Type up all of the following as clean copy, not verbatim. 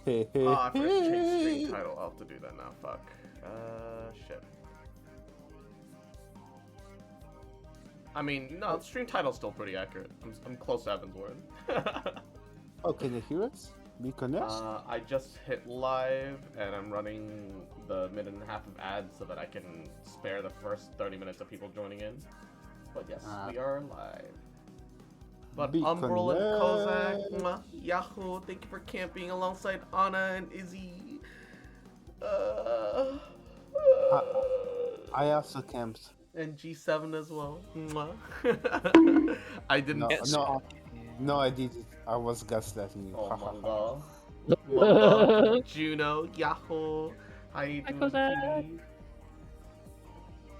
Oh, I forgot to change stream title. I'll have to do that now. Fuck. Shit. I mean, no, the stream title's still pretty accurate. I'm close to Evan's word. Oh, can you hear us? We connect? I just hit live, and I'm running the minute and a half of ads so that I can spare the first 30 minutes of people joining in. But yes, we are live. But Umbral and Kozak, mwah, Yahoo, thank you for camping alongside Anna and Izzy. I also camped. And G7 as well. Mwah. I didn't. No, I didn't. I was gaslighting you. Oh, Mongo. Juno, Yahoo. How you doing, Kozak. Kitty?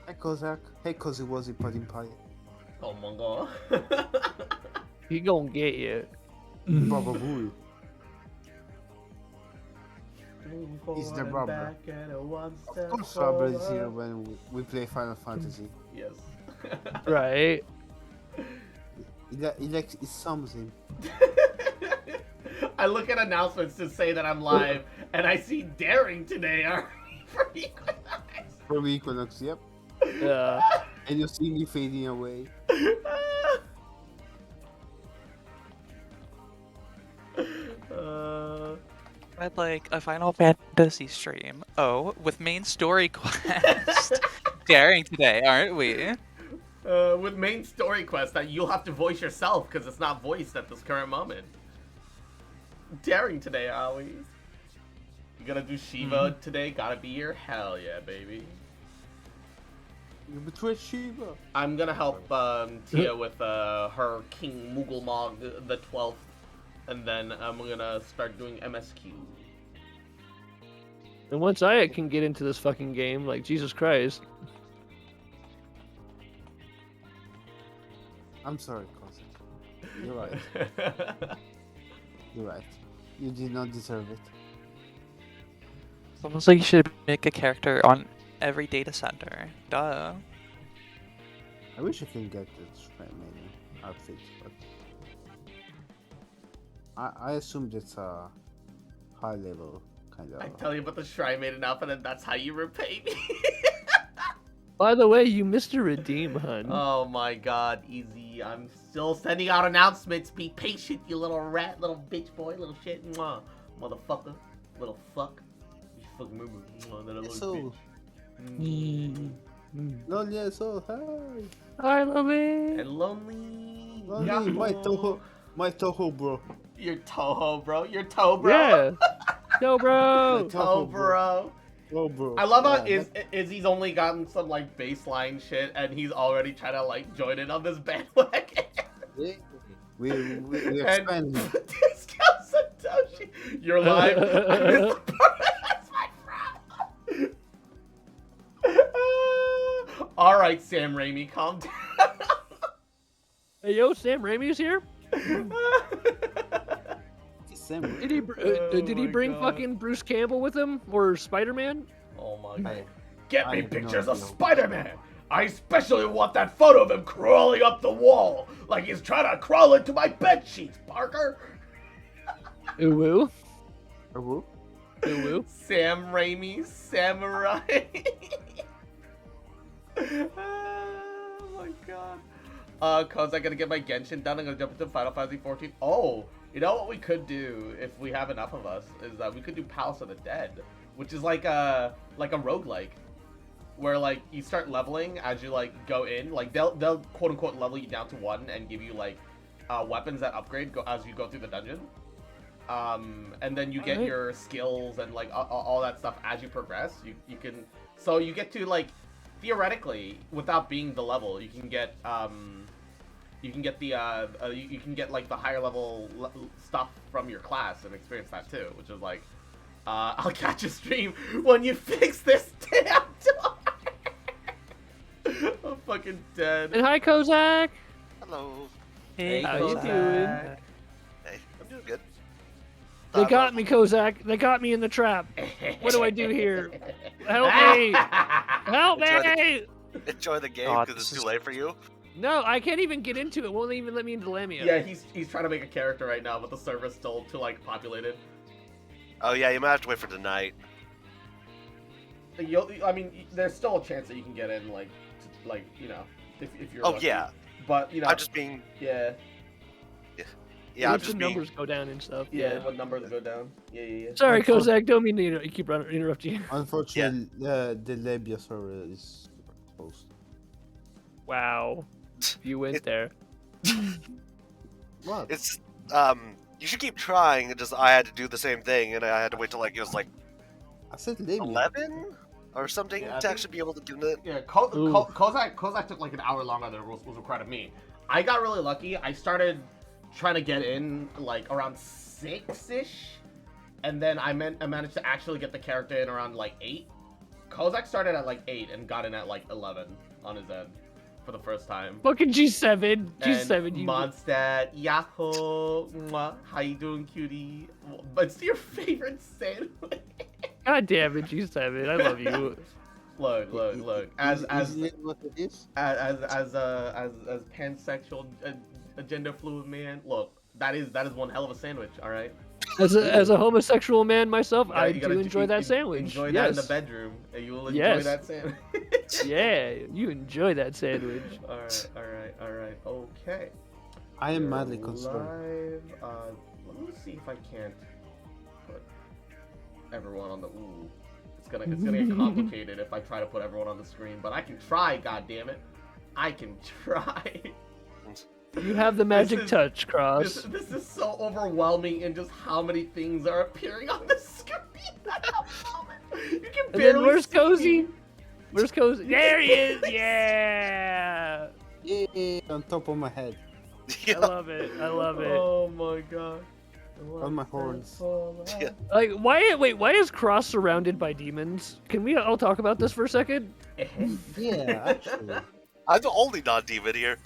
Hi, Kozak. Hey, Cozy Wuzzy Pudding Pie. Oh, Mongo. He gonna get you. Baba Boo. He's the rubber. Of course, rubber is here when we play Final Fantasy. Yes. Right. It sums him. I look at announcements to say that I'm live, and I see Daring today for Equinox. From Equinox, yep. Yeah. And you see me fading away. I'd like a Final Fantasy stream. Oh, with main story quest. Daring today, aren't we? With main story quest that you'll have to voice yourself because it's not voiced at this current moment. Daring today, always. You gonna do Shiva today? Gotta be here? Hell yeah, baby. You betrayed Shiva. I'm gonna help Tia with her King Mughal the 12th, and then I'm gonna start doing MSQ. And once I can get into this fucking game, like Jesus Christ. I'm sorry, Kozak. You're right. You're right. You did not deserve it. It's almost like you should make a character on every data center. Duh. I wish I can get this menu outfit, but I assume that's a high level kind of. I tell you about the Shrine Maiden outfit, and that's how you repay me. By the way, you missed a redeem, hun. Oh my god, easy. I'm still sending out announcements. Be patient, you little rat, little bitch boy, little shit. Mwah. Motherfucker. Little fuck. You fucking move. That little So, bitch. Lonely so Hi, Lovey. And lonely. Lonely, my Toho bro. Your Toho, bro. Your toe, bro. Yeah. Yo, bro. Toe, bro. Oh, bro. I love how Izzy's only gotten some like baseline shit, and he's already trying to like join in on this bandwagon. We expand. Discount Satoshi. You're live. I missed the part. That's my friend. All right, Sam Raimi, calm down. Hey, yo, Sam Raimi's here. Did he bring fucking Bruce Campbell with him or Spider-Man? Oh my god. Get me pictures of Spider-Man. I especially want that photo of him crawling up the wall like he's trying to crawl into my bed sheets, Parker. Ooh. Ooh. Ooh. Sam Raimi, Samurai. Oh my god. Cause I gotta get my Genshin done. I'm gonna jump into Final Fantasy 14. Oh, you know what we could do if we have enough of us is that we could do Palace of the Dead, which is like a roguelike, where like you start leveling as you like go in. Like they'll quote unquote level you down to 1 and give you like weapons that upgrade as you go through the dungeon. And then you get your skills and like all that stuff as you progress. You can get to like theoretically without being the level you can get you can get like the higher level stuff from your class and experience that too, which is like I'll catch a stream when you fix this damn door. I'm fucking dead. And hi, Kozak. Hello. Hey, How you Kozak. doing? Hey, I'm doing good. They got me, Kozak. They got me in the trap. What do I do here? Help me! Help me! Enjoy the game God, because it's this too late for you. No, I can't even get into it. Won't even let me into Lamia. Yeah, he's trying to make a character right now, but the server's still too like populated. Oh yeah, you might have to wait for tonight. I mean, there's still a chance that you can get in, like, you know, if you're. Oh lucky. yeah. But you know. I'm just being. Yeah. Yeah, I'm Once just the being. numbers go down and stuff. Yeah. When numbers go down. Yeah. Sorry, Kozak. Don't mean to keep interrupting you. Unfortunately, the labia server is closed. Wow. You went there. What? It's You should keep trying. It just I had to do the same thing, and I had to wait till like it was like I said labia. 11 or something Yeah, I to think- actually be able to do it. Yeah. Kozak took like an hour longer than was required of me. I got really lucky. I started trying to get in like around 6-ish, and then I managed to actually get the character in around like 8. Kozak started at like 8 and got in at like 11 on his end for the first time. Fucking G7. G7. And You. Mondstadt, Yahoo, mwah, how you doing, cutie? What's your favorite sandwich? God damn it, G7. I love you. Look. As what it is? pansexual, gender fluid man, look, that is one hell of a sandwich. All right. As a homosexual man myself, I You gotta do enjoy that sandwich. Enjoy yes. that in the bedroom, and you will enjoy Yes. that sandwich. Yeah, you enjoy that sandwich. All right. Okay. I am We're madly concerned. live. Let me see if I can't put everyone on the. Ooh, it's gonna get complicated if I try to put everyone on the screen, but I can try. God damn it, I can try. You have the magic is- touch, Cross. This is so overwhelming in just how many things are appearing on the screen at the moment. You can And barely then where's see Cozy? me. Where's Cozy? There he is! Yeah! Yeah, on top of my head. I love it. I love it. Oh my god. On my horns. Yeah. Like, why is Cross surrounded by demons? Can we all talk about this for a second? Yeah, actually. I'm the only non-demon here.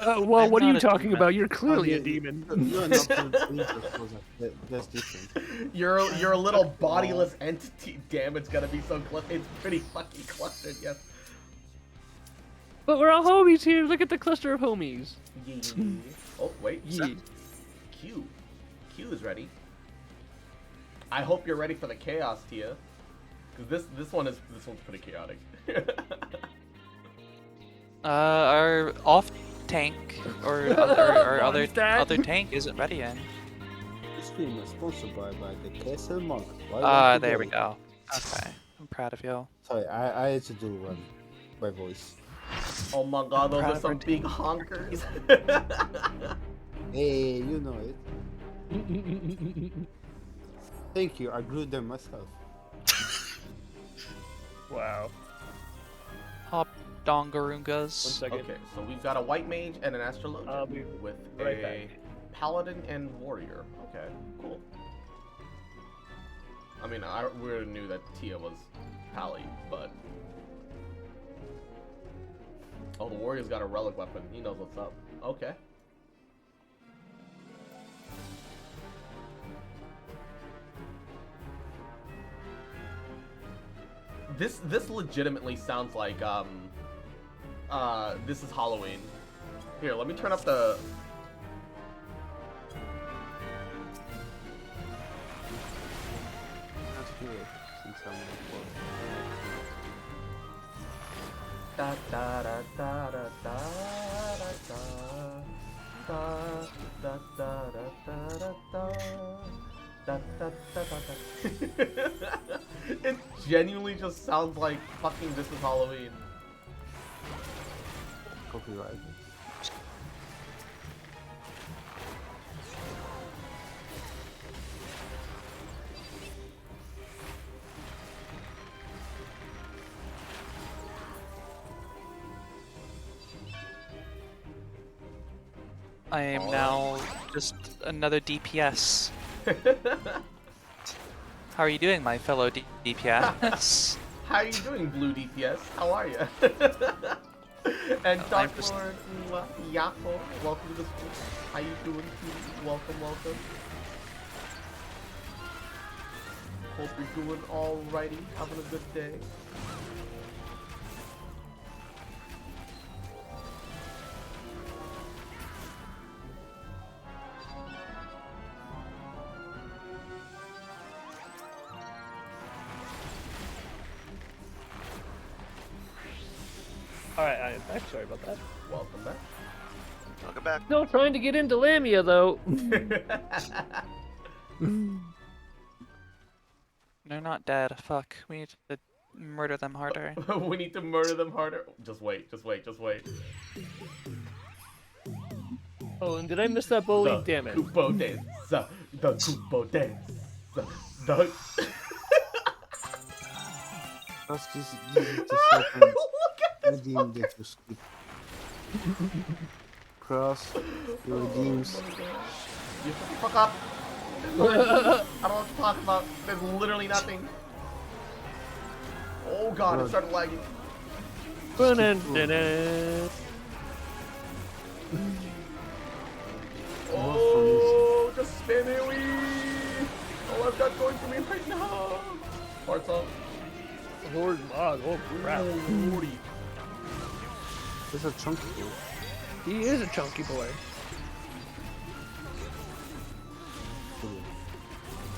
Well, I'm what are you not a talking demon. about? You're clearly Oh, a demon. You're an absolute princess, Kozak. That's different. You're a little bodiless entity. Damn, it's gonna be so it's pretty fucking clustered. Yes. But we're all homies here. Look at the cluster of homies. Yeah. Oh wait. Yeah. Q is ready. I hope you're ready for the chaos, Tia. Because this one's pretty chaotic. Our off tank or other Mondstadt. tank isn't ready yet. This stream is sponsored by the KSL Monk. There we go. Okay, I'm proud of you. Sorry, I had to do my voice. Oh my god, those Proud are of some our big honkers. Hey, you know it. Thank you, I grew them myself. Wow. Hop One dongarungas. second. Okay, so we've got a white mage and an astrologian I'll be with right a back. paladin and warrior. Okay, cool. I mean, we already knew that Tia was Pally, but oh, the warrior's got a relic weapon. He knows what's up. Okay. This legitimately sounds like this is Halloween. Here, let me turn up the Not here, since I'm at da da da da da da da da da da da da da da da da. It genuinely just sounds like fucking This Is Halloween. copyright. I am now just another DPS. How are you doing, my fellow DPS? How are you doing, Blue DPS? How are you? And I'm Dark just- Lord Yako, welcome to the stream. How you doing, cutie? Welcome. Hope you're doing alrighty, having a good day. Alright, I'm sorry about that. Welcome back. Welcome back. Still trying to get into Lamia, though. They're not dead. Fuck. We need to murder them harder. We need to murder them harder. Just wait. Oh, and did I miss that bully? Damn it. Kupo dance. The Kupo dance. The. Cross, this is the second redeem that you skip. Cross, your redeems. You shut the fuck up. I don't know what to talk about. There's literally nothing. Oh god, it started lagging. Oh, just spin it, all I've got going for me right now. Parts off. Lord Mog, oh crap. Lordy. There's a chunky boy. He is a chunky boy.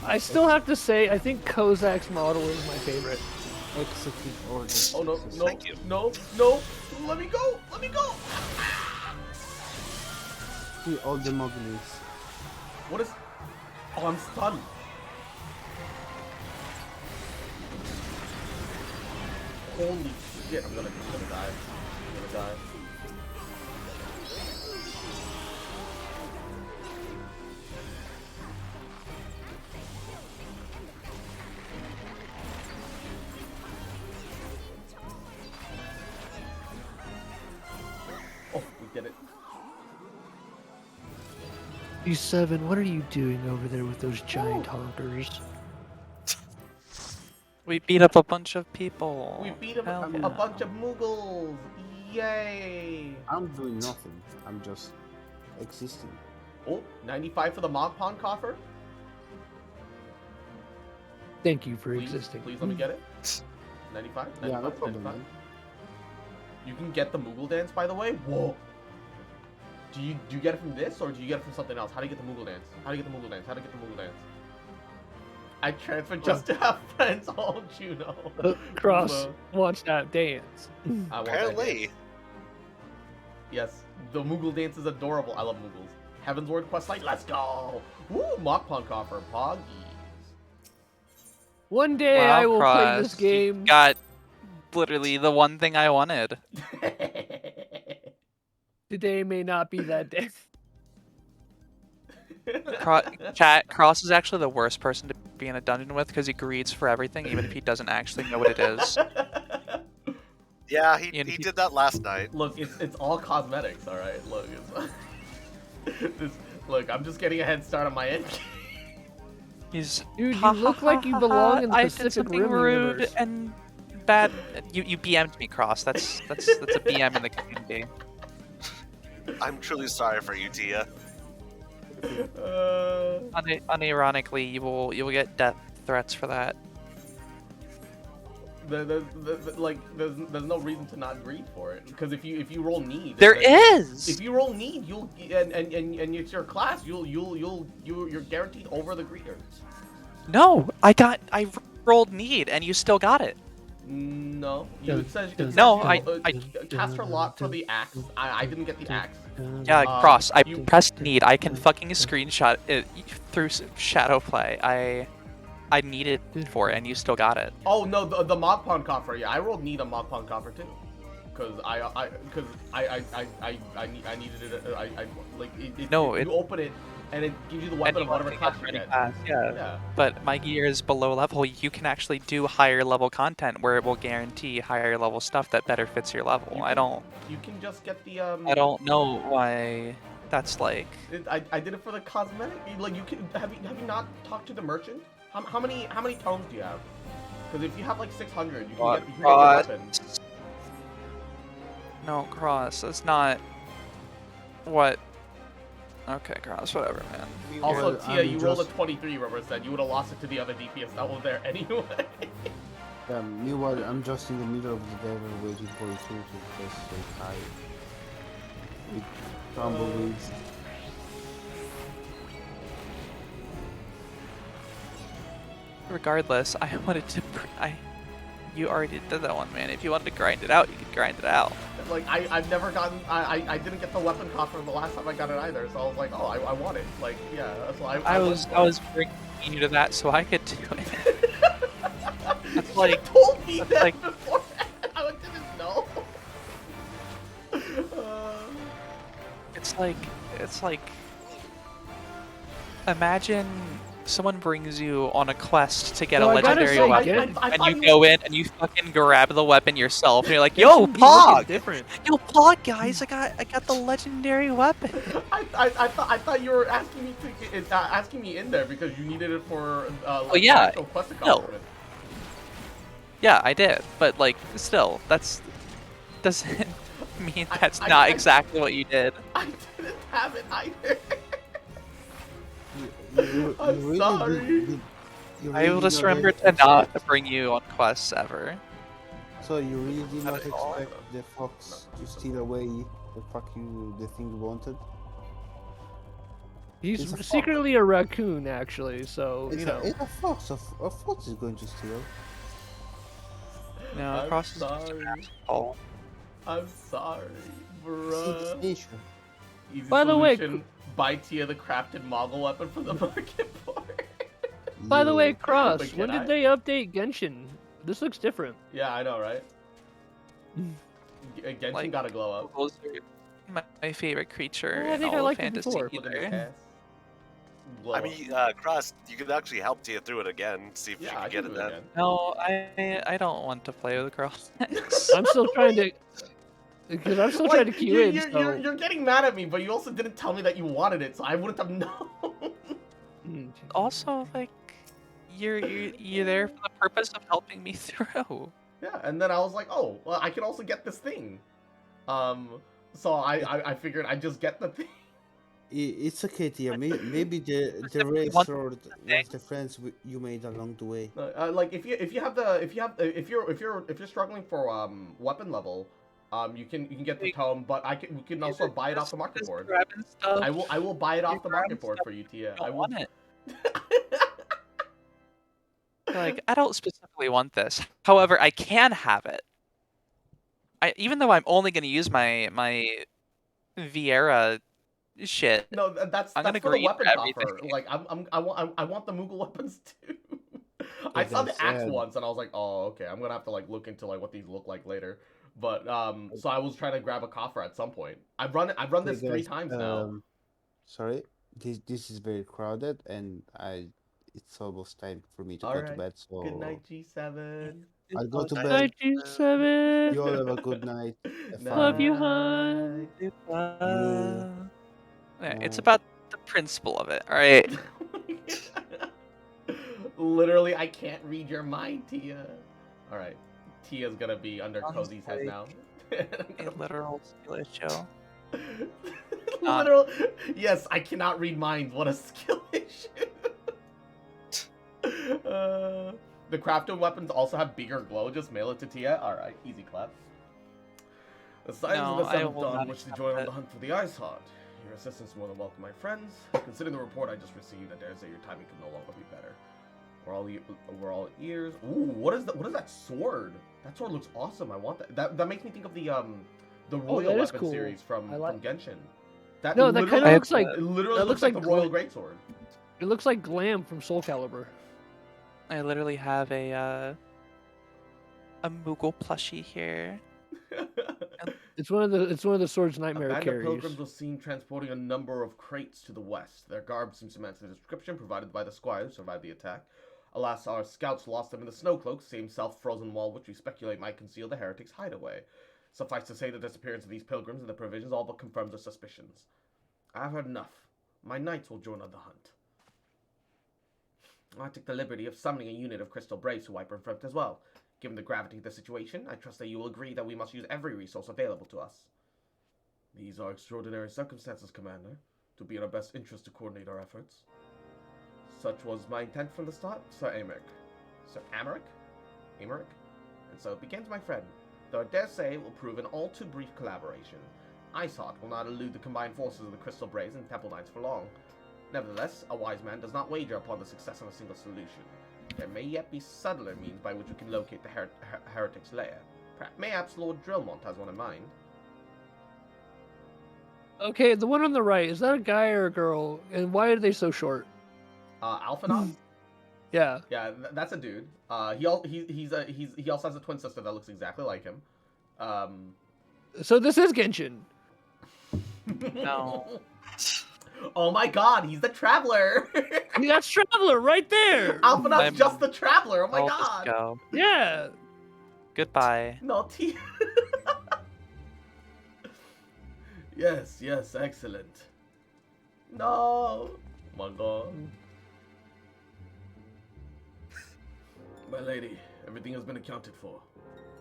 I still have to say, I think Kozak's model is my favorite. Execute orders. Oh no, no, Thank you. no, let me go, See all the mobilities. What is, oh, I'm stunned. Holy shit, I'm gonna die. Oh, we did it. E7, what are you doing over there with those giant honkers? We beat up a bunch of people. We beat a Hell yeah. bunch of Muggles. Yay! I'm doing nothing. I'm just existing. Oh, 95 for the Mog Pond coffer. Thank you for Please, existing. please let me get it. 95? Yeah, no 95, problem, 95. man. You can get the Moogle dance, by the way. Whoa. Do you get it from this, or do you get it from something else? How do you get the Moogle dance? I transferred just to have friends. Oh, Juno. Cross, watch that dance. I want that Apparently. dance. Yes, the Moogle dance is adorable. I love Moogles. Heaven's Word questline. Let's go. Woo, Mock Pond coffer. Poggies. One day Wow, I will play Cross, this game. You got literally the one thing I wanted. Today may not be that day. Cross is actually the worst person to be in a dungeon with because he greeds for everything, even if he doesn't actually know what it is. Yeah, he And he- did that last night. Look, it's all cosmetics, all right. Look, look, I'm just getting a head start on my end. He's Dude, you look like you belong in the I did Pacific something Rim rude universe. and bad. You BM'd me, Cross. That's a BM in the community. I'm truly sorry for you, Tia. Unironically, you will get death threats for that. There's no reason to not greed for it, because if you roll need, There is. If you roll need, you'll and it's your class, you're guaranteed over the greeter. No, I rolled need and you still got it. No, it says No, cast her lot for the axe. I didn't get the axe. Yeah, Cross. I you- pressed need. I can fucking screenshot it through shadow play. I needed for it and you still got it. Oh no, the Mog Pond coffer. Yeah, I rolled need on Mog Pond coffer too, because I needed it. No, you open it and it gives you the weapon of whatever class you get. Yeah. But my gear is below level. You can actually do higher level content where it will guarantee higher level stuff that better fits your level. You can just get the I don't know why that's like. I did it for the cosmetic. Like you can have you not talked to the merchant? How many tomes do you have? Because if you have like 600, you can get your weapon. No, Cross. That's not what. Okay, Cross. Whatever, man. Also, Well, Tia, I'm you rolled a just- 23, represent. You would have lost it to the other DPS that was there anyway. Meanwhile, I'm just in the middle of the desert waiting for you two to just say hi. With tumbleweeds. Regardless, I wanted to. you already did that one, man. If you wanted to grind it out, you could grind it out. Like, I've never gotten, I didn't get the weapon coffer the last time I got it either, so I was like, oh, I want it. Like, yeah, that's why I was bringing you to that so I could do it. That's like, you told me that's that like- before. I didn't know. it's like, imagine someone brings you on a quest to get No, a I gotta legendary say, weapon, I and thought you go in and you fucking grab the weapon yourself, and you're like, "Yo, Genshin Impact is Pog! different. Yo, Pog, guys! I got the legendary weapon." I thought you were asking me to asking me in there because you needed it for like, yeah. actual quest accomplishment. Yeah, I did, but like, still, that's doesn't mean that's I- not I- exactly what you did. I didn't have it either. You I'm really sorry. you I really will did just not remember to expect- not bring you on quests ever. So you really did Not not at all. expect the fox to steal away the thing you wanted? He's It's a fox. secretly a raccoon, actually. So It's you know. a fox. A fox is going to steal. No, I'm Cross is just an sorry. asshole. I'm sorry, See, bruh. it's nature. Easy By the way, solution, buy Tia the crafted Mogul weapon from the market for it. By the way, Cross, But when can did I? they update Genshin? This looks different. Yeah, I know, right? Genshin Like- gotta glow up. Those are my favorite creature Yeah, I in think I all of liked it fantasy. before. Even the either. ass. Glow I up. mean, Cross, you could actually help Tia through it again. See if yeah, you I can can get do it it then. again. No, I don't want to play with Cross. I'm still trying to. Because I'm still trying to queue in. You're getting mad at me, but you also didn't tell me that you wanted it, so I wouldn't have known. Also, like, you're there for the purpose of helping me through. Yeah, and then I was like, oh, well, I can also get this thing. So I figured I'd just get the thing. It's okay, Tia. Maybe the race One sword thing. was the friends you made along the way. Like if you're struggling for weapon level, you can get the tome, but we can also buy it off the market Just board. grabbing stuff. I will buy it off the market grabbing board stuff for you, Tia. I I don't will. want it. Like, I don't specifically want this. However, I can have it. Even though I'm only going to use my Vieira shit. No, that's I'm gonna for the green for weapon coffer. everything. Like I want the Moogle weapons too. I Yeah, saw the that's axe sad. once and I was like, oh okay, I'm gonna have to like look into like what these look like later. But so I was trying to grab a coffer at some point. I've run this Hey, 3 guys, times now. Sorry, this is very crowded, and it's almost time for me to go to Alright. bed. So Good night, G7. I'll go to Night. bed. Night, G7. You all have a good night. Have fun. Love you, hon. It's about the principle of it, alright? Literally, I can't read your mind, Tia. All right, Tia's gonna be under Sounds Cozy's head like now. A literal skill issue. Literal. Yes, I cannot read minds. What a skill issue. The crafted weapons also have bigger glow. Just mail it to Tia. All right, easy clap. The signs No, of the I Seventh will Dawn not wish to accept join on it. the hunt for the Ice Heart. Your assistance is more than welcome, my friends. Considering the report I just received, I dare say your timing could no longer be better. We're all ears. Ooh, what is that sword? That sword looks awesome. I want that. That makes me think of the Royal that is Weapon cool. series from Genshin. That No, that literally- kind of looks like it literally that looks looks like the like Royal Greatsword. it looks like Glam from Soul Calibur. I literally have a Moogle plushie here. It's one of the sword's A nightmare band of carries. pilgrims was seen transporting a number of crates to the west. Their garb seems to match the description provided by the squire who survived the attack. Alas, our scouts lost them in the snow cloak, same self-frozen wall which we speculate might conceal the heretics' hideaway. Suffice to say, the disappearance of these pilgrims and the provisions all but confirms our suspicions. I've heard enough. My knights will join on the hunt. I took the liberty of summoning a unit of crystal braves to wipe in front as well. Given the gravity of the situation, I trust that you will agree that we must use every resource available to us. These are extraordinary circumstances, Commander. It would be in our best interest to coordinate our efforts. Such was my intent from the start, Sir Americ. Sir Americ? Americ? And so it begins, my friend. Though I dare say it will prove an all too brief collaboration. Iceheart will not elude the combined forces of the Crystal Braves and Temple Knights for long. Nevertheless, a wise man does not wager upon the success of a single solution. There may yet be subtler means by which we can locate the Heretics' lair. Mayhaps Lord Drillmont has one in mind. Okay, the one on the right, is that a guy or a girl? And why are they so short? Alphanon? Yeah. Yeah, that's a dude. He also has a twin sister that looks exactly like him. So this is Genshin. No. Oh my god, he's the Traveler! That's Traveler right there. Alphanon's just the Traveler, oh my I'll just god! go. Yeah. Goodbye. Naughty. Yes, excellent. No! Oh my god. My lady, everything has been accounted for.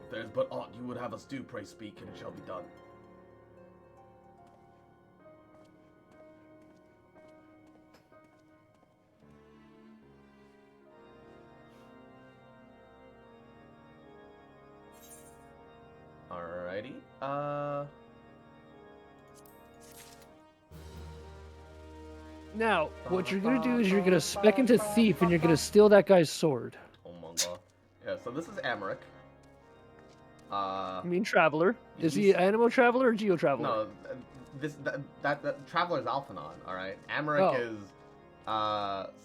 If there is but aught you would have us do, pray speak, and it shall be done. Alrighty. Now, what you're gonna do is you're gonna spec into Thief and you're gonna steal that guy's sword. Oh my god. Yeah, so this is Amaric. I mean Traveler. Is he he's- Animal Traveler or Geo Traveler? No, that Traveler is Alphanon, alright? Amaric is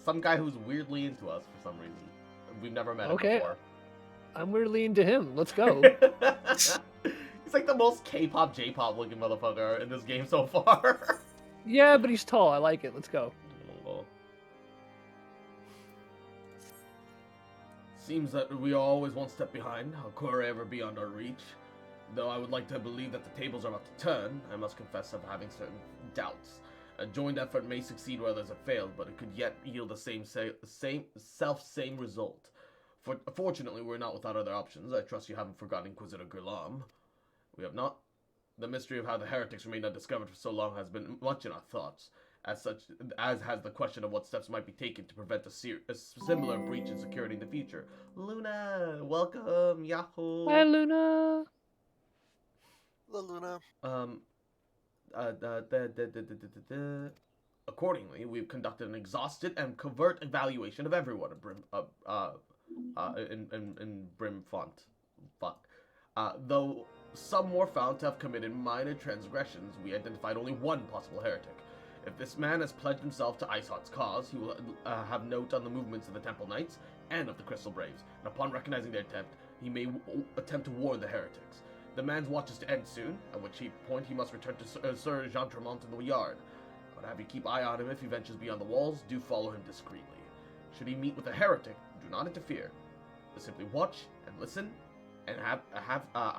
some guy who's weirdly into us for some reason. We've never met him before. I'm weirdly into him. Let's go. He's like the most K-pop, J-pop looking motherfucker in this game so far. Yeah, but he's tall. I like it. Let's go. Seems that we are always one step behind, our quarry ever beyond our reach. Though I would like to believe that the tables are about to turn, I must confess of having certain doubts. A joint effort may succeed where others have failed, but it could yet yield the same result. Fortunately, we're not without other options. I trust you haven't forgotten Inquisitor Gulam. We have not. The mystery of how the heretics remained undiscovered for so long has been much in our thoughts, as has the question of what steps might be taken to prevent a similar breach in security in the future. Luna, welcome, Yahoo. Hi, Luna. Hello, Luna. Accordingly, we've conducted an exhaustive and covert evaluation of everyone in Brimfont. Though some were found to have committed minor transgressions, we identified only one possible heretic. If this man has pledged himself to Iceheart's cause, he will have note on the movements of the Temple Knights and of the Crystal Braves, and upon recognizing their attempt, he may attempt to warn the heretics. The man's watch is to end soon, at which point he must return to Sir Jean Tremont in the yard. I would have you keep eye on him if he ventures beyond the walls. Do follow him discreetly. Should he meet with a heretic, do not interfere. But simply watch and listen, and I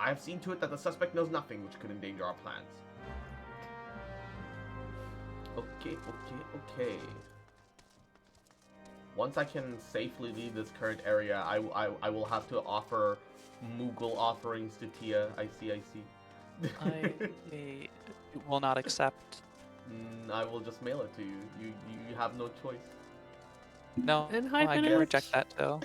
have seen to it that the suspect knows nothing which could endanger our plans. Okay. Once I can safely leave this current area, I will have to offer Moogle offerings to Tia. I see. I will not accept. I will just mail it to you. You have no choice. No, And I can hyphen reject that too.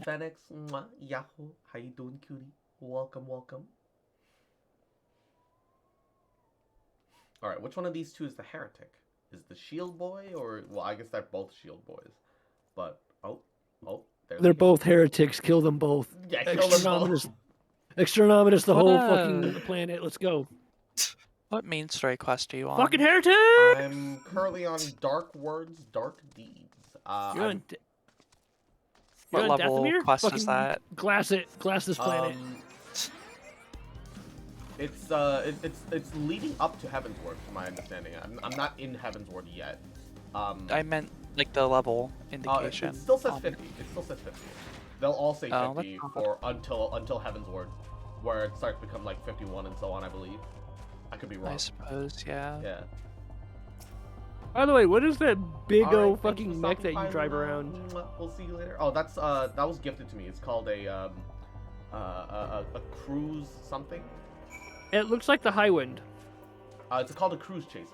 Phoenix, Yahoo, how you doing, cutie? Welcome. Alright, which one of these two is the heretic? Is the shield boy, or... Well, I guess they're both shield boys. But, They're both heretics. Kill them both. Yeah, kill them both. Exterminatus the whole What? fucking planet. Let's go. What main story quest do you want? Fucking heretic! I'm currently on Dark Words, Dark Deeds. You're on, What you're on level Dathomir? quest Fucking is that? Glass this planet. It's leading up to Heavensward, from my understanding. I'm not in Heavensward yet. I meant like the level indication. It still says on 50. It still says 50. They'll all say 50 Oh, that's not for until Heavensward, where it starts to become like 51 and so on, I believe. I could be wrong. I suppose, yeah. Yeah. By the way, what is that big Alright, old thank you fucking for mech that stopping you by, drive Luna. around? We'll see you later. Oh, that's that was gifted to me. It's called a cruise something. It looks like the Highwind. It's called a cruise chaser.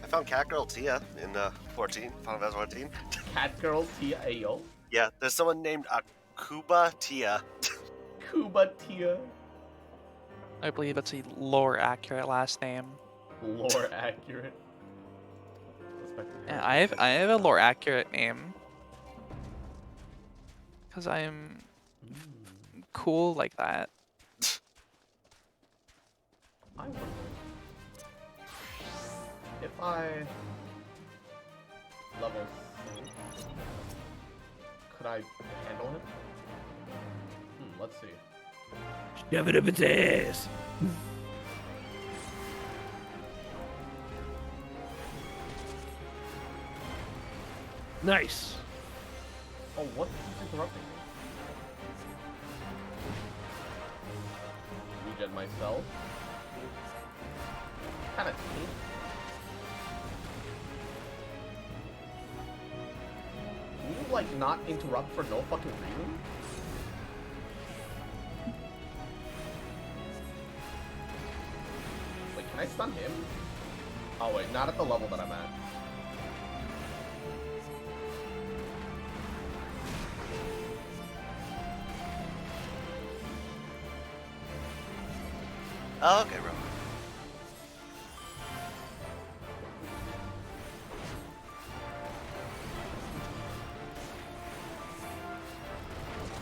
I found Catgirl Tia in 14, Final Fantasy 14. Cat girl Tia Ayo. Yeah, there's someone named Akuba Tia. Kubatia. I believe it's a lore accurate last name. Lore accurate. Suspected Yeah, heretic. I have a lore accurate name. Cause I'm cool like that. I wonder if I level 6, could I handle him? Let's see. Shove it up its ass. Nice. Oh, what keeps interrupting me? Regen myself. Kind of neat. Can you, like, not interrupt for no fucking reason? Wait, can I stun him? Oh, wait, not at the level that I'm at. Oh, okay, bro.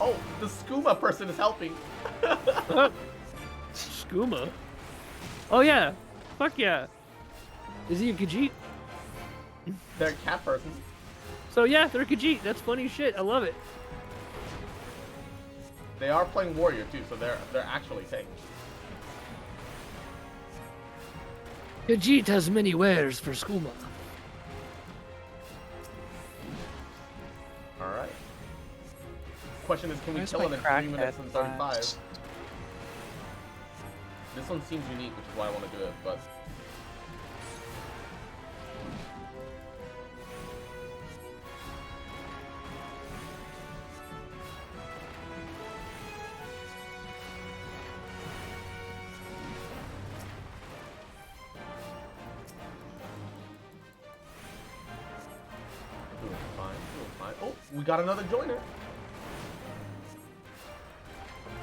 Oh, the skooma person is helping. Skooma? Oh yeah. Fuck yeah. Is he a Kijit? They're a cat person. So yeah, they're a Kijit. That's funny shit. I love it. They are playing warrior too, so they're actually tanks. Kijit has many wares for skooma. Alright. Question is, can we Where's kill my it in 3 crackhead minutes and 35? class? This one seems unique, which is why I want to do it, but... Doing fine, doing fine. Oh, we got another joiner!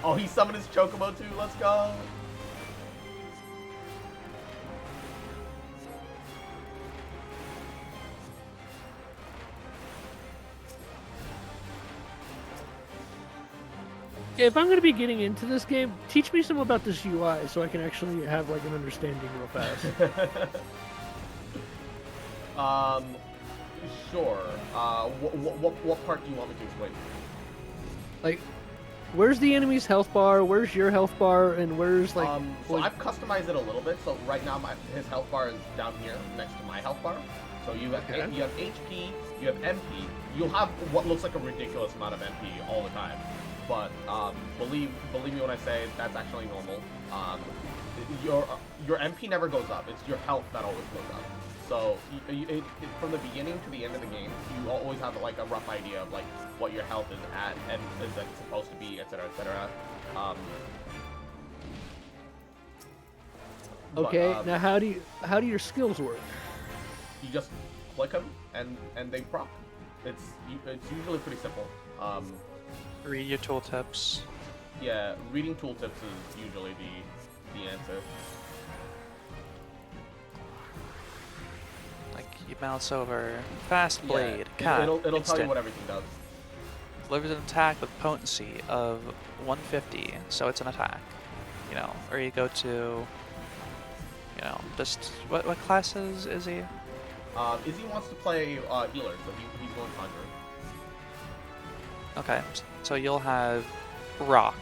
Oh, he summoned his Chocobo too, let's go! If I'm gonna be getting into this game, teach me some about this UI so I can actually have like an understanding real fast. Sure. What part do you want me to explain? Like, where's the enemy's health bar? Where's your health bar? And where's like? So I've customized it a little bit. So right now, his health bar is down here next to my health bar. So you have Okay. you have HP, you have MP. You'll have what looks like a ridiculous amount of MP all the time. But believe me when I say that's actually normal. Your MP never goes up. It's your health that always goes up. So from the beginning to the end of the game, you always have like a rough idea of like what your health is at and is like supposed to be, etc., etc. Okay, but, now how do your skills work? you just click them and they prop. It's usually pretty simple. Read your tooltips. Yeah, reading tooltips is usually the answer. Like you mouse over fast blade, Yeah, cut, it'll tell you instant. what everything does. Delivers an attack with potency of 150, so it's an attack. You know, or you go to, you know, just what classes is he? Izzy wants to play healer, so he's going Conjurer. Okay, so you'll have rock,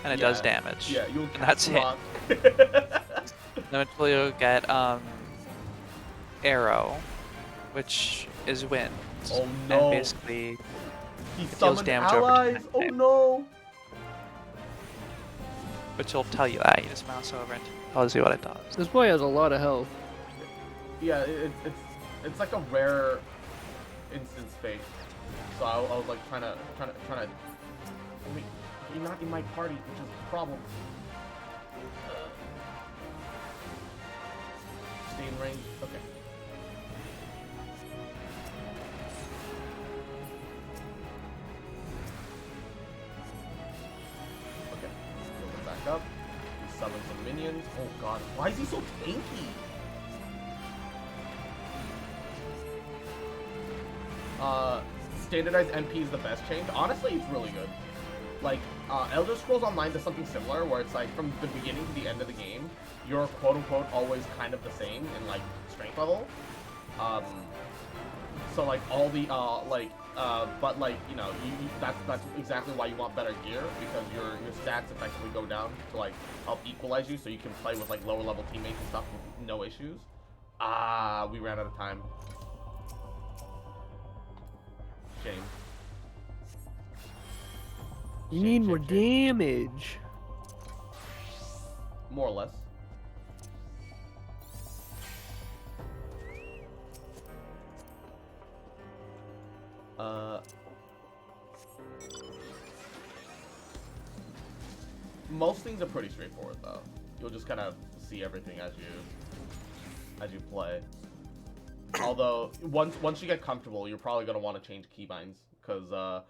and it does Yeah. damage. Yeah, you'll And that's cast it. rock. Then eventually you'll get arrow, which is wind. Oh no! And basically He deals summoned damage over allies. Oh time. no! which will tell you that. You just mouse over and it tells you what it does. This boy has a lot of health. Yeah, it's like a rare instance fate. So I was like trying to. Wait, you're not in my party, which is the problem. Stay in range. Okay. Okay. up. We summon some minions. Oh god, why is he so tanky? Standardized MP is the best change. Honestly, it's really good. Like, Elder Scrolls Online does something similar, where it's like, from the beginning to the end of the game, you're quote-unquote always kind of the same in, like, strength level. So, like, all the, but, like, you know, that's exactly why you want better gear, because your stats effectively go down to, like, help equalize you, so you can play with, like, lower-level teammates and stuff with no issues. We ran out of time. Shame. You need more damage. More or less. Most things are pretty straightforward though. You'll just kind of see everything as you play. Although once you get comfortable, you're probably gonna want to change keybinds because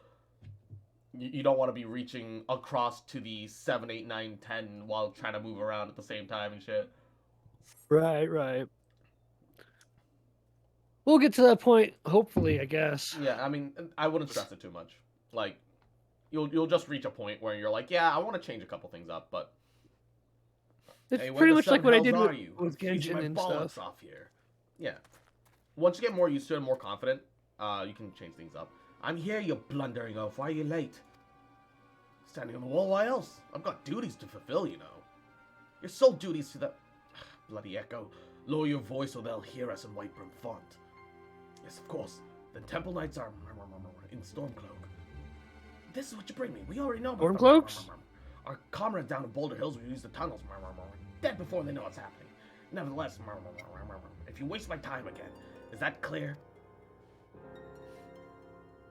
you don't want to be reaching across to the 7, 8, 9, 10 while trying to move around at the same time and shit. Right. We'll get to that point, hopefully, I guess. Yeah, I mean, I wouldn't stress it too much. Like, you'll just reach a point where you're like, yeah, I want to change a couple things up, but It's hey, pretty much like what I did with Freezing Genshin my and bollocks stuff. off here. Yeah. Once you get more used to it and more confident, you can change things up. I'm here, you blundering oaf. Why are you late? Standing on the wall, why else? I've got duties to fulfill, you know. Your sole duties to the... Bloody echo. Lower your voice or they'll hear us in Whitebrim font. Yes, of course. The Temple Knights are in Stormcloak. This is what you bring me. We already know about Stormcloaks? Our comrades down in Boulder Hills will use the tunnels. Dead before they know what's happening. Nevertheless, if you waste my time again, is that clear?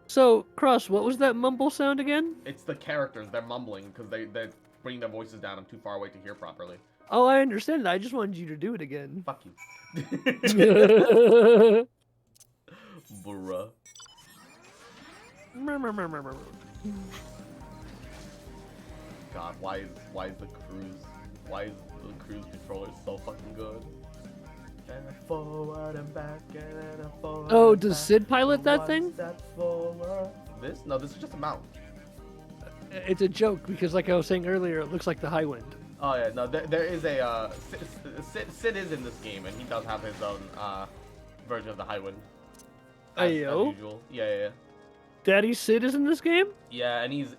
So, Cross, what was that mumble sound again? It's the characters. They're mumbling because they're bringing their voices down. I'm too far away to hear properly. Oh, I understand that. I just wanted you to do it again. Fuck you. Bruh. God, why is the cruise controller so fucking good? And a forward and back and a forward. Oh, and does back, Sid pilot that one thing? step forward. This? No, this is just a mount. It's a joke because, like I was saying earlier, it looks like the High Wind. Oh yeah, no, there is a Sid is in this game and he does have his own version of the High Wind. As usual. Yeah. Daddy Sid is in this game? Yeah, and he's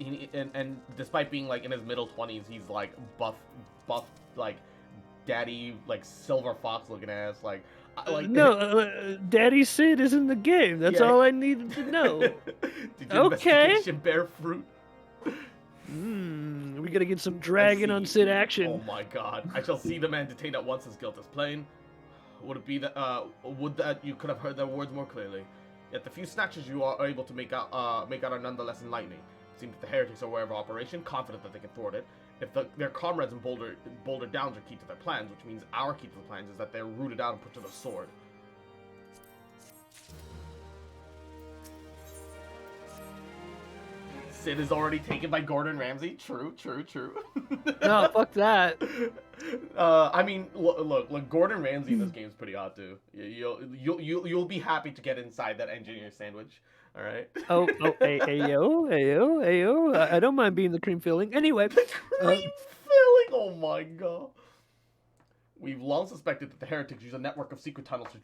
despite being like in his middle 20s, he's like buff like daddy like silver fox looking ass like no, Daddy Sid is in the game. That's all I needed to know. Did your Okay. investigation bear fruit? We gotta get some dragon on Sid action. Oh my god! I shall see the man detained at once. His guilt is plain. Would it be that would that you could have heard their words more clearly? Yet the few snatches you are able to make out are nonetheless enlightening. It seems that the heretics are aware of our operation, confident that they can thwart it. If their comrades in Boulder Downs are key to their plans, which means our key to the plans is that they're rooted out and put to the sword. Sid is already taken by Gordon Ramsay. True. No, fuck that. I mean, look. Gordon Ramsay in this game is pretty hot too. You'll be happy to get inside that engineer sandwich. All right. Oh, ayo. I don't mind being the cream filling. Anyway. The cream filling. Oh my god. We've long suspected that the heretics use a network of secret tunnels to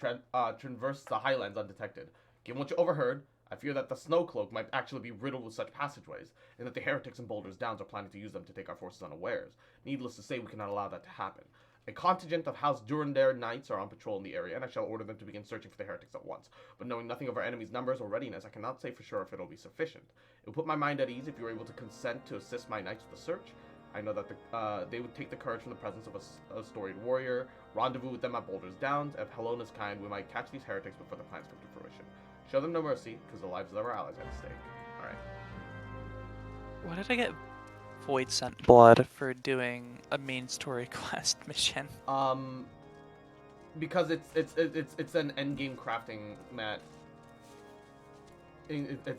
traverse the highlands undetected. Given what you overheard, I fear that the snow cloak might actually be riddled with such passageways, and that the heretics in Boulder's Downs are planning to use them to take our forces unawares. Needless to say, we cannot allow that to happen. A contingent of House Durandare Knights are on patrol in the area, and I shall order them to begin searching for the heretics at once. But knowing nothing of our enemy's numbers or readiness, I cannot say for sure if it'll be sufficient. It will put my mind at ease if you are able to consent to assist my knights with the search. I know that they would take the courage from the presence of a storied warrior, rendezvous with them at Boulder's Downs, and if Helon is kind, we might catch these heretics before their plans come to fruition. Show them no mercy, because the lives of our allies are at stake. Alright. Why did I get Void Sent Blood for doing a main story quest mission? Because it's an endgame crafting mat.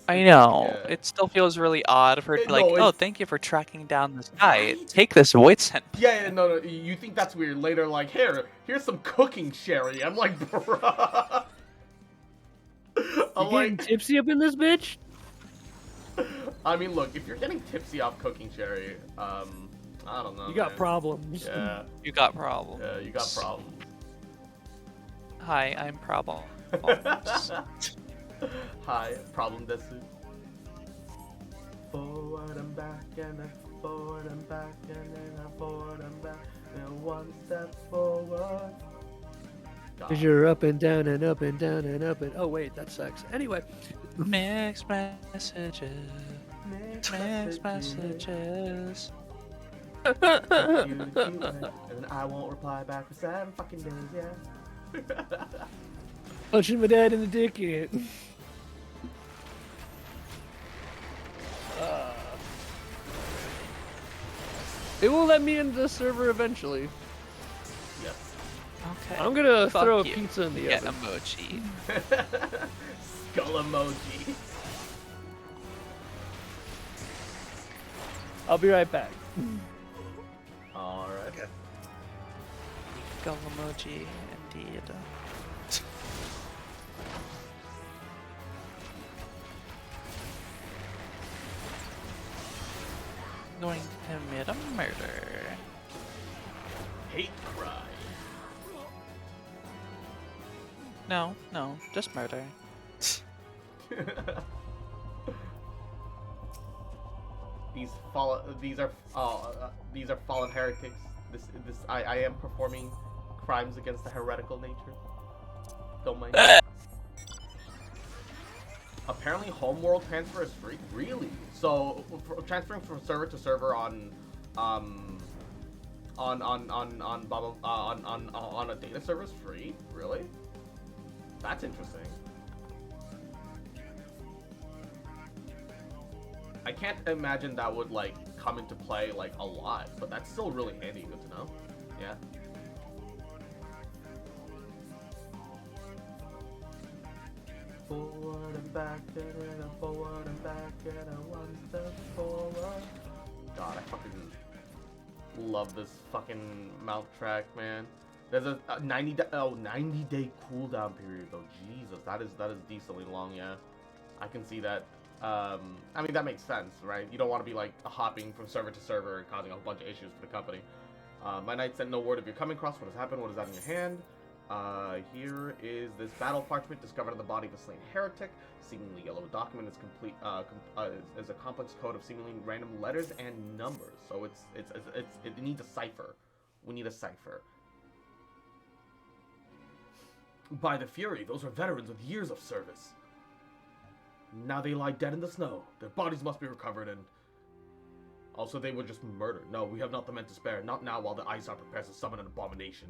I know. yeah. It still feels really odd for her to be like, No, oh, it's thank you for tracking down this guy. right? Take this void scent. Yeah, no, you think that's weird. Later, like, here's some cooking sherry. I'm like, bruh. You I'm getting like, tipsy up in this bitch? I mean, look, if you're getting tipsy off cooking sherry, I don't know. You got man. problems. Yeah, You got problems. yeah, you got problems. Hi, I'm problem. Hi, problem desu. Forward and back and then forward and back and then forward and back and one step forward. Cause you're up and down and up and down and up and oh wait, that sucks. Anyway, Mixed messages. Mixed messages. And I won't reply back for 7 fucking days, yeah. punching my dad in the dick yet. It will let me into the server eventually. Yep. Okay. I'm gonna Fuck throw a you. pizza in the Get oven. emoji. Skull emoji. I'll be right back. Alright. Skull emoji, indeed. Going to commit a murder. Hate crime. No, just murder. These are fallen heretics. I am performing crimes against the heretical nature. Don't mind. Apparently, homeworld transfer is free. Really? So transferring from server to server on a data server is free. Really? That's interesting. I can't imagine that would like come into play like a lot, but that's still really handy. Good to know. Yeah. Forward and back and a forward and back and a one step forward. God, I fucking love this fucking mount track, man. There's a 90-day cooldown period though. Jesus, that is decently long. Yeah, I can see that. I mean that makes sense, right? You don't want to be like hopping from server to server and causing a bunch of issues for the company. My knight sent no word if you're coming across. What has happened? What is that in your hand? Here is this battle parchment discovered on the body of a slain heretic. Seemingly yellow document is complete. Is a complex code of seemingly random letters and numbers. So it needs a cipher. We need a cipher. By the Fury, those are veterans with years of service. Now they lie dead in the snow. Their bodies must be recovered and... Also, they were just murdered. No, we have not the men to spare. Not now while the Aesir prepares to summon an abomination.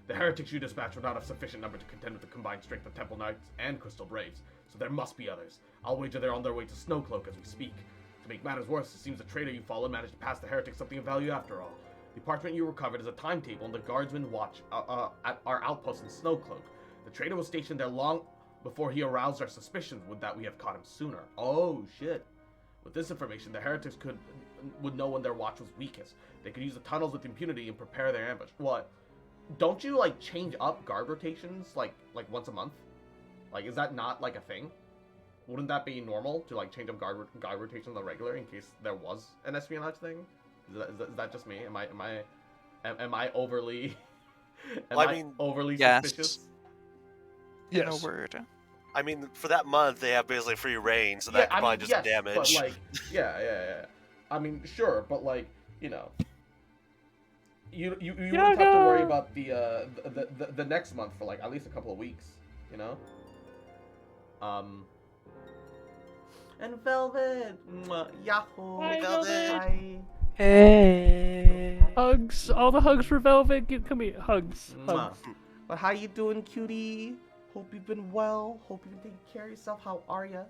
The heretics you dispatched were not of sufficient number to contend with the combined strength of Temple Knights and Crystal Braves, so there must be others. I'll wager they're on their way to Cloak as we speak. To make matters worse, it seems the traitor you followed managed to pass the heretics something of value after all. The parchment you recovered is a timetable and the guardsmen watch at our outpost in Cloak. The traitor was stationed there long before he aroused our suspicions that we have caught him sooner. Oh, shit. With this information, the heretics would know when their watch was weakest. They could use the tunnels with impunity and prepare their ambush. What? Don't you, like, change up guard rotations, like once a month? Like, is that not, like, a thing? Wouldn't that be normal to, like, change up guard rotations on the regular in case there was an espionage thing? Is that just me? Am I overly... overly suspicious? Yes. No word. I mean, for that month, they have basically free reign, so that could probably do some damage. But, like, yeah. I mean, sure, but, like, you know... You wouldn't have to worry about the next month for, like, at least a couple of weeks, you know? And Velvet! Yahoo! Hi, Velvet! Hi! Hey. Hugs, all the hugs for Velvet. Come here, hugs. Hugs. But how you doing, cutie? Hope you've been well. Hope you've been taking care of yourself. How are ya?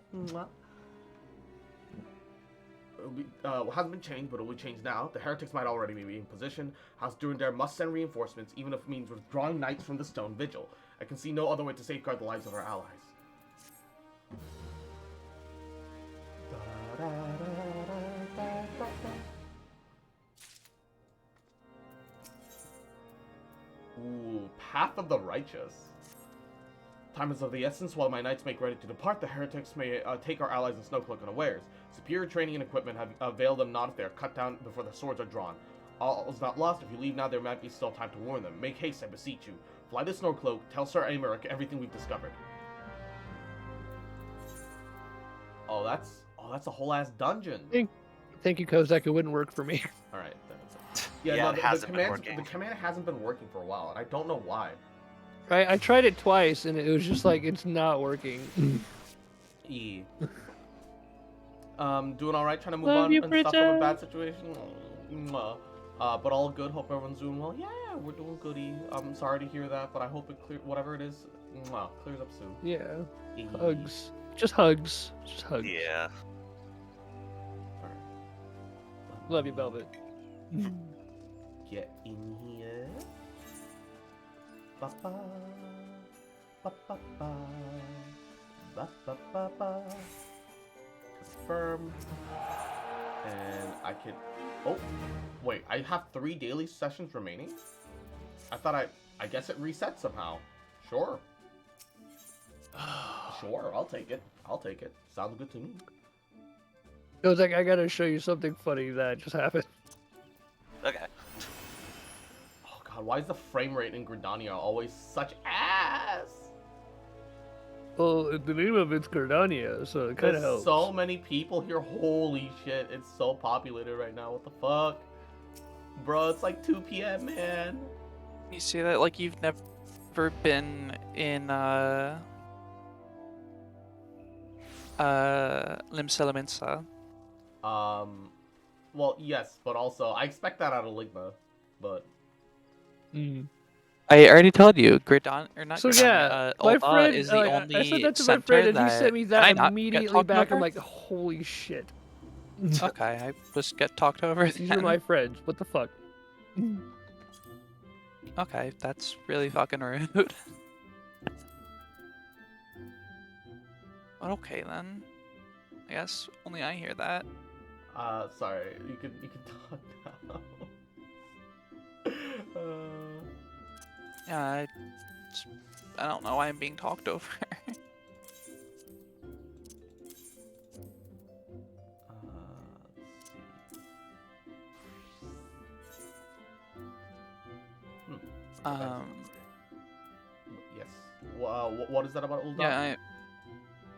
Hasn't been changed, but it will change now. The heretics might already be in position. House Durandare must send reinforcements, even if it means withdrawing knights from the Stone Vigil. I can see no other way to safeguard the lives of our allies. Ooh, Path of the Righteous. Time is of the essence. While my knights make ready to depart, the heretics may take our allies in Snowcloak unawares. Superior training and equipment have availed them not if they are cut down before their swords are drawn. All is not lost. If you leave now, there might be still time to warn them. Make haste, I beseech you. Fly to Snowcloak, tell Sir Amaric everything we've discovered. Oh, that's a whole ass dungeon. Thank you, Kozak. It wouldn't work for me. All right, then. Yeah, No, it hasn't been working. The command hasn't been working for a while, and I don't know why. I tried it twice, and it was just like, it's not working. E. Doing all right, trying to move Love on you, and stuff from a Bridget. bad situation. But all good. Hope everyone's doing well. Yeah, we're doing goody. I'm sorry to hear that, but I hope it whatever it is, clears up soon. Yeah. E. Hugs. Just hugs. Just hugs. Yeah. All right. Love you, Velvet. Get in here. Ba ba ba ba ba ba ba ba ba. Confirm. And I can. Oh, wait! I have 3 daily sessions remaining. I thought I guess it resets somehow. Sure. Sure, I'll take it. I'll take it. Sounds good to me. Kozak, I gotta show you something funny that just happened. Okay. Oh god, why is the frame rate in Gardenia always such ass? Well, the name of it's Gardenia, so it kind of There's helps. so many people here. Holy shit, it's so populated right now. What the fuck? Bro, it's like 2 p.m., man. You see that? Like you've never been in Limsa. Well, yes, but also, I expect that out of Ligma, but... I already told you, Gridon or not. So Gridania, yeah, my ULTA friend, is the only I said that to my center friend, and that... he sent me Can that I not get immediately talked back. I'm over? like, holy shit. Okay, I just get talked over. These are then. my friends. What the fuck? Okay, that's really fucking rude. But okay then. I guess only I hear that. Sorry, you can talk now. Yeah, I don't know why I'm being talked over. Let's see. Yes. What is that about ULTA?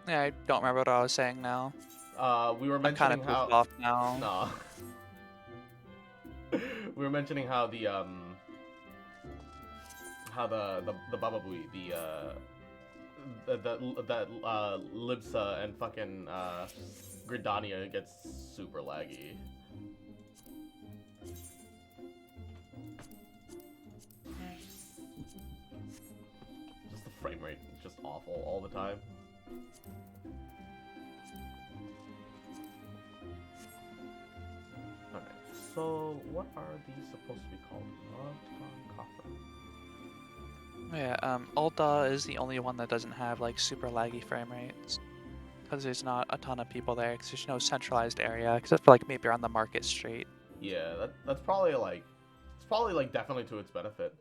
Yeah, I don't remember what I was saying now. We were I'm kind mentioning of how... pissed off now. No. We were mentioning how the Baba Booey, that Libsa and fucking Gridania gets super laggy. Just the frame rate is just awful all the time. Alright, so what are these supposed to be called? Logton Coffer. Yeah, ULTA is the only one that doesn't have like super laggy frame rates. Because there's not a ton of people there, because there's no centralized area, except for like maybe around the Market Street. Yeah, that's probably like, it's probably like definitely to its benefit.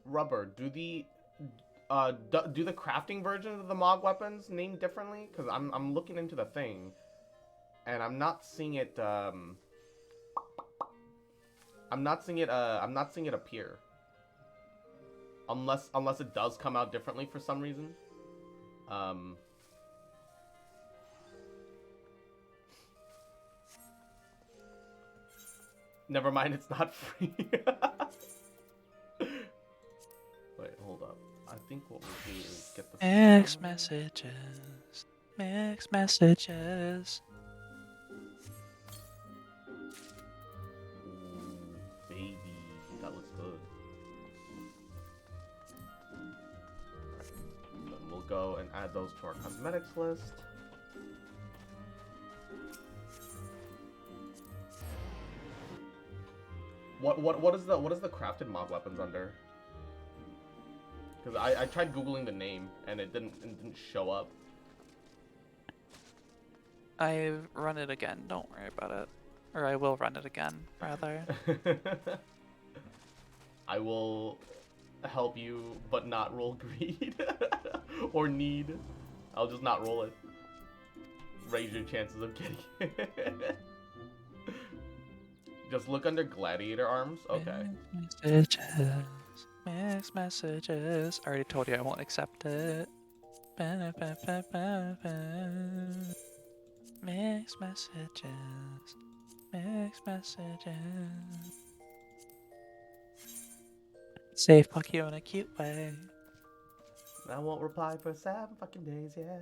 Rubber, do the crafting versions of the Mog weapons name differently? Because I'm looking into the thing, and I'm not seeing it. I'm not seeing it appear. Unless it does come out differently for some reason. Never mind, it's not free. Wait, hold up. I think what we'll do is get the Mixed messages. Mixed messages. Ooh, baby, that looks good. Then we'll go and add those to our cosmetics list. What is the crafted mob weapons under? Because I tried googling the name and it didn't show up. I've run it again. Don't worry about it. Or I will run it again, rather. I will help you, but not roll greed or need. I'll just not roll it. Raise your chances of getting it. Just look under gladiator arms. Okay. Mixed messages. I already told you I won't accept it. Mixed messages. Mixed messages. Say fuck you in a cute way. I won't reply for 7 fucking days, yeah.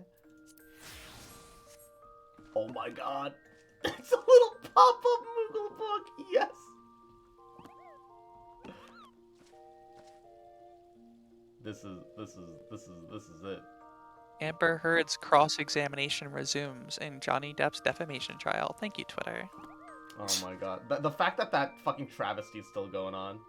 Oh my god. It's a little pop-up Moogle book, yes! This is it. Amber Heard's cross-examination resumes in Johnny Depp's defamation trial. Thank you, Twitter. Oh my god. The fact that that fucking travesty is still going on.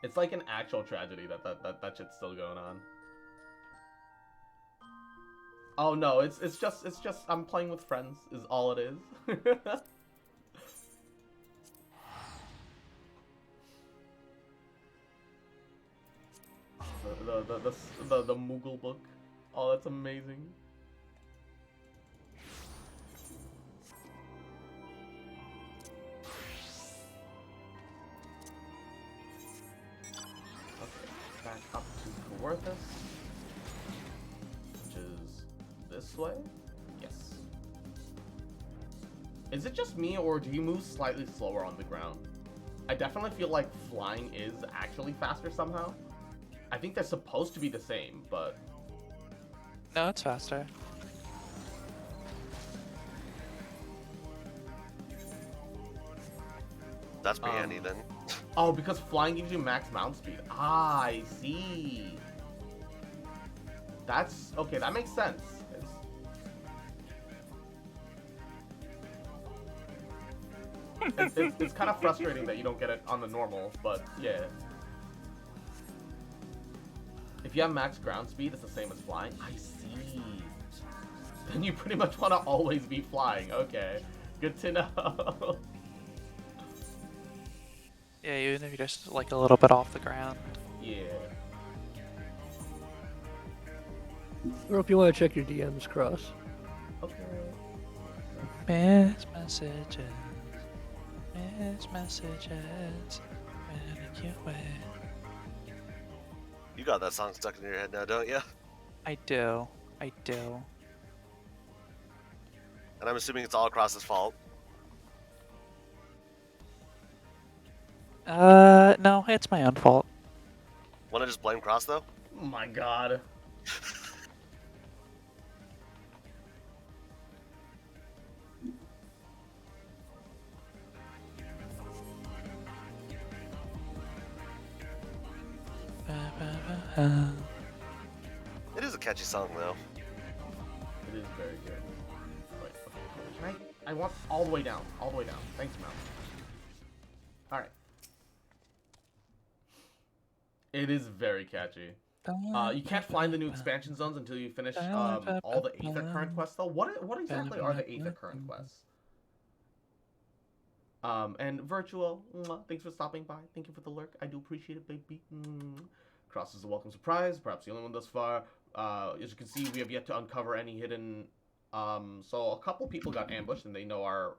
It's like an actual tragedy that shit's still going on. Oh no, it's just I'm playing with friends is all it is. the Moogle book. Oh, that's amazing. Back up to Kaworthus, which is this way. Yes. Is it just me, or do you move slightly slower on the ground? I definitely feel like flying is actually faster somehow. I think they're supposed to be the same, but... No, it's faster. That's pretty handy then. Oh, because flying gives you max mount speed. Ah, I see. That's... okay, that makes sense. It's kind of frustrating that you don't get it on the normal, but yeah. If you have max ground speed, it's the same as flying. I see. Then you pretty much want to always be flying. Okay, good to know. Yeah, even if you're just like a little bit off the ground. Yeah. Or if you want to check your DMs, Cross. Okay. Miss messages. Miss messages. In a cute way. You got that song stuck in your head now, don't you? I do. I do. And I'm assuming it's all Cross's fault. No, it's my own fault. Want to just blame Cross though? Oh my god. It is a catchy song though. It is very good. Wait, okay. Can I want all the way down. All the way down. Thanks, Mel. Alright. It is very catchy. You can't find the new expansion zones until you finish all the Aether Current quests, though. What exactly are the Aether Current quests? And Virtual, thanks for stopping by. Thank you for the lurk. I do appreciate it, baby. Cross is a welcome surprise, perhaps the only one thus far. As you can see, we have yet to uncover any hidden... so a couple people got ambushed, and they know our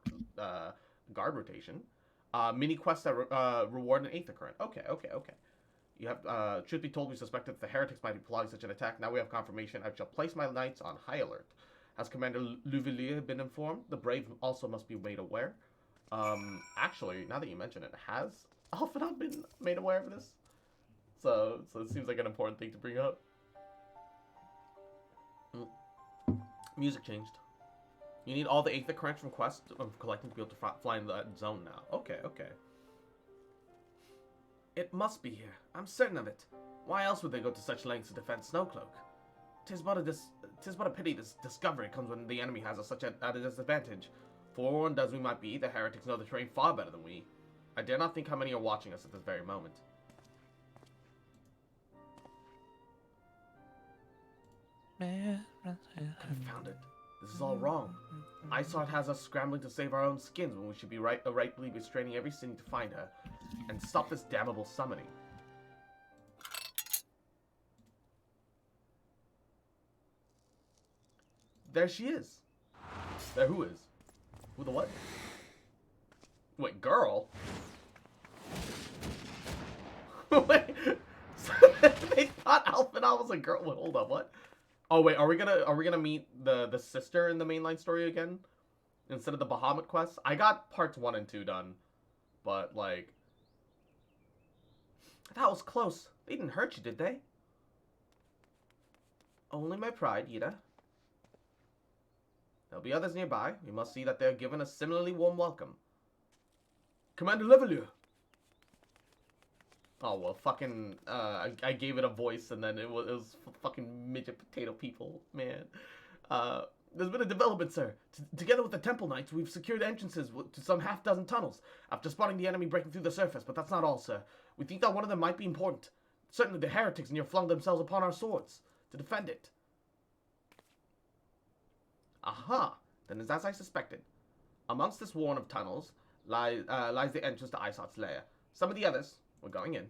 guard rotation. Mini quests that reward an Aether Current. Okay. You have, truth be told, we suspected that the Heretics might be plotting such an attack. Now we have confirmation. I shall place my knights on high alert. Has Commander Louvelier been informed? The Brave also must be made aware. Actually, now that you mention it, has Alphanot been made aware of this? So it seems like an important thing to bring up. Music changed. You need all the Aether Currents from quests of collecting to be able to fly in that zone now. Okay. It must be here. I'm certain of it. Why else would they go to such lengths to defend Snowcloak? 'Tis but a pity this discovery comes when the enemy has us such at a disadvantage. Forewarned as we might be, the heretics know the terrain far better than we. I dare not think how many are watching us at this very moment. Confound it. This is all wrong. Isart has us scrambling to save our own skins when we should be rightfully restraining every city to find her and stop this damnable summoning. There she is. There who is? Who the what? Wait, girl? Wait, so they thought Alphanal was a girl. Wait, hold up, what? Oh wait, are we gonna meet the sister in the mainline story again instead of the Bahamut quest? I got parts 1 and 2 done, but like that was close. They didn't hurt you, did they? Only my pride, Yida. There'll be others nearby. We must see that they're given a similarly warm welcome. Commander Levelier. Oh well, fucking. I gave it a voice, and then it was fucking midget potato people, man. There's been a development, sir. Together with the Temple Knights, we've secured entrances to some half-dozen tunnels after spotting the enemy breaking through the surface. But that's not all, sir. We think that one of them might be important. Certainly, the heretics near flung themselves upon our swords to defend it. Aha! Then it's as I suspected. Amongst this warren of tunnels lies the entrance to Isart's lair. Some of the others were going in.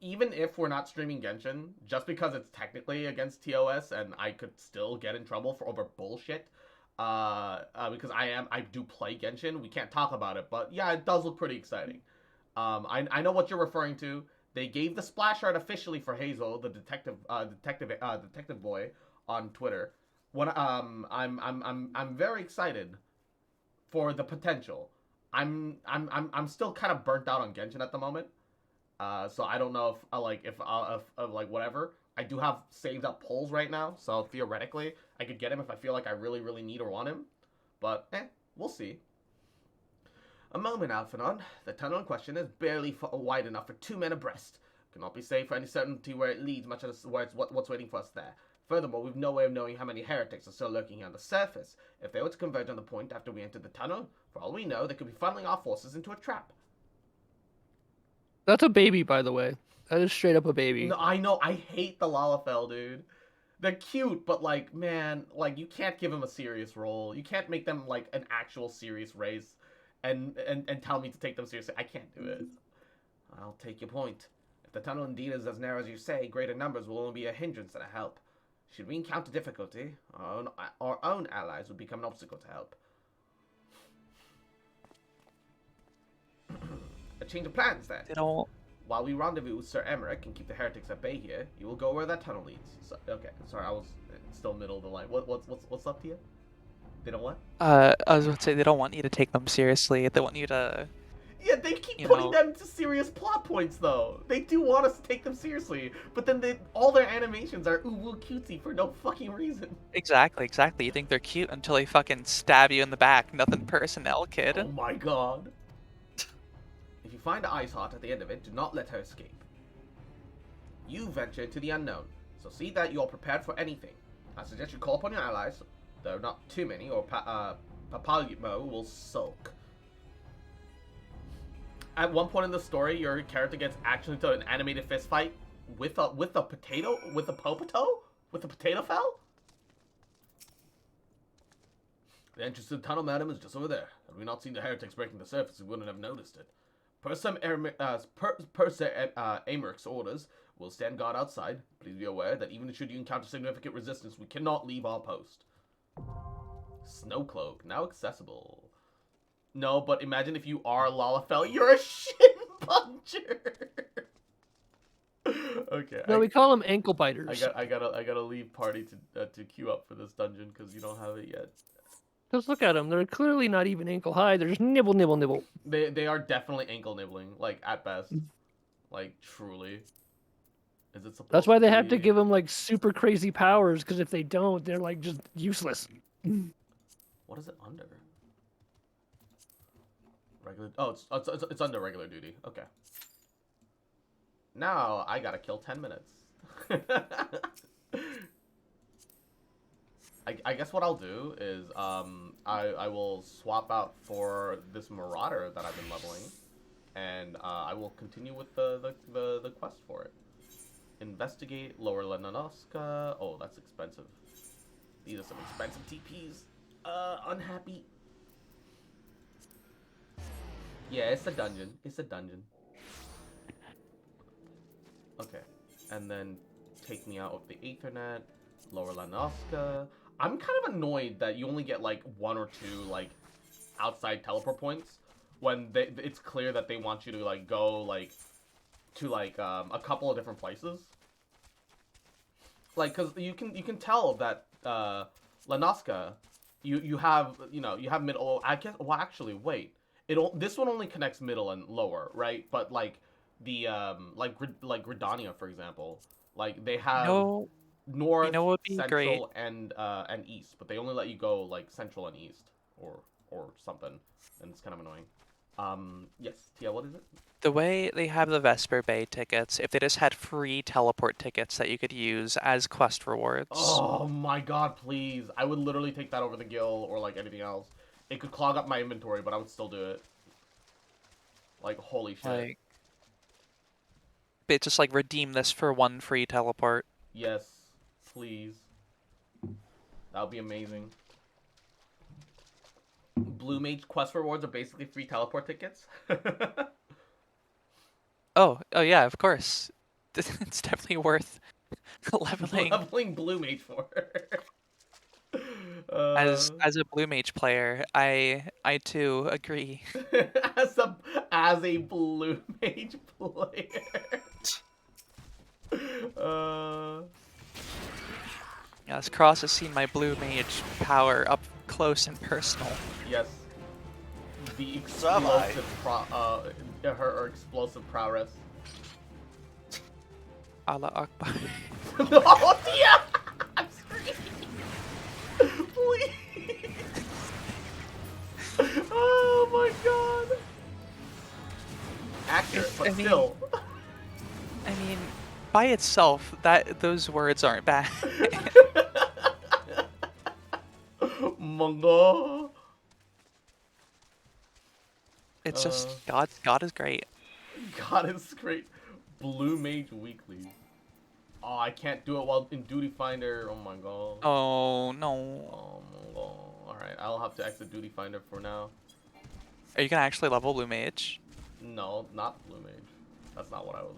Even if we're not streaming Genshin, just because it's technically against TOS and I could still get in trouble for over bullshit, because I do play Genshin, we can't talk about it, but yeah, it does look pretty exciting. I know what you're referring to. They gave the splash art officially for Hazel, the detective boy, on Twitter. I'm very excited for the potential. I'm still kind of burnt out on Genshin at the moment. So I don't know if whatever. I do have saved up pulls right now, so theoretically I could get him if I feel like I really need or want him. But we'll see. A moment, Alphanon. The tunnel in question is barely wide enough for 2 men abreast. Cannot be safe for any certainty where it leads, much as what's waiting for us there. Furthermore, we've no way of knowing how many heretics are still lurking on the surface. If they were to converge on the point after we entered the tunnel, for all we know, they could be funneling our forces into a trap. That's a baby, by the way. That is straight up a baby. No, I know. I hate the Lalafell, dude. They're cute, but like, man, like you can't give them a serious role. You can't make them like an actual serious race, and tell me to take them seriously. I can't do it. I'll take your point. If the tunnel indeed is as narrow as you say, greater numbers will only be a hindrance than a help. Should we encounter difficulty, our own allies would become an obstacle to help. A change of plans, then. They don't. While we rendezvous with Sir Emmerich and keep the heretics at bay here, you will go where that tunnel leads. So, okay, sorry, I was still middle of the line. What's up to you? They don't what? I was about to say they don't want you to take them seriously. They want you to. Yeah, they keep putting them to serious plot points, though. They do want us to take them seriously, but then all their animations are ooh cutesy for no fucking reason. Exactly. You think they're cute until they fucking stab you in the back. Nothing personnel, kid. Oh my god. If you find Iceheart at the end of it, do not let her escape. You venture into the unknown, so see that you are prepared for anything. I suggest you call upon your allies, though not too many, or Papalutmo will sulk. At one point in the story, your character gets actually into an animated fist fight with a potato, with a potato fell. The entrance to the tunnel, madam, is just over there. Had we not seen the heretics breaking the surface, we wouldn't have noticed it. Per Sir Emerich's orders, we'll stand guard outside. Please be aware that even should you encounter significant resistance, we cannot leave our post. Snow Cloak, now accessible. No, but imagine if you are Lalafell, you're a shin puncher. Okay. No, we call them Anklebiters. I gotta leave party to queue up for this dungeon because you don't have it yet. Just look at them. They're clearly not even ankle high. They're just nibble, nibble, nibble. They are definitely ankle nibbling, like at best, like truly. Is it supposed? That's why they have to be? give them like super crazy powers, because if they don't, they're like just useless. What is it under? Regular. Oh, it's under regular duty. Okay. Now I gotta kill 10 minutes. I guess what I'll do is I will swap out for this Marauder that I've been leveling, and I will continue with the quest for it. Investigate Lower Lenanoska. Oh, that's expensive. These are some expensive TPs. Unhappy. Yeah, it's a dungeon. It's a dungeon. Okay, and then take me out of the Aethernet, Lower Lenanoska. I'm kind of annoyed that you only get like 1 or 2 like outside teleport points when it's clear that they want you to like go like to like a couple of different places. Like, cause you can tell that Lenanoska, you have middle. I guess. Well, actually, wait. This one only connects middle and lower, right? But like the like Gardenia, for example, like they have north, what would be central, and east, but they only let you go like central and east or something, and it's kind of annoying. Yes, Tia, what is it? The way they have the Vesper Bay tickets, if they just had free teleport tickets that you could use as quest rewards. Oh my god, please. I would literally take that over the Gil or like anything else. It could clog up my inventory, but I would still do it. Like, holy shit. Like, they just like redeem this for 1 free teleport. Yes, please. That would be amazing. Blue Mage quest rewards are basically free teleport tickets. Oh yeah, of course. It's definitely worth leveling Blue Mage for. As a Blue Mage player, I too agree. as a Blue Mage player. Yes, Cross has seen my Blue Mage power up close and personal. Yes. The So have I. her explosive prowess. Allah Akbar. No, yeah! I'm screaming. Please. Oh my god. Accurate, but still. I mean, by itself, those words aren't bad. Mungo. It's just God is great. God is great. Blue Mage Weekly. Oh, I can't do it while in Duty Finder. Oh my god. Oh no. Oh my god. Alright, I'll have to exit Duty Finder for now. Are you gonna actually level Blue Mage? No, not Blue Mage. That's not what I was.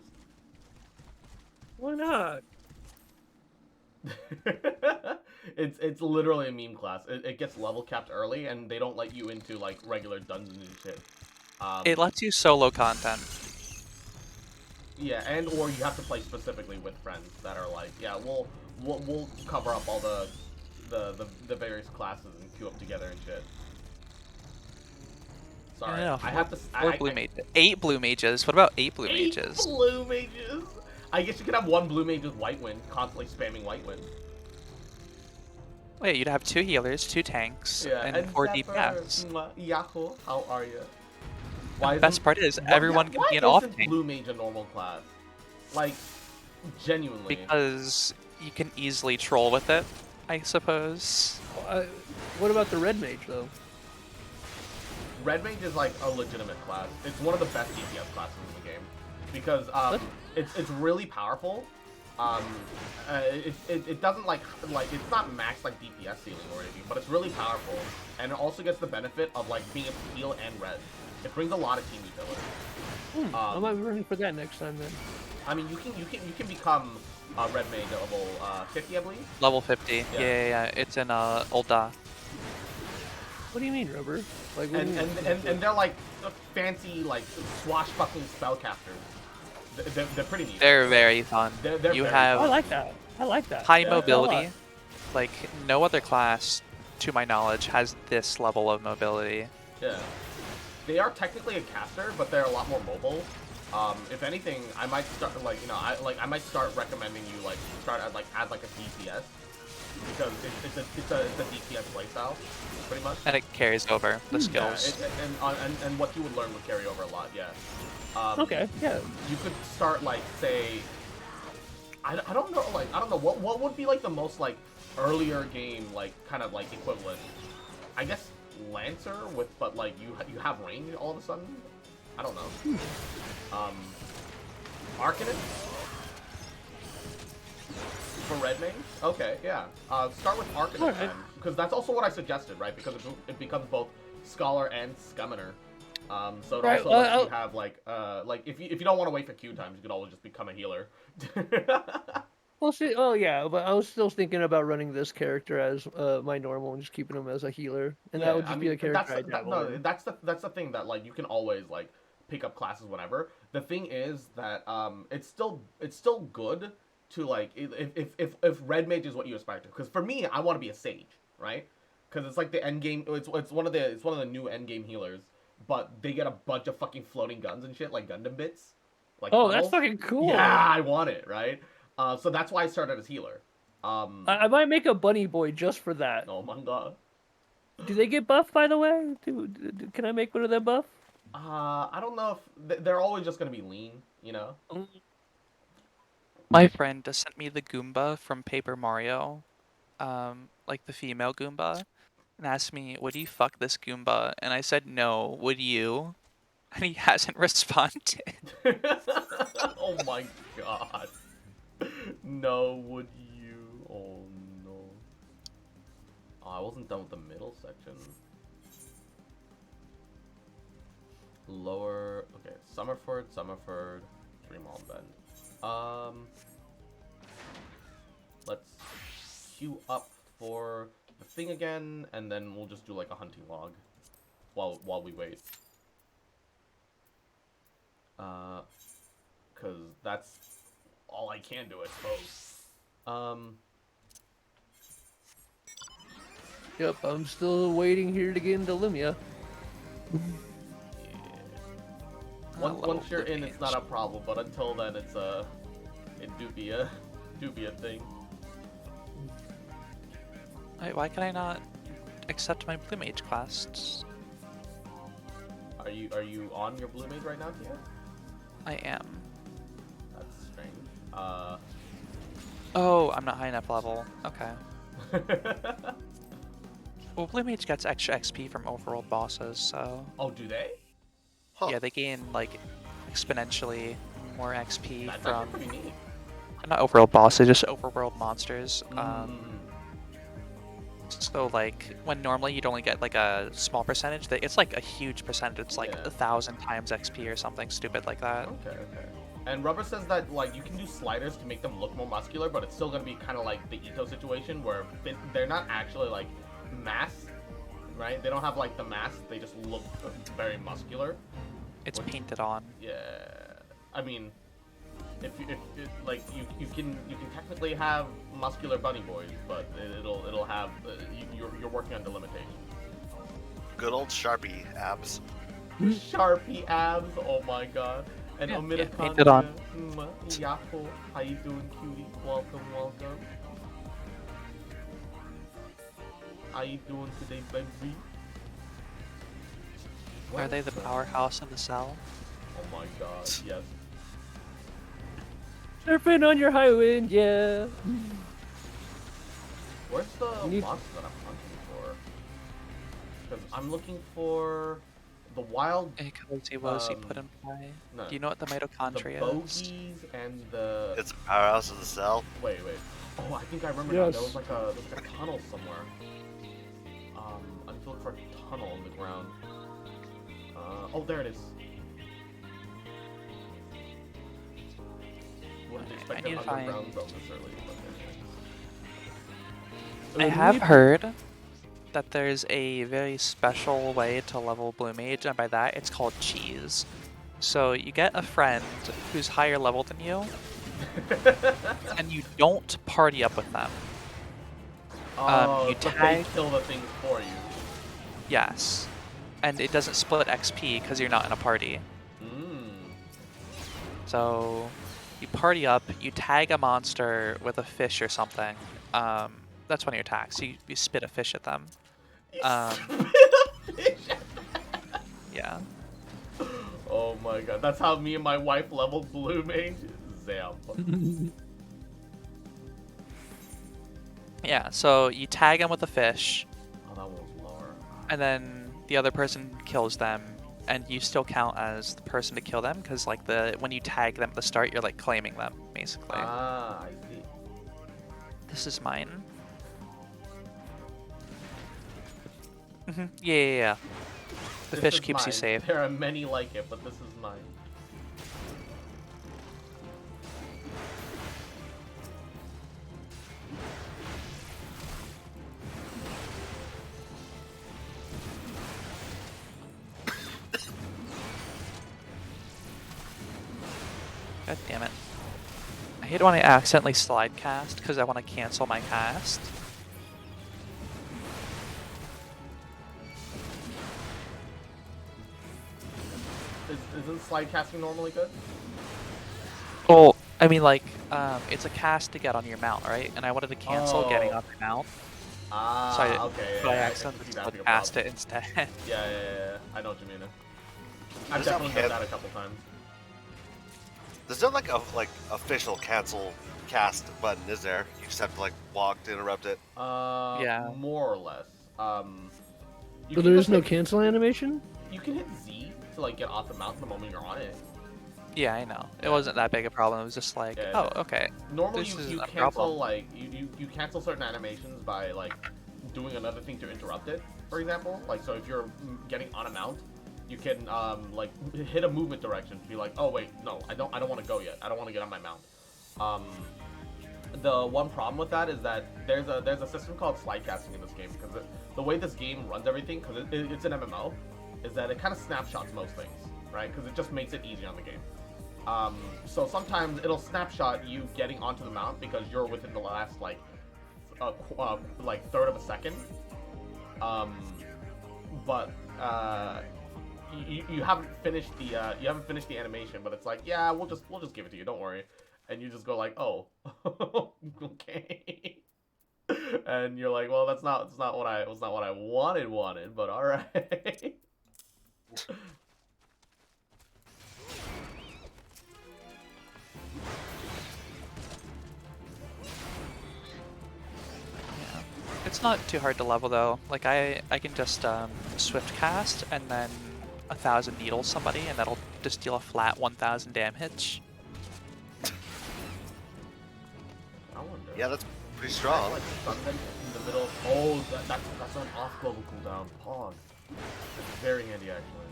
Why not? It's literally a meme class. It gets level capped early, and they don't let you into like regular dungeons and shit. It lets you solo content. Yeah, and or you have to play specifically with friends that are like, yeah, we'll cover up all the various classes and queue up together and shit. Sorry, Yeah, I have to. 8 Blue Mages. What about 8 Blue 8 Mages? Blue Mages. I guess you could have 1 Blue Mage with White Wind, constantly spamming White Wind. Wait, you'd have 2 healers, 2 tanks, Yeah, and 4 Zephyr, DPS. Yako, how are you? The best part is everyone can be an off tank. Why isn't Blue Mage a normal class? Like, genuinely. Because you can easily troll with it, I suppose. What about the Red Mage, though? Red Mage is like a legitimate class. It's one of the best DPS classes in the game. Because it's really powerful. It doesn't like it's not max like DPS ceiling or anything, but it's really powerful. And it also gets the benefit of like being able to heal and res. It brings a lot of team utility. I might be running for that next time then. I mean, you can become Red Mage level 50, I believe. Level 50. Yeah. It's in ULTA. What do you mean, Rubber? Like, what And do you mean? and they're like fancy like swashbuckling spellcasters. They're pretty neat. They're very fun. They're You very have I like that. I like that. high Yeah, a lot. mobility. Like, no other class, to my knowledge, has this level of mobility. Yeah. They are technically a caster, but they're a lot more mobile. If anything, I might start I might start recommending you like start as like a DPS because it's a DPS playstyle, pretty much. And it carries over the skills. Yeah, and what you would learn would carry over a lot. Yeah. Okay, yeah. You could start like say, I don't know, like I don't know what would be like the most like earlier game like kind of like equivalent. I guess Lancer with, but like you have range all of a sudden. I don't know. Arcanist for red mage. Okay, yeah. Start with Arcanist then, because that's also what I suggested, right? Because it becomes both Scholar and Scummoner. So it also lets you have like if you don't want to wait for Q times, you could always just become a healer. Well, see, oh yeah, but I was still thinking about running this character as my normal and just keeping him as a healer, and that would just be the character I dabble in. That's the thing that like you can always like pick up classes whenever. The thing is that it's still good to like if red mage is what you aspire to. Because for me, I want to be a sage, right? Because it's like the end game. It's one of the new end game healers, but they get a bunch of fucking floating guns and shit like Gundam bits. Like Oh, tunnels. that's fucking cool. Yeah, I want it, right? So that's why I started as healer. I might make a bunny boy just for that. Oh my god. Do they get buffed, by the way? Can I make one of them buff? I don't know if they're always just gonna be lean, you know. My friend just sent me the Goomba from Paper Mario, like the female Goomba, and asked me, "Would you fuck this Goomba?" And I said, "No. Would you?" And he hasn't responded. Oh my god. No, would you? Oh no. Oh, I wasn't done with the middle section. Lower. Okay, Summerford, Dreamwall Bend. Let's queue up for the thing again, and then we'll just do like a hunting log while we wait. Cause that's all I can do, I suppose. Yep, I'm still waiting here to get into Lumia. Yeah. Once you're in, it's not a problem, but until then, it do be a thing. Wait, why can I not accept my Blue Mage quests? Are you on your blue mage right now, Tia? I am. That's strange. Oh, I'm not high enough level. Okay. Well, Blue Mage gets extra XP from overworld bosses, so... Oh, do they? Huh. Yeah, they gain, like, exponentially more XP That's from... actually pretty neat. Not overworld bosses, just overworld monsters. So, like, when normally you'd only get, like, a small percentage, it's, like, a huge percentage. It's, like, 1,000 times XP or something stupid like that. Okay. And Rubber says that, like, you can do sliders to make them look more muscular, but it's still gonna be kind of like the Ito situation, where they're not actually, like, mass, right? They don't have, like, the mass, they just look very muscular. It's painted on. Yeah. I mean, if like, you can technically have muscular bunny boys, but it'll have, you're working on the limitations. Good old Sharpie abs. Sharpie abs, oh my god. And Yeah, painted on. Yako, how you doing, cutie? Welcome. How you doing today, baby? Are they the powerhouse of the cell? Oh my god, yes. Surfing on your high wind, yeah. Where's the monster that I'm hunting for? Because I'm looking for the wild... put in play. No. Do you know what the mitochondria The is? bogies and the... It's a powerhouse of the cell. Wait. Oh, I think I remember now. There was like a tunnel somewhere. I have to look for a tunnel in the ground. Oh, there it is. Wouldn't expect an underground zone this early, but I have heard that there's a very special way to level Blue Mage, and by that it's called cheese. So you get a friend who's higher level than you, and you don't party up with them. Oh, you but tag... they kill the things for you. Yes. And it doesn't split XP because you're not in a party. So you party up, you tag a monster with a fish or something. That's one of your attacks. You spit a fish at them. Spit a fish at them? Yeah. Oh my god, that's how me and my wife leveled blue mage. Zam. Yeah, so you tag them with a fish. Oh, that one was lower. And then the other person kills them, and you still count as the person to kill them, because like when you tag them at the start, you're like claiming them, basically. Ah, I see. This is mine. Yeah. The This fish is keeps you mine. safe. There are many like it, but this is mine. God damn it. I hate when I accidentally slide cast because I want to cancel my cast. Isn't slide casting normally good? Well, I mean, like, it's a cast to get on your mount, right? And I wanted to cancel getting on the mount. Ah, So I, okay. but I Yeah, accidentally can see that being a cast problem. it instead. Yeah. I know what you mean. I've There's no definitely done that a couple times. There's no like official cancel cast button, is there? You just have to like walk to interrupt it. Yeah. More or less. So there is no cancel animation? You can hit Z to like get off the mount the moment you're on it. Yeah, I know. It Yeah. wasn't that big a problem. It was just like, Yeah, oh, okay. Normally This you isn't a cancel problem. like you cancel certain animations by like doing another thing to interrupt it. For example, like so if you're getting on a mount, you can like hit a movement direction to be like, oh wait, no, I don't want to go yet. I don't want to get on my mount. The one problem with that is that there's a system called slide casting in this game because the way this game runs everything, because it's an MMO, is that it kind of snapshots most things, right? Because it just makes it easy on the game. So sometimes it'll snapshot you getting onto the mount because you're within the last like third of a second. But you haven't finished the animation, but it's like, yeah, we'll just give it to you, don't worry. And you just go like, oh, okay. And you're like, well, that's not what I wanted, but all right. It's not too hard to level though. Like I can just swift cast and then 1,000 needles somebody, and that'll just deal a flat 1,000 damage. I wonder. Yeah, that's pretty strong. Like stun them in the middle. Oh, that's an off global cooldown. Pog. That's very handy actually.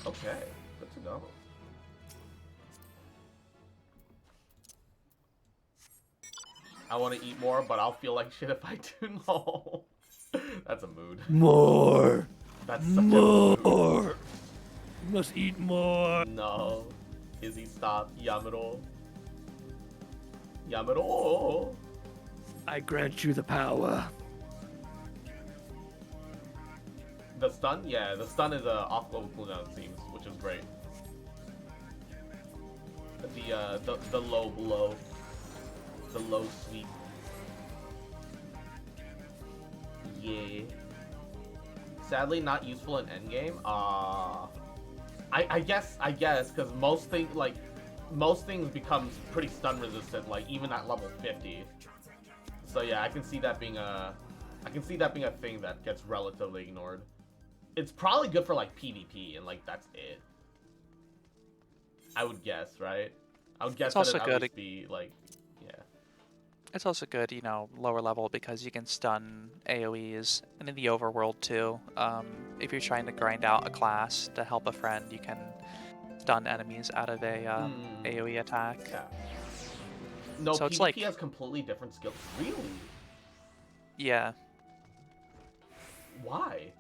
Okay, good to know. I want to eat more, but I'll feel like shit if I do. No. That's a mood. More. That's such a mood. More. You must eat more. No. Izzy, stop. Yamero. Yamero. I grant you the power. The stun? Yeah, the stun is a off global cooldown, it seems, which is great. The low blow. The low sweep. Yeah. Sadly, not useful in endgame. I guess, because most things becomes pretty stun resistant, like even at level 50. So yeah, I can see that being a thing that gets relatively ignored. It's probably good for like PvP, and like that's it. I would guess, right? I would guess It's also that good. at least be like, yeah. It's also good, you know, lower level because you can stun AoEs, and in the overworld too. If you're trying to grind out a class to help a friend, you can stun enemies out of a AoE attack. Yeah. No, so PvP it's like, has completely different skills. Really? yeah. Why?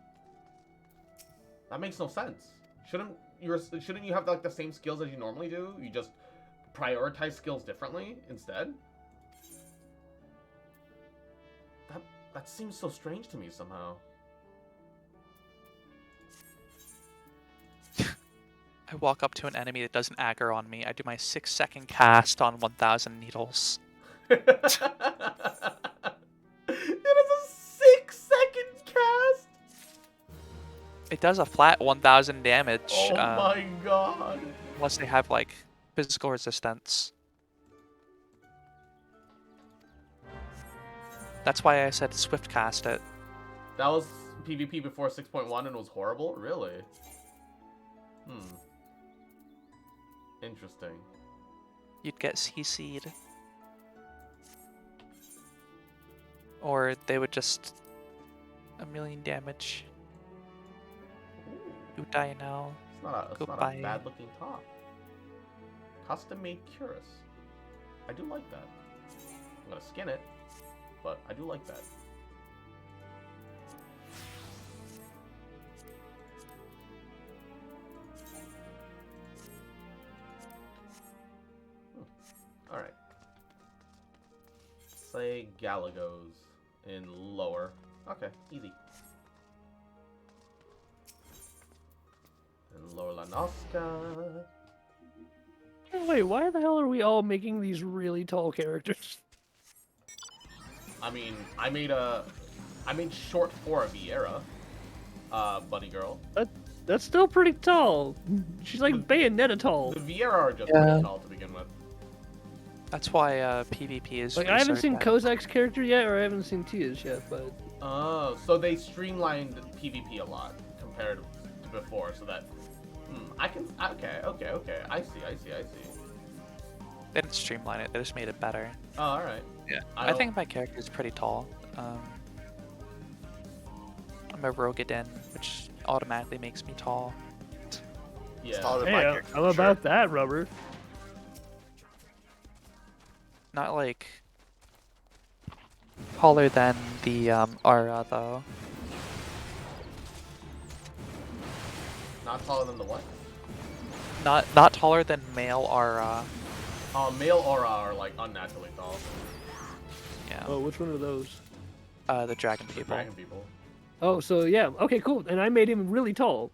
That makes no sense. Shouldn't you have like the same skills as you normally do? You just prioritize skills differently instead? That seems so strange to me somehow. I walk up to an enemy that doesn't aggro on me. I do my 6-second cast on 1,000 needles. It is a 6-second cast. It does a flat 1,000 damage. Oh my god. Unless they have like physical resistance. That's why I said swift cast it. That was PvP before 6.1 and was horrible? Really? Interesting. You'd get CC'd. Or they would just... 1,000,000 damage. You die now. It's not a bad looking top. Custom made Curus. I do like that. I'm gonna skin it, but I do like that. Alright. Say Galagos in lower. Okay, easy. And lower Lanoska. Wait, why the hell are we all making these really tall characters? I mean, I made short for a Vieira, bunny girl. That's still pretty tall. She's like Bayonetta tall. The Vieira are just pretty tall to begin with. That's why PvP is. Like I haven't seen Kozak's character yet, or I haven't seen Tia's yet, but. Oh, so they streamlined PvP a lot compared to before, so that. I can. Okay. I see. They didn't streamline it. They just made it better. Oh, all right. Yeah. I think my character is pretty tall. I'm a Rogadin, which automatically makes me tall. Yeah. Hey, how about that, Rubber? Not like taller than the Aura though. Not taller than the what? Not taller than male Aura. Male Aura are like unnaturally tall. Yeah. Oh, which one are those? The dragon people. Dragon people. Oh, so yeah, okay, cool. And I made him really tall.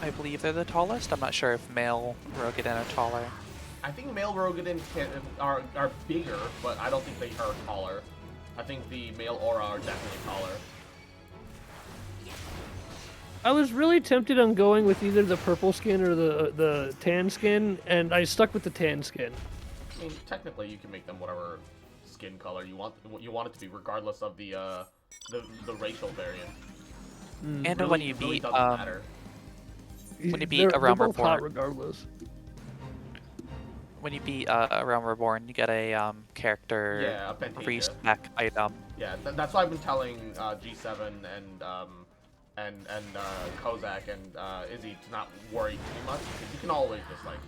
I believe they're the tallest. I'm not sure if male Rogadin are taller. I think male Rogadin are bigger, but I don't think they are taller. I think the male Aura are definitely taller. I was really tempted on going with either the purple skin or the tan skin, and I stuck with the tan skin. I mean, technically, you can make them whatever skin color you want it to be, regardless of the racial variant. And really, when you really beat doesn't matter. When you beat a Realm they're both hot Reborn, regardless. when you beat a Realm Reborn, you get a character respec item. Yeah, that's why I've been telling G7 and Kozak and Izzy to not worry too much, because you can always just like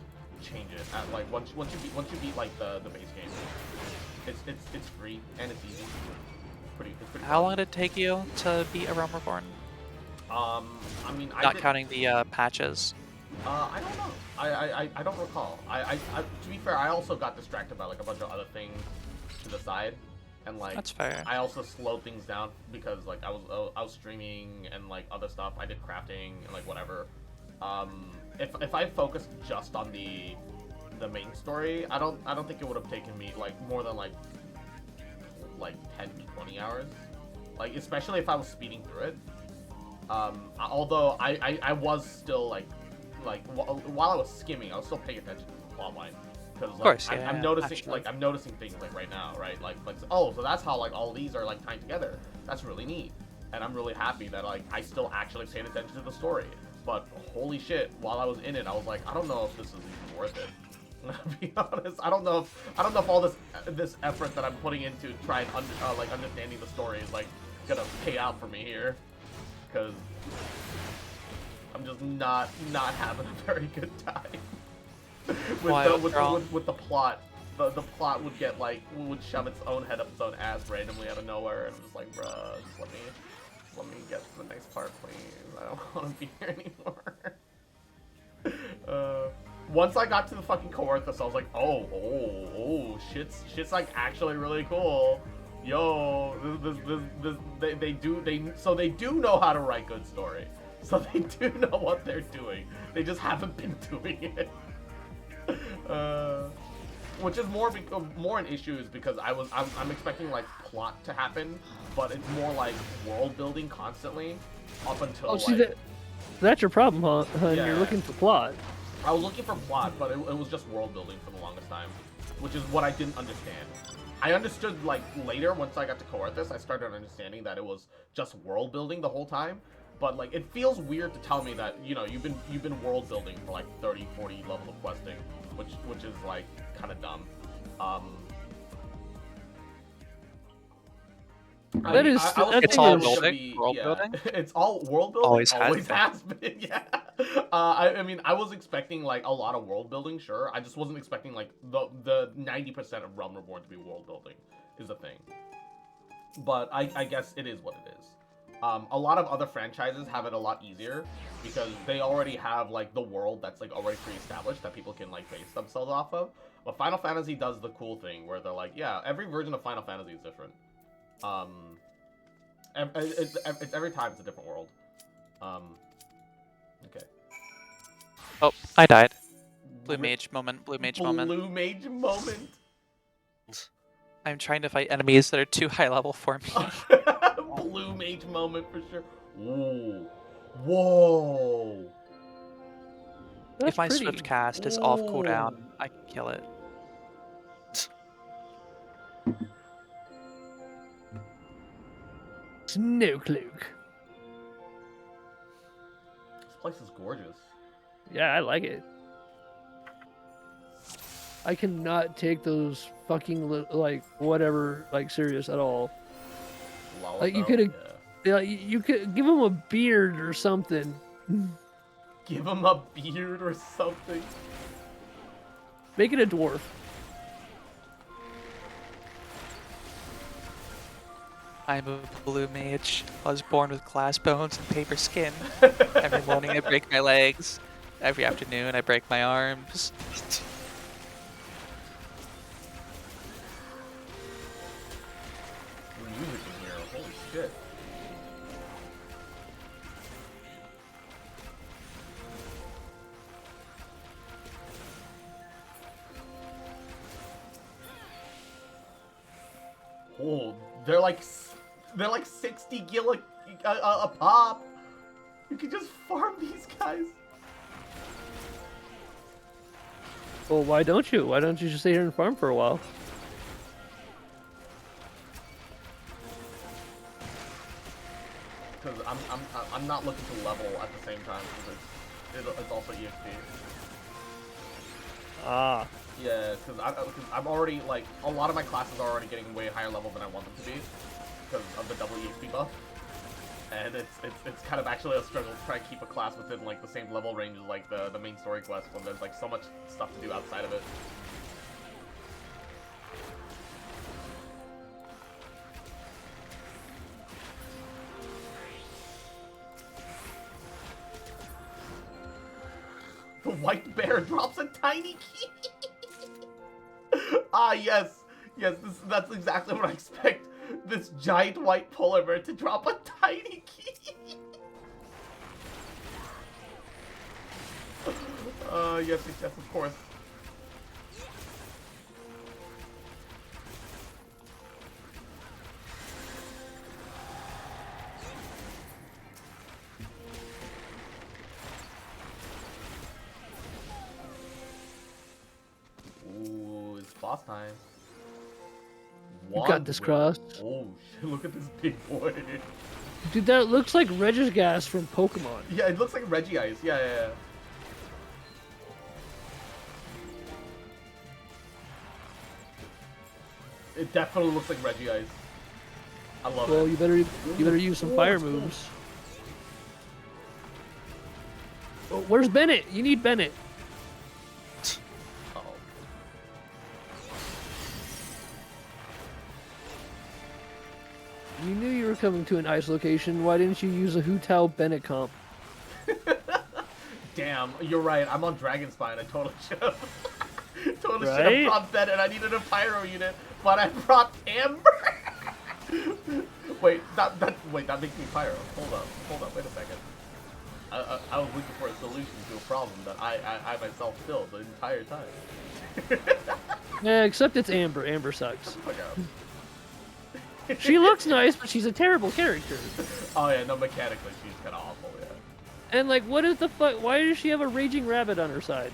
change it. Like once you beat like the base game, it's free and it's easy. It's pretty How long did it take you to beat a Realm Reborn? I mean, not counting the patches. I don't know. I don't recall. To be fair, I also got distracted by like a bunch of other things to the side, and like that's fair. I also slowed things down because like I was streaming and like other stuff. I did crafting and like whatever. If I focused just on the main story, I don't think it would have taken me like more than like 10 to 20 hours. Like especially if I was speeding through it. Although I was still like while I was skimming, I was still paying attention to the plot line, because like I'm noticing actually. I'm noticing things like right now, right? Like oh, so that's how like all these are like tied together. That's really neat, and I'm really happy that like I still actually paid attention to the story. But holy shit, while I was in it, I was like, I don't know if this is even worth it. To be honest, I don't know if all this effort that I'm putting into trying understanding the story is like gonna pay out for me here. Because I'm just not having a very good time with the plot. The plot would shove its own head up its own ass randomly out of nowhere, and I'm just like, bruh, just let me get to the next part, please. I don't want to be here anymore. Once I got to the fucking Coerthus, I was like, oh, shit's like actually really cool. Yo, they do know how to write good story. So they do know what they're doing. They just haven't been doing it. Which is more an issue is because I'm expecting like plot to happen, but it's more like world building constantly up until that's your problem, huh? Yeah. You're looking for plot. I was looking for plot, but it was just world building for the longest time, which is what I didn't understand. I understood like later once I got to Coerthus, I started understanding that it was just world building the whole time. But like it feels weird to tell me that you've been world building for like 30, 40 level of questing, which is like kind of dumb. It's all building. World building. It's all world building. Always has been. Yeah. I mean, I was expecting like a lot of world building. Sure, I just wasn't expecting like the 90% of Realm Reborn to be world building is a thing. But I guess it is what it is. A lot of other franchises have it a lot easier because they already have like the world that's like already pre-established that people can like base themselves off of. But Final Fantasy does the cool thing where they're like, yeah, every version of Final Fantasy is different. It's every time it's a different world. Okay. Oh, I died. Blue mage moment. Blue mage moment. Blue mage moment. I'm trying to fight enemies that are too high level for me. Blue mage moment for sure. Ooh. Whoa. If my swift cast is off cooldown, I can kill it. No Cloak. This place is gorgeous. Yeah, I like it. I cannot take those fucking like whatever like serious at all. Like you could have, you could give him a beard or something. Give him a beard or something. Make it a dwarf. I'm a blue mage. I was born with glass bones and paper skin. Every morning I break my legs. Every afternoon I break my arms. Music in here, holy shit. Oh, they're like 60 gil a pop. You can just farm these guys. Well, why don't you? Why don't you just stay here and farm for a while? Because I'm not looking to level at the same time because it's also EXP. Ah. Yeah, because I'm already like a lot of my classes are already getting way higher level than I want them to be because of the double EXP buff, and it's kind of actually a struggle to try and keep a class within like the same level range as like the main story quest when there's like so much stuff to do outside of it. The white bear drops a tiny key. Ah, yes. Yes, that's exactly what I expect. This giant white polar bear to drop a tiny key. Yes, of course. Ooh, it's boss time. You got this, Cross. Oh shit, look at this big boy. Dude, that looks like Regigas from Pokemon. Yeah, it looks like Regice. Yeah. It definitely looks like Regice. I love it. Well, you better use some fire moves. Oh, where's Bennett? You need Bennett. You knew you were coming to an ice location. Why didn't you use a Hu Tao Bennett comp? Damn, you're right. I'm on Dragon Spine. I totally should have. Totally Right? should have brought Bennett. I needed a Pyro unit, but I brought Amber. Wait, that makes me Pyro. Hold up. Wait a second. I was looking for a solution to a problem that I myself filled the entire time. Yeah, except it's Amber. Amber sucks. Okay. She looks nice, but she's a terrible character. Oh yeah, no, mechanically she's kind of awful, yeah. And like, what is the fuck? Why does she have a raging rabbit on her side?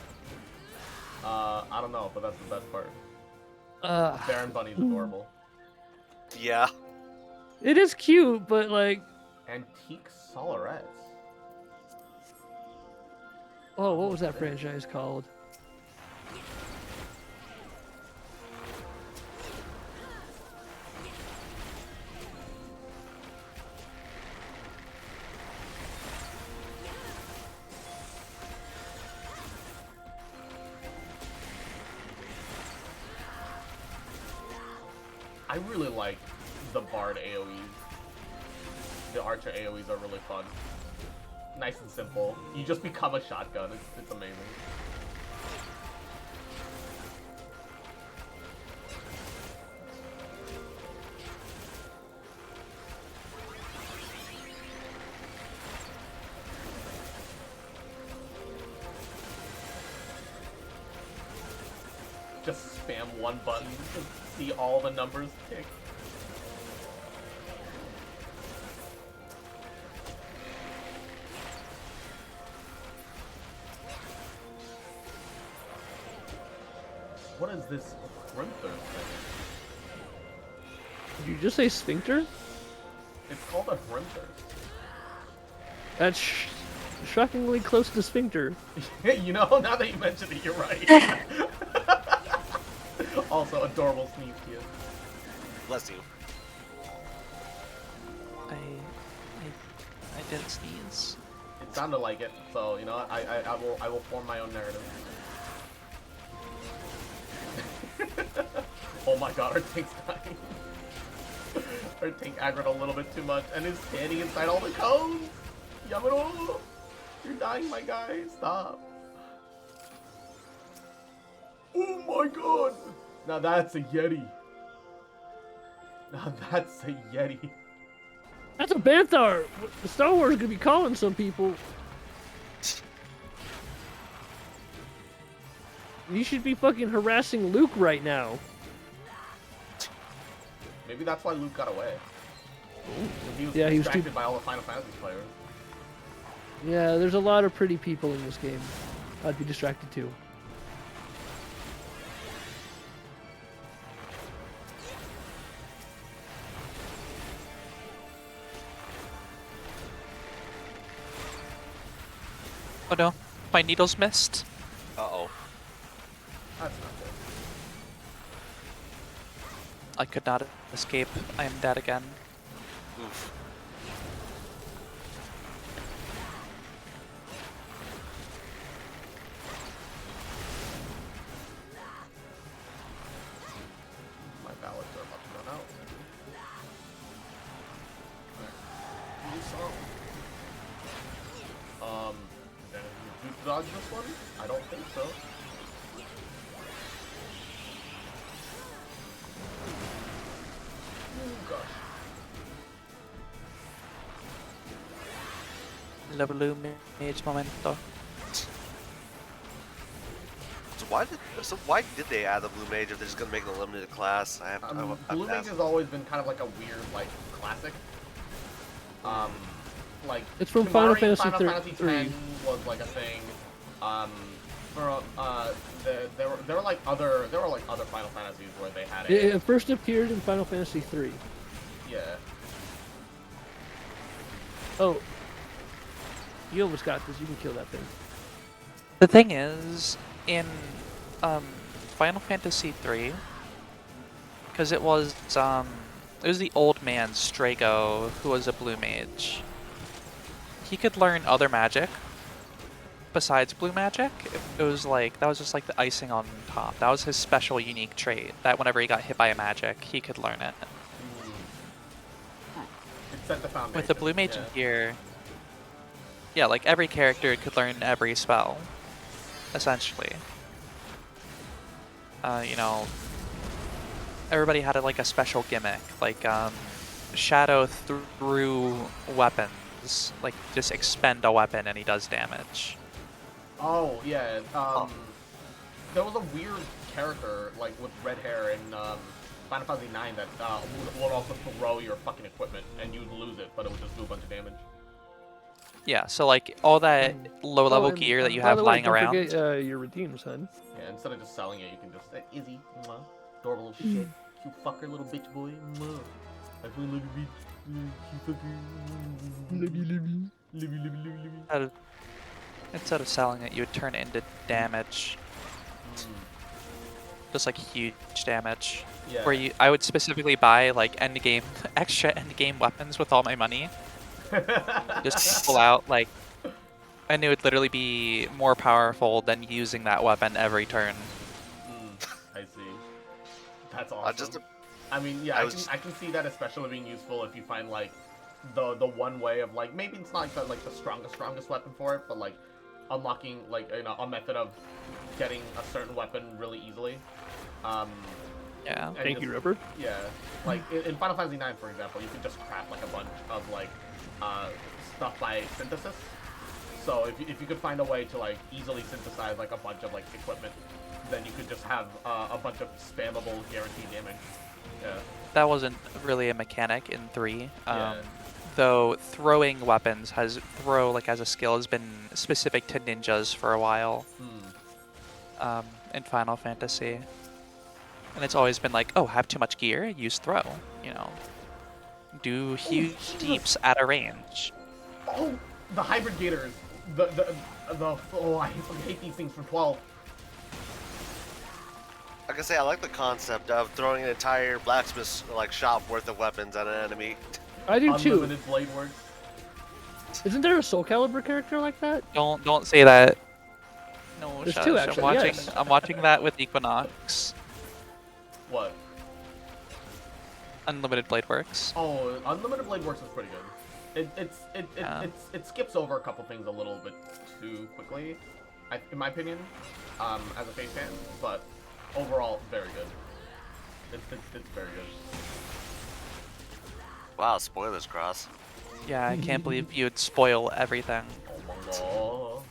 I don't know, but that's the best part. Baron Bunny's Mm. adorable. Yeah. It is cute, but like, Antique Solarettes. oh, what was that franchise called? I really like the Bard AoEs. The Archer AoEs are really fun. Nice and simple. You just become a shotgun. It's amazing. Just spam one button to see all the numbers tick. What is this Grimthur thing? Did you just say sphincter? It's called a Grimthur. That's shockingly close to sphincter. You know, now that you mention it, you're right. Also, adorable sneeze kid. Bless you. I didn't sneeze. It sounded like it, so you know what? I will form my own narrative. Oh my god, our tank's dying. Our tank aggroed a little bit too much and is standing inside all the cones! Yamano! You're dying, my guy. Stop. Oh my god! Now that's a Yeti. Now that's a Yeti. That's a Banthar! Star Wars is gonna be calling some people. You should be fucking harassing Luke right now. Maybe that's why Luke got away. He was Yeah, he was distracted by all the Final Fantasy players. Yeah, there's a lot of pretty people in this game. I'd be distracted too. Oh no, my needles missed. Uh-oh. That's not good. I could not escape. I am dead again. Oof. My ballots are about to run out. Did you dodge this one? I don't think so. Oh gosh. La blue mage momento. So why did they add the blue mage if they're just gonna make it a limited class? Blue Mage has always been kind of like a weird, like, classic. Like It's from Final Kimari in Fantasy Final Fantasy 3. X was like a thing. There were like other Final Fantasies where they had it. It first appeared in Final Fantasy 3. Yeah. Oh. You almost got this. You can kill that thing. The thing is, in Final Fantasy 3, because it was the old man Strago who was a blue mage. He could learn other magic besides blue magic. It was like, that was just like the icing on top. That was his special unique trait, that whenever he got hit by a magic, he could learn it. It set the foundation. With the blue mage in here, yeah, like every character could learn every spell, essentially. You know, everybody had like a special gimmick, like shadow through weapons. Like, just expend a weapon and he does damage. Oh, yeah. there was a weird character like with red hair in Final Fantasy 9 that would also throw your fucking equipment and you'd lose it, but it would just do a bunch of damage. Yeah, so like all that low-level and, gear that you by have the way, lying don't around. Forget, your redeems, son. Yeah, instead of just selling it, you can just say, Izzy, adorable little shit, you fucker, little bitch boy, I feel little bitch, you fucker, love you. Instead of selling it, you would turn it into damage. Just like huge damage. Yeah. Where I would specifically buy like extra end game weapons with all my money. Just pull out like, and it would literally be more powerful than using that weapon every turn. I see. That's awesome. I mean, yeah, I can see that especially being useful if you find like the one way of like maybe it's not like the strongest weapon for it, but like unlocking like a method of getting a certain weapon really easily. Yeah. Thank you, Ripper. Yeah, like in Final Fantasy 9, for example, you can just craft like a bunch of like stuff by synthesis. So if you could find a way to like easily synthesize like a bunch of like equipment, then you could just have a bunch of spammable guaranteed damage. Yeah. That wasn't really a mechanic in 3. Yeah. Though throwing weapons as a skill has been specific to ninjas for a while. In Final Fantasy. And it's always been like, oh, have too much gear, use throw, you know. Do huge deeps at a range. Oh, the hybrid gators. I hate these things from 12. Like I say, I like the concept of throwing an entire blacksmith like shop worth of weapons at an enemy. I do too. Unlimited blade works. Isn't there a Soul Calibur character like that? Don't say that. No, There's shush. two, actually, yes. I'm watching that with Equinox. What? Unlimited Blade Works. Oh, Unlimited Blade Works is pretty good. It skips over a couple things a little bit too quickly, in my opinion, as a face fan. But overall, very good. It's very good. Wow, spoilers, Cross. Yeah, I can't believe you would spoil everything. Oh my god.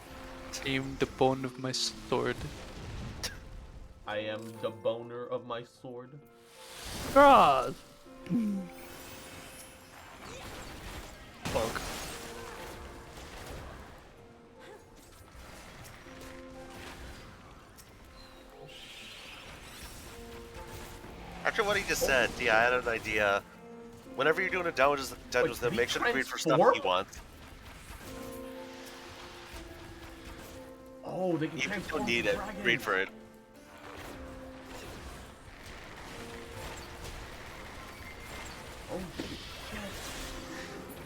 Aim the bone of my sword. I am the boner of my sword. Cross. Cloak. After what he just said, yeah, I had an idea. Whenever you're doing a dungeons with him, make sure to read for stuff he wants. Oh, they can Even if you transform don't need it, dragons. read for it. Oh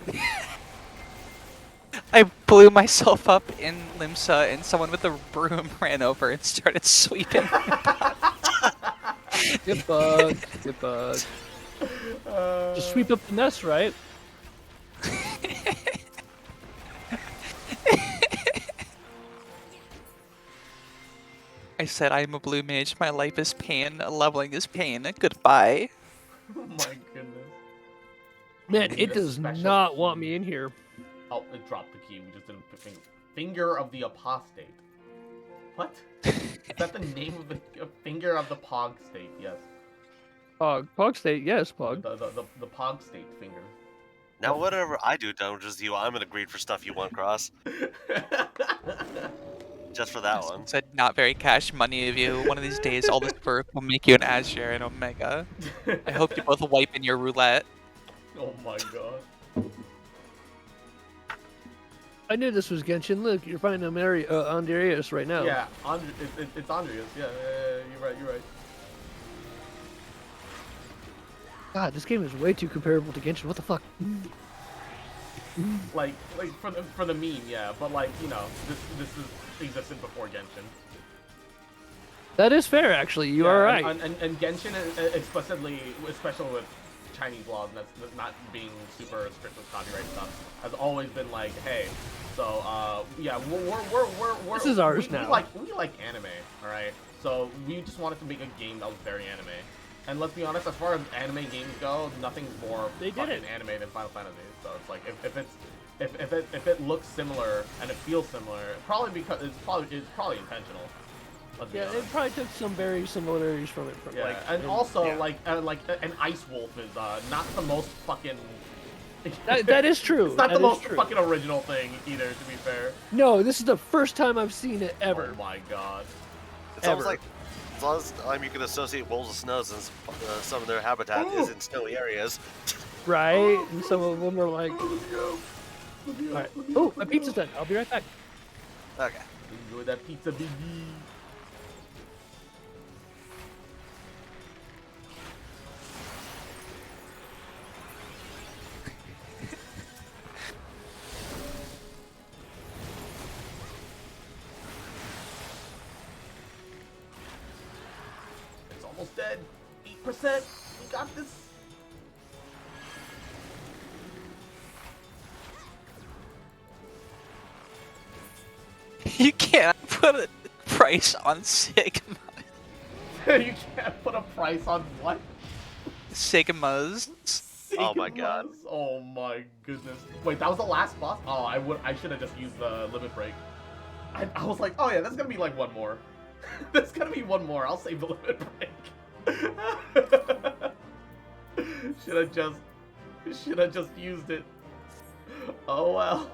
shit. I blew myself up in Limsa and someone with a broom ran over and started sweeping. Good bug. Good bug. Just sweep up the nest, right? I said, I'm a blue mage, my life is pain, leveling is pain, goodbye. Oh my goodness. Man, Need it a does special not want key. me in here. Oh, it dropped the key. We just didn't put Finger of the Apostate. What? Is that the name of the Finger of the Pog State? Yes. Pog State, yes, Pog. The Pog State finger. Now, whatever I do dungeons with you, I'm gonna read for stuff you want, Cross. Just for that one. Said not very cash money of you. One of these days, all this work will make you an Azure and Omega. I hope you both wipe in your roulette. Oh my god. I knew this was Genshin. Look, you're finding Andreas right now. Yeah, it's Andreas. Yeah, you're right. God, this game is way too comparable to Genshin. What the fuck? Like for the meme, yeah. But like, you know, this is existed before Genshin. That is fair, actually. You are right. And Genshin, especially with Chinese laws, and that's not being super strict with copyright stuff, has always been like, hey, so yeah, we're this is ours now. We like anime, all right. So we just wanted to make a game that was very anime. And let's be honest, as far as anime games go, nothing's more fucking anime than Final Fantasy. So it's like if it looks similar and it feels similar, probably because it's probably intentional. Let's be Yeah, honest. it probably took some very similarities from it. Yeah, Like, and also yeah. like an ice wolf is not the most fucking. That is true. It's not that the is most true. fucking original thing either. To be fair. No, this is the first time I've seen it ever. Oh my god. It's almost Ever. like, as long as you can associate wolves with snow, since some of their habitat is in snowy areas. Right? And some of them are like, alright. Oh, my pizza's done. I'll be right back. Okay. Enjoy that pizza, baby. It's almost dead. 8%. We got this. You can't put a price on Sigma. You can't put a price on what? Sigmas. Oh my god. Sigmas? Oh my goodness. Wait, that was the last boss? Oh, I should have just used the limit break. I was like, oh yeah, there's gonna be like one more. There's gonna be one more. I'll save the limit break. Should have just used it. Oh well.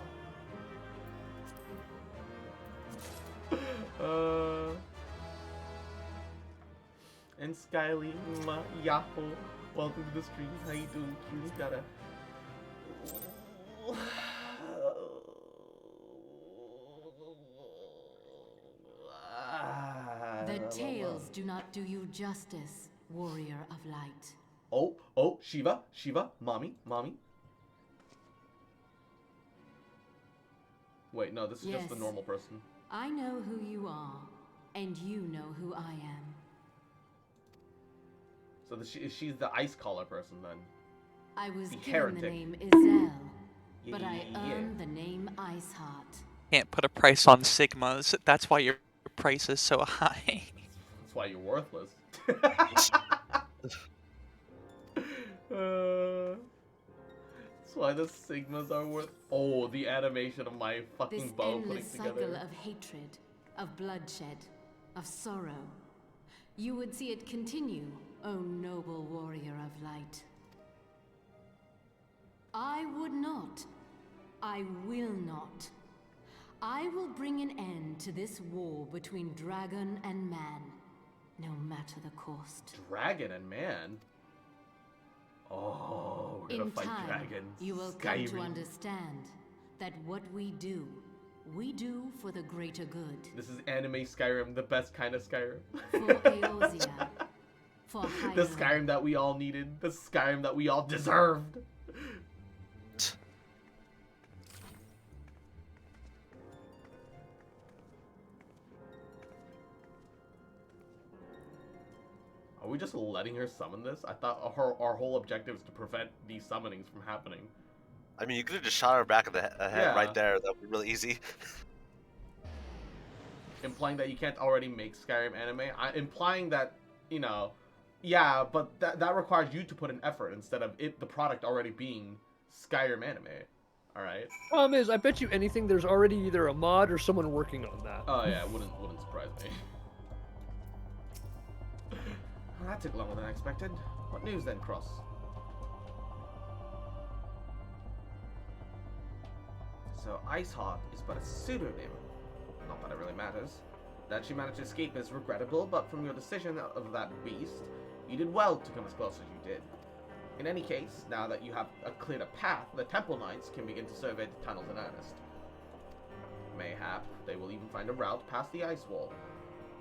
And Skyly, Yahoo, welcome to the stream. How you doing, cutie? Gotta. The tales do not do you justice, warrior of light. Oh, Shiva, mommy. Wait, no, this is just the Yes. normal person. I know who you are, and you know who I am. So she's the ice collar person then. I was The given heretic. the name Izel, but I Yeah. earned the name Iceheart. Can't put a price on Sigmas. That's why your price is so high. That's why you're worthless. That's why the Sigmas are worth. Oh, the animation of my fucking This bow putting endless cycle together. of hatred, of bloodshed, of sorrow. You would see it continue, O noble warrior of light. I would not. I will not. I will bring an end to this war between dragon and man, no matter the cost. Dragon and man. Oh, we're gonna In fight time, dragons. you will come to Skyrim. understand that what we do for the greater good. This is anime Skyrim, the best kind of Skyrim. For Eorzea, for The Hyrule. Skyrim that we all needed. The Skyrim that we all deserved. Are we just letting her summon this? I thought our whole objective is to prevent these summonings from happening. I mean, you could have just shot her back of the head Yeah. right there. That would be really easy. Implying that you can't already make Skyrim anime. Implying that, you know, yeah, but that requires you to put an effort instead of the product already being Skyrim anime. Alright? Problem is, I bet you anything there's already either a mod or someone working on that. Oh yeah, it wouldn't surprise me. Well, that took longer than I expected. What news then, Cross? So Iceheart is but a pseudonym. Not that it really matters. That she managed to escape is regrettable, but from your decision of that beast, you did well to come as close as you did. In any case, now that you have cleared a path, the Temple Knights can begin to survey the tunnels in earnest. Mayhap, they will even find a route past the ice wall.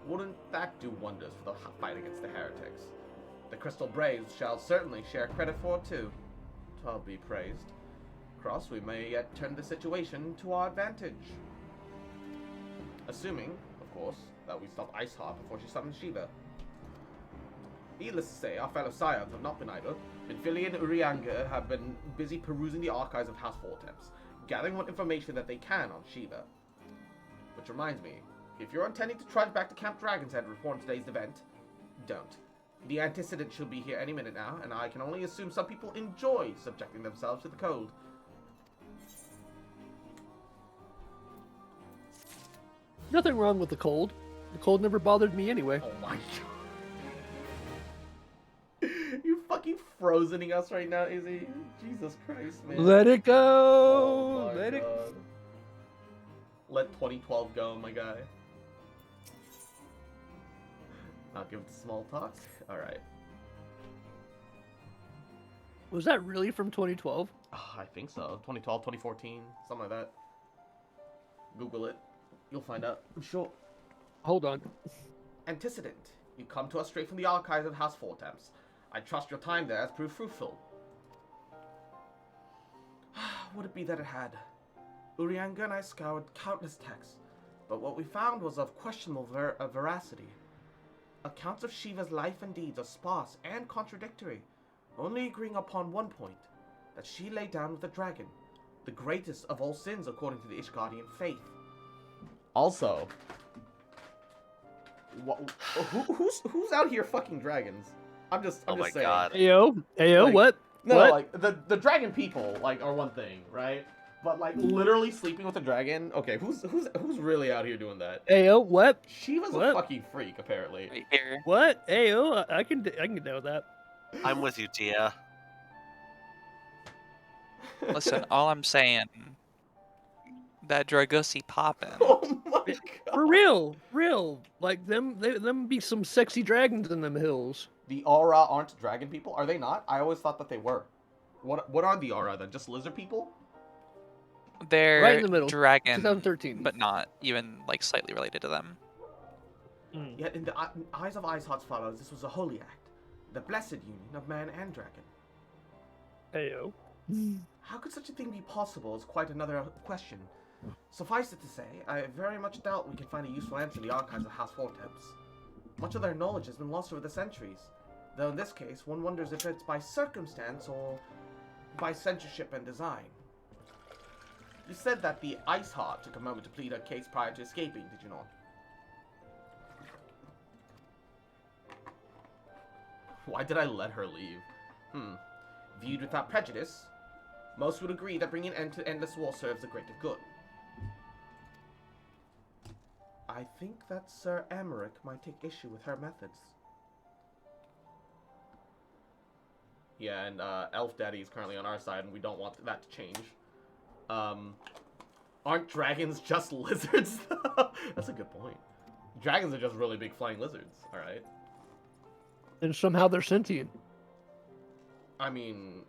Wouldn't that do wonders for the fight against the heretics? The Crystal Braves shall certainly share credit for it too. 'Twill be praised. Cross, we may yet turn the situation to our advantage. Assuming, of course, that we stop Iceheart before she summons Shiva. Needless to say, our fellow scions have not been idle. Minfili and Urianga have been busy perusing the archives of House Vortex, gathering what information that they can on Shiva. Which reminds me, if you're intending to trudge back to Camp Dragon's Head to report on today's event, don't. The antecedent should be here any minute now, and I can only assume some people enjoy subjecting themselves to the cold. Nothing wrong with the cold. The cold never bothered me anyway. Oh my god. You fucking frozening us right now, Izzy. Jesus Christ, man. Let it go. Oh my Let it. god. Let 2012 go, my guy. Not give it to small talks. All right. Was that really from 2012? I think so. 2012, 2014, something like that. Google it. You'll find out. I'm sure. Hold on. Antecedent. You come to us straight from the archives of House Fortemps. I trust your time there has proved fruitful. Would it be that it had? Urianga and I scoured countless texts, but what we found was of questionable veracity. Accounts of Shiva's life and deeds are sparse and contradictory, only agreeing upon one point, that she lay down with the dragon, the greatest of all sins according to the Ishgardian faith. Also, who's out here fucking dragons? I'm just Oh my saying. god. Ayo, Like, what? No, What? like the dragon people like are one thing, right? But like literally sleeping with a dragon. Okay, who's really out here doing that? Ayo, what? Shiva's a What? fucking freak, apparently. Right here. What? Ayo, I can get down with that. I'm with you, Tia. Listen, all I'm saying, that Dragosi poppin'. Oh my god. For real. Like them be some sexy dragons in them hills. The Aura aren't dragon people, are they not? I always thought that they were. What are the Aura then? Just lizard people? They're Right in the middle. dragon, 2013. but not even like slightly related to them. Yet in the eyes of Iceheart's followers, this was a holy act, the blessed union of man and dragon. Ayo. How could such a thing be possible is quite another question. Suffice it to say, I very much doubt we can find a useful answer in the archives of House Fortemps. Much of their knowledge has been lost over the centuries, though in this case, one wonders if it's by circumstance or by censorship and design. You said that the Iceheart took a moment to plead her case prior to escaping, did you not? Why did I let her leave? Viewed without prejudice, most would agree that bringing an end to endless war serves the greater good. I think that Sir Amaric might take issue with her methods. Yeah, and Elf Daddy is currently on our side, and we don't want that to change. Aren't dragons just lizards? That's a good point. Dragons are just really big flying lizards, alright? And somehow they're sentient. I mean,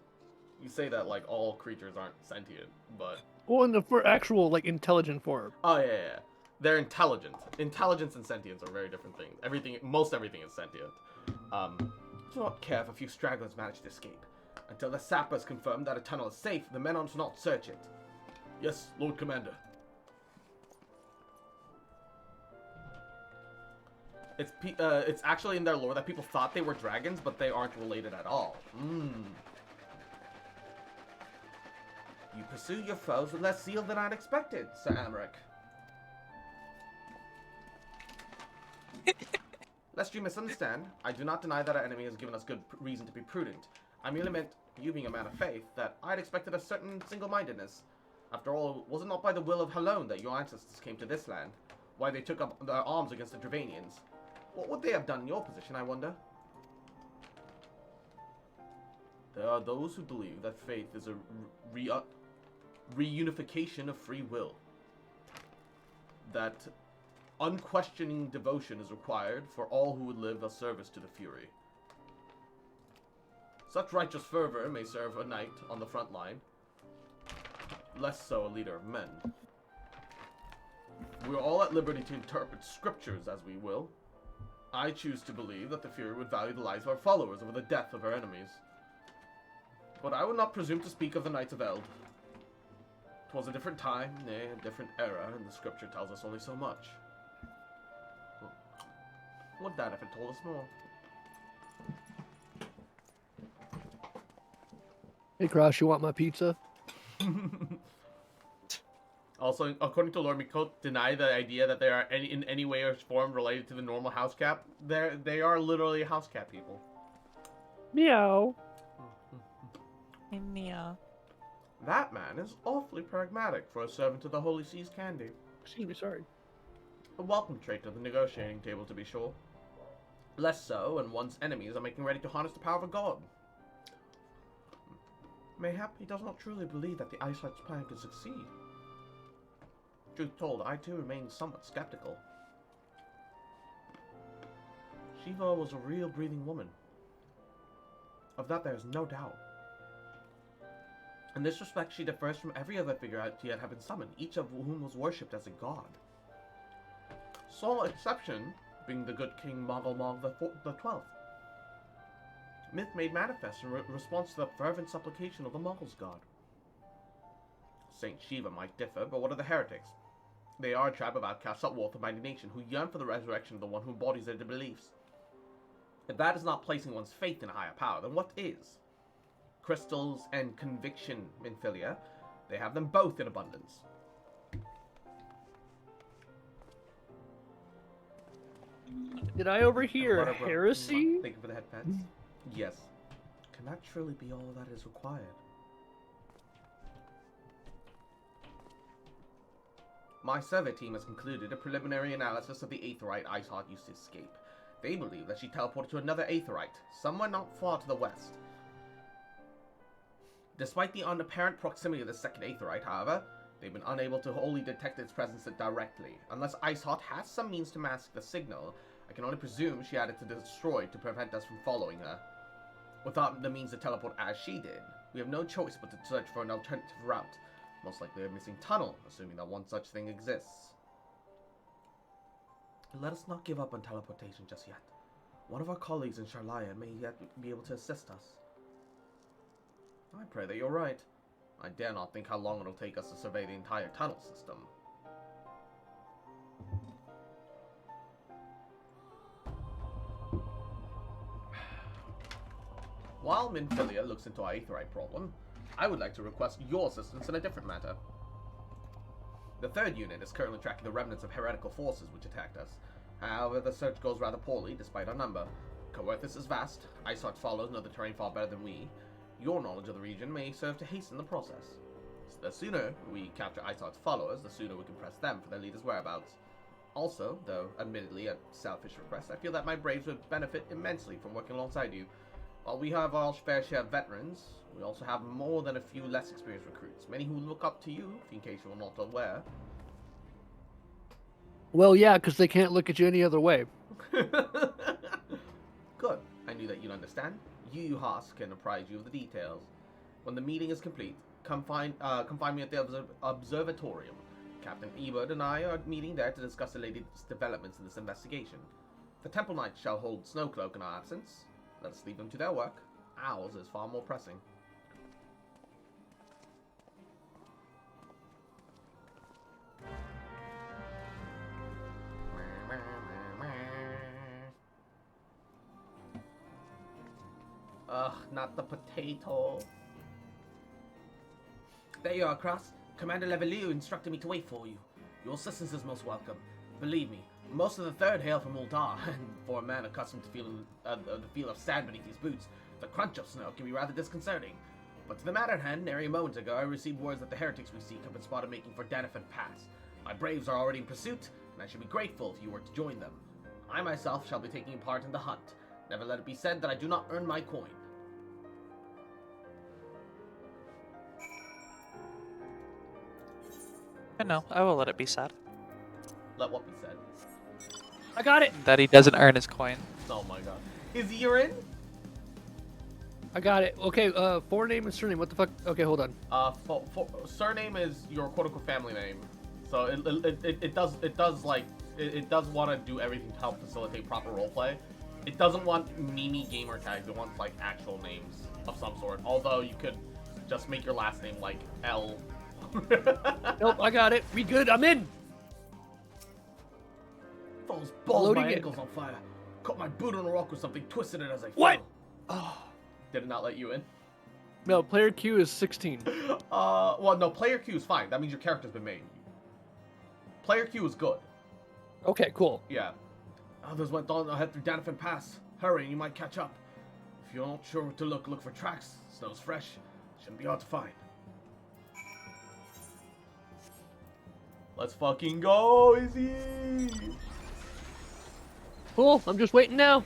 you say that like all creatures aren't sentient, but... Well, in the actual, like, intelligent form. Oh, yeah. They're intelligent. Intelligence and sentience are very different things. Most everything is sentient. I do not care if a few stragglers manage to escape. Until the sappers confirm that a tunnel is safe, the men do not search it. Yes, Lord Commander. It's actually in their lore that people thought they were dragons, but they aren't related at all. You pursue your foes with less zeal than I'd expected, Sir Amaric. Lest you misunderstand, I do not deny that our enemy has given us good reason to be prudent. I merely meant, you being a man of faith, that I'd expected a certain single-mindedness. After all, was it not by the will of Halone that your ancestors came to this land? Why they took up their arms against the Dravanians? What would they have done in your position, I wonder? There are those who believe that faith is a reunification of free will. That unquestioning devotion is required for all who would live a service to the Fury. Such righteous fervor may serve a knight on the front line, less so a leader of men. We are all at liberty to interpret scriptures as we will. I choose to believe that the Fury would value the lives of our followers over the death of our enemies. But I would not presume to speak of the Knights of Eld. 'Twas a different time, nay, a different era, and the scripture tells us only so much. Would that if it told us more? Hey, Cross, you want my pizza? Also, according to Lord Miko, deny the idea that they are in any way or form related to the normal house cap. They are literally house cap people. Meow. Yeah. That man is awfully pragmatic for a servant of the Holy Seas candy. Excuse me, sorry. A welcome trait to the negotiating table, to be sure. Less so when one's enemies are making ready to harness the power of a god. Mayhap he does not truly believe that the Eyesight plan could succeed. Truth told, I too remain somewhat skeptical. Shiva was a real breathing woman. Of that there is no doubt. In this respect, she differs from every other figure to yet have been summoned, each of whom was worshipped as a god. Sole exception being the good King Moggle the 12th. Myth made manifest in response to the fervent supplication of the Moggle's god. Saint Shiva might differ, but what are the Heretics? They are a tribe of outcasts, outworth of mighty nation, who yearn for the resurrection of the one who embodies their beliefs. If that is not placing one's faith in a higher power, then what is? Crystals and conviction, Minfilia, they have them both in abundance. Did I overhear a heresy? Thank you for the headpants. Yes. Can that truly be all that is required? My survey team has concluded a preliminary analysis of the Aetheryte Iceheart used to escape. They believe that she teleported to another Aetheryte, somewhere not far to the west. Despite the unapparent proximity of the second Aetheryte, however, they've been unable to wholly detect its presence directly. Unless Iceheart has some means to mask the signal, I can only presume she had it to destroy to prevent us from following her. Without the means to teleport as she did, we have no choice but to search for an alternative route. Most likely a missing tunnel, assuming that one such thing exists. Let us not give up on teleportation just yet. One of our colleagues in Sharlaya may yet be able to assist us. I pray that you're right. I dare not think how long it'll take us to survey the entire tunnel system. While Minfilia looks into our Aetheryte problem, I would like to request your assistance in a different matter. The third unit is currently tracking the remnants of heretical forces which attacked us. However, the search goes rather poorly, despite our number. Coerthus is vast, Iceheart follows know the terrain far better than we. Your knowledge of the region may serve to hasten the process. So the sooner we capture Iceheart's followers, the sooner we can press them for their leader's whereabouts. Also, though admittedly a selfish request, I feel that my braves would benefit immensely from working alongside you. While we have our fair share of veterans, we also have more than a few less experienced recruits, many who look up to you, in case you are not aware. Well, yeah, because they can't look at you any other way. Good. I knew that you'd understand. You, Haas, can apprise you of the details. When the meeting is complete, come find me at the observatorium. Captain Ebert and I are meeting there to discuss the latest developments in this investigation. The Temple Knights shall hold Snowcloak in our absence. Let us leave them to their work. Ours is far more pressing. Ugh, not the potato. There you are, Cross. Commander Levelieu instructed me to wait for you. Your assistance is most welcome. Believe me, most of the Third hail from ULTA, and for a man accustomed to feeling the feel of sand beneath his boots, the crunch of snow can be rather disconcerting. But to the matter at hand, nary a moment ago, I received words that the heretics we seek have been spotted making for Danifan Pass. My braves are already in pursuit, and I should be grateful if you were to join them. I myself shall be taking part in the hunt. Never let it be said that I do not earn my coin. No, I will let it be said. Let what be said? I got it. That he doesn't earn his coin. Oh my god. Is he in? I got it. Okay, forename and surname. What the fuck? Okay, hold on. Surname is your quote-unquote family name, so it does want to do everything to help facilitate proper roleplay. It doesn't want Mimi gamer tags. It wants like actual names of some sort. Although you could just make your last name like L. Nope, I got it. We good. I'm in. Those balls, Loading my it. ankle's on fire. Caught my boot on a rock or something, twisted it as I What? fell. Oh, did it not let you in? No, player Q is 16. Well, no, player Q is fine. That means your character's been made. Player Q is good. Okay, cool. Yeah. Others went on ahead through Danifan Pass. Hurry, and you might catch up. If you're not sure where to look for tracks. Snow's fresh. Shouldn't be hard to find. Let's fucking go, Izzy! Cool, I'm just waiting now.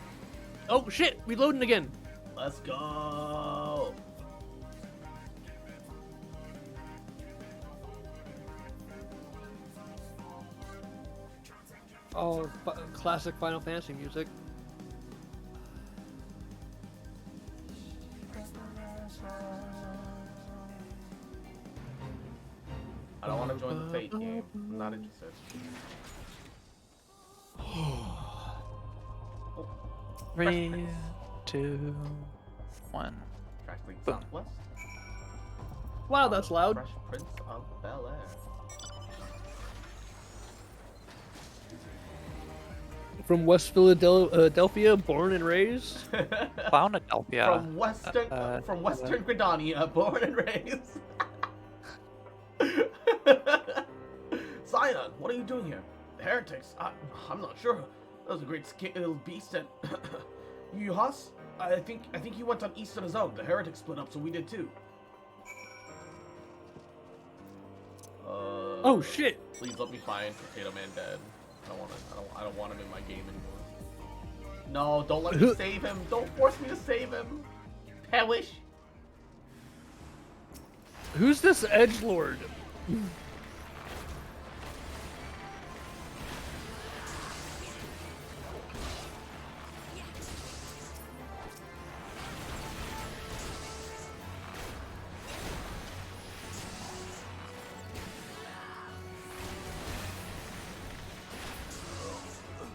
Oh shit, reloading again. Let's go! Oh, classic Final Fantasy music. I don't want to join the Fate game. I'm not interested. 3, 2, 1. Track League Boom. Southwest. Wow, that's loud. Fresh Prince of Bel Air. From West Philadelphia, born and raised. Clownadelphia. From Western Gardenia, born and raised. Zion, what are you doing here? The Heretics? I'm not sure. That was a great little beast and you Haas? I think he went on east on his own. The Heretics split up, so we did too. Oh shit! Please let me find Potato Man dead. I don't want him in my game anymore. No, don't let me save him. Don't force me to save him. Hellish. Who's this edgelord?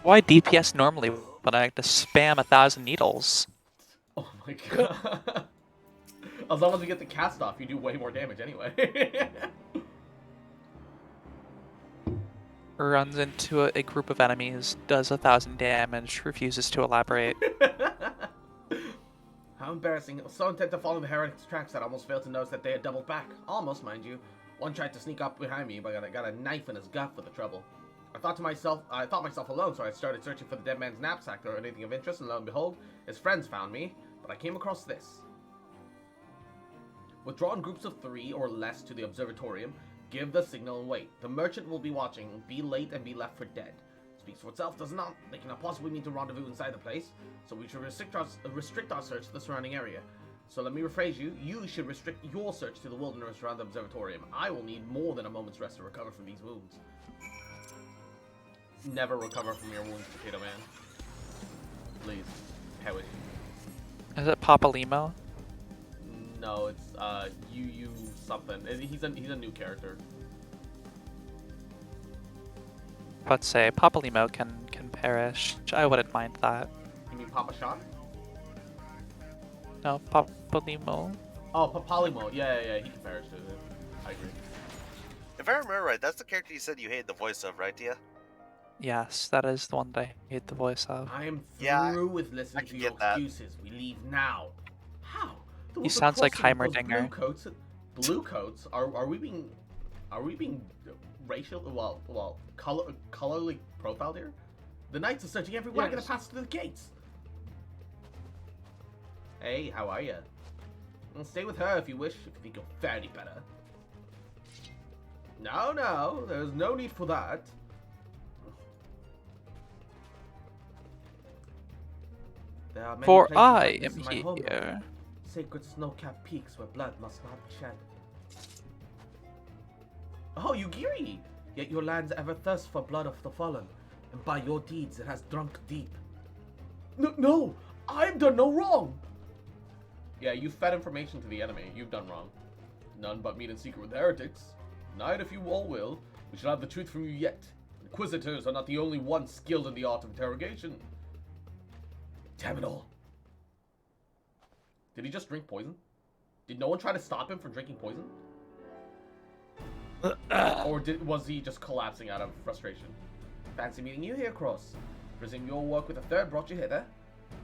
Why DPS normally when I have to spam 1,000 needles? Oh my god. As long as we get the cast off, you do way more damage anyway. Runs into a group of enemies, does 1,000 damage, refuses to elaborate. How embarrassing. It was so intent to follow the Heretics' tracks that I almost failed to notice that they had doubled back. Almost, mind you. One tried to sneak up behind me, but I got a knife in his gut for the trouble. I thought myself alone, so I started searching for the dead man's knapsack or anything of interest, and lo and behold, his friends found me, but I came across this. Withdraw in groups of 3 or less to the observatorium, give the signal and wait. The merchant will be watching, be late and be left for dead. Speaks for itself, does not. They cannot possibly mean to rendezvous inside the place, so we should restrict our search to the surrounding area. So let me rephrase you, you should restrict your search to the wilderness around the observatorium. I will need more than a moment's rest to recover from these wounds. Never recover from your wounds, Potato Man. Please. Hellish. Is it Papa Limo? No, it's you something. He's a new character. Let's say Papa Limo can perish. I wouldn't mind that. You mean Papa Sean? No, Papa Limo. Oh, Papalimo. Yeah, he can perish too. I agree. If I remember right, that's the character you said you hated the voice of, right, Tia? Yes, that is the one that I hate the voice of. I am Yeah, through with listening to your that. excuses. We leave now. How? He sounds like Blue Heimerdinger. coats. Blue coats. Are we being racial? Well, colorly profiled here? The knights are searching every wagon that passes through the gates. Hey, how are you? Well, stay with her if you wish. If you think you'll fare any better. No, there's no need for that. There are many For places I like this am in my homeland. here. Sacred snow-capped peaks where blood must not be shed. Oh, Yugiri! Yet your lands ever thirst for blood of the fallen, and by your deeds it has drunk deep. No! I've done no wrong! Yeah, you fed information to the enemy. You've done wrong. None but meet in secret with heretics. Night if you all will. We shall have the truth from you yet. Inquisitors are not the only ones skilled in the art of interrogation. Damn it all. Did he just drink poison? Did no one try to stop him from drinking poison? Or was he just collapsing out of frustration? Fancy meeting you here, Cross. Presume your work with the third brought you hither?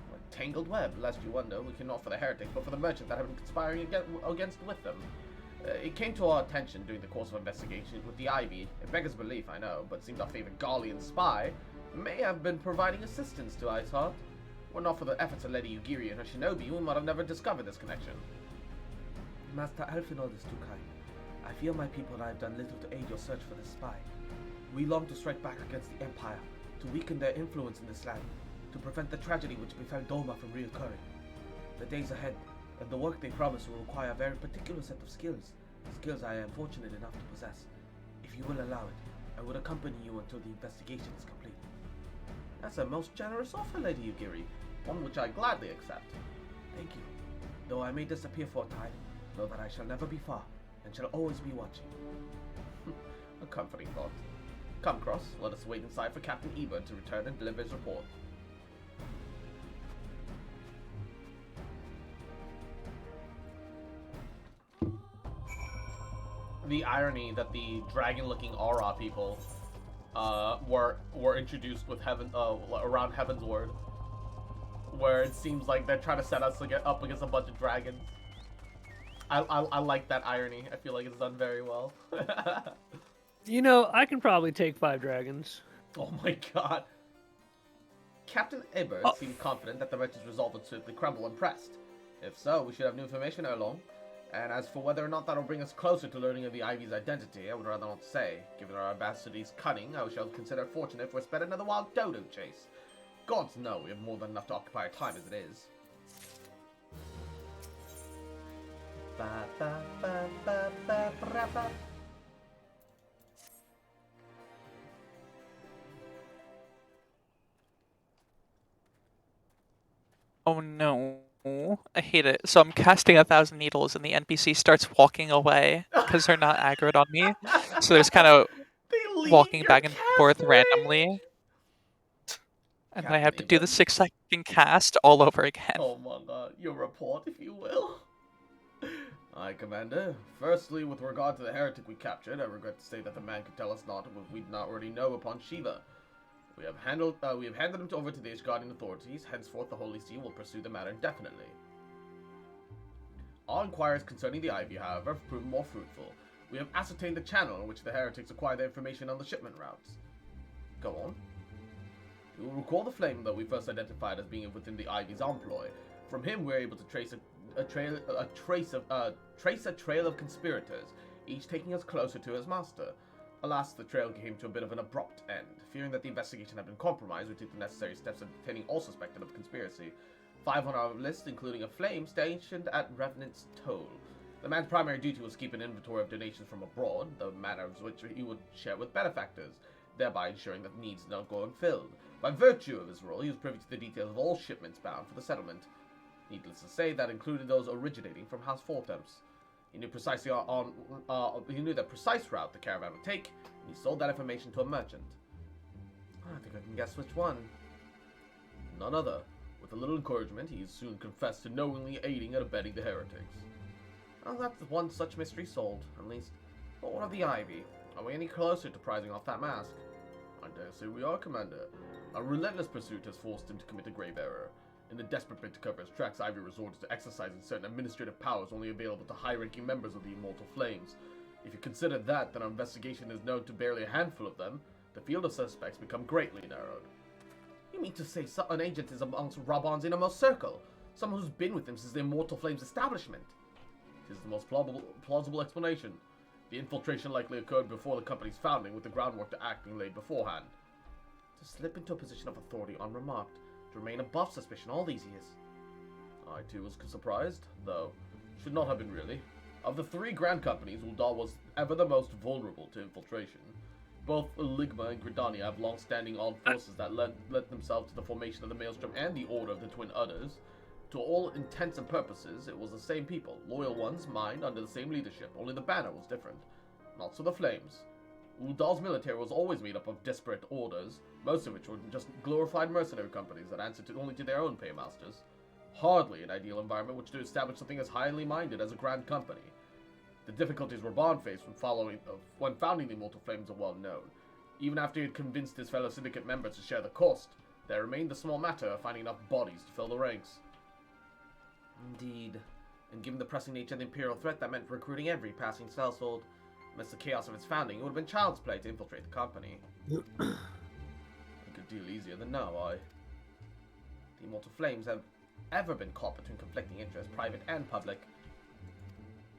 What a tangled web, lest you wonder. We care not for the heretics, but for the merchant that have been conspiring against with them. It came to our attention during the course of investigation with the Ivy. It beggars belief, I know, but it seems our favorite Garlean spy may have been providing assistance to Iceheart. Were not for the efforts of Lady Yugiri and her shinobi, we might have never discovered this connection. Master Alfinol is too kind. I fear my people and I have done little to aid your search for the spy. We long to strike back against the Empire, to weaken their influence in this land, to prevent the tragedy which befell Doma from reoccurring. The days ahead, and the work they promise will require a very particular set of skills I am fortunate enough to possess. If you will allow it, I would accompany you until the investigation is complete. That's a most generous offer, Lady Yugiri, one which I gladly accept. Thank you. Though I may disappear for a time, know that I shall never be far, and shall always be watching. A comforting thought. Come, Cross, let us wait inside for Captain Ebert to return and deliver his report. The irony that the dragon-looking aura people were introduced with around Heaven's Word, where it seems like they're trying to set us to get up against a bunch of dragons. I like that irony. I feel like it's done very well. You know, I can probably take 5 dragons. Oh my god. Captain Ebert seemed confident that the wretch's resolve would swiftly crumble when pressed. If so, we should have new information ere long. And as for whether or not that'll bring us closer to learning of the Ivy's identity, I would rather not say. Given our ambassador's cunning, I shall consider it fortunate if we're spared another wild dodo chase. Gods know we have more than enough to occupy our time as it is. Ba, ba, ba, ba, ba, ba, ba. Oh no. I hate it. So I'm casting 1,000 needles and the NPC starts walking away because they're not aggroed on me. So there's kind of walking back and forth randomly. And then I have to do the 6-second cast all over again. Oh my god, your report, if you will. Aye, Commander. Firstly, with regard to the heretic we captured, I regret to say that the man could tell us not what we did not already know upon Shiva. We have handed him over to the Gardenian authorities. Henceforth, the Holy See will pursue the matter indefinitely. All inquiries concerning the Ivy, however, have proven more fruitful. We have ascertained the channel in which the heretics acquire their information on the shipment routes. Go on. You will recall the flame that we first identified as being within the Ivy's employ. From him, we were able to trace a trail of conspirators, each taking us closer to his master. Alas, the trail came to a bit of an abrupt end. Fearing that the investigation had been compromised, we took the necessary steps in detaining all suspected of conspiracy. 5 on our list, including a flame stationed at Revenant's Toll. The man's primary duty was to keep an inventory of donations from abroad, the manner of which he would share with benefactors, thereby ensuring that needs did not go unfilled. By virtue of his role, he was privy to the details of all shipments bound for the settlement. Needless to say, that included those originating from House Fortemps. He knew precisely he knew the precise route the caravan would take, and he sold that information to a merchant. I think I can guess which one. None other. With a little encouragement, he soon confessed to knowingly aiding and abetting the heretics. Well, that's one such mystery solved, at least. But what of the Ivy? Are we any closer to prizing off that mask? I dare say we are, Commander. A relentless pursuit has forced him to commit a grave error. In the desperate bid to cover his tracks, Ivy resorted to exercising certain administrative powers only available to high-ranking members of the Immortal Flames. If you consider that our investigation is known to barely a handful of them, the field of suspects become greatly narrowed. You mean to say an agent is amongst Rabban's innermost circle? Someone who's been with him since the Immortal Flames establishment? It is the most plausible explanation. The infiltration likely occurred before the company's founding, with the groundwork to act being laid beforehand. To slip into a position of authority unremarked, to remain above suspicion all these years. I too was surprised, though should not have been really. Of the 3 grand companies, ULTA was ever the most vulnerable to infiltration. Both Ligma and Gardenia have long-standing armed forces that lent themselves to the formation of the Maelstrom and the Order of the Twin Udders. To all intents and purposes, it was the same people, loyal ones, mined under the same leadership, only the banner was different. Not so the Flames. ULTA's military was always made up of disparate orders, most of which were just glorified mercenary companies that answered only to their own paymasters. Hardly an ideal environment which to establish something as highly minded as a grand company. The difficulties Rabban faced when founding the Immortal Flames are well known. Even after he had convinced his fellow syndicate members to share the cost, there remained the small matter of finding enough bodies to fill the ranks. Indeed. And given the pressing nature of the Imperial threat, that meant recruiting every passing sellsword. Amidst the chaos of its founding, it would have been child's play to infiltrate the company. A good deal easier than now, The Immortal Flames have ever been caught between conflicting interests, private and public.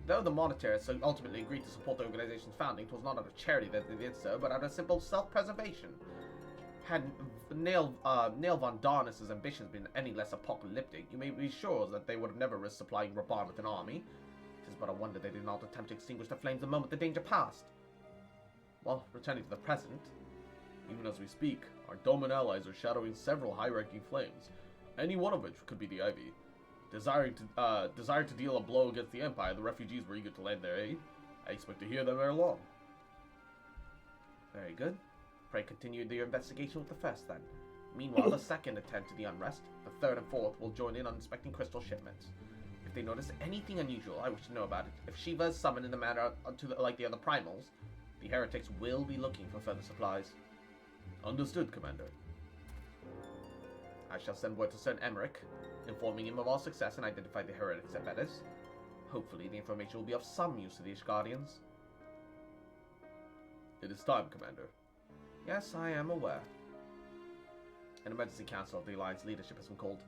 Though the monetarists ultimately agreed to support the organization's founding, it was not out of charity that they did so, but out of simple self-preservation. Had Neil von Darnus's ambitions been any less apocalyptic, you may be sure that they would have never risked supplying Raban with an army. It is but a wonder they did not attempt to extinguish the flames the moment the danger passed. Well, returning to the present, even as we speak, our Doman allies are shadowing several high-ranking flames, any one of which could be the Ivy. Desiring to deal a blow against the Empire, the refugees were eager to lend their aid. I expect to hear them ere long. Very good. Pray continue your investigation with the first, then. Meanwhile, the second attend to the unrest. The third and fourth will join in on inspecting crystal shipments. If they notice anything unusual, I wish to know about it. If Shiva is summoned in the manner like the other primals, the heretics will be looking for further supplies. Understood, Commander. I shall send word to Sir Emmerich, informing him of our success and identify the heretics at Betis. Hopefully, the information will be of some use to the Ishgardians. It is time, Commander. Yes, I am aware. An emergency council of the Alliance leadership has been called.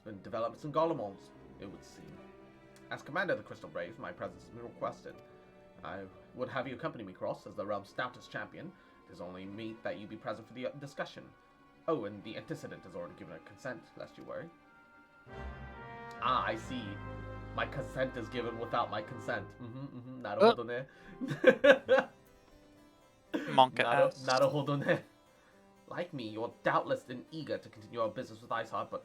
There's been developments in Garlemald's, it would seem. As Commander of the Crystal Braves, my presence has been requested. I would have you accompany me, Cross, as the realm's stoutest champion. It is only meet that you be present for the discussion. Oh, and the antecedent has already given her consent, lest you worry. Ah, I see. My consent is given without my consent. Naruhodone. Naruhodone. Like me, you're doubtless eager to continue our business with Iceheart, but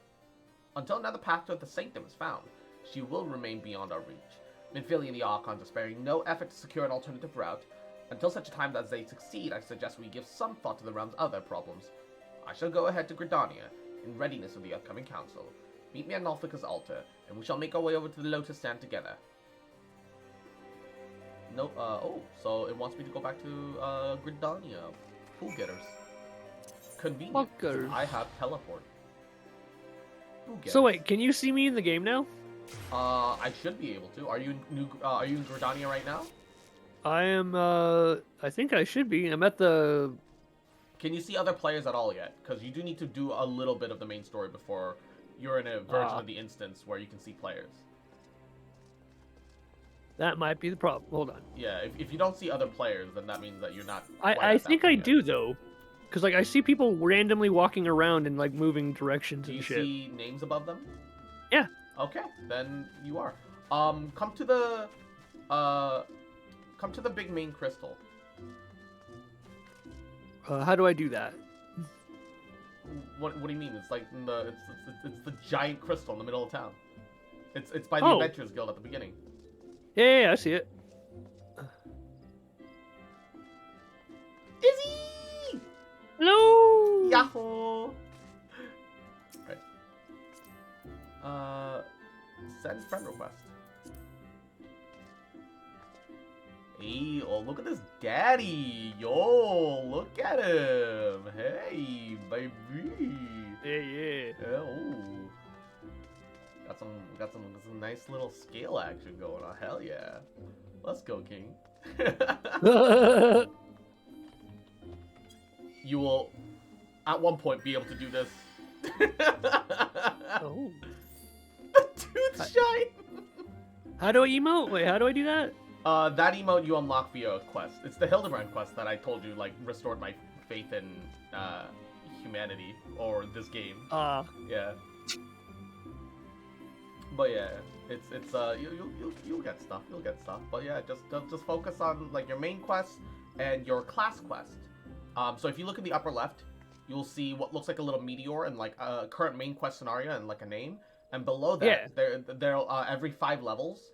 until another path to the Sanctum is found, she will remain beyond our reach. Minfilia and the Archons are sparing no effort to secure an alternative route. Until such a time as they succeed, I suggest we give some thought to the realm's other problems. I shall go ahead to Gardenia, in readiness of the upcoming council. Meet me at Nalthika's altar, and we shall make our way over to the Lotus Stand together. No, so it wants me to go back to, Gardenia. Pool getters. Convenient. Fuckers. I have teleport. So wait, can you see me in the game now? I should be able to. Are you in Gardenia right now? I am, I think I should be. I'm at the... Can you see other players at all yet? Because you do need to do a little bit of the main story before you're in a version of the instance where you can see players. That might be the problem. Hold on. Yeah, if you don't see other players, then that means that you're not... I think I do, though. Because, like, I see people randomly walking around and, like, moving directions and shit. Do you see names above them? Yeah. Okay, then you are. Come to the big main crystal. How do I do that? What do you mean? It's like it's the giant crystal in the middle of town. It's by the Adventurers Guild at the beginning. Yeah, I see it. Izzy! Hello! Yahoo! Right. Send friend request. Hey, oh, look at this daddy. Yo, look at him. Hey, baby. Yeah. Oh. Got some nice little scale action going on. Hell yeah. Let's go, King. You will, at one point, be able to do this. Oh. The tooth shine. How do I emote? Wait, how do I do that? That emote you unlock via a quest. It's the Hildebrand quest that I told you, like, restored my faith in, humanity, or this game. Yeah. But yeah, you'll get stuff, But yeah, just focus on, like, your main quest and your class quest. So if you look in the upper left, you'll see what looks like a little meteor and, like, a current main quest scenario and, like, a name. And below that, there every 5 levels,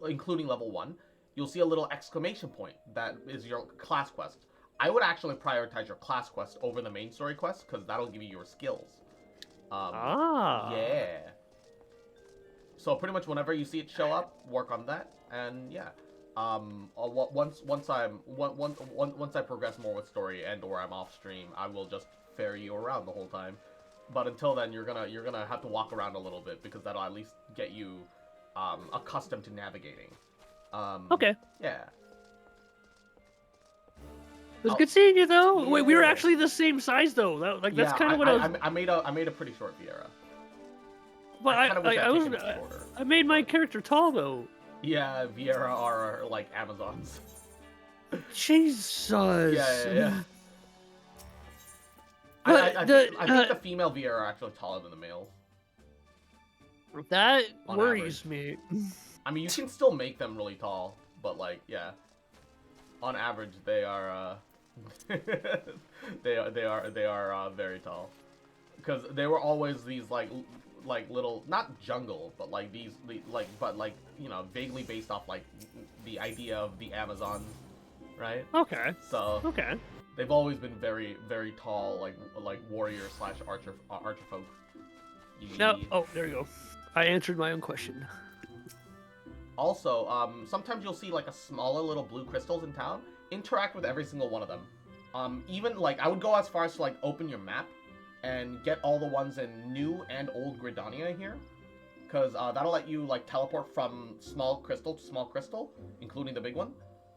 including level 1, you'll see a little exclamation point that is your class quest. I would actually prioritize your class quest over the main story quest, because that'll give you your skills. Yeah. So pretty much whenever you see it show up, work on that, and yeah. Once I progress more with story and/or I'm off stream, I will just ferry you around the whole time. But until then, you're gonna have to walk around a little bit, because that'll at least get you accustomed to navigating. Okay. Yeah. It was good seeing you, though. Yeah. Wait, we were actually the same size, though. That's kind of what I was. I made a pretty short Viera. But I made my character tall, though. Yeah, Viera are like Amazons. Jesus. Yeah. But I think the female Viera are actually taller than the males. That On worries average. me. I mean, you can still make them really tall, but like, yeah, on average they are they are very tall, because they were always these like little, not jungle, but like these you know, vaguely based off like the idea of the Amazon, right? Okay. So Okay. they've always been very tall, like warrior slash archer folk. No. Oh, there you go. I answered my own question. Also, sometimes you'll see like a smaller little blue crystals in town. Interact with every single one of them. Even like I would go as far as to like open your map and get all the ones in New and Old Gardenia here, because that'll let you like teleport from small crystal to small crystal, including the big one.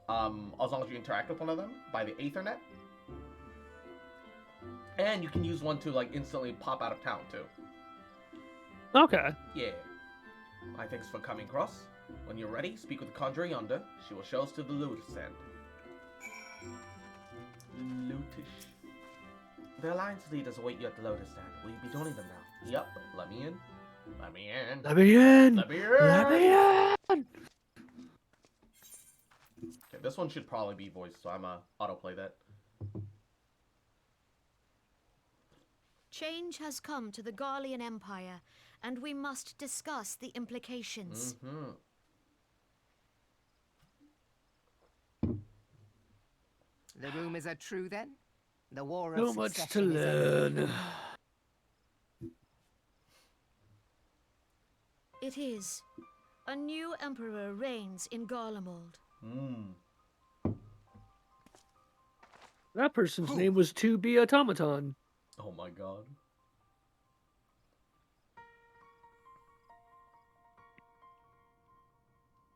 As long as you interact with one of them by the Aethernet. And you can use one to like instantly pop out of town too. Okay. Yeah. My thanks for coming across. When you're ready, speak with the conjurer yonder. She will show us to the lotus stand. Lotish. The Alliance leaders await you at the lotus stand. Will you be joining them now? Yup. Let me in. Let me in. Let me in. Let me in. Let me in. Okay, this one should probably be voiced, so I'm autoplay that. Change has come to the Garlean Empire, and we must discuss the implications. Mm-hmm. The rumors are true then? The war of So much to succession is ended. learn. It is. A new emperor reigns in Garlemald. That person's name was 2B Automaton. Oh my god.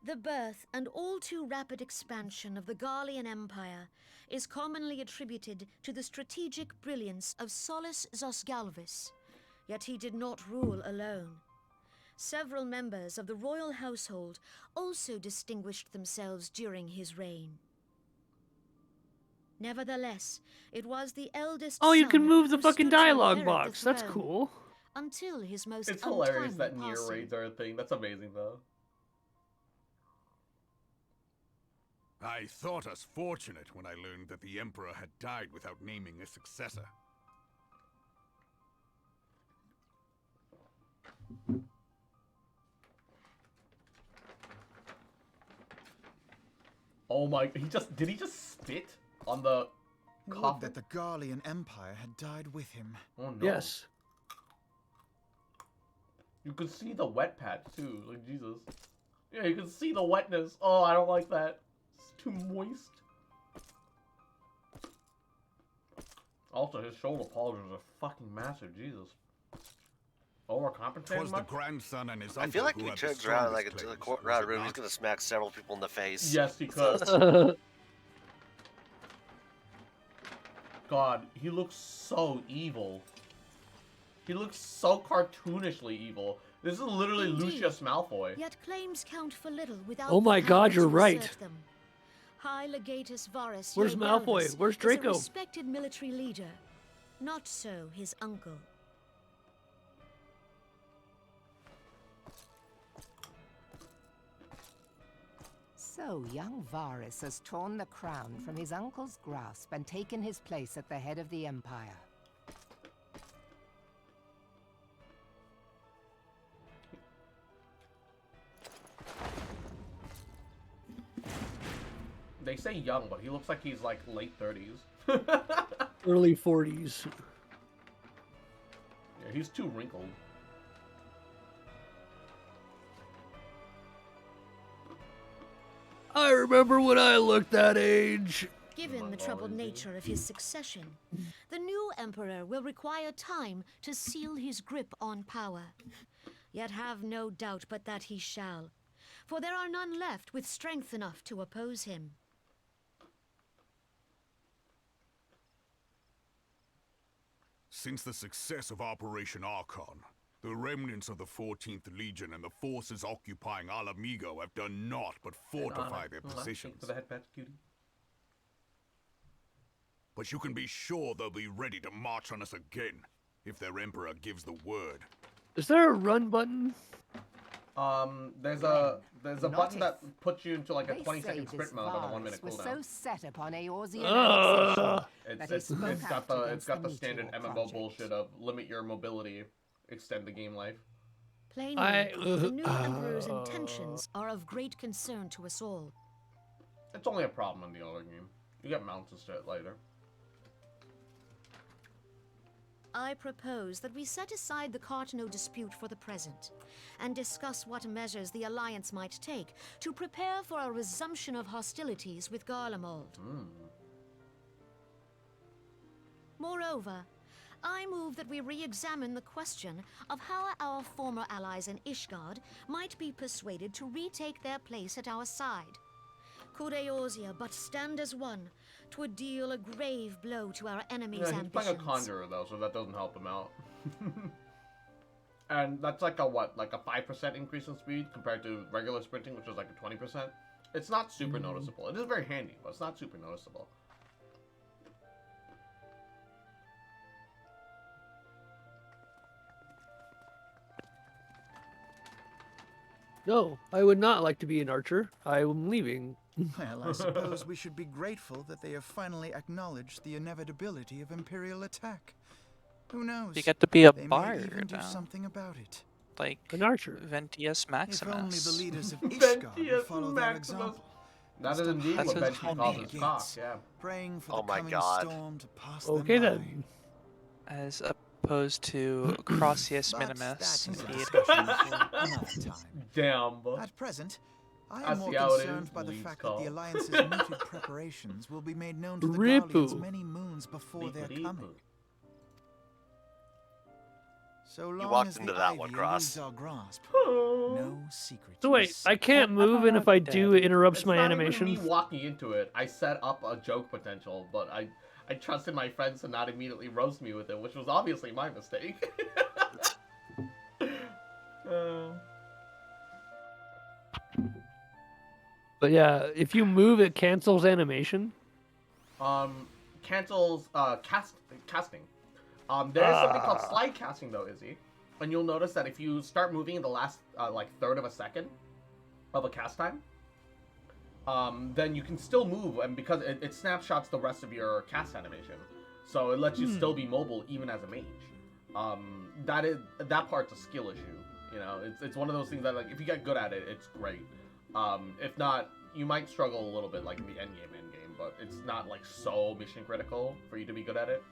The birth and all too rapid expansion of the Garlean Empire is commonly attributed to the strategic brilliance of Solus Zosgalvis, yet he did not rule alone. Several members of the royal household also distinguished themselves during his reign. Nevertheless, it was the eldest Oh, you son can move the who fucking stood to dialogue inherit the box. That's throne cool. until his most It's hilarious untimely that near passing. raids are a thing. That's amazing though. I thought us fortunate when I learned that the Emperor had died without naming a successor. Oh my, did he just spit on the Would coffin? that the Garlean Empire had died with him. Oh no. Yes. You could see the wet patch too, like Jesus. Yeah, you can see the wetness. Oh, I don't like that. It's too moist. Also, his shoulder polish are fucking massive, Jesus. Overcompensating Twas the much? grandson and his uncle I feel like who he had the turns around like strongest into the claims, courtround was it room. He's not? gonna smack several people in the face. Yes, he could. God, he looks so evil. He looks so cartoonishly evil. This is literally Indeed. Lucius Malfoy. Yet claims count for little without Oh my the God, power you're to right. assert them. High Legatus Varus Where's Yelgalvis Malfoy? Where's is Draco? a respected military leader. Not so his uncle. So young Varus has torn the crown from his uncle's grasp and taken his place at the head of the Empire. They say young, but he looks like he's like late 30s. Early 40s. Yeah, he's too wrinkled. I remember when I looked that age. Given the troubled nature of his succession, the new emperor will require time to seal his grip on power. Yet have no doubt but that he shall, for there are none left with strength enough to oppose him. Since the success of Operation Archon, The remnants of the 14th Legion and the forces occupying Alamigo have done naught but fortify their positions. For the head patch, cutie. But you can be sure they'll be ready to march on us again, if their Emperor gives the word. Is there a run button? There's a button that if. puts you into like a They 20-second say sprint this mode on a 1 minute Varus was cooldown. so set upon Eorzean annexation It's that he spoke it's got out the against got the Meteor standard MMO project. bullshit of limit your mobility, extend the game life. Plainly, the new Emperor's intentions are of great concern to us all. It's only a problem in the older game. You get mounts and shit later. I propose that we set aside the Cartano dispute for the present, and discuss what measures the Alliance might take to prepare for a resumption of hostilities with Garlemald. Moreover, I move that we re-examine the question of how our former allies in Ishgard might be persuaded to retake their place at our side. Could Eorzea but stand as one, 'twould deal a grave blow to our enemies' Yeah, he's ambitions. playing a Conjurer though, so that doesn't help him out. And that's like a what? Like a 5% increase in speed compared to regular sprinting, which is like a 20%. It's not super noticeable. It is very handy, but it's not super noticeable. No, I would not like to be an archer. I am leaving. Well, I suppose we should be grateful that they have finally acknowledged the inevitability of Imperial attack. Who knows? You get to be a They may bard even do now. something about it. Like An archer. Ventius If only Maximus. the leaders of Ishgard would Ventius follow their Maximus. example. That is Stop indeed That's what his Benji homie. calls his gates, cock, yeah. praying for Oh the my coming God. storm to pass Okay them by. then. As opposed to Crossius But Minimus, that is a indeed. discussion for another time. Damn, but At present, I I am more see how it concerned is, by the Leeds fact call. that the Alliance's mooted preparations will be made known to the Ripple. Guardians many moons before their Beep, coming. You So long walked as into the that ivy one, Cross. eludes our grasp, Oh. no secret So wait, is I safe. can't move, and if I do, it interrupts It's my not animation. even me walking into it. I set up a joke potential, but I trusted my friends to not immediately roast me with it, which was obviously my mistake. But yeah, if you move, it cancels animation. Cancels casting. There is something called slide casting though, Izzy, and you'll notice that if you start moving in the last like third of a second of a cast time, then you can still move, and because it snapshots the rest of your cast animation, so it lets you still be mobile even as a mage. That part's a skill issue. You know, it's one of those things that like if you get good at it, it's great. If not, you might struggle a little bit like in the end game, but it's not like so mission critical for you to be good at it.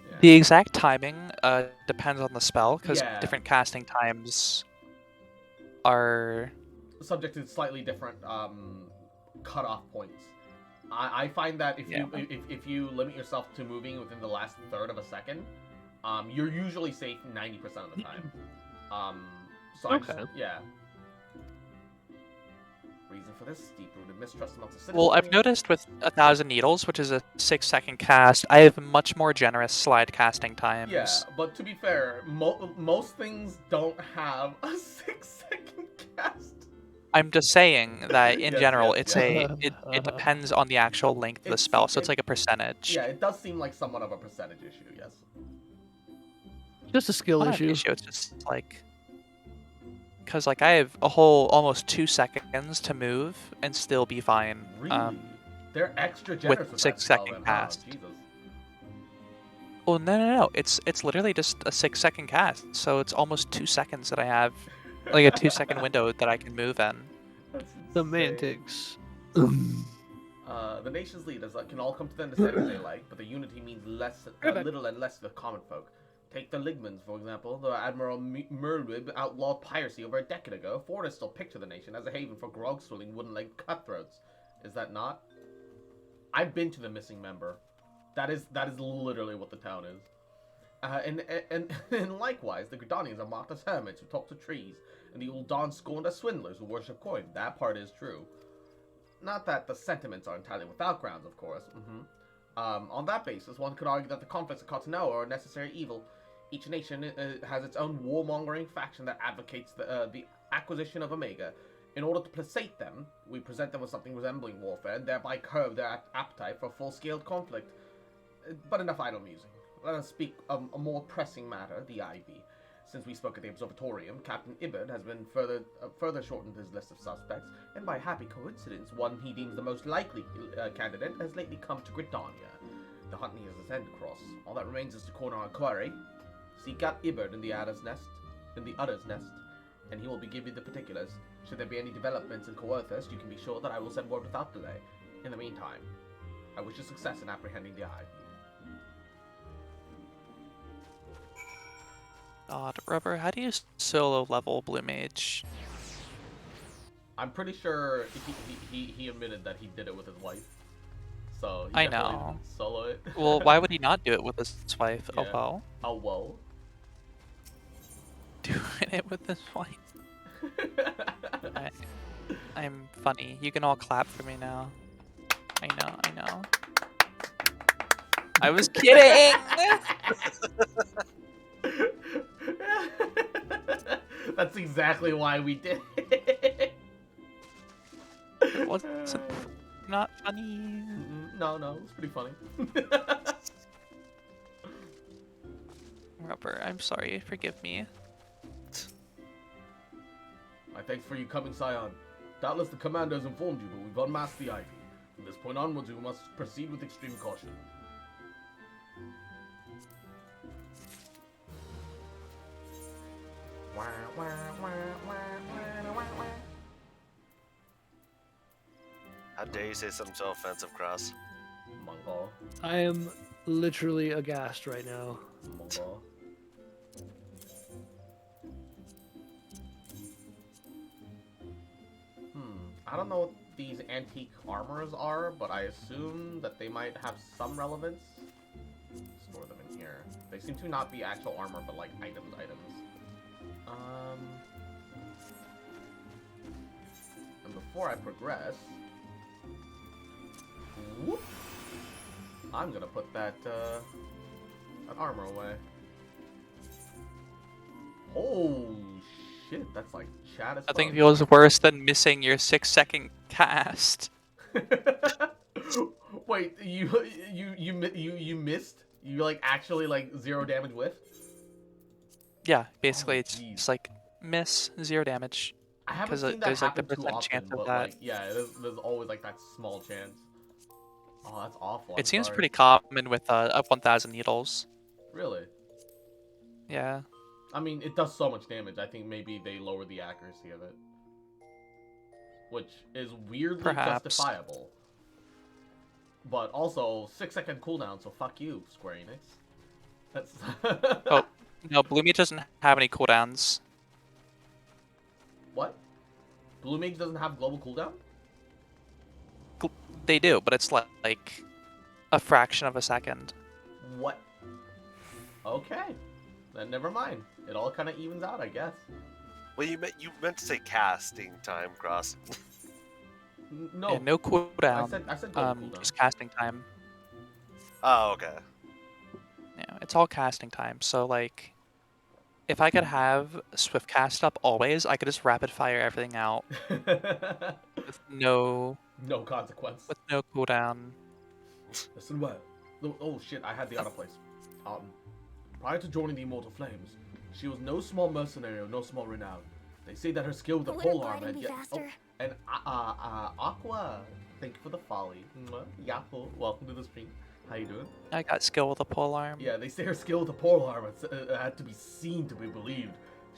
Yeah. The exact timing depends on the spell, because Yeah. different casting times are... Subject to slightly different cutoff points. I find that if you limit yourself to moving within the last third of a second, you're usually safe 90% of the time. So Okay. yeah. Reason for this deep-rooted mistrust amongst the citizens. Well, I've noticed with 1,000 Needles, which is a 6-second cast, I have much more generous slide casting times. Yeah, but to be fair, most things don't have a 6-second cast. I'm just saying that in Yes, general, yes, it depends on the actual length of the spell, so it's like a percentage. Yeah, it does seem like somewhat of a percentage issue, yes. Just a skill Not an issue. issue. It's just like, because like I have a whole almost 2 seconds to move and still be fine. Really? They're extra generous with with that spell 6-second then, cast. huh? Jesus. Well, no. It's literally just a 6-second cast, so it's almost 2 seconds that I have, like a 2-second window that I can move in. That's insane. Semantics. The nation's leaders can all come to the understanding they like, but the unity means little and less to the common folk. Take the Ligmans, for example. The Admiral Merlwib outlawed piracy over a decade ago. Ford is still picked to the nation as a haven for grog-swilling wooden-legged cutthroats. Is that not? I've been to the missing member. That is literally what the town is. And likewise, the Gardenians are mocked as hermits who talk to trees, and the ULTA scorned as swindlers who worship coin. That part is true. Not that the sentiments are entirely without grounds, of course. On that basis, one could argue that the conflicts of Cartano are a necessary evil, Each nation has its own warmongering faction that advocates the acquisition of Omega. In order to placate them, we present them with something resembling warfare, and thereby curb their appetite for full-scale conflict. But enough idle musing. Let us speak of a more pressing matter, the Ivy. Since we spoke at the Observatorium, Captain Ibert has been further shortened his list of suspects, and by happy coincidence, one he deems the most likely candidate has lately come to Gardenia. The hunt nears its end, Cross. All that remains is to corner our quarry. Seek out Ibert in the Udder's nest, and he will give you the particulars. Should there be any developments in Coerthus, you can be sure that I will send word without delay. In the meantime, I wish you success in apprehending the Ivy. God, Rubber, how do you solo level Blue Mage? I'm pretty sure he admitted that he did it with his wife. So he I definitely know. didn't solo it. Well, why would he not do it with his wife? Yeah. Oh well. Oh well. Doing it with his wife. I'm funny. You can all clap for me now. I know. I was kidding! That's exactly why we did it. It wasn't not funny. No, it was pretty funny. Rubber, I'm sorry. Forgive me. My thanks for you coming, Scion. Doubtless the commander has informed you, but we've unmasked the Ivy. From this point onwards, we must proceed with extreme caution. How dare you say something so offensive, Cross? Mongol. I am literally aghast right now. Mongol. I don't know what these antique armors are, but I assume that they might have some relevance. Store them in here. They seem to not be actual armor, but like items. And before I progress, whoop, I'm gonna put that armor away. Oh shit, that's like chat as fuck. Nothing feels worse than missing your 6-second cast. Wait, you missed? You like actually like 0 damage with? Yeah, basically it's jeez. just like miss 0 damage. I haven't 'Cause seen that there's, like, the happen too percent often, chance of but that. like yeah, there's always like that small chance. Oh, that's awful. It seems sorry. pretty common with up 1,000 needles. Really? Yeah. I mean, it does so much damage. I think maybe they lower the accuracy of it, which is weirdly Perhaps. justifiable. But also 6-second cooldown, so fuck you, Square Enix. That's. Oh no, Blue Mage doesn't have any cooldowns. What? Blue Mage doesn't have global cooldown? They do, but it's like a fraction of a second. What? Okay, then never mind. It all kind of evens out, I guess. Well, you meant to say casting time, Cross. No. Yeah, no cooldown. I said global cooldown. Just casting time. Oh, okay. Yeah, it's all casting time. So like, if I could have Swift cast up always, I could just rapid fire everything out with no consequence. With no cooldown. Listen well. Oh shit, I had the other place. Prior to joining the Immortal Flames, she was no small mercenary or no small renown. They say that her skill with the pole arm had yet. Oh, and Aqua, thank you for the folly. Yahoo, welcome to the stream. How you doing? I got skill with a pole arm. Yeah, they say her skill with the pole arm had to be seen to be believed.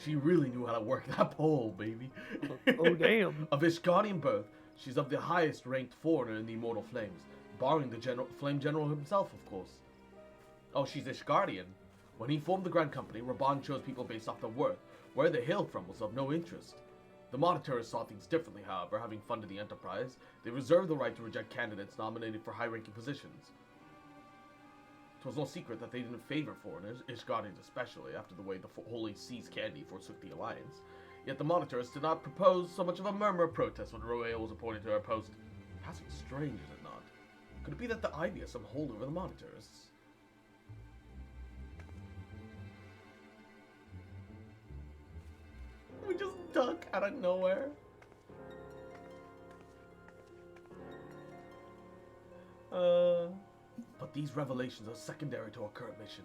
She really knew how to work that pole, baby. Oh damn. Of Ishgardian birth, she's of the highest ranked foreigner in the Immortal Flames, barring the Flame General himself, of course. Oh, she's Ishgardian. When he formed the Grand Company, Raban chose people based off their worth. Where they hailed from was of no interest. The Monitors saw things differently, however, having funded the Enterprise. They reserved the right to reject candidates nominated for high-ranking positions. It was no secret that they didn't favor foreigners, Ishgardians especially, after the way the Holy Sea's candy forsook the Alliance. Yet the Monitors did not propose so much of a murmur of protest when Roel was appointed to her post. Passing strange, is it not? Could it be that the Ivy has some hold over the Monitors? out of nowhere. But these revelations are secondary to our current mission.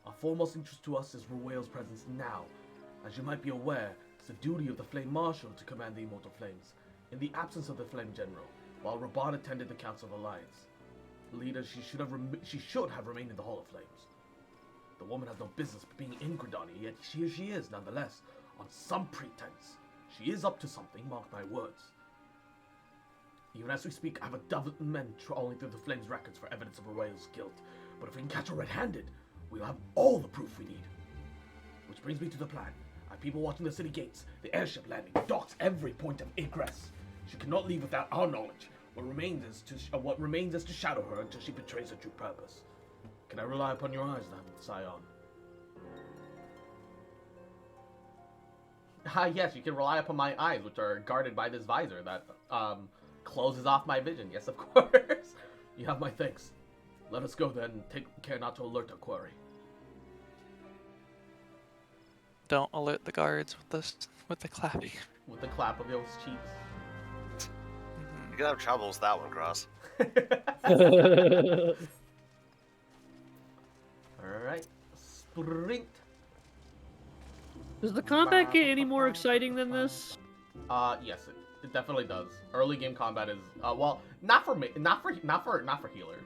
Our foremost interest to us is Ruel's presence now. As you might be aware, it's the duty of the Flame Marshal to command the Immortal Flames, in the absence of the Flame General, while Raban attended the Council of Alliance. Leader, she should have remained in the Hall of Flames. The woman has no business being in Gardenia, yet here she is, nonetheless, on some pretense. She is up to something, mark my words. Even as we speak, I have a dozen men trawling through the Flames records for evidence of Ruel's guilt. But if we can catch her red-handed, we'll have all the proof we need. Which brings me to the plan. I have people watching the city gates, the airship landing, the docks, every point of egress. She cannot leave without our knowledge. What remains is to shadow her until she betrays her true purpose. Can I rely upon your eyes then, Scion? Yes, you can rely upon my eyes, which are guarded by this visor that closes off my vision. Yes, of course. You have my thanks. Let us go then. Take care not to alert our quarry. Don't alert the guards with the clapping. With the clap of those cheeks. You're gonna have trouble with that one, Cross. Alright. Sprint. Does the combat get any more exciting than this? Yes, it definitely does. Early game combat is well, not for healer,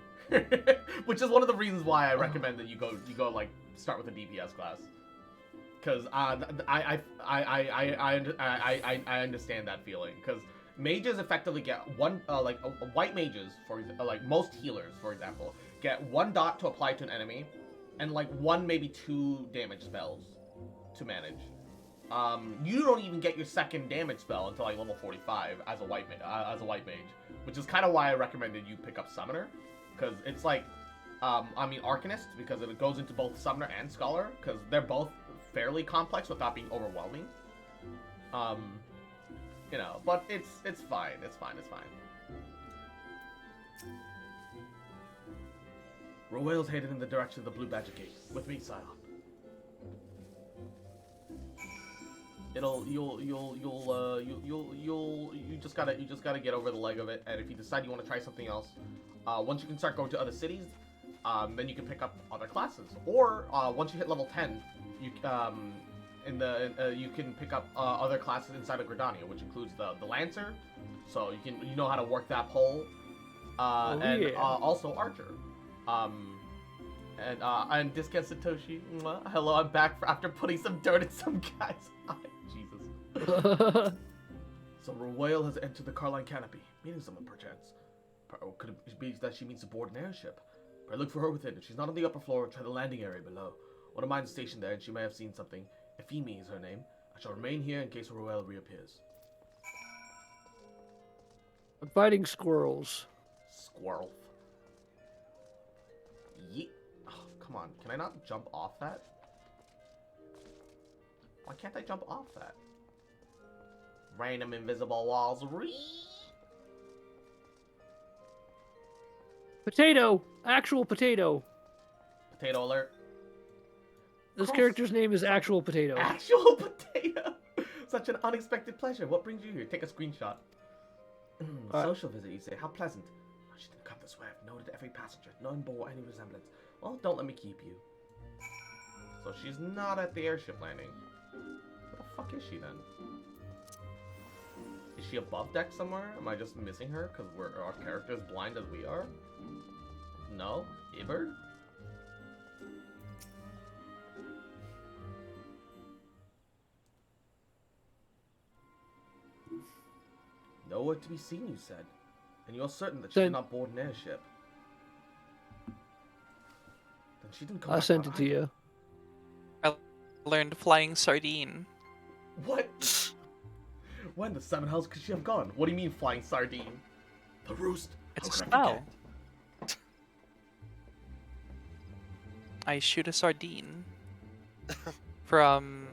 which is one of the reasons why I recommend that you go like start with a DPS class, because I understand that feeling, because mages effectively get one white mages for like most healers, for example, get 1 dot to apply to an enemy, and like 1 maybe 2 damage spells to manage. You don't even get your second damage spell until like level 45 as a white mage, which is kind of why I recommended you pick up Summoner, because it's like, Arcanist, because it goes into both Summoner and Scholar, because they're both fairly complex without being overwhelming. You know, but it's fine. It's fine. Ruel's headed in the direction of the Blue Badger Gate. With me, Scion. You just gotta get over the leg of it, and if you decide you want to try something else, once you can start going to other cities, then you can pick up other classes. Or once you hit level 10, you can pick up other classes inside of Gardenia, which includes the Lancer, so you know how to work that pole, also Archer. And Discount Satoshi, hello, I'm back after putting some dirt in some guy's eye. Jesus. So Ruel has entered the Carline Canopy, meeting someone perchance. Could it be that she means to board an airship? But look for her within. If she's not on the upper floor, try the landing area below. One of mine is stationed there, and she may have seen something. Efimi is her name. I shall remain here in case Ruel reappears. I'm fighting squirrels. Squirrel. Yeet. Oh, come on. Can I not jump off that? Why can't I jump off that? Random invisible walls. Potato! Actual potato. Potato alert. This character's name is Actual Potato. Actual Potato! Such an unexpected pleasure. What brings you here? Take a screenshot. Social visit, you say. How pleasant. Oh, she didn't come this way. I've noted every passenger. None bore any resemblance. Well, don't let me keep you. So she's not at the airship landing. Where the fuck is she then? Is she above deck somewhere? Am I just missing her because our character is blind as we are? No? Iberd? Nowhere to be seen, you said. And you're certain that she's not aboard an airship. Then she didn't come I back sent on it to you. I learned flying sardine. What? When the 7 hells could she have gone? What do you mean flying sardine? The roost. It's a How could I spell. forget? I shoot a sardine from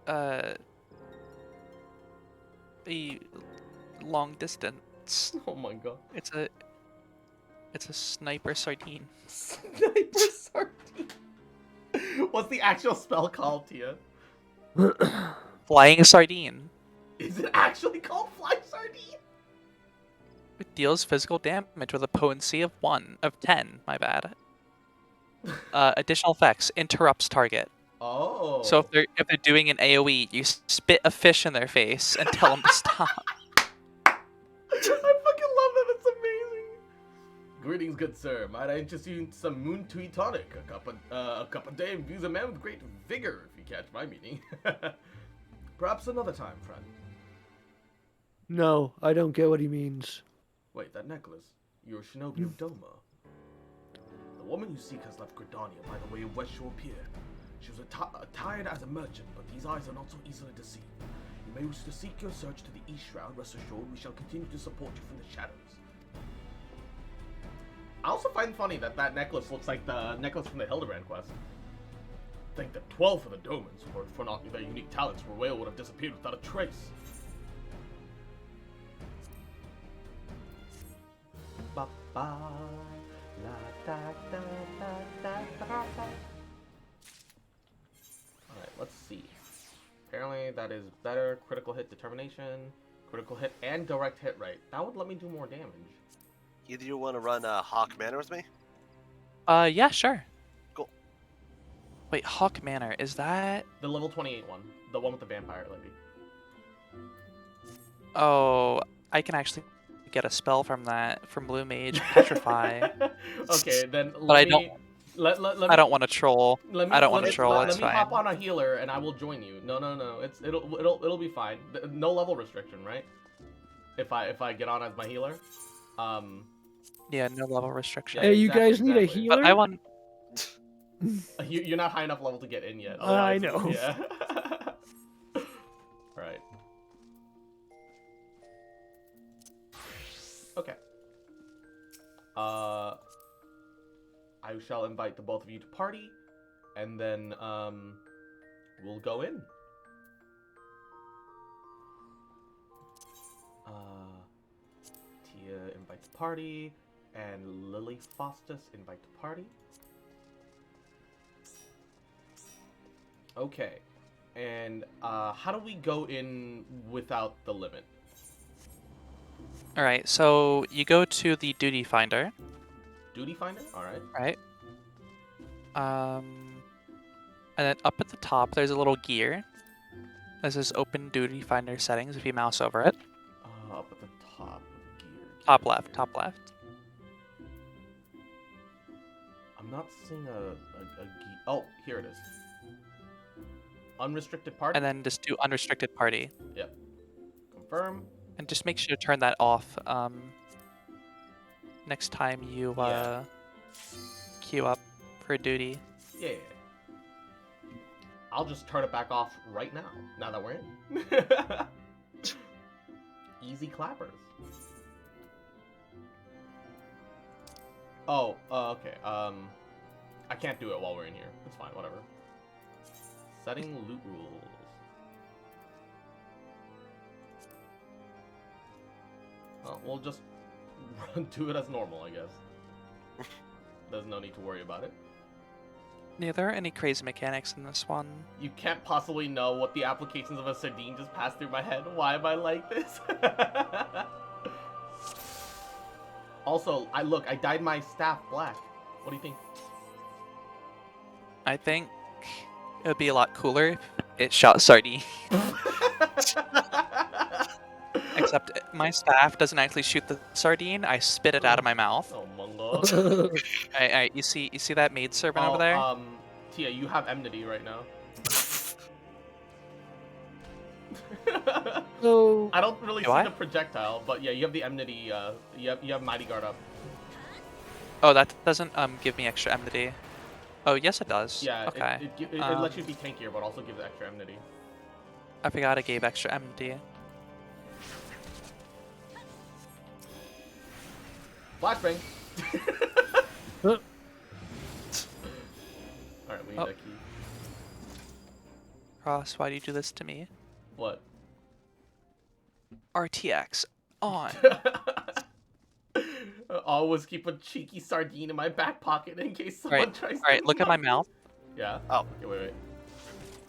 a long distance. Oh my god. It's a sniper sardine. Sniper sardine. What's the actual spell called, Tia? Flying sardine. Is it actually called Fly Sardine? It deals physical damage with a potency of 10. My bad. Additional effects: interrupts target. Oh. So if they're doing an AOE, you spit a fish in their face and tell them to stop. I fucking love that. It's amazing. Greetings, good sir. Might I interest you in some Moon Tea tonic? A cup a day imbues a man with great vigor, if you catch my meaning. Perhaps another time, friend. No, I don't get what he means. Wait, that necklace. You're a shinobi of Doma. The woman you seek has left Gardenia by the way of West Shore Pier. She was attired as a merchant, but these eyes are not so easily deceived. You may wish to seek your search to the East Shroud. Rest assured, we shall continue to support you from the shadows. I also find funny that that necklace looks like the necklace from the Hildebrand quest. Think that 12 for the Domans, were for not their unique talents, Royale would have disappeared without a trace. Ba ba la da da da da da da. Alright, let's see. Apparently that is better critical hit determination, critical hit, and direct hit rate. That would let me do more damage. Either you want to run Hawk Manor with me? Yeah, sure. Cool. Wait, Hawk Manor, is that... The level 28 one. The one with the vampire lady. Oh, I can actually get a spell from that, from Blue Mage, Petrify. Okay, then But I don't... I don't want to troll. I don't want to troll. It's fine. Let me hop on a healer and I will join you. No. It'll be fine. No level restriction, right? If I get on as my healer. Yeah, no level restriction. Hey, you guys need a healer? But I want... You're not high enough level to get in yet. I know. Yeah. Alright. Okay. I shall invite the both of you to party, and then, we'll go in. Tia invite to party, and Lily Faustus invite to party. Okay. And, how do we go in without the limit? Alright, so you go to the Duty Finder. Duty Finder? Alright. Right. And then up at the top, there's a little gear. This is Open Duty Finder settings if you mouse over it. Up at the top, gear. Top left, top left. I'm not seeing a gear. Oh, here it is. Unrestricted party? And then just do Unrestricted Party. Yep. Confirm. And just make sure to turn that off next time you queue up for duty. Yeah. I'll just turn it back off right now that we're in. Easy clappers. Oh, okay. I can't do it while we're in here. It's fine, whatever. Setting loot rules. We'll just do it as normal, I guess. There's no need to worry about it. Yeah, there aren't any crazy mechanics in this one. You can't possibly know what the applications of a sardine just passed through my head. Why am I like this? Also, I dyed my staff black. What do you think? I think it would be a lot cooler if it shot sardine. Except my staff doesn't actually shoot the sardine. I spit it out of my mouth. Oh my god. Alright, you see that maid servant over there? Tia, you have enmity right now. So I don't really see I? the projectile, but yeah, you have the enmity. You have Mighty Guard up. Oh, that doesn't give me extra enmity. Oh, yes, it does. Yeah, okay. it lets you be tankier, but also gives extra enmity. I forgot I gave extra enmity. Flashbang. Huh. Alright, we need that key. Ross, why do you do this to me? What? RTX on. Always keep a cheeky sardine in my back pocket in case someone tries to. Alright, look at my mouth. Yeah. Oh. Okay, wait.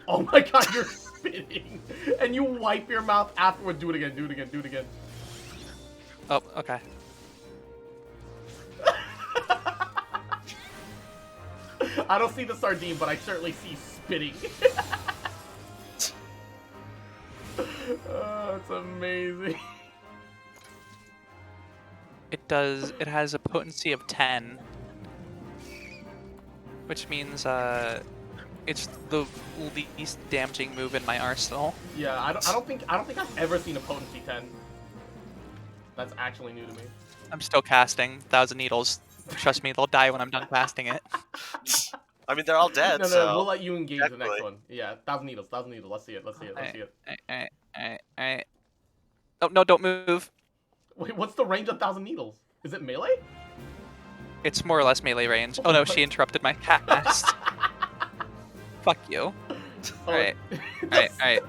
Oh my god, you're spitting, and you wipe your mouth afterward. Do it again. Do it again. Do it again. Oh, okay. I don't see the sardine, but I certainly see spitting. Oh, it's amazing. It has a potency of 10, which means it's the least damaging move in my arsenal. Yeah, I don't think I've ever seen a potency 10. That's actually new to me. I'm still casting 1,000 needles. Trust me, they'll die when I'm done casting it. I mean, they're all dead. No, so we'll let you engage the next exactly. one. Yeah, 1,000 needles, 1,000 needles. Let's see it. Let's see it. Let's see it. Alright. Oh no! Don't move. Wait, what's the range of 1,000 needles? Is it melee? It's more or less melee range. Oh no! She interrupted my cast. Fuck you. Alright. Alright.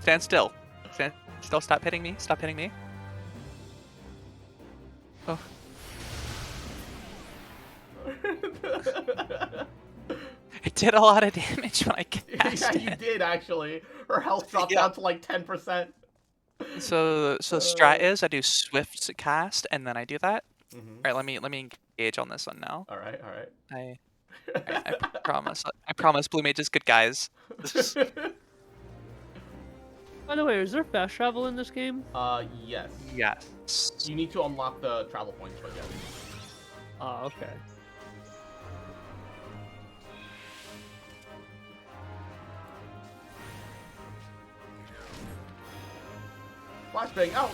Stand still. Stand still. Stop hitting me. Stop hitting me. Oh. It did a lot of damage when I cast Yeah, you did actually. Her health dropped down to like 10%. So strat is I do swift cast and then I do that. Mm-hmm. All right, let me engage on this one now. All right. I promise Blue Mage is good, guys. By the way, is there fast travel in this game? Yes. Yes. You need to unlock the travel points, but yes. Oh, okay. Flashbang out.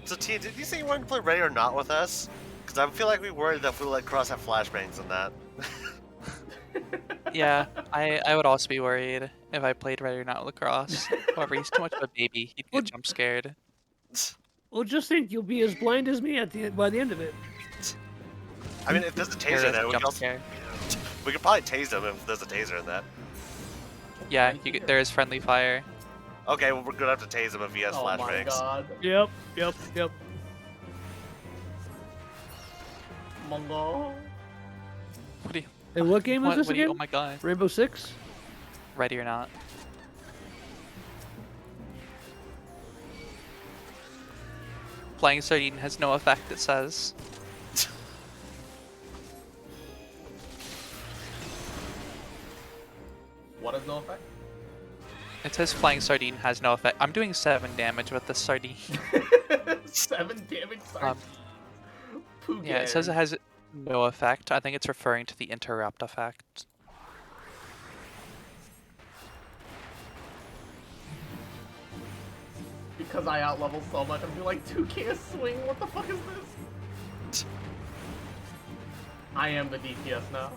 So Tia, did you say you wanted to play Ready or Not with us? Because I feel like we worried that if we let Cross have flashbangs and that. Yeah, I would also be worried if I played Ready or Not Lacrosse. However, he's too much of a baby. He'd get jump scared. Well, just think you'll be as blind as me by the end of it. I mean, if there's a taser in there, we could probably tase him if there's a taser in that. Yeah, there is friendly fire. Okay, well, we're gonna have to tase him if he has flashbangs. Oh my god. Yep. Mongo. What do you? Hey, what game was this again? Oh my god. Rainbow Six? Ready or Not. Flying Sardine has no effect, it says. What has no effect? It says Flying Sardine has no effect. I'm doing 7 damage with the Sardine. 7 damage sardine. Yeah, it says it has no effect. I think it's referring to the interrupt effect. Because I outlevel so much, I'm doing like 2k a swing. What the fuck is this? I am the DPS now.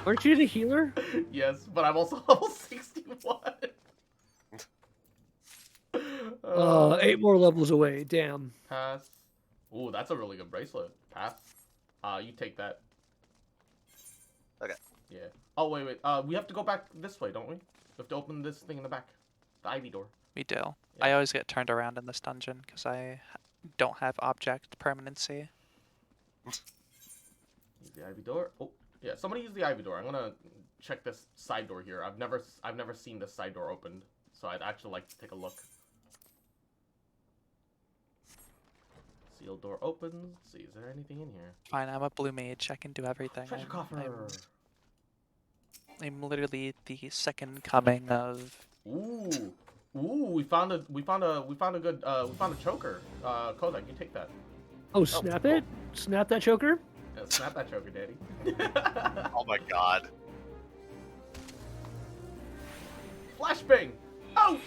Aren't you the healer? Yes, but I'm also level 61. 8 more levels away. Damn. Pass. Ooh, that's a really good bracelet. Pass. You take that. Okay. Yeah. Oh, wait. We have to go back this way, don't we? We have to open this thing in the back. The ivy door. We do. Yeah. I always get turned around in this dungeon because I don't have object permanency. Use the ivy door. Oh, yeah. Somebody use the ivy door. I'm gonna check this side door here. I've never seen this side door opened, so I'd actually like to take a look. Sealed door opens. Let's see, is there anything in here? Fine, I'm a blue mage. I can do everything. Treasure coffer. I'm literally the second coming of. Ooh, we found a choker. Kozak, you take that. Oh, snap it! Snap that choker! Yeah, snap that choker, daddy. Oh my god. Flashbang! Out!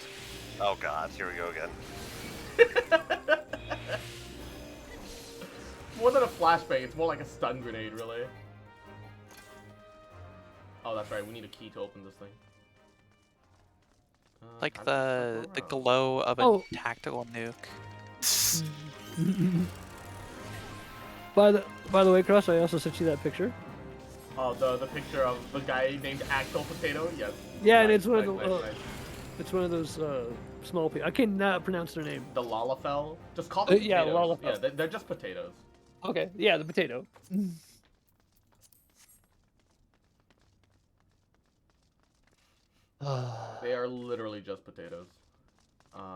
Oh god, here we go again. More than a flashbang, it's more like a stun grenade, really. Oh, that's right, we need a key to open this thing. Like the glow of a tactical nuke. By the way, Cross, I also sent you that picture. Oh, the picture of the guy named Axel Potato? Yes. Yeah, nice, and it's one nice, of the it's one of those small people. I cannot pronounce their name. The Lalafell? Just call them potatoes. Yeah, Lalafell. Yeah, they're just potatoes. Okay, yeah, the potato. They are literally just potatoes.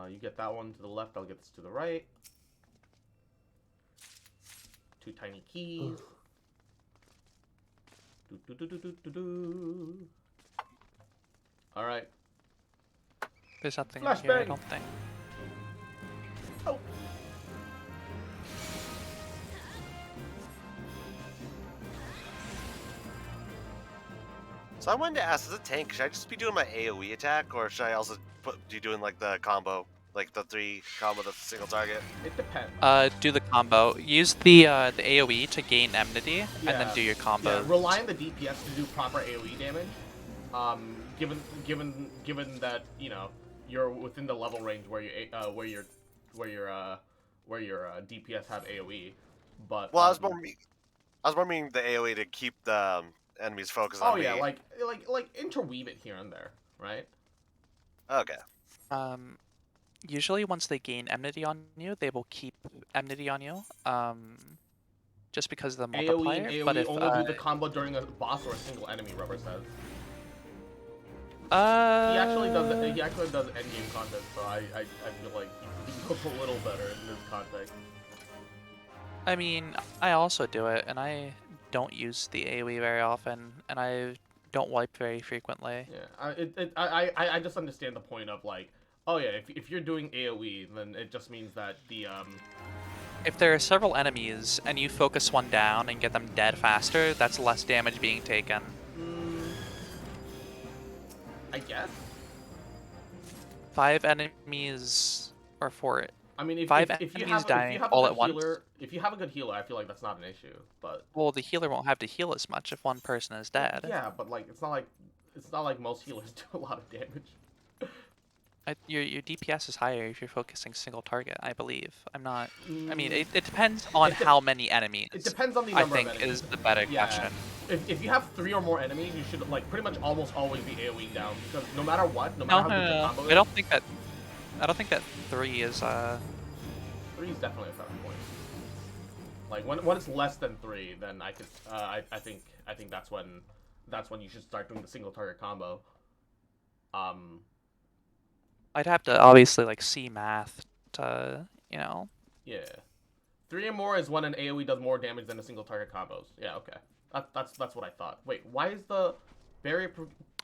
You get that one to the left, I'll get this to the right. 2 tiny keys. Alright. There's nothing in here, I Flashbang! don't think. Oh. So I wanted to ask, as a tank, should I just be doing my AoE attack, or should I also be doing like the combo, like the 3 combo that's a single target? It depends. Do the combo. Use the AoE to gain enmity, and then do your combo. Yeah, rely on the DPS to do proper AoE damage. Given that you're within the level range where your DPS have AoE, but well, I was wondering the AoE to keep the enemies focused on me. Oh yeah, like interweave it here and there, right? Okay. Usually once they gain enmity on you, they will keep enmity on you. Just because of the multiplier. AoE but if only do the combo during a boss or a single enemy, Rubber says. He actually does endgame content, so I feel like he knows a little better in this context. I mean, I also do it, and I don't use the AoE very often, and I don't wipe very frequently. Yeah, I just understand the point of like, oh yeah, if you're doing AoE, then it just means that the If there are several enemies and you focus one down and get them dead faster, that's less damage being taken. I guess. 5 enemies or 4. I mean, if 5 you enemies have dying a all good at once. healer, if you have a good healer, I feel like that's not an issue. But Well, the healer won't have to heal as much if one person is dead. yeah, but like it's not like most healers do a lot of damage. Your DPS is higher if you're focusing single target, I believe. I'm not. I mean, it depends on how many enemies. It depends on the number I think of enemies. is the better question. If you have 3 or more enemies, you should like pretty much almost always be AoE down because no matter what, no matter how good the combo is. I don't think that 3 is 3 is definitely a better point. Like when it's less than 3, then I could I think that's when you should start doing the single target combo. I'd have to obviously like see math to Yeah, 3 or more is when an AoE does more damage than a single target combos. Yeah, okay. That's what I thought. Wait, why is the barrier?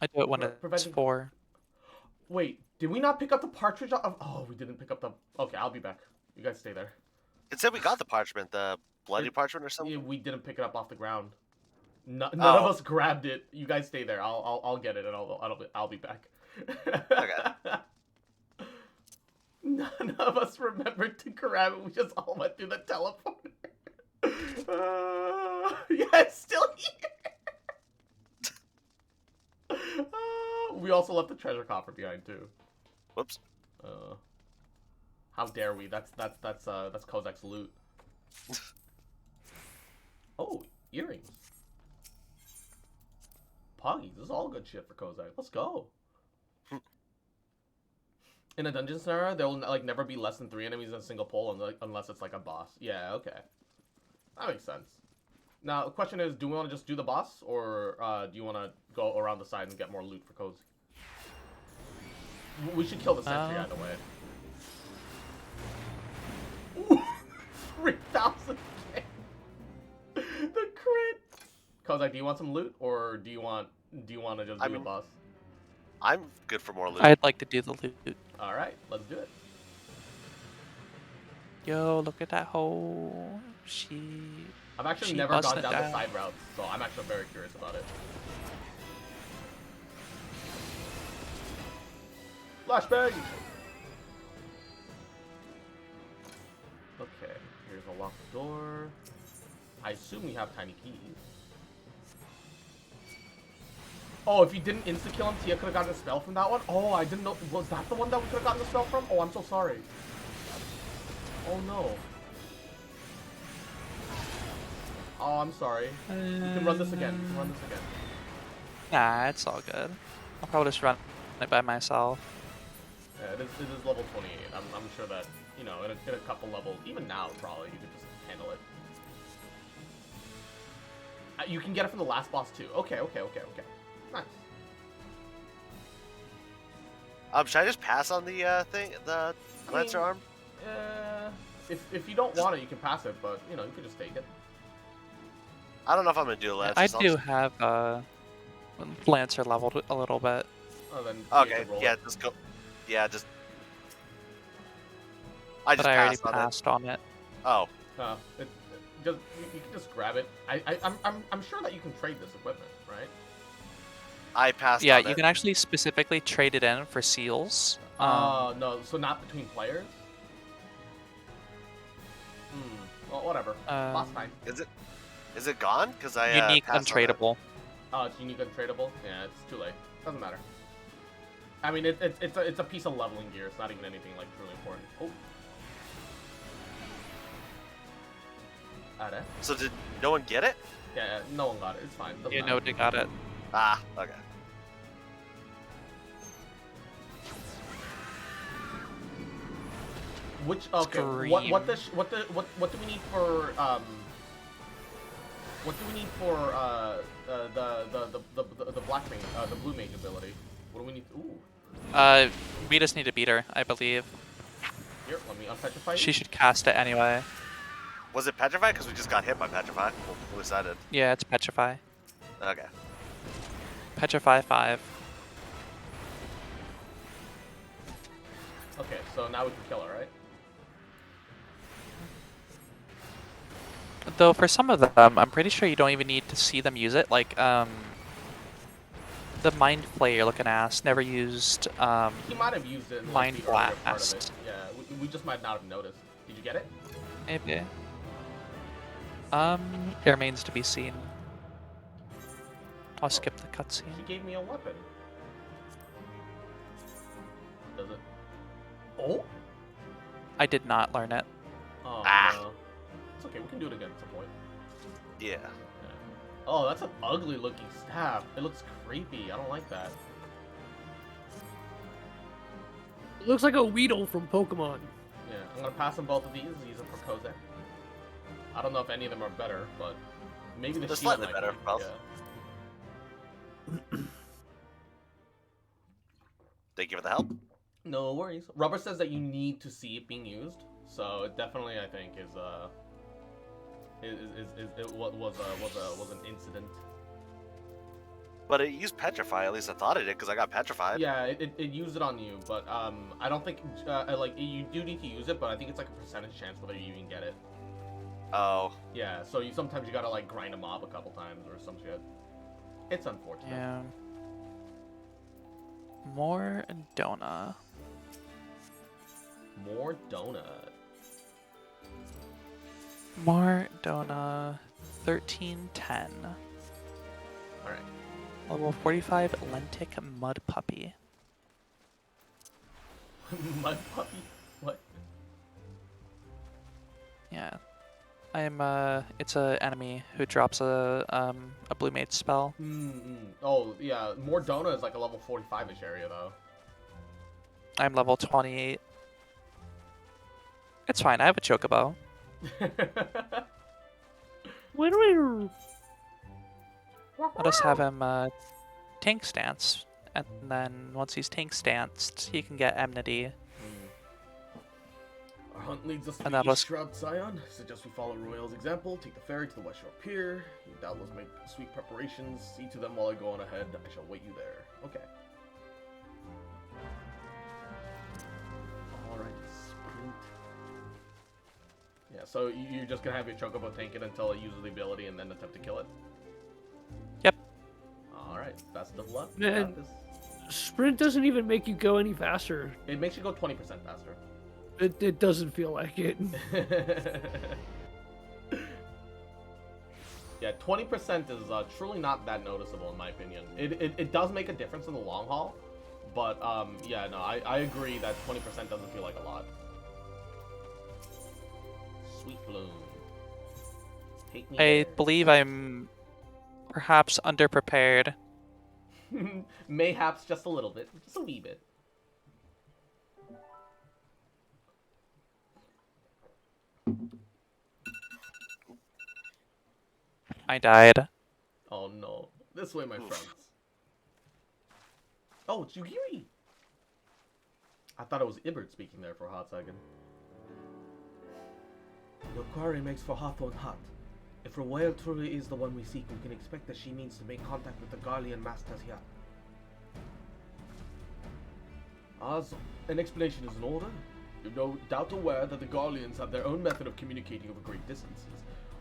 I do it when it's 4. Wait, did we not pick up the partridge? Oh, we didn't pick up the. Okay, I'll be back. You guys stay there. It said we got the parchment, the bloody parchment or something. Yeah, we didn't pick it up off the ground. None of us grabbed it. You guys stay there. I'll get it and I'll be back. Okay. None of us remembered to grab it. We just all went through the teleporter. Yeah, it's still here. We also left the treasure coffer behind too. Whoops. How dare we? That's Kozak's loot. Oh, earrings. Poggies. This is all good shit for Kozak. Let's go. In a dungeon scenario, there will like never be less than 3 enemies in a single pole unless it's like a boss. Yeah, okay. That makes sense. Now, the question is, do we want to just do the boss, or do you want to go around the side and get more loot for Kozak? We should kill the sentry either way. Ooh, 3,000k. The crit. Kozak, do you want some loot, or do you want to just do the boss? I'm good for more loot. I'd like to do the loot. All right, let's do it. Yo, look at that hole. I've actually never gone down the side routes, so I'm actually very curious about it. Flashbang! Okay, here's a locked door. I assume we have tiny keys. Oh, if you didn't insta-kill him, Tia could have gotten a spell from that one? Oh, I didn't know. Was that the one that we could have gotten the spell from? Oh, I'm so sorry. Oh, no. Oh, I'm sorry. We can run this again. Nah, it's all good. I'll probably just run it by myself. Yeah, it is level 28. I'm sure that, in a couple levels, even now, probably, you could just handle it. You can get it from the last boss, too. Okay. Nice. Should I just pass on the the Lancer arm? If you don't want it, you can pass it, but you know you can just take it. I don't know if I'm gonna do a Lancer. I do have Lancer leveled a little bit. Oh, then okay, yeah, just go. Yeah, just. I just already passed on passed on it. Oh. You can just grab it. I'm sure that you can trade this equipment, right? I passed. Yeah, on you it. can actually specifically trade it in for seals. No, so not between players. Well, whatever. Last time. Is it gone? Because I unique passed on it. untradeable. Oh, it's unique untradeable. Yeah, it's too late. Doesn't matter. I mean, it's a piece of leveling gear. It's not even anything like truly important. Oh. So did no one get it? Yeah, no one got it. It's fine. Doesn't Yeah, matter. nobody got it. Ah, okay. Which okay? Scream. What do we need for what do we need for the black mage, the blue mage ability? What do we need? Ooh. We just need to beat her, I believe. Here, let me unpetrify. She should cast it anyway. Was it Petrify? Because we just got hit by Petrify. Well, at least I did. Yeah, it's Petrify. Okay. Petrify 5. Okay, so now we can kill her, right? Though for some of them, I'm pretty sure you don't even need to see them use it. Like, the Mind Flayer looking ass never used, He might have used it in Mind the earlier part of Blast. it. Yeah, we just might not have noticed. Did you get it? Maybe. It remains to be seen. I'll skip the cutscene. She gave me a weapon. Does it? Oh? I did not learn it. Oh, no. It's okay, we can do it again at some point. Yeah. Oh, that's an ugly looking staff. It looks creepy. I don't like that. It looks like a Weedle from Pokemon. Yeah, I'm gonna pass on both of these. These are for Kozak. I don't know if any of them are better, but maybe the They're shield slightly might better, be. both. Yeah. Thank you for the help. No worries. Rubber says that you need to see it being used, so it definitely I think was an incident. But it used Petrify. At least I thought it did, because I got Petrified. Yeah, it used it on you, but I don't think like you do need to use it, but I think it's like a percentage chance whether you even get it. Oh. Yeah, so sometimes you gotta like grind a mob a couple times or some shit. It's unfortunate. Yeah. More Dona. More donut. More Dona. 1310. All right. Level 45 Lentic Mud Puppy. Mud puppy. What? Yeah. It's a enemy who drops a blue mage spell. Oh, yeah. More Dona is like a level 45-ish area, though. I'm level 28. It's fine, I have a chocobo. I'll just have him tank stance, and then once he's tank stanced, he can get enmity. Our hunt leads us to And the that'll East Shroud Scion. Suggest we follow Royale's example, take the ferry to the West Shore Pier. You doubtless make sweet preparations. See to them while I go on ahead. I shall wait you there. Okay. Alright, sprint. Yeah, so you're just gonna have your Chocobo tank it until it uses the ability and then attempt to kill it? Yep. Alright, best of luck. Man, sprint doesn't even make you go any faster. It makes you go 20% faster. It doesn't feel like it. Yeah, 20% is truly not that noticeable in my opinion. It does make a difference in the long haul, but yeah, no, I agree that 20% doesn't feel like a lot. Sweet Bloom. Take me I there. believe I'm perhaps underprepared. Mayhaps just a little bit, just a wee bit. I died. Oh no. This way, my friends. Oh, it's Yugiri! I thought it was Ibert speaking there for a hot second. Your quarry makes for Hawthorne hot. If Royal truly is the one we seek, we can expect that she means to make contact with the Garlean masters here. As an explanation is in order. You're no doubt aware that the Garleans have their own method of communicating over great distances.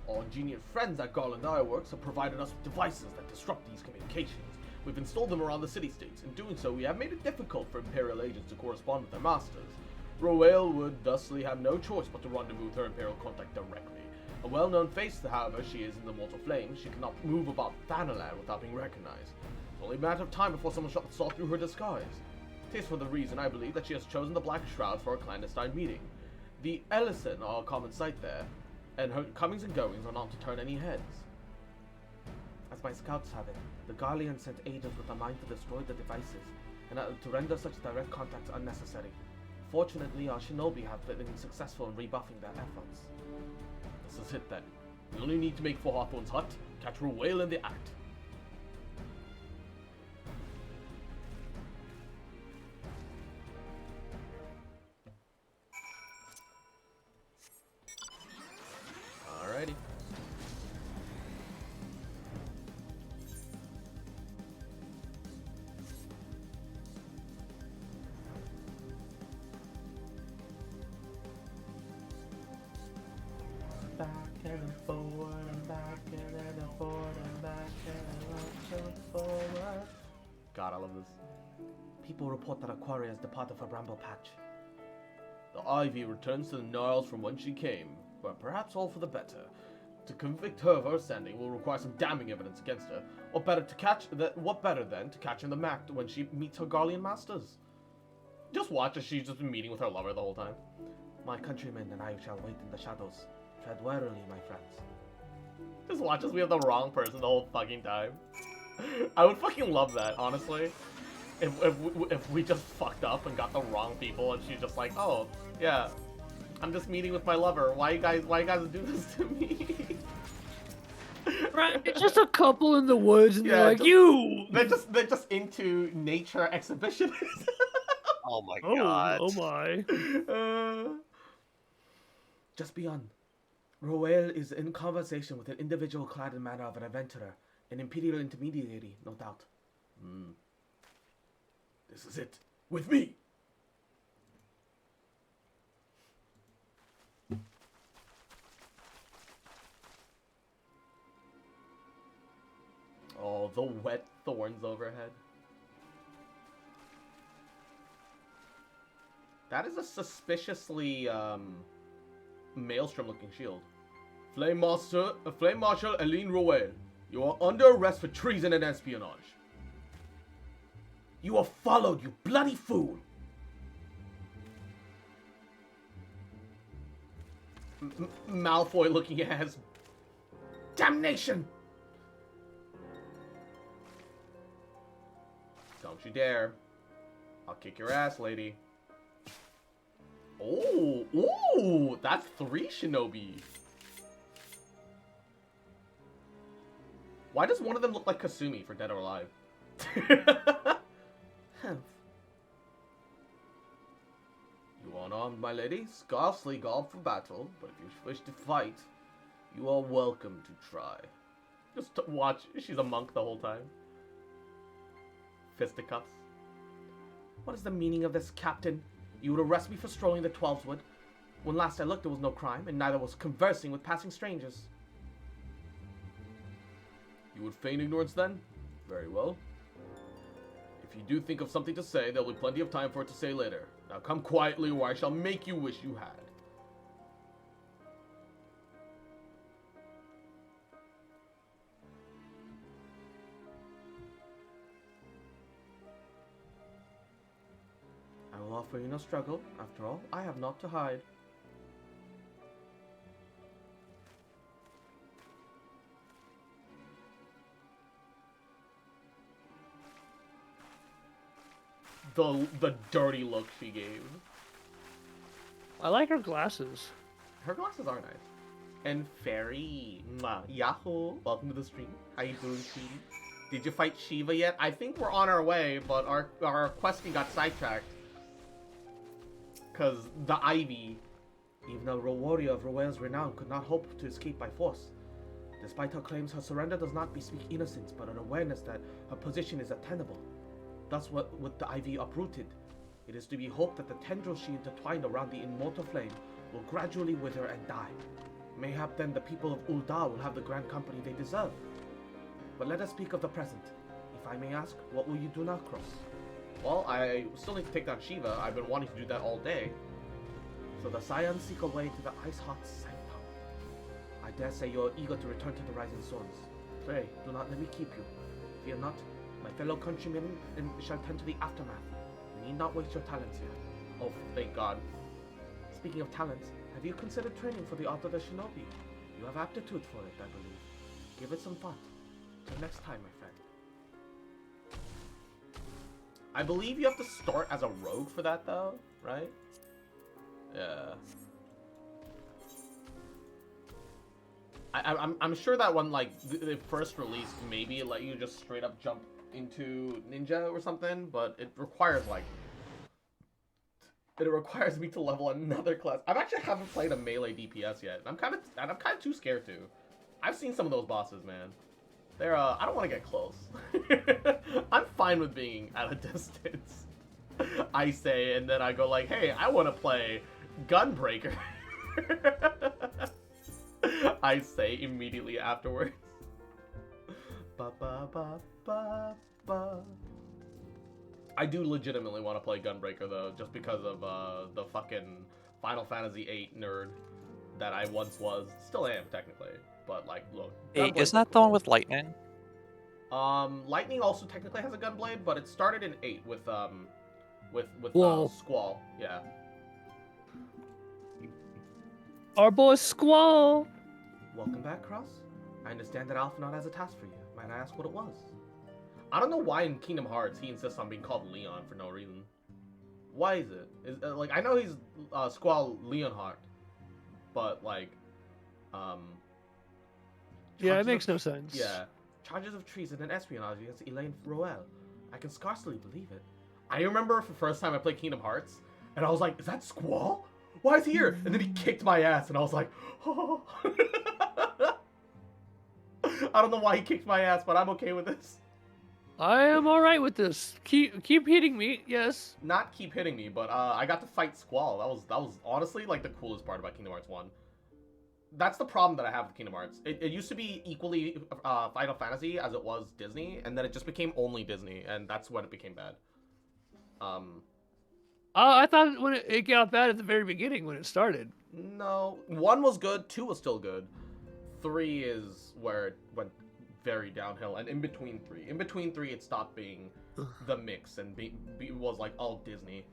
Our ingenious friends at Garland Ironworks have provided us with devices that disrupt these communications. We've installed them around the city-states. In doing so, we have made it difficult for Imperial agents to correspond with their masters. Roel would thusly have no choice but to rendezvous with her Imperial contact directly. A well-known face, however, she is in the Mortal Flames. She cannot move about Thanalan without being recognized. It's only a matter of time before someone saw through her disguise. It is for the reason, I believe, that she has chosen the Black Shroud for a clandestine meeting. The Ellison are a common sight there, and her comings and goings are not to turn any heads. As my scouts have it, the Garleans sent agents with a mind to destroy the devices, and to render such direct contacts unnecessary. Fortunately, our shinobi have been successful in rebuffing their efforts. This is it then. We only need to make for Hawthorne's hut, catch Roel in the act. Alrighty. Back and forward and back and forward and back and forward. God, I love this. People report that a quarry has departed for Bramble Patch. The Ivy returns to the Gnarls from whence she came, but perhaps all for the better. To convict her of her standing will require some damning evidence against her. What better than to catch her in the Mact when she meets her Garlean masters? Just watch as she's just been meeting with her lover the whole time. My countrymen and I shall wait in the shadows. Tread warily, my friends. Just watch as we have the wrong person the whole fucking time. I would fucking love that, honestly. If we just fucked up and got the wrong people and she's just like, oh, yeah, I'm just meeting with my lover. Why you guys do this to me? Right, it's just a couple in the woods and Yeah, they're like, they're just into nature exhibition. Oh my god. Oh my. Just beyond. Roel is in conversation with an individual clad in manner of an adventurer, an Imperial intermediary, no doubt. This is it. With me. Oh, the wet thorns overhead. That is a suspiciously, maelstrom-looking shield. Flame Marshal Aline Roel, you are under arrest for treason and espionage. You are followed, you bloody fool! Malfoy looking ass. Damnation! Don't you dare. I'll kick your ass, lady. Oh, ooh, that's 3 shinobi. Why does one of them look like Kasumi for Dead or Alive? You are unarmed, my lady, scarcely garbed for battle, but if you wish to fight, you are welcome to try. Just to watch, she's a monk the whole time. Fisticuffs. What is the meaning of this, Captain? You would arrest me for strolling the Twelveswood. When last I looked, there was no crime, and neither was conversing with passing strangers. You would feign ignorance then? Very well. If you do think of something to say, there'll be plenty of time for it to say later. Now come quietly, or I shall make you wish you had. I will offer you no struggle. After all, I have naught to hide. The dirty look she gave. I like her glasses. Her glasses are nice. And Fairy, Yahoo! Welcome to the stream. How you doing, sweetie? Did you fight Shiva yet? I think we're on our way, but our questing got sidetracked. Because the Ivy, even a warrior of Roel's renown, could not hope to escape by force. Despite her claims, her surrender does not bespeak innocence, but an awareness that her position is untenable. Thus, with the Ivy uprooted, it is to be hoped that the tendrils she intertwined around the immortal flame will gradually wither and die. Mayhap then the people of ULTA will have the grand company they deserve. But let us speak of the present. If I may ask, what will you do now, Cross? Well, I still need to take down Shiva. I've been wanting to do that all day. So the Scions seek a way to the ice-hot sanctum. I dare say you're eager to return to the rising suns. Pray, do not let me keep you. Fear not, my fellow countrymen shall tend to the aftermath. You need not waste your talents here. Oh, thank God. Speaking of talents, have you considered training for the Art of the Shinobi? You have aptitude for it, I believe. Give it some thought. Till next time, my friend. I believe you have to start as a rogue for that, though, right? Yeah. I'm sure that when, like, the first release, maybe let you just straight up jump into ninja or something, but it requires, like, it requires me to level another class. I actually haven't played a melee DPS yet. I'm kind of too scared to. I've seen some of those bosses, man. They're I don't want to get close. I'm fine with being at a distance. I say, and then I go like, hey, I want to play Gunbreaker. I say immediately afterwards. Ba ba ba ba ba. I do legitimately want to play Gunbreaker though, just because of the fucking Final Fantasy VIII nerd that I once was. Still am technically, but like, look. Hey, isn't that the one with lightning? Lightning also technically has a gunblade, but it started in 8 with Squall. Yeah. Our boy Squall. Welcome back, Cross. I understand that Alphinaud has a task for you. Might I ask what it was? I don't know why in Kingdom Hearts he insists on being called Leon for no reason. Why is it? Like, I know he's Squall Leonhardt, but like, yeah, it makes no sense. Yeah, charges of treason and espionage against Elaine Roel. I can scarcely believe it. I remember the first time I played Kingdom Hearts, and I was like, "Is that Squall? Why is he here?" And then he kicked my ass, and I was like, "Oh." I don't know why he kicked my ass, but I'm okay with this. I am all right with this. Keep hitting me, yes. Not keep hitting me, but I got to fight Squall. That was honestly like the coolest part about Kingdom Hearts 1. That's the problem that I have with Kingdom Hearts. It used to be equally Final Fantasy as it was Disney, and then it just became only Disney, and that's when it became bad. I thought when it got bad at the very beginning when it started. No, 1 was good, 2 was still good. 3 is where it went very downhill, and in between 3 it stopped being the mix and was like all Disney.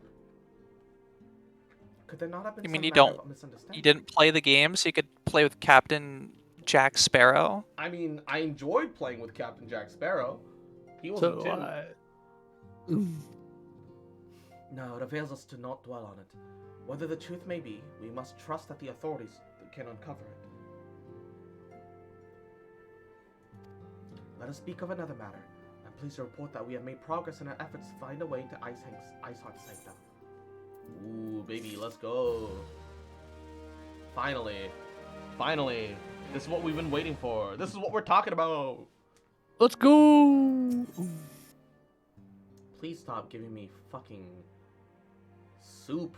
Could there not have been You mean misunderstanding? You didn't play the game so you could play with Captain Jack Sparrow? I mean, I enjoyed playing with Captain Jack Sparrow. He was a No, it avails us to not dwell on it. Whether the truth may be, we must trust that the authorities can uncover it. Let us speak of another matter. I'm pleased to report that we have made progress in our efforts to find a way to Ice-Hot Sanctum. Ooh, baby, let's go. Finally. Finally. This is what we've been waiting for. This is what we're talking about. Let's go. Please stop giving me fucking soup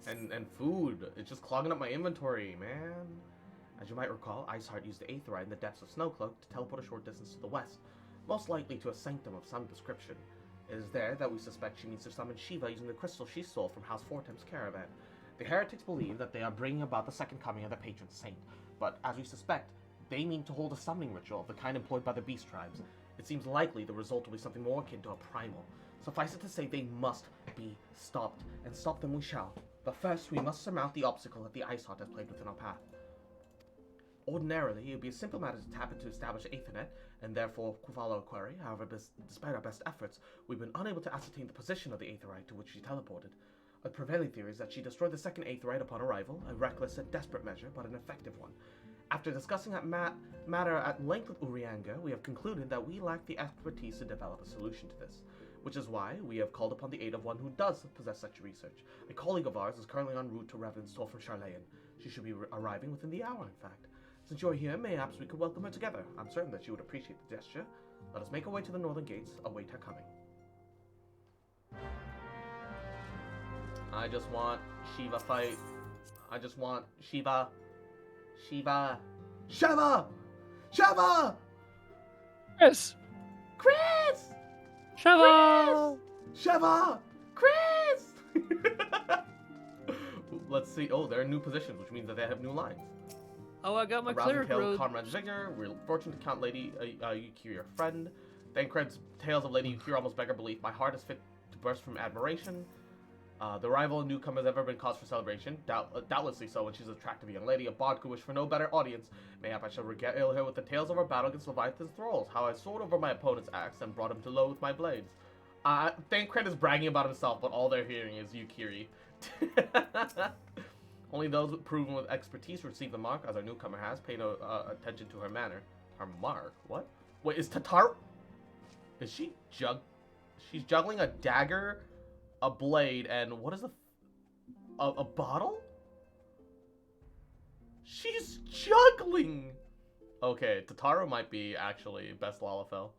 and food. It's just clogging up my inventory, man. As you might recall, Iceheart used the Aetheryte in the depths of Snowcloak to teleport a short distance to the west, most likely to a sanctum of some description. It is there that we suspect she needs to summon Shiva using the crystal she stole from House Fortem's caravan. The Heretics believe that they are bringing about the second coming of their patron saint, but as we suspect, they need to hold a summoning ritual of the kind employed by the beast tribes. It seems likely the result will be something more akin to a primal. Suffice it to say they must be stopped, and stop them we shall. But first, we must surmount the obstacle that the Iceheart has placed within our path. Ordinarily, it would be a simple matter to tap it to establish Aethernet, and therefore follow a query. However, despite our best efforts, we've been unable to ascertain the position of the Aetherite to which she teleported. A prevailing theory is that she destroyed the second Aetherite upon arrival, a reckless and desperate measure, but an effective one. After discussing that matter at length with Urianga, we have concluded that we lack the expertise to develop a solution to this. which is why we have called upon the aid of one who does possess such research. A colleague of ours is currently en route to Revenant's Toll for Charlayan. She should be arriving within the hour, in fact. Since you're here, mayhaps we could welcome her together. I'm certain that she would appreciate the gesture. Let us make our way to the northern gates, await her coming. I just want Shiva fight. I just want Shiva. Shiva. Shiva! Shiva! Chris! Chris! Shiva! Shiva! Chris! Let's see. Oh, there are new positions, which means that they have new lines. Oh, I got my cleric robe. Comrade's vigor. We're fortunate to count Lady Yukiri your friend. Thancred's tales of Lady Yukiri almost beggar belief. My heart is fit to burst from admiration. The arrival of newcomers ever been cause for celebration. Doubtlessly so when she's an attractive young lady. A bard could wish for no better audience. Mayhap I shall regale her with the tales of our battle against Leviathan's thralls. How I soared over my opponent's axe and brought him to low with my blades. Thancred is bragging about himself, but all they're hearing is Yukiri. Only those proven with expertise receive the mark, as our newcomer has. Pay no attention to her manner. Her mark? What? Wait, is Tatar... Is she She's juggling a dagger, a blade, and what is a bottle? She's juggling! Okay, Tataru might be actually best Lalafell.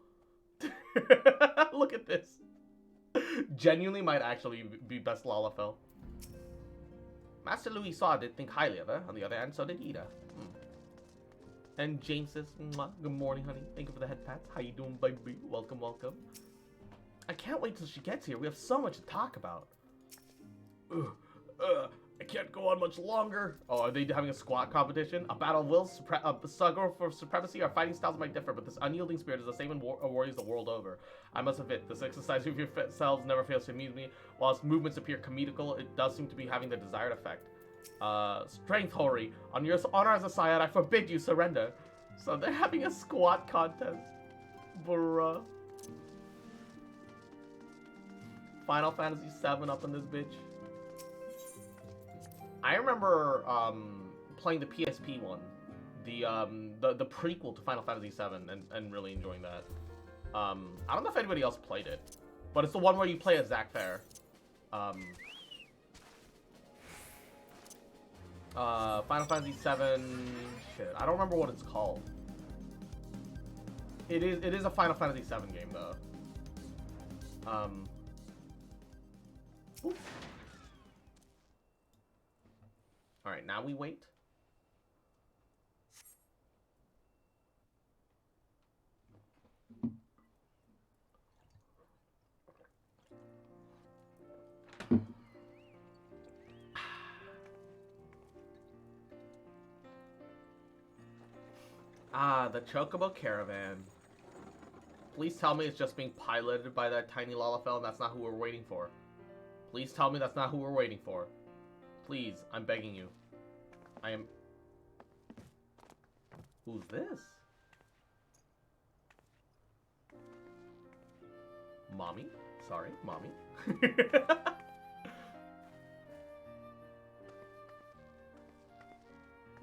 Look at this. Genuinely might actually be best Lalafell. Master Louis Saw did think highly of her. On the other hand, so did Ida. And Jane says, good morning, honey. Thank you for the head pats. How you doing, baby? Welcome, welcome. I can't wait till she gets here. We have so much to talk about. I can't go on much longer. Oh, are they having a squat competition? A battle of wills, a struggle for supremacy. Our fighting styles might differ, but this unyielding spirit is the same in warriors the world over. I must admit, this exercise of yourselves never fails to amuse me. While its movements appear comical, it does seem to be having the desired effect. Strength, Hori. On your honor as a Syad, I forbid you surrender. So they're having a squat contest. Bruh. Final Fantasy VII up in this bitch. I remember playing the PSP one, the prequel to Final Fantasy VII, and really enjoying that. I don't know if anybody else played it, but it's the one where you play as Zack Fair. Final Fantasy VII. Shit, I don't remember what it's called. It is a Final Fantasy VII game though. Oops. Alright, now we wait. Ah, the Chocobo Caravan. Please tell me it's just being piloted by that tiny Lalafell and that's not who we're waiting for. Please tell me that's not who we're waiting for. Please, I'm begging you. I am... Who's this? Mommy? Sorry, Mommy.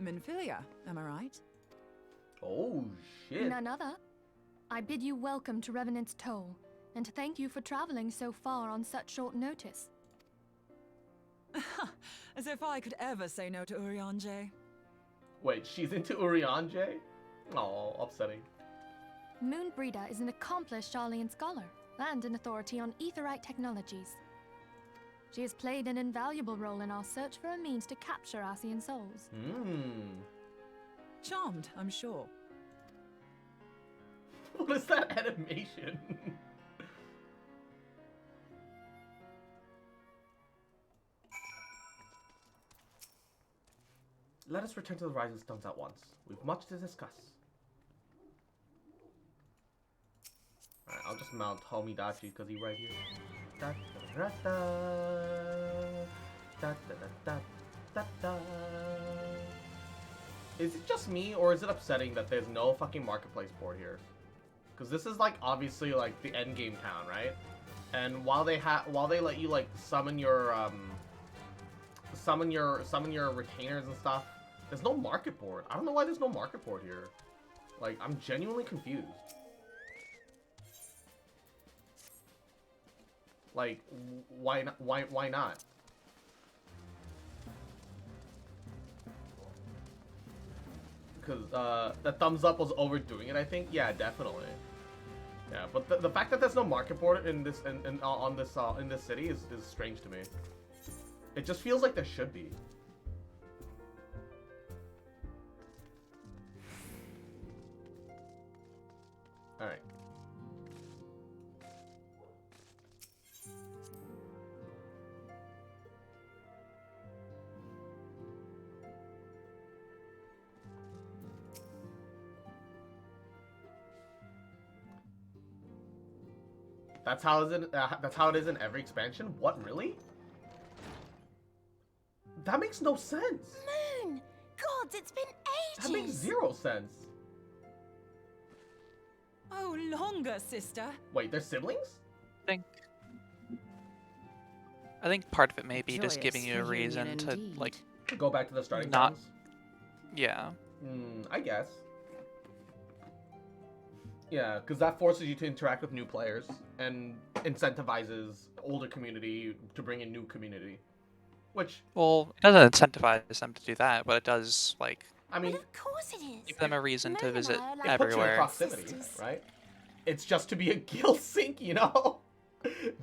Minfilia, am I right? Oh, shit. None other. I bid you welcome to Revenant's Toll, and thank you for traveling so far on such short notice. As if I could ever say no to Urianger. Wait, she's into Urianger? Oh, upsetting. Moonbreeder is an accomplished Charlian scholar, and an authority on aetherite technologies. She has played an invaluable role in our search for a means to capture Ascian souls. Charmed, I'm sure. What is that animation? Let us return to the Rising Stones at once. We've much to discuss. Alright, I'll just mount Tomodachi because he's right here. Da, da, da, da, da, da, da. Is it just me, or is it upsetting that there's no fucking marketplace board here? Because this is like obviously like the end game town, right? And while they let you like summon your retainers and stuff, there's no market board. I don't know why there's no market board here. Like, I'm genuinely confused. Like, why not? Why not? Because the thumbs up was overdoing it, I think. Yeah, definitely. Yeah, but the fact that there's no market for it in this in this city is strange to me. It just feels like there should be. All right. That's how it is in every expansion? What, really? That makes no sense. Moon! Gods, it's been ages! That makes 0 sense. Oh, longer, sister. Wait, they're siblings? I think part of it may be just Joyous giving you a reason reunion to, indeed. like... Go back to the starting not... times? Yeah. I guess. Yeah, because that forces you to interact with new players and incentivizes older community to bring in new community. Which... Well, it doesn't incentivize them to do that, but it does, like... I mean... Of course it is. Give them a reason to visit like it puts you in everywhere. proximity, right? It's just to be a guild sync, you know?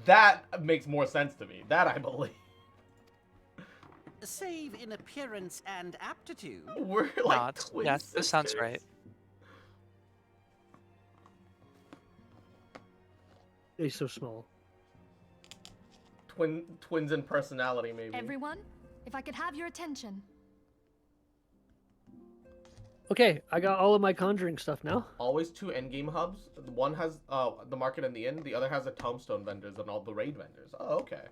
That makes more sense to me. That I believe. Save in appearance and aptitude. We're like twin yeah, sisters. this sounds right. They're so small. Twins in personality, maybe. Everyone, if I could have your attention. Okay, I got all of my conjuring stuff now. Always 2 endgame hubs. One has the market and the inn. The other has the tombstone vendors and all the raid vendors. Oh, okay.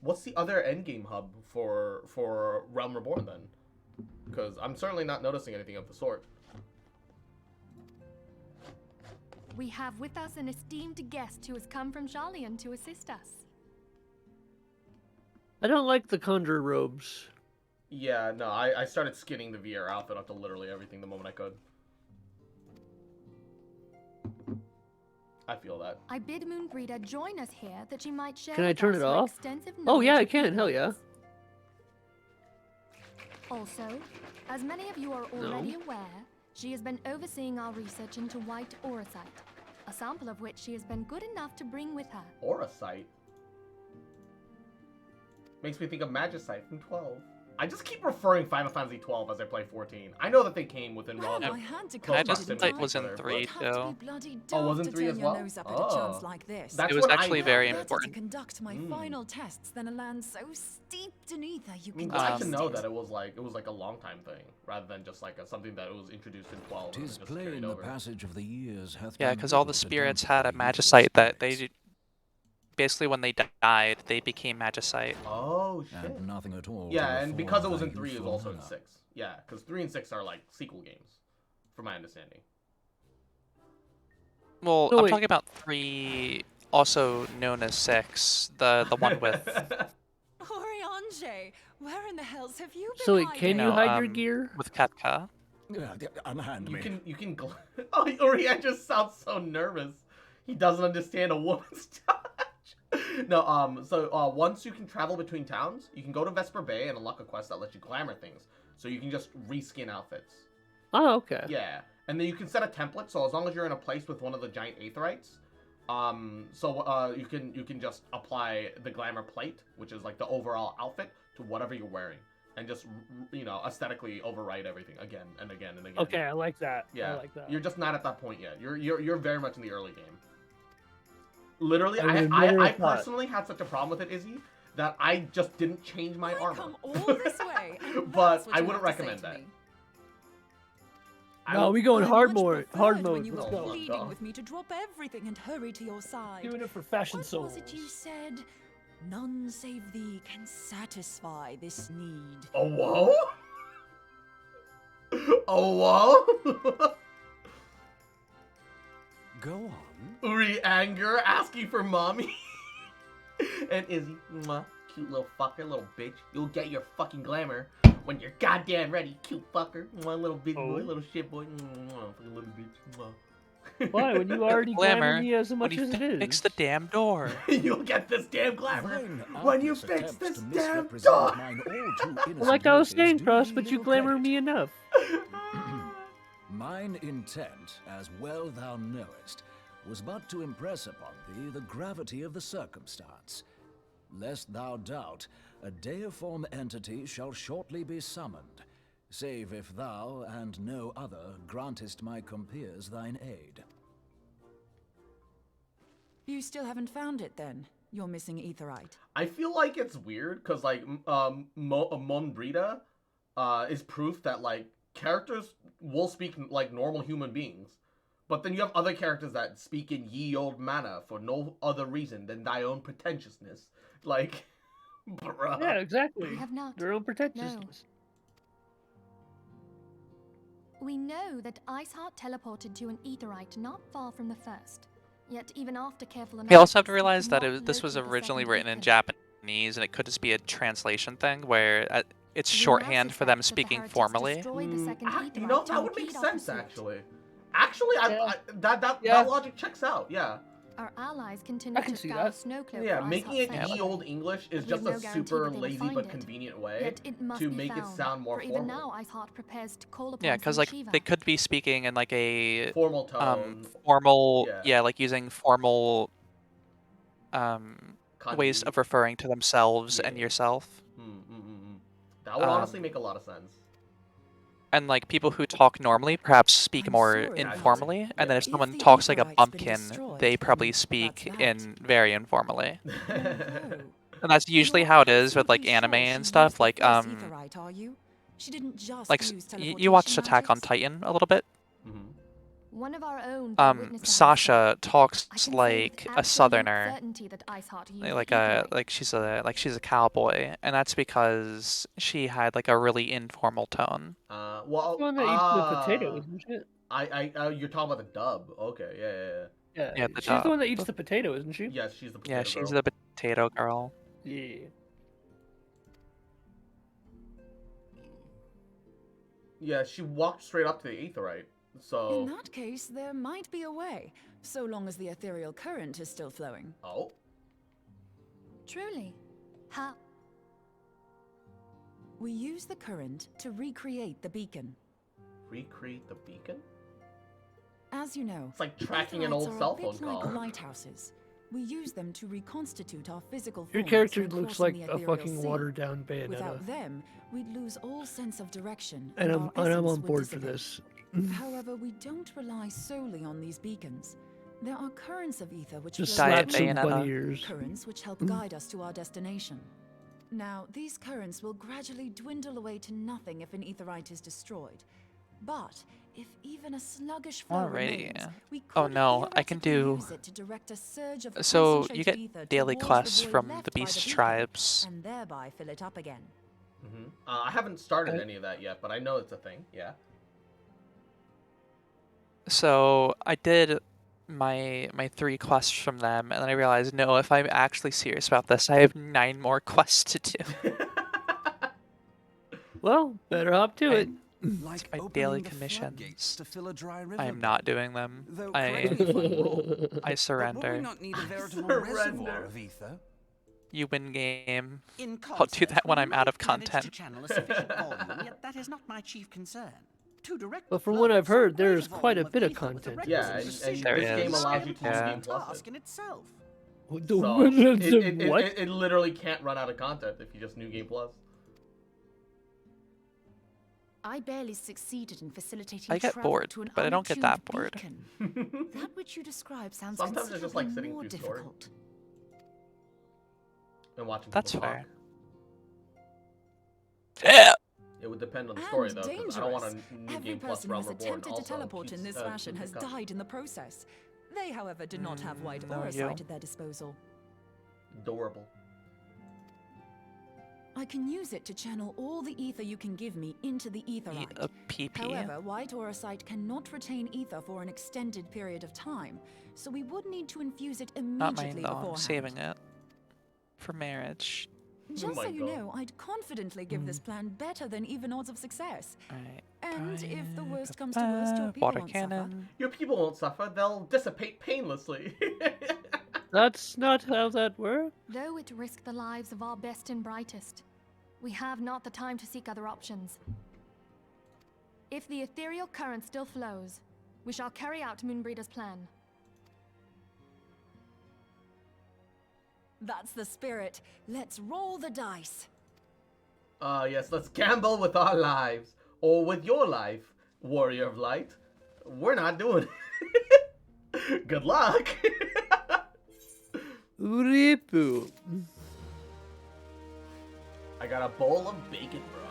What's the other endgame hub for Realm Reborn then? Because I'm certainly not noticing anything of the sort. We have with us an esteemed guest who has come from Sharlayan to assist us. I don't like the conjurer robes. Yeah, no, I started skinning the VR outfit onto literally everything the moment I could. I feel that. I bid Moonbreeder join us here that she might share Can I with turn us it her off? extensive Oh yeah, knowledge I of can. Hell yeah. Also, as many of you are already aware, she has been overseeing our research into white auracite, a sample of which she has been good enough to bring with her. Auracite? Makes me think of Magicite from 12. I just keep referring Final Fantasy 12 as I play 14. I know that they came within relative Magicite was in 3 too. Oh, wasn't 3 as well? Oh. Like this. That's it was when actually very to important. conduct my final tests than a land so steeped in ether you I mean, can glad to taste know it. that it was like a long time thing, rather than just like something that was introduced in 12. and Tis just plain carried the over. passage of the years hath Yeah, done because all little the to spirits dampen had a the magicite that effects. they basically when they died, they became magicite. Oh shit. And nothing at all. Yeah, to and afford because it was thy in 3, it was youthful also in manner. 6. Yeah, because 3 and 6 are like sequel games, from my understanding. Well, No, I'm wait. talking about 3, also known as 6, the one with Oriange, where in the hells have you been So wait, hiding? can you hide your gear? with Katka. Unhand You me. can. Oh, Orion just sounds so nervous. He doesn't understand a woman's touch. No, so once you can travel between towns, you can go to Vesper Bay and unlock a quest that lets you glamour things. So you can just reskin outfits. Oh, okay. Yeah, and then you can set a template. So as long as you're in a place with one of the giant aetherites, you can just apply the glamour plate, which is like the overall outfit, to whatever you're wearing, and just aesthetically overwrite everything again and again and again. Okay, I like that. Yeah, I like that. you're just not at that point yet. You're very much in the early game. Literally, I would've I never thought. personally had such a problem with it, Izzy, that I just didn't change my armor. Come all this way, and But that's what I you wouldn't have to say recommend to that. me. No, we going I hard much mode. preferred Hard when mode. you Let's were go. pleading with me to drop everything and hurry to your side. Doing it for fashion What souls. was it you said? None save thee can satisfy this need. Oh whoa! Oh whoa! Go on. Uri anger asking for mommy. And Izzy, mwah, cute little fucker, little bitch. You'll get your fucking glamour when you're goddamn ready, cute fucker. Mwah, little bitch boy, little shit boy. Mwah, fucking little bitch. Mwah. Why? When you already glamour me as when much you as it is. fix the damn door. You'll get this damn glamour when you fix this damn misrepresent door. mine all too innocent Like I was motives saying, do Cross, thee but you little glamour credit. me enough. Mine intent, as well thou knowest, was but to impress upon thee the gravity of the circumstance. Lest thou doubt, a deiform entity shall shortly be summoned, save if thou and no other grantest my compeers thine aid. You still haven't found it then? You're missing Aetherite. I feel like it's weird because like Mon Brita is proof that like characters will speak like normal human beings, but then you have other characters that speak in ye old manner for no other reason than thy own pretentiousness. Like, bruh. Yeah, exactly. We have not. Their own pretentiousness. We know that Iceheart teleported to an Aetherite not far from the first. Yet even after careful analysis, You also have to realize we that could not this was locate the originally second written in beacon. Japanese, and it could just be a translation thing where it's We now shorthand for them suspect that the speaking Heretics formally. destroyed the second You know, Aetherite that to would make impede our sense pursuit. actually. Actually, that logic checks out. Yeah. Our allies continue to scour Snowcloak Yeah, for making Iceheart's it sanctuary. ye old English is But we have just no a guarantee super that they will lazy find but it. convenient way Yet it must to be make it found, sound more for even formal. now Iceheart prepares to call upon Yeah, because Saint like Shiva. they could be speaking in like a formal tone. formal, Yeah. like using formal ways Kanji. of referring to themselves and yourself. That would honestly make a lot of sense. And like people who talk normally perhaps speak more informally, and then if someone talks like a bumpkin, they probably speak in very informally. And that's usually how it is with like anime and stuff. Like Aetherite, are you? She didn't just like use you watched teleportation Attack on magics? Titan a little bit. One of our own bore witness to her Sasha I talks can say with like a absolute southerner, certainty that Iceheart used like Aetherite. she's a cowboy, and that's because she had like a really informal tone. Well, The one that eats the potato, isn't it? You're talking about the dub. Okay, yeah. Yeah, the she's the one dub. that eats the potato, isn't she? Yes, she's the potato Yeah, girl. she's the potato girl. Yeah. Yeah, she walked straight up to the Aetherite. So. In that case, there might be a way, so long as the ethereal current is still flowing. Oh. Truly. How? We use the current to recreate the beacon. Recreate the beacon? As you know, It's like tracking an Aetherites old are cell a bit phone call. like lighthouses. We use them to reconstitute our physical Your forms character when looks crossing like the a ethereal fucking sea. watered down Bayonetta. Without them, we'd lose all sense of direction, And our I'm essence on would board for dissipate. this. However, we don't rely solely on these beacons. There are currents of ether which Just flow slap between some them, bunny ears. currents which help guide us to our destination. Now, these currents will gradually dwindle away to nothing if an Aetherite is destroyed. But if even a sluggish flow Alrighty. remains, we could Oh no, I can do. use it to direct a surge of So you concentrated get ether daily towards quests the void from left the by beast beacon, tribes. and thereby fill it up again. I haven't started any of that yet, but I know it's a thing. Yeah. So I did my 3 quests from them, and then I realized, no, if I'm actually serious about this, I have 9 more quests to do. Well, better hop to it. Like my opening daily the floodgates commissions. to fill a dry river I am bed. not doing them. Though, correct me if I'm wrong, I but surrender. will we not need a veritable reservoir of ether? You win game. In I'll do that when we I'm out of might manage to content. channel a sufficient volume, yet that is not my chief concern. To direct But the from flow what of I've some heard, there's greater quite a volume bit of ether with the content. Yeah, requisite and precision There this game is. allows you to Yeah. use Game Plus task it. in itself. So, What? it literally can't run out of content if you just New Game Plus. I barely succeeded in facilitating I get travel bored, to an but I don't get untuned that bored. beacon. That which you describe sounds Sometimes it's just like considerably sitting more through story. difficult. And watching That's people fair. talk. Yeah. It would depend on the story And though, because dangerous. I don't want a New Every Game Plus person Realm who's Reborn attempted to also teleport in keeps, this fashion has keeps it died in the process. They, however, did not have wide no, aura you. sight at their disposal. adorable. I can use it to channel all the ether you can give me into the Aetherite. A PP. However, white aura sight cannot retain ether for an extended period of time, so we would need to infuse it Not immediately mine though. I'm beforehand. saving it for marriage. Just my so you God. know, I'd confidently give this plan better than even odds of success. Alright. And if the worst comes to worst, your people Water won't suffer. cannon. Your people won't suffer. They'll dissipate painlessly. That's not how that works. Though it risk the lives of our best and brightest, we have not the time to seek other options. If the ethereal current still flows, we shall carry out Moonbreeder's plan. That's the spirit. Let's roll the dice. Yes, let's gamble with our lives. Or with your life, Warrior of Light. We're not doing it. Good luck. Uripu. I got a bowl of bacon broth.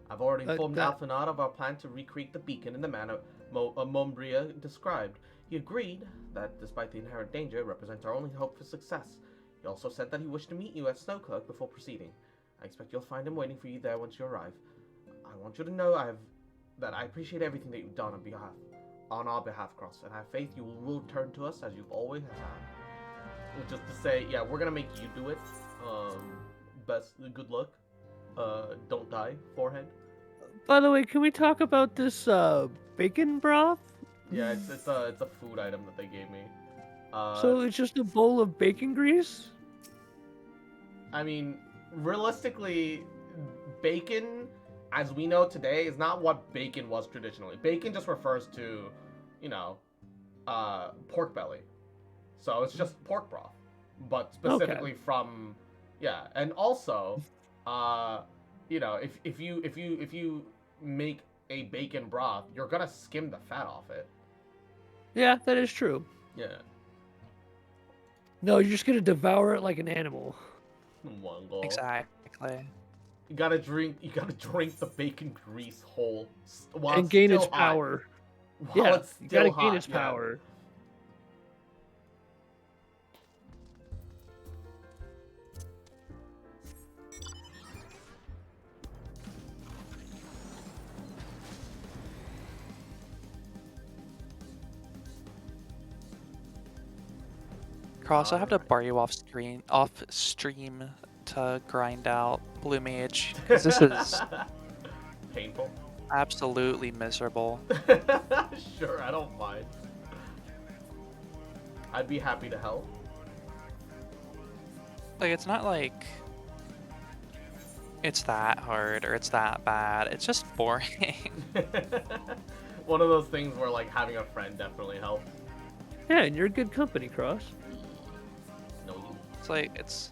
I've already informed Alphanot of our plan to recreate the beacon in the manner Mombria described. He agreed that, despite the inherent danger, it represents our only hope for success. He also said that he wished to meet you at Cloak before proceeding. I expect you'll find him waiting for you there once you arrive. I want you to know that I appreciate everything that you've done on our behalf, Cross, and I have faith you will return to us as you've always have. Just to say, yeah, we're gonna make you do it. Good luck. Don't die, forehead. By the way, can we talk about this bacon broth? Yeah, it's a food item that they gave me. So it's just a bowl of bacon grease? I mean, realistically, bacon, as we know today, is not what bacon was traditionally. Bacon just refers to, pork belly. So it's just pork broth, but specifically from, yeah. And also, if you make a bacon broth, you're gonna skim the fat off it. Yeah, that is true. Yeah. No, you're just gonna devour it like an animal. Exactly. You gotta drink the bacon grease whole while and it's gain still its hot. power. While Yeah, it's you still gotta hot, gain its yeah. power. Cross, I have to bar you off stream to grind out Blue Mage, because this is painful. Absolutely miserable. Sure, I don't mind. I'd be happy to help. Like, it's not like it's that hard or it's that bad. It's just boring. One of those things where, like, having a friend definitely helps. Yeah, and you're good company, Cross. No, you. It's like, it's...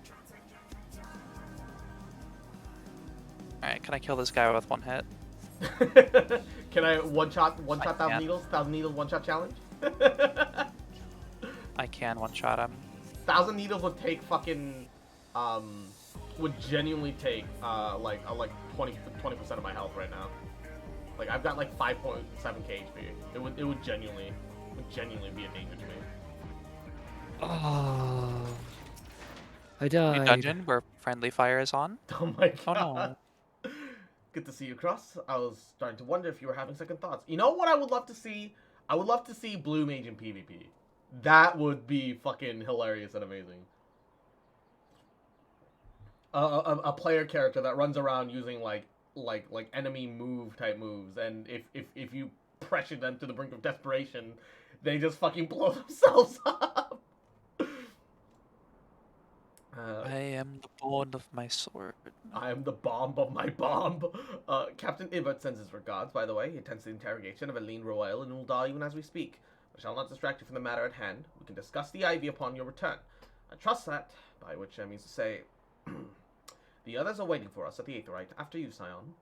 Alright, can I kill this guy with one hit? Can I one-shot 1,000 needles? 1,000 needles one-shot challenge? I can one-shot him. 1,000 needles would take fucking, would genuinely take, like 20% of my health right now. Like, I've got like 5.7k HP. It would genuinely be a danger to me. Oh, I died. New dungeon where friendly fire is on. Oh my god. Oh no. Good to see you, Cross. I was starting to wonder if you were having second thoughts. You know what I would love to see? I would love to see Blue Mage in PvP. That would be fucking hilarious and amazing. A player character that runs around using like enemy move type moves, and if you pressure them to the brink of desperation, they just fucking blow themselves up. I am the bone of my sword. I am the bomb of my bomb. Captain Ibert sends his regards, by the way. He attends the interrogation of Aline Royal in ULTA even as we speak. I shall not distract you from the matter at hand. We can discuss the Ivy upon your return. I trust that, by which I mean to say, the others are waiting for us at the Aetherite after you, Scion.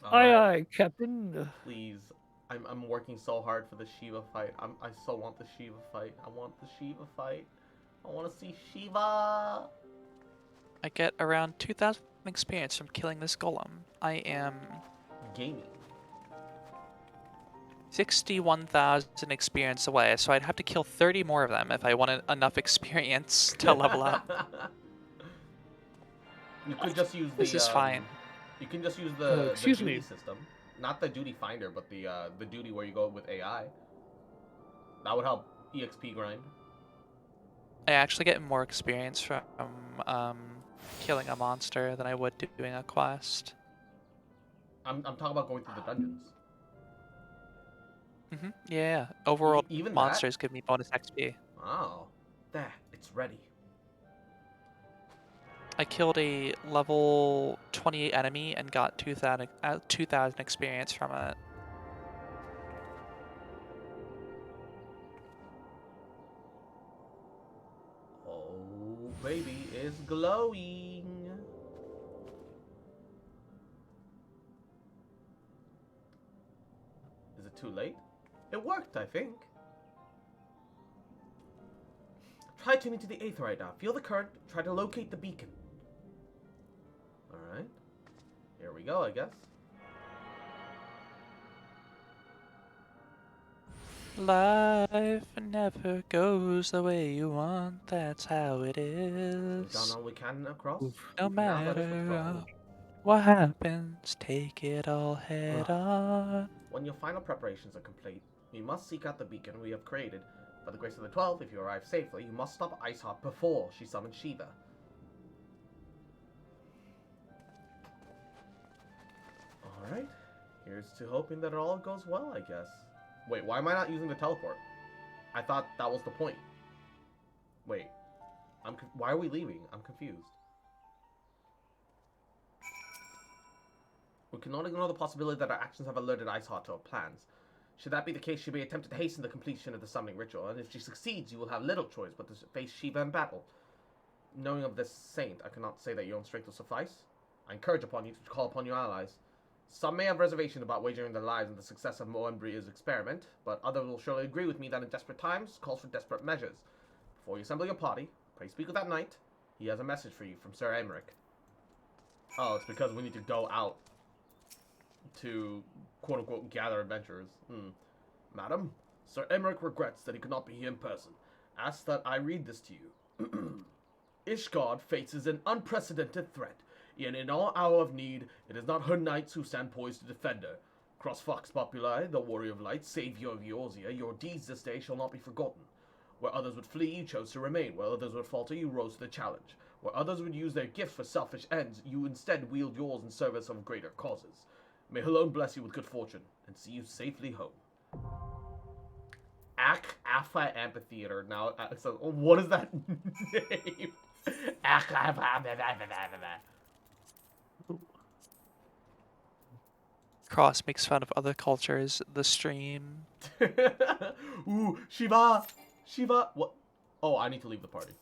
Aye, aye, Captain. Please, I'm working so hard for the Shiva fight. I so want the Shiva fight. I want the Shiva fight. I want to see Shiva. I get around 2,000 experience from killing this golem. I am gaming. 61,000 experience away, so I'd have to kill 30 more of them if I wanted enough experience to level up. You could just use the. This is fine. You can just use the excuse duty me. system, not the duty finder, but the duty where you go with AI. That would help EXP grind. I actually get more experience from killing a monster than I would doing a quest. I'm talking about going through the dungeons. Yeah. Overworld Even monsters give me bonus XP. Oh, there, it's ready. I killed a level 28 enemy and got 2,000 experience from it. Oh, baby is glowing. Is it too late? It worked, I think. Try tuning to the Aether right now. Feel the current. Try to locate the beacon. Alright. Here we go, I guess. Life never goes the way you want, that's how it is. We've done all we can across. No matter what happens, take it all head on. When your final preparations are complete, you must seek out the beacon we have created. By the grace of the 12, if you arrive safely, you must stop Iceheart before she summons Shiva. Alright. Here's to hoping that it all goes well, I guess. Wait, why am I not using the teleport? I thought that was the point. Wait. Why are we leaving? I'm confused. We cannot ignore the possibility that our actions have alerted Iceheart to our plans. Should that be the case, she may attempt to hasten the completion of the summoning ritual, and if she succeeds, you will have little choice but to face Shiva in battle. Knowing of this saint, I cannot say that your own strength will suffice. I encourage upon you to call upon your allies. Some may have reservation about wagering their lives on the success of Moembria's experiment, but others will surely agree with me that in desperate times calls for desperate measures. Before you assemble your party, pray speak with that knight. He has a message for you from Sir Emmerich. Oh, it's because we need to go out to quote-unquote gather adventurers. Madam, Sir Emmerich regrets that he could not be here in person. Asks that I read this to you. Ishgard faces an unprecedented threat, yet in all hour of need, it is not her knights who stand poised to defend her. Cross Fox Populi, the warrior of light, savior of Eorzea, your deeds this day shall not be forgotten. Where others would flee, you chose to remain. Where others would falter, you rose to the challenge. Where others would use their gifts for selfish ends, you instead wield yours in service of greater causes. May her alone bless you with good fortune, and see you safely home. Alpha Amphitheater. Now, so what is that name? Cross makes fun of other cultures. The stream. Ooh, Shiva! Shiva! What? Oh, I need to leave the party.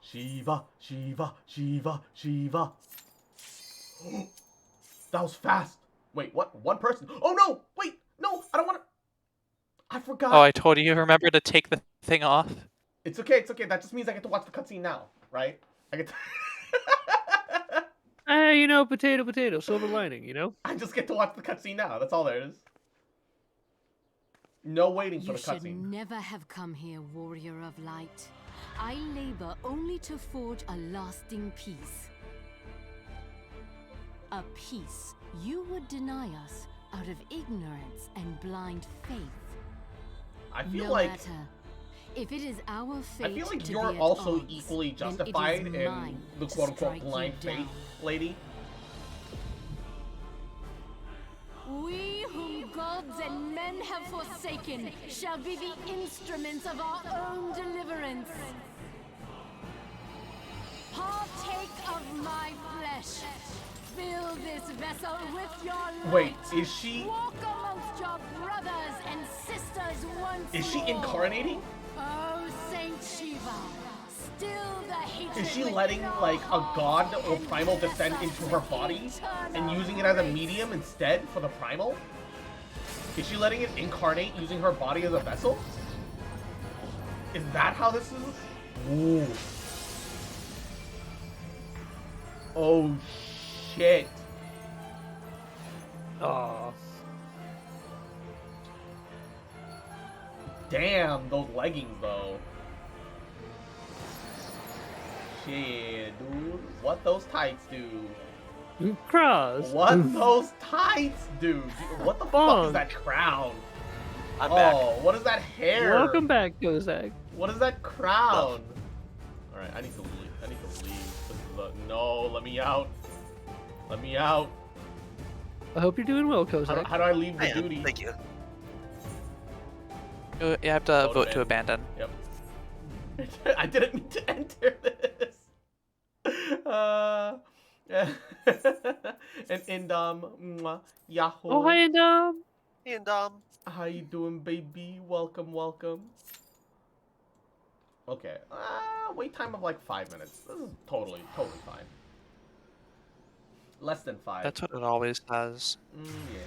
Shiva! Shiva! Shiva! Shiva! That was fast! Wait, what? One person? Oh no! Wait! No! I don't want to... I forgot! Oh, I told you. Remember to take the thing off? It's okay, it's okay. That just means I get to watch the cutscene now, right? I get to... Hey, you know, potato, potato, silver lining, you know? I just get to watch the cutscene now. That's all there is. No waiting for the You should cutscene. never have come here, warrior of light. I labor only to forge a lasting peace. A peace you would deny us out of ignorance and blind faith. I feel no like... matter. If it is our fate I feel like to you're be at also odds, equally then it is justified in mine the to quote-unquote strike you blind faith down. lady. We whom gods and men have forsaken shall be the instruments of our own deliverance. Partake of my flesh. Fill this vessel with your light. Wait, is she... Walk amongst your brothers and sisters once Is she more. incarnating? Oh, Saint Shiva, still the hatred Is she within letting, our like, a god hearts or and primal bless descend us into with her body and eternal using it as a grace. medium instead for the primal? Is she letting it incarnate using her body as a vessel? Is that how this is? Ooh. Oh, shit. Aw. Damn, those leggings, though. Shit, dude. What those tights do? Cross. What those tights do? What the fuck is that crown? I'm back. What is that hair? Welcome back, Kozak. What is that crown? Alright, I need to leave. I need to leave. This is no, let me out. Let me out. I hope you're doing well, Kozak. How do I leave the duty? Thank you. You have to vote to abandon. Yep. I didn't mean to enter this. And Indom, Yahoo. Oh, hi, Indom. Indom. How you doing, baby? Welcome, welcome. Okay. Wait time of like 5 minutes. This is totally fine. Less than 5. That's what it always does. Yeah.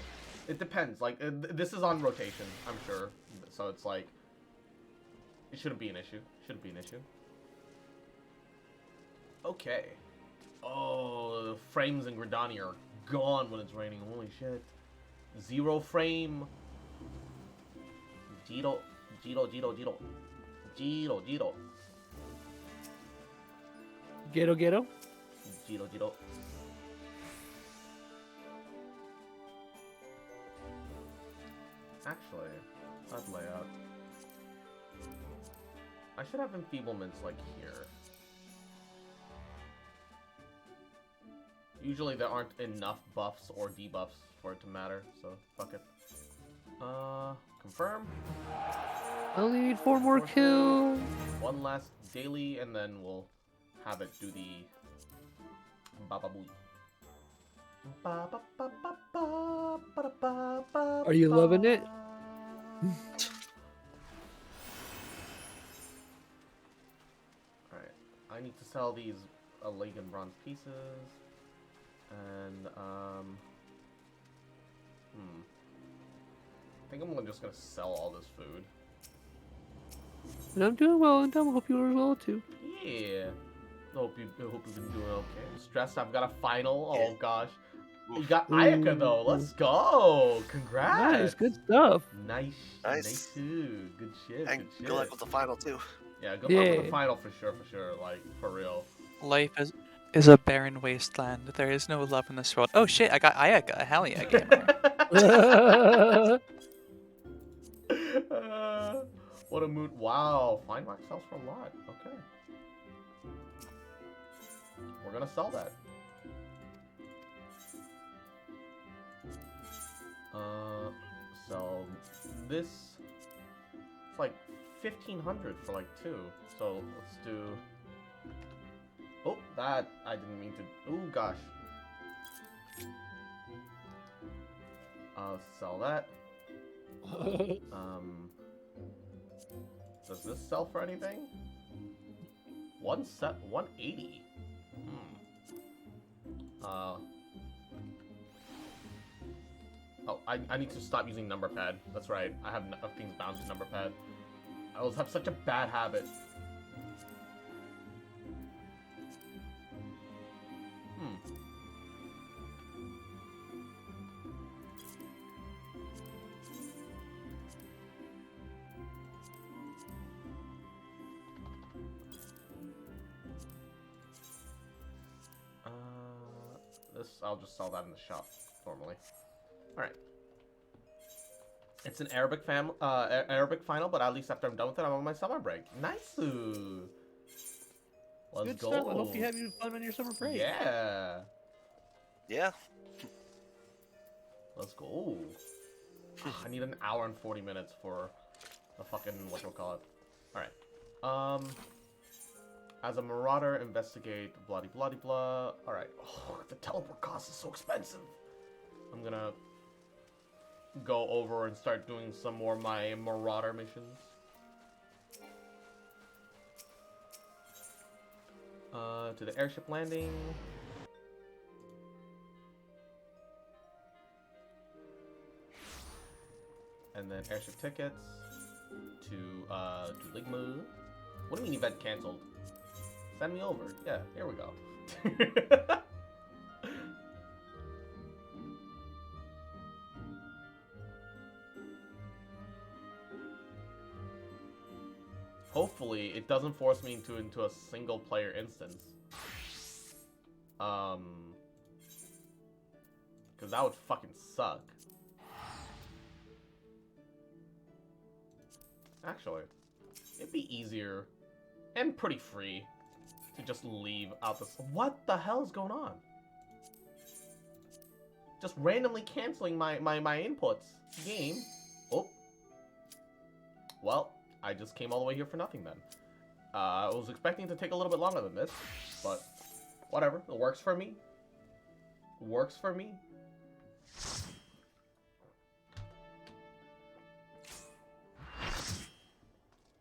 It depends. Like, this is on rotation, I'm sure. So it's like, it shouldn't be an issue. Shouldn't be an issue. Okay. Oh, the frames in Gardenia are gone when it's raining. Holy shit. 0 frame. Giro. Ghetto. Giro. Actually, that layout. I should have enfeeblements like here. Usually there aren't enough buffs or debuffs for it to matter, so fuck it. Confirm. I only need 4 more kills. One last daily, and then we'll have it do the bababooey. Are you loving it? Alright, I need to sell these Legan bronze pieces, and I think I'm just gonna sell all this food. And I'm doing well, and I hope you are as well too. Yeah. Hope you've been doing okay. Stressed. I've got a final. Oh gosh. You got Ayaka though. Let's go. Congrats. Nice, good stuff. Nice. Too. Good shit. And good luck with the final too. Yeah, good luck with the final for sure. Like for real. Life is a barren wasteland. There is no love in this world. Oh shit! I got Ayaka. Hell yeah, gamer. What a mood. Wow. Fine wax sells for a lot. Okay. We're gonna sell that. So this it's like 1,500 for like 2. So let's do. Oh, that I didn't mean to. Oh gosh. I'll sell that. Does this sell for anything? 180. Oh, I need to stop using number pad. That's right. I have things bound to number pad. I always have such a bad habit. I'll just sell that in the shop normally. All right. It's an Arabic final, but at least after I'm done with it, I'm on my summer break. Nice. Let's Good go. stuff. I hope you have fun on your summer break. Yeah. Yeah. Let's go. I need an hour and 40 minutes for the fucking whatchamacallit. All right. As a marauder, investigate blah blah blah. All right. Oh, the teleport cost is so expensive. I'm gonna go over and start doing some more of my marauder missions. To the airship landing. And then airship tickets to Ligma. What do you mean event canceled? Send me over. Yeah, here we go. Hopefully, it doesn't force me into a single player instance. Because that would fucking suck. Actually, it'd be easier and pretty free to just leave out this. What the hell is going on? Just randomly canceling my inputs. Game. Oh. Well, I just came all the way here for nothing then. I was expecting to take a little bit longer than this, but whatever. It works for me. Works for me.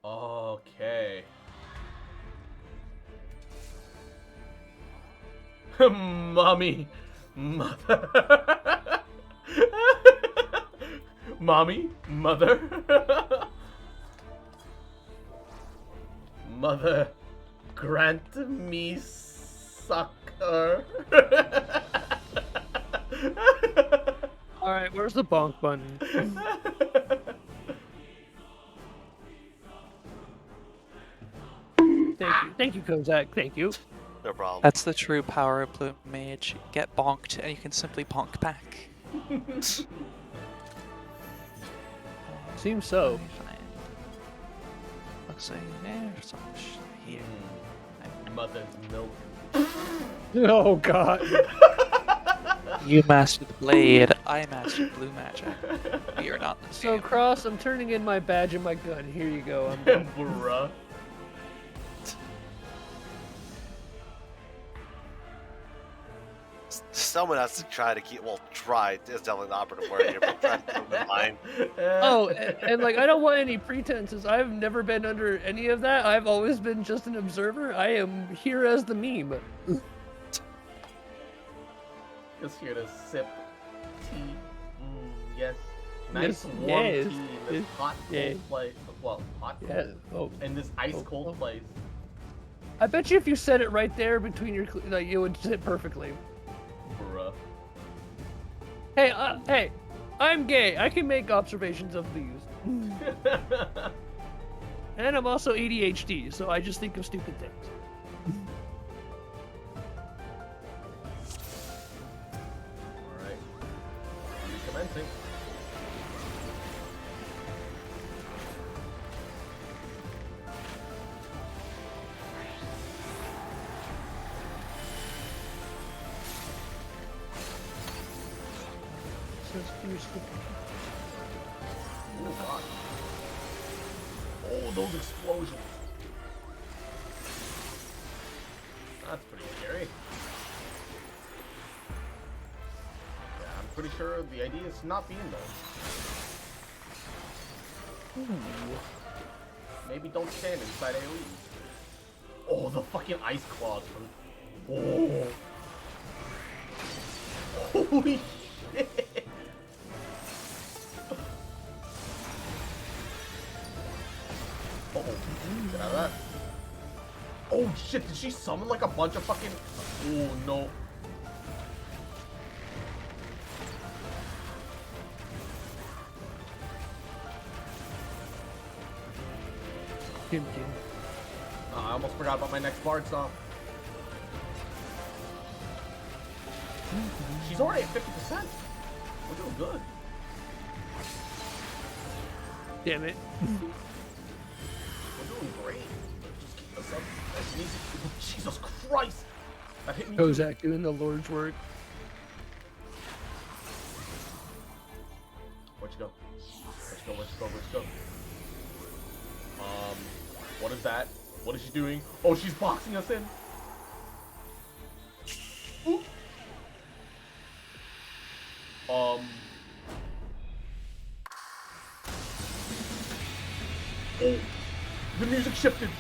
Okay. Mommy. Mother. Mommy. Mother. Mother. Grant me succor. Alright, where's the bonk button? Thank you, Kozak. Thank you. No problem. That's the true power of Blue Mage. Get bonked, and you can simply bonk back. Seems so. Looks like there's some here. Mother's milk. Oh god. You mastered the blade, I mastered blue magic. We are not the same. So, Cross, I'm turning in my badge and my gun. Here you go. I'm done. Bruh. Someone has to try to keep. Well, try is definitely the operative word here, but try to keep in mind. Oh, and like, I don't want any pretenses. I've never been under any of that. I've always been just an observer. I am here as the meme. Just here to sip tea. Yes. Nice Yes, warm yes, tea in this yes, hot, cold yes. place. Well, hot, Yeah. cold. Oh. In this ice cold place. I bet you if you said it right there between your, like, it would sit perfectly. Bruh. Hey, hey, I'm gay. I can make observations of these. And I'm also ADHD, so I just think of stupid things. Alright. Recommencing. Oh god. Oh, those explosions. That's pretty scary. Yeah, I'm pretty sure the idea is to not be in those. Ooh. Maybe don't stand inside AoE. Oh, the fucking ice claws from... Oh. Holy shit. Uh-oh. Get out of that. Oh shit, did she summon like a bunch of fucking... Oh no. Kim. I almost forgot about my next Bard song. She's already at 50%. We're doing good. Damn it. We're doing great. Just keep us up. Jesus Christ! That hit me. Kozak doing the Lord's work. Where'd you go? Where'd you go? Where'd you go? Where'd you go? What is that? What is she doing? Oh, she's boxing us in. Ooh. Oh, the music shifted.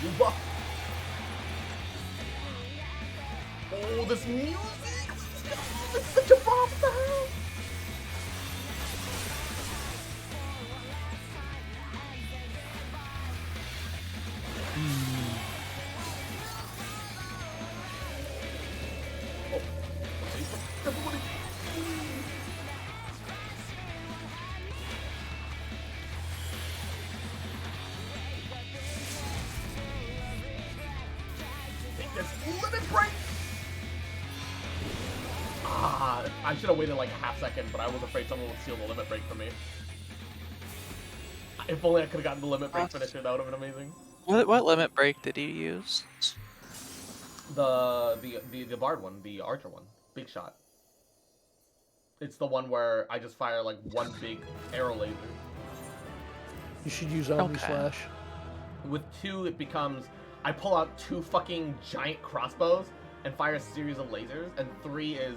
Shiva. Oh, this music. It's such a bomb. What the hell? Take this limit break. Ah, I should have waited like a half second, but I was afraid someone would steal the limit break from me. If only I could have gotten the limit break finisher, that would have been amazing. What limit break did you use? The bard one, the archer one, big shot. It's the one where I just fire like one big arrow laser. You should use Omni Slash. With 2, it becomes I pull out 2 fucking giant crossbows and fire a series of lasers, and 3 is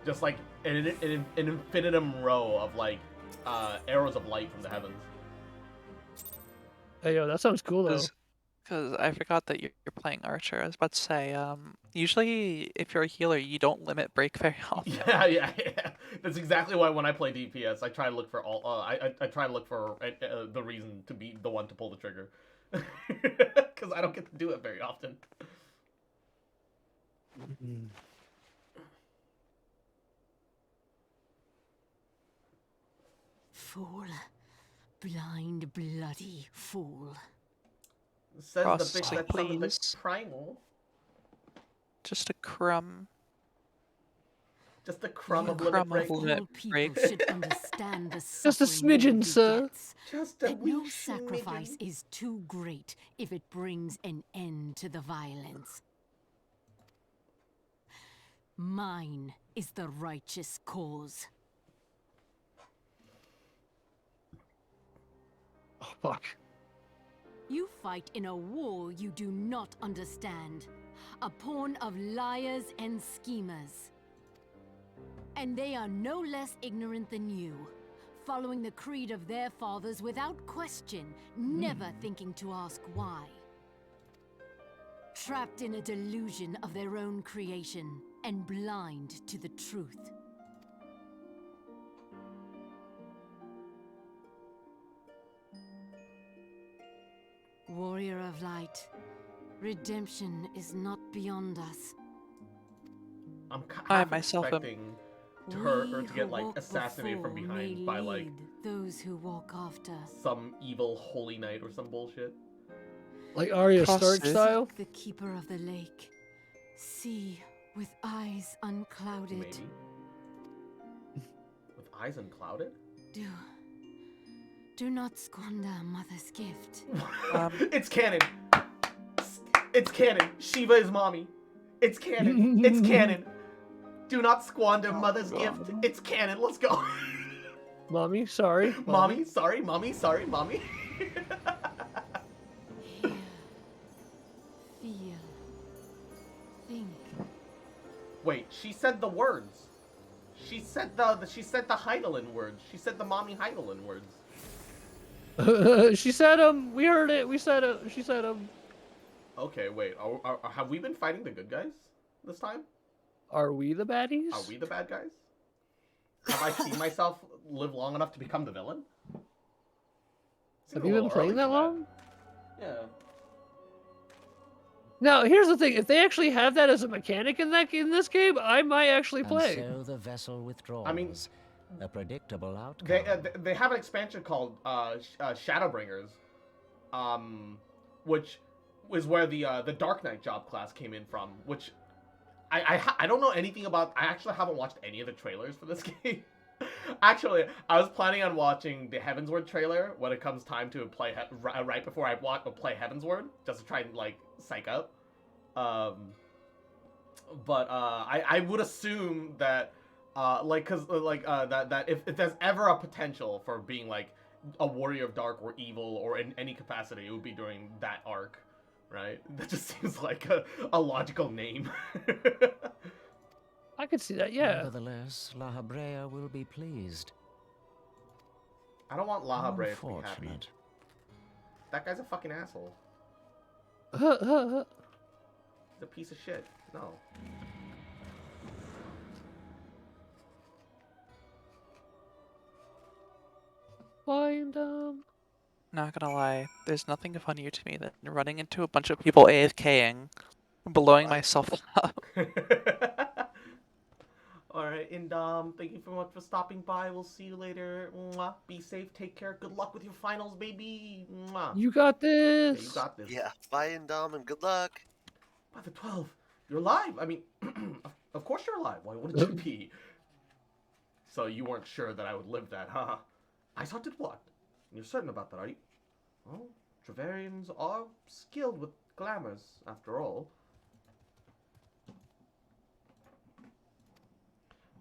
just like an infinitum row of like arrows of light from the heavens. Hey yo, that sounds cool though. Because I forgot that you're playing Archer. I was about to say, usually if you're a healer, you don't limit break very often. Yeah. That's exactly why when I play DPS, I try to look for all. I try to look for the reason to be the one to pull the trigger, because I don't get to do it very often. Fool. Blind, bloody fool. Says Cross, the bitch that summoned the primal. Just a crumb. Just a crumb You of limit break. All people should understand the Just a suffering smidgen, one sir. begets. Just a That wee no sacrifice smidgen. is too great if it brings an end to the violence. Mine is the righteous cause. Oh fuck. You fight in a war you do not understand. A pawn of liars and schemers. And they are no less ignorant than you, following the creed of their fathers without question, never thinking to ask why. Trapped in a delusion of their own creation, and blind to the truth. Warrior of light, redemption is not beyond us. I'm I myself am expecting her We to get who like walk assassinated from before may behind by like lead those who walk after. some evil holy knight or some bullshit. Like Arya Stark style? The keeper of the lake, see with eyes unclouded. Maybe. With eyes unclouded? Do not squander mother's gift. It's canon. It's canon. Shiva is mommy. It's canon. It's canon. Do not squander mother's gift. It's canon. Let's go. Mommy, sorry. Mommy, sorry. Mommy, sorry. Mommy. Feel. Think. Wait, She said the words. She said the Heidelin words. She said the mommy Heidelin words. she said we heard it. We said she said Okay, wait. Have we been fighting the good guys this time? Are we the baddies? Are we the bad guys? Have I seen myself live long enough to become the villain? Have you been playing that long? Yeah. Now, here's the thing. If they actually have that as a mechanic in this game, I might actually play. And so the vessel withdraws. I mean, a predictable outcome. they have an expansion called Shadowbringers, which is where the Dark Knight job class came in from. Which I don't know anything about. I actually haven't watched any of the trailers for this game. Actually, I was planning on watching the Heavensward trailer when it comes time to play right before I play Heavensward, just to try and like psych up. But I would assume that that if there's ever a potential for being like a warrior of dark or evil or in any capacity, it would be during that arc, right? That just seems like a logical name. I could see that, yeah. Nevertheless, La Habrea will be pleased. I don't want La Habrea to be happy. Unfortunate. That guy's a fucking asshole. He's a piece of shit. No. Find Not gonna lie, there's nothing funnier to me than running into a bunch of people AFKing, blowing myself up. Alright, and thank you so much for stopping by. We'll see you later. Mwah. Be safe, take care. Good luck with your finals, baby. Mwah. You got this. Yeah, you got this. Yeah, bye, and good luck. By the 12. You're alive. I mean, of course you're alive. Why wouldn't you be? So you weren't sure that I would live that, huh? I thought did what? You're certain about that, are you? Well, Trevelyan's are skilled with glamours, after all.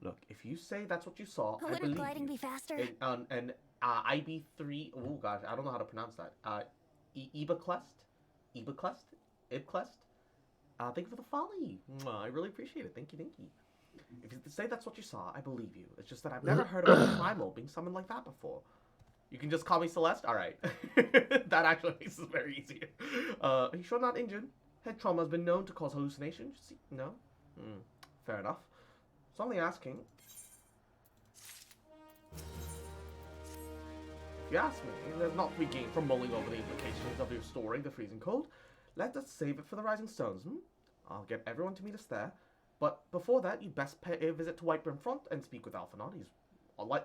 Look, if you say that's what you saw, I believe gliding you. be faster? And IB3, oh gosh, I don't know how to pronounce that. Ibaclest? Ibclest? Thank you for the folly. Mwah, I really appreciate it. Thank you, thank you. If you say that's what you saw, I believe you. It's just that I've never heard of a primal being summoned like that before. You can just call me Celeste? Alright. That actually makes it very easy. Are you sure not injured? Head trauma has been known to cause hallucinations. No? Fair enough. It's only asking. If you ask me, there's not to be gained from mulling over the implications of your story, the freezing cold. Let us save it for the Rising Stones, I'll get everyone to meet us there. But before that, you'd best pay a visit to Whiteburn Front and speak with Alphanot.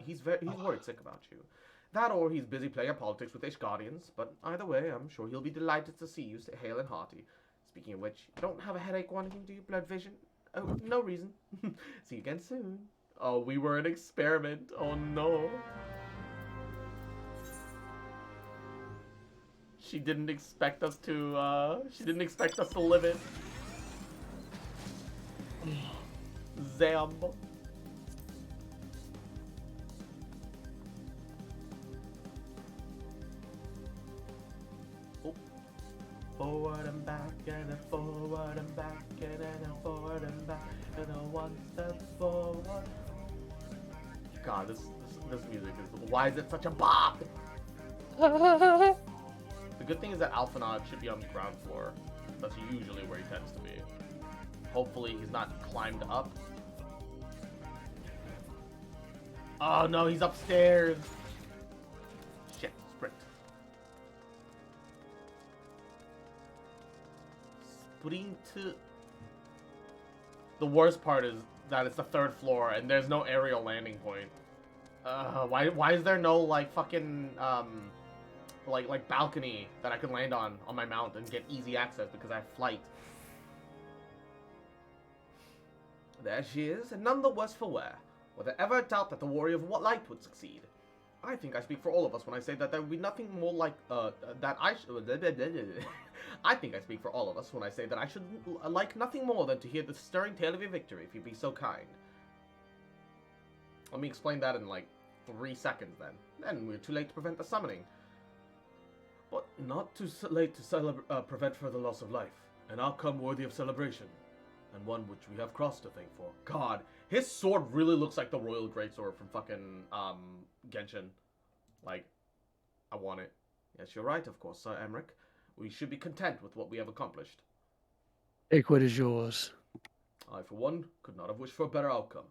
He's worried sick about you. That or he's busy playing politics with Guardians. But either way, I'm sure he'll be delighted to see you, hale and hearty. Speaking of which, you don't have a headache or anything, do you? Blood vision? Oh, no reason. See you again soon. Oh, we were an experiment. Oh no. She didn't expect us to live it. Zambo. Oh. Forward and back and then forward and back and then forward and back and then one step forward. God, this music is, why is it such a bop? The good thing is that Alphanot should be on the ground floor. That's usually where he tends to be. Hopefully he's not climbed up. Oh no, he's upstairs. Shit, sprint. Sprint. The worst part is that it's the 3rd floor and there's no aerial landing point. Why is there no like fucking like balcony that I can land on my mount and get easy access because I have flight? There she is, and none the worse for wear. Were there ever a doubt that the Warrior of Light would succeed? I think I speak for all of us when I say that there would be nothing more like, I think I speak for all of us when I say that I should like nothing more than to hear the stirring tale of your victory, if you'd be so kind. Let me explain that in like 3 seconds then. Then we're too late to prevent the summoning. But not too late to prevent further loss of life. An outcome worthy of celebration. And one which we have Cross to thank for. God, his sword really looks like the Royal Greatsword from fucking, Genshin. Like, I want it. Yes, you're right, of course, Sir Emmerich. We should be content with what we have accomplished. Take what is yours. I, for one, could not have wished for a better outcome.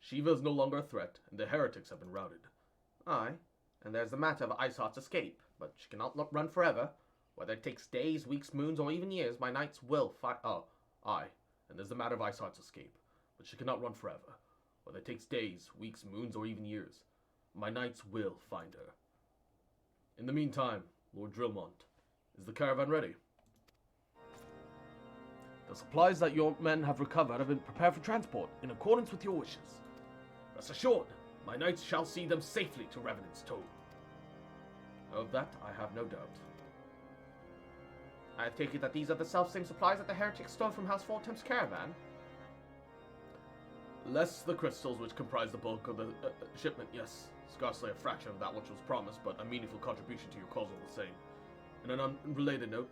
Shiva is no longer a threat, and the heretics have been routed. Aye, and there's the matter of Iceheart's escape, but she cannot run forever. Whether it takes days, weeks, moons, or even years, my knights will fight. Oh, aye. And there's the matter of Iceheart's escape, but she cannot run forever. Whether it takes days, weeks, moons, or even years, my knights will find her. In the meantime, Lord Drillmont, is the caravan ready? The supplies that your men have recovered have been prepared for transport, in accordance with your wishes. Rest assured, my knights shall see them safely to Revenant's Tomb. Of that, I have no doubt. I take it that these are the self-same supplies that the heretics stole from House Fortem's caravan? Less the crystals which comprise the bulk of the shipment, yes. Scarcely a fraction of that which was promised, but a meaningful contribution to your cause all the same. In an unrelated note,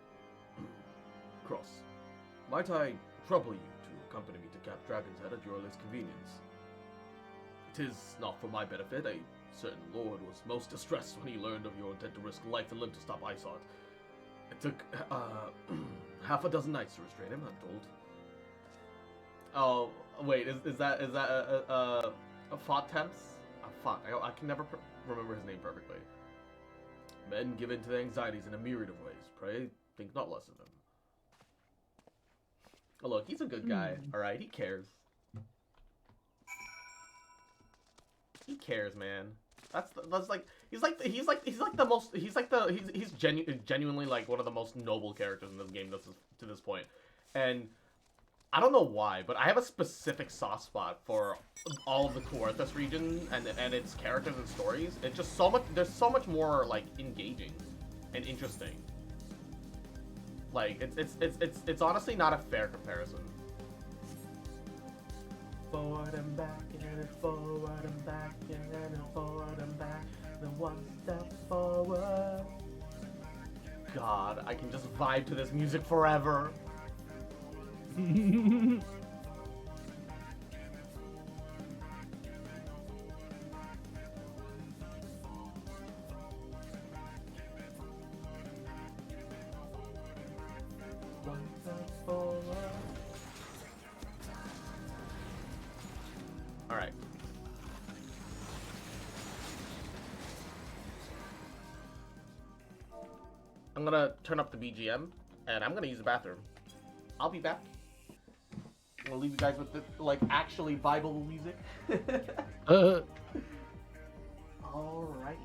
Cross, might I trouble you to accompany me to Cap Dragon's Head at your earliest convenience? It is not for my benefit. A certain lord was most distressed when he learned of your intent to risk life and limb to stop Iceheart. It took half a dozen nights to restrain him, I'm told. Oh wait, is that a Fotem's? I can never remember his name perfectly. Men give in to their anxieties in a myriad of ways. Pray, think not less of him. Oh look, he's a good guy. All right, he cares. He cares, man. That's like he's genuinely like one of the most noble characters in this game to this point, and I don't know why, but I have a specific soft spot for all of the Coerthas region and its characters and stories. It's just so much. There's so much more like engaging and interesting. Like it's honestly not a fair comparison. Forward and back and forward and back and forward and back. Then one step forward. God, I can just vibe to this music forever. Alright. I'm gonna turn up the BGM, and I'm gonna use the bathroom. I'll be back. We'll leave you guys with the, like, actually vibeable music. Alright.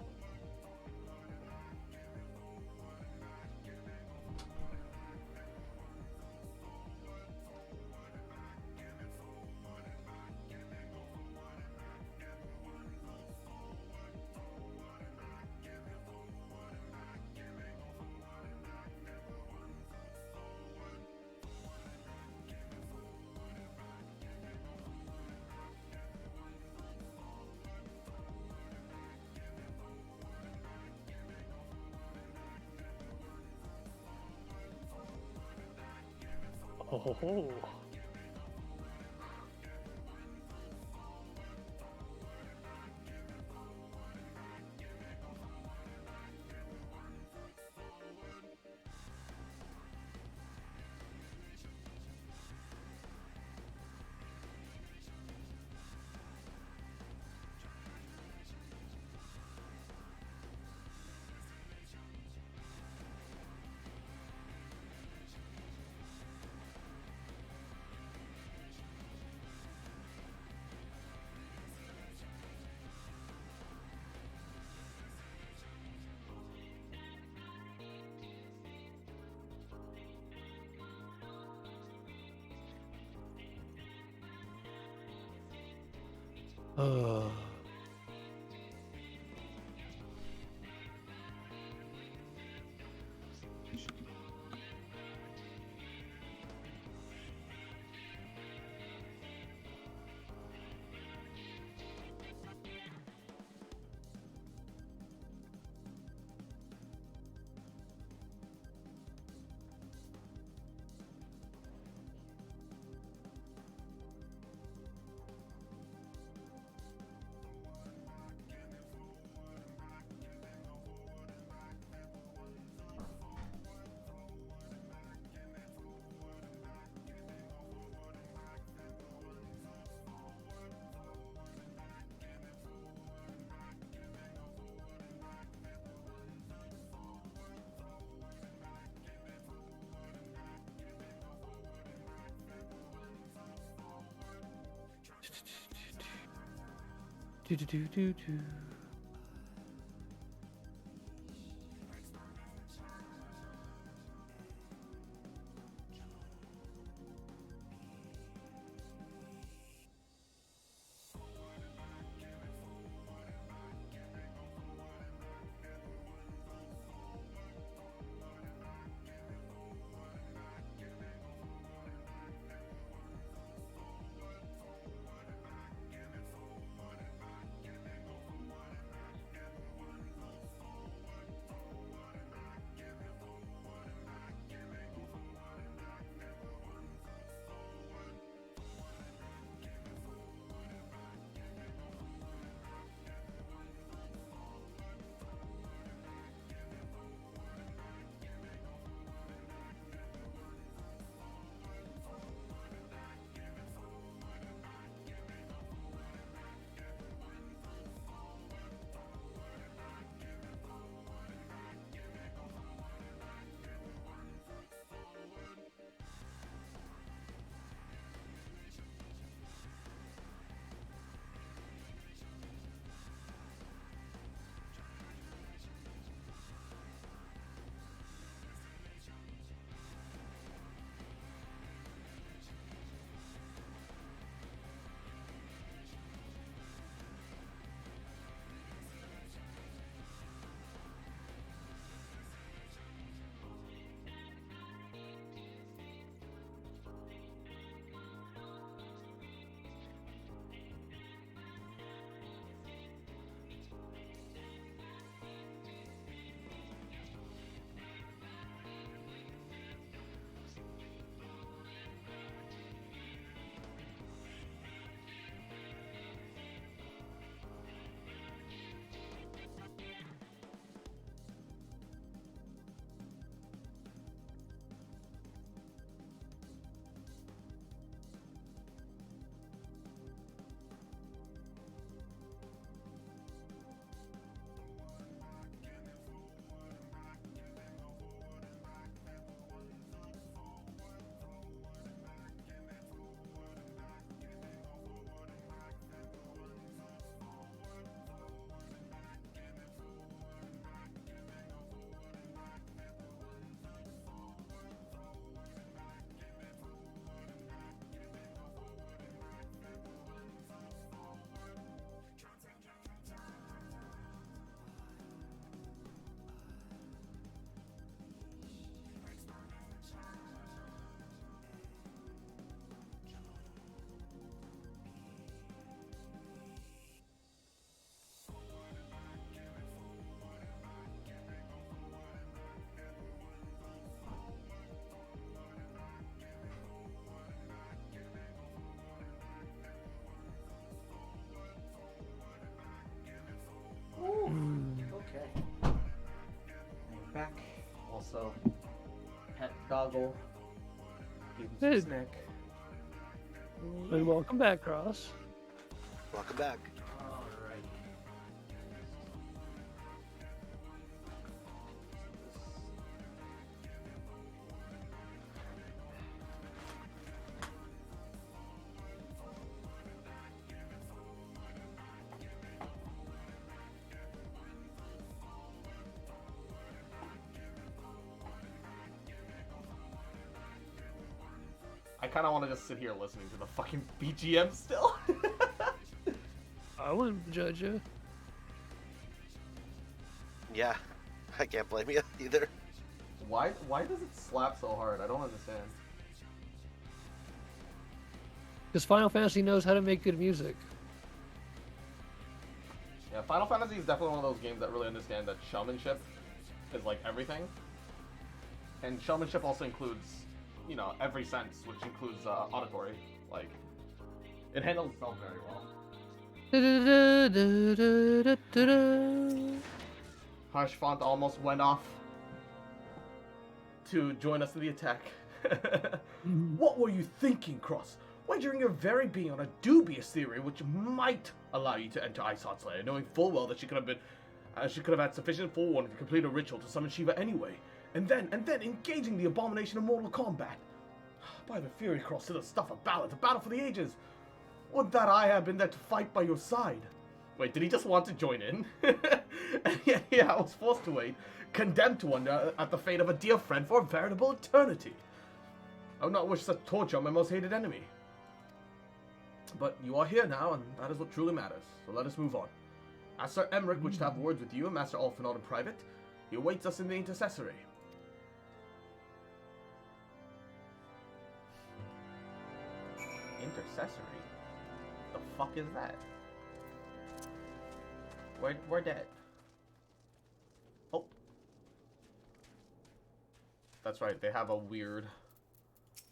Oh. Do. so pet goggle. Give him Hey. some snack. And welcome back, Cross. Welcome back. Alright. I kind of want to just sit here listening to the fucking BGM still. I wouldn't judge you. Yeah, I can't blame you either. Why does it slap so hard? I don't understand. Because Final Fantasy knows how to make good music. Yeah, Final Fantasy is definitely one of those games that really understand that showmanship is like everything. And showmanship also includes, you know, every sense, which includes auditory. Like, it handles itself very well. Harsh Font almost went off to join us in the attack. What were you thinking, Cross? Wagering your very being on a dubious theory which might allow you to enter Ice Heart Slayer, knowing full well that she could have had sufficient forewarning to complete a ritual to summon Shiva anyway, and then engaging the abomination of mortal combat. By the Fury Cross to the stuff of ballad, a battle for the ages. Would that I had been there to fight by your side. Wait, did he just want to join in? And yet, I was forced to wait, condemned to wonder at the fate of a dear friend for a veritable eternity. I would not wish such torture on my most hated enemy. But you are here now, and that is what truly matters, so let us move on. As Sir Emmerich wished to have words with you and Master Alphinaud in private, he awaits us in the intercessory. Intercessory? The fuck is that? We're dead. Oh. That's right, they have a weird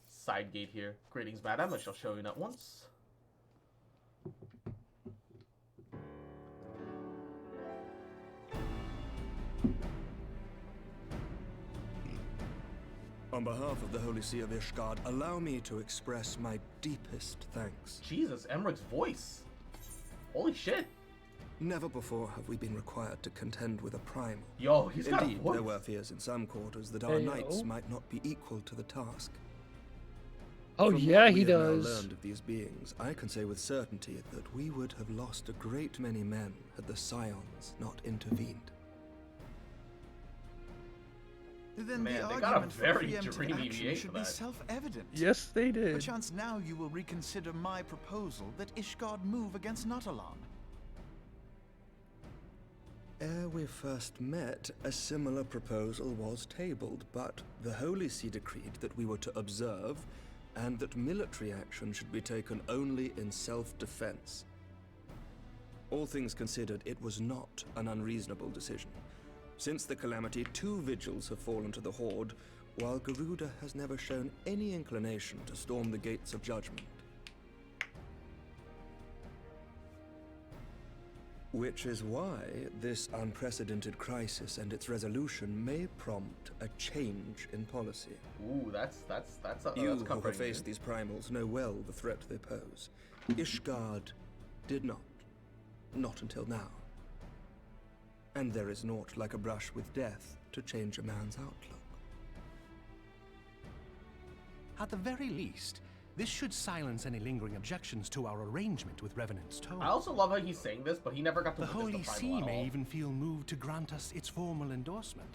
side gate here. Greetings, madam, I shall show you at once. On behalf of the Holy See of Ishgard, allow me to express my deepest thanks. Jesus, Emmerich's voice. Holy shit. Never before have we been required to contend with a primal. Yo, he's got a Indeed, voice. there were fears in some quarters that our Hey, knights yo. might not be equal to the task. Oh, From yeah, what he we have now does. learned of these beings, I can say with certainty that we would have lost a great many men had the Scions not intervened. Then Man, the they got a argument for very preemptive dreamy action V8 should for be that. self-evident. Yes, they did. Perchance now you will reconsider my proposal that Ishgard move against Nautalon. Ere we first met, a similar proposal was tabled, but the Holy See decreed that we were to observe, and that military action should be taken only in self-defense. All things considered, it was not an unreasonable decision. Since the calamity, 2 vigils have fallen to the Horde, while Garuda has never shown any inclination to storm the gates of judgment. Which is why this unprecedented crisis and its resolution may prompt a change in policy. Ooh, that's You that's who comforting. have faced these primals know well the threat they pose. Ishgard did not. Not until now. And there is naught like a brush with death to change a man's outlook. At the very least, this should silence any lingering objections to our arrangement with Revenant's Toll. I also love how he's saying this, but he never got to The witness Holy the primal See at may all. even feel moved to grant us its formal endorsement.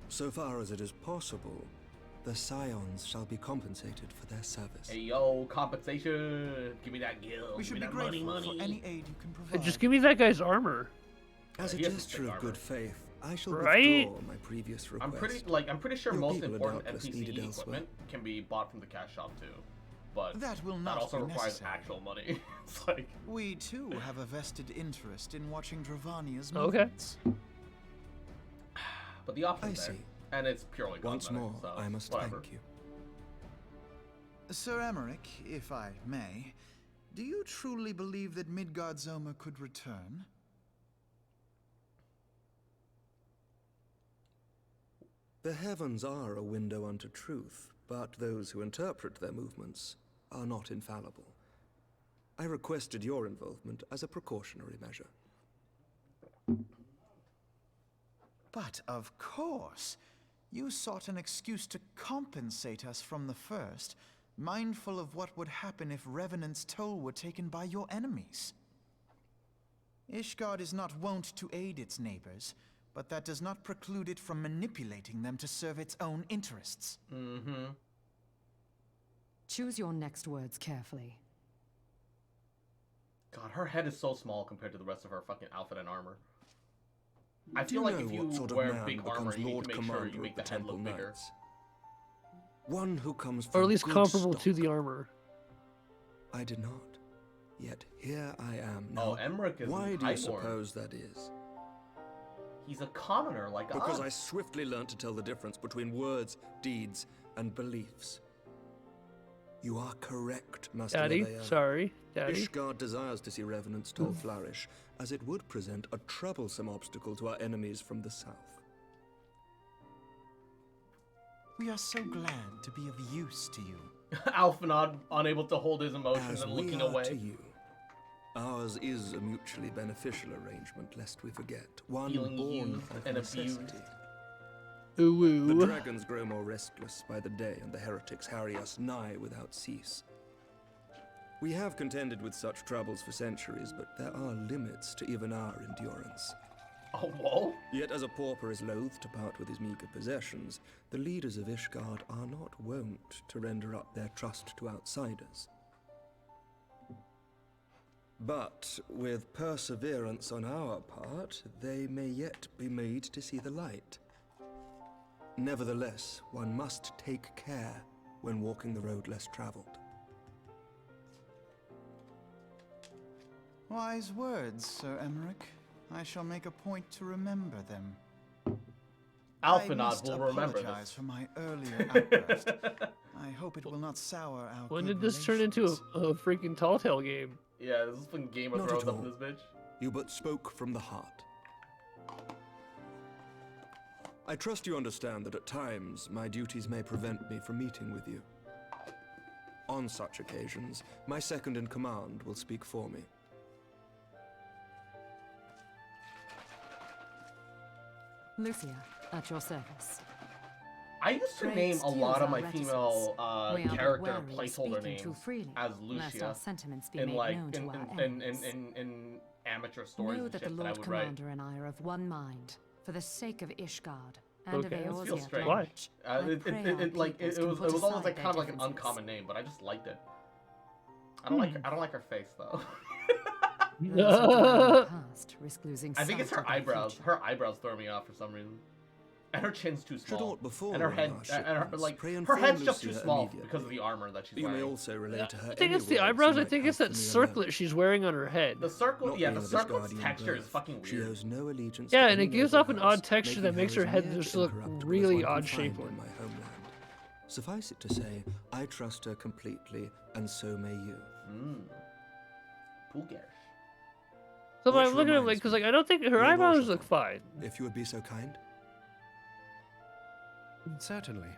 So far as it is possible, the Scions shall be compensated for their service. Hey yo, compensation! Give me that gil. We Give should me be that grateful money. for any aid you can Hey, provide. just give me that guy's armor. As a he has gesture thick of armor. good faith, I shall Right? withdraw my previous request. I'm pretty sure Your most people are important doubtless NPC needed equipment elsewhere. can be bought from the cash shop too. But That will not also be requires necessary. actual money. It's like We too have a vested interest in watching Dravania's Okay. movements. but the option's I there. see. And it's purely Once cosmetic, more, so I must whatever. thank you. Sir Emmerich, if I may, do you truly believe that Midgard, Zoma, Midgard, Zoma could return? The heavens are a window unto truth, but those who interpret their movements are not infallible. I requested your involvement as a precautionary measure. But of course, you sought an excuse to compensate us from the first, mindful of what would happen if Revenant's toll were taken by your enemies. Ishgard is not wont to aid its neighbors, but that does not preclude it from manipulating them to serve its own interests. Mm-hmm. Choose your next words carefully. God, her head is so small compared to the rest of her fucking outfit and armor. I Do feel like know if you what sort of wear man big armor, becomes you need Lord to make sure Commander you make of the the head Temple look bigger. Knights? One who comes from Or at least good comparable stock. to the armor. I did not. Yet here I am now. Oh, Emmerich is Why do Highborn. you suppose that is? He's a commoner like Because us. I swiftly learned to tell the difference between words, deeds, and beliefs. You are correct, Master Daddy, Leia. sorry, Daddy. Ishgard desires to see Revenant's toll flourish, as it would present a troublesome obstacle to our enemies from the south. We are so glad to be of use to you. Alphanod, unable to hold his emotions As and we looking are away. to you. Ours is a mutually beneficial arrangement, lest we forget. One Feeling born used of and necessity. abused. Ooh. The dragons grow more restless by the day, and the heretics harry us nigh without cease. We have contended with such troubles for centuries, but there are limits to even our endurance. Oh, whoa. Yet as a pauper is loath to part with his meager possessions, the leaders of Ishgard are not wont to render up their trust to outsiders. But with perseverance on our part, they may yet be made to see the light. Nevertheless, one must take care when walking the road less traveled. Wise words, Sir Emmerich. I shall make a point to remember them. Alphanod will remember apologize this. for my earlier outburst. I hope it will not sour our When good did this turn into a freaking Tall Tale game? Yeah, this is fucking Game of Not Thrones at up in all. this bitch. You but spoke from the heart. I trust you understand that at times my duties may prevent me from meeting with you. On such occasions, my second in command will speak for me. Lucia, at your service. I used to Great name a lot steals of my our female reticence. We are but character wary of placeholder speaking too names freely, as lest Lucia our sentiments be in made like known to our in enemies. amateur stories Know and that shit the that I Lord would write. Commander and I are of one mind, for the sake of Ishgard and Okay, of this Eorzea feels at strange. large. Uh, I it, pray it, our it, like peoples it can was put it was almost aside like their kind of like an differences. uncommon name, but I just liked it. I don't like her face though. Those who dwell in the past risk losing I think it's sight her of their eyebrows. future. Her eyebrows throw me off for some reason. And her chin's too Should small. aught befall And her head, our and her shipments, like pray her inform head's just too Lucia small immediately. because of the armor that she's You may wearing. also relay to her I think any it's the words you eyebrows. I might think have it's for that me circlet she's wearing on her head. The circle, Not yeah, being the of circle's Ishgardian texture is birth, fucking she weird. owes no allegiance Yeah, to and it any gives noble off an house, odd texture that making makes her as head near just to look incorruptible as really one can odd-shaped. find in my homeland. Suffice it to say, I trust her completely, and so may you. Poogash. So Which I'm looking at reminds like, because me, like I don't think her Lord eyebrows Orshathon, look fine. If you would be so kind. Certainly.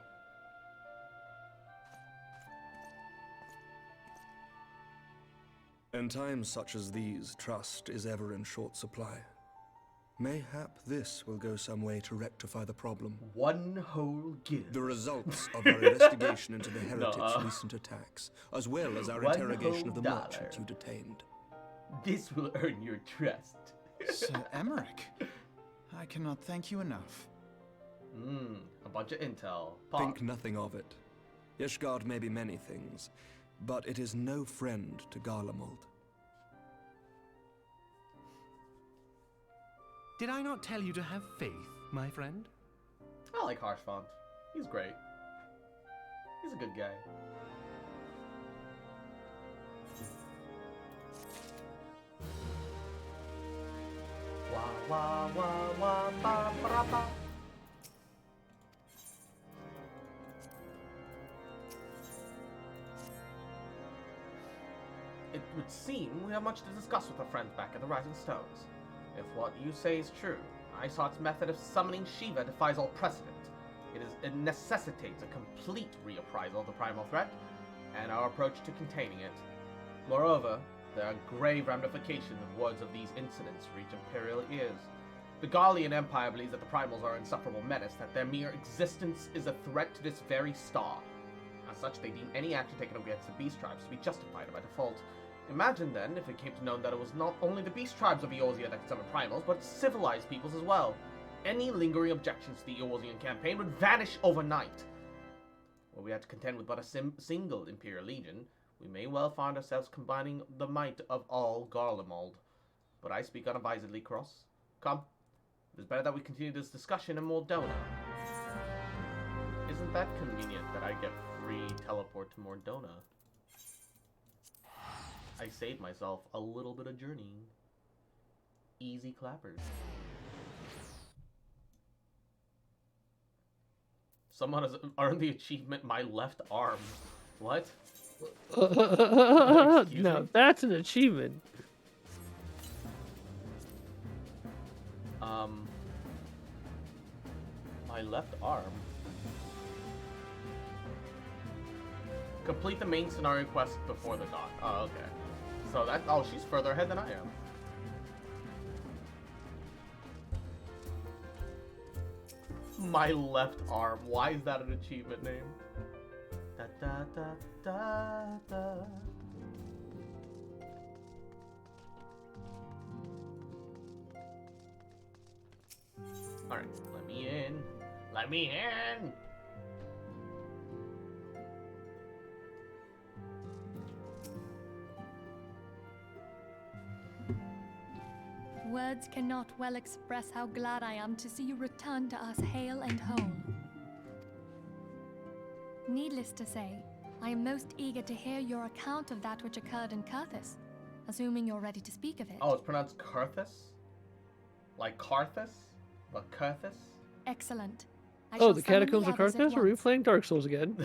In times such as these, trust is ever in short supply. Mayhap this will go some way to rectify the problem. One whole guild. The results of our investigation into the heretics' Nuh-uh. recent attacks, as well as our One interrogation of the whole merchant dollar. you detained. This will earn your trust. Sir Emmerich, I cannot thank you enough. A bunch of intel. Think nothing of it. Ishgard may be many things, but it is no friend to Garlemald. Did I not tell you to have faith, my friend? I like Harshfont. He's great. He's a good guy. Wah wah wah wah ba ba ba. It would seem we have much to discuss with our friends back at the Rising Stones. If what you say is true, Isott's method of summoning Shiva defies all precedent. It necessitates a complete reappraisal of the primal threat, and our approach to containing it. Moreover, there are grave ramifications if words of these incidents reach Imperial ears. The Gardenian Empire believes that the primals are an insufferable menace, that their mere existence is a threat to this very star. As such, they deem any action taken against the beast tribes to be justified by default. Imagine then if it came to known that it was not only the beast tribes of Eorzea that could summon primals, but civilized peoples as well. Any lingering objections to the Eorzean campaign would vanish overnight. Were we had to contend with but a single Imperial Legion, we may well find ourselves combining the might of all Garlemald. But I speak unadvisedly, Cross. Come, it is better that we continue this discussion in Moldona. Isn't that convenient that I get free teleport to Moldona? I saved myself a little bit of journeying. Easy clappers. Someone has earned the achievement, my left arm. What? No, that's an achievement. My left arm. Complete the main scenario quest before the dawn. Oh, okay. So that, oh, she's further ahead than I am. My left arm. Why is that an achievement name? Da da da da da. Alright, let me in. Let me in! Words cannot well express how glad I am to see you return to us hale and whole. Needless to say, I am most eager to hear your account of that which occurred in Kurthis, assuming you're ready to speak of it. Oh, it's pronounced Kurthis? Like Karthus? But Kurthis? Excellent. Oh, the Catacombs of Karthus? Are we playing Dark Souls again?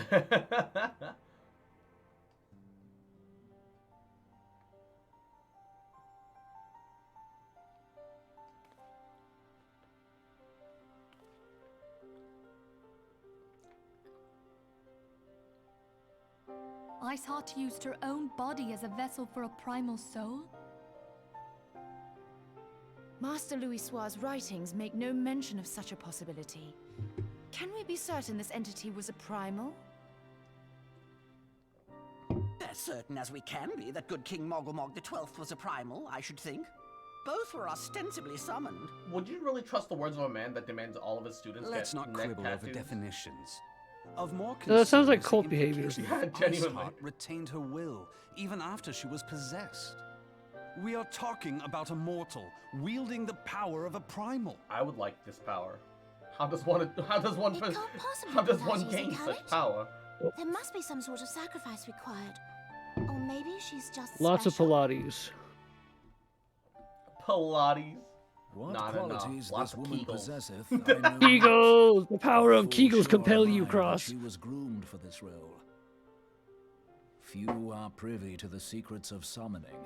Iceheart used her own body as a vessel for a primal soul? Master Louisoir's writings make no mention of such a possibility. Can we be certain this entity was a primal? As certain as we can be that good King Mogulmog XII was a primal, I should think. Both were ostensibly summoned. Would you really trust the words of a man that demands all of his students Let's get not neck quibble tattoos? over definitions. Of more No, that sounds like concern cult is the behavior. implication Yeah, that genuinely. Iceheart retained her will, even after she was possessed. We are talking about a mortal, wielding the power of a primal. I would like this power. How does one gain such power? There must be some sort of sacrifice required. Or maybe she's just Lots special. of Pilates. Pilates? What No. qualities Lots this of woman Kegels. possesseth, I know not. Kegels! The power of Full Kegels sure compel am you, I that Cross. She was groomed for this role. Few are privy to the secrets of summoning,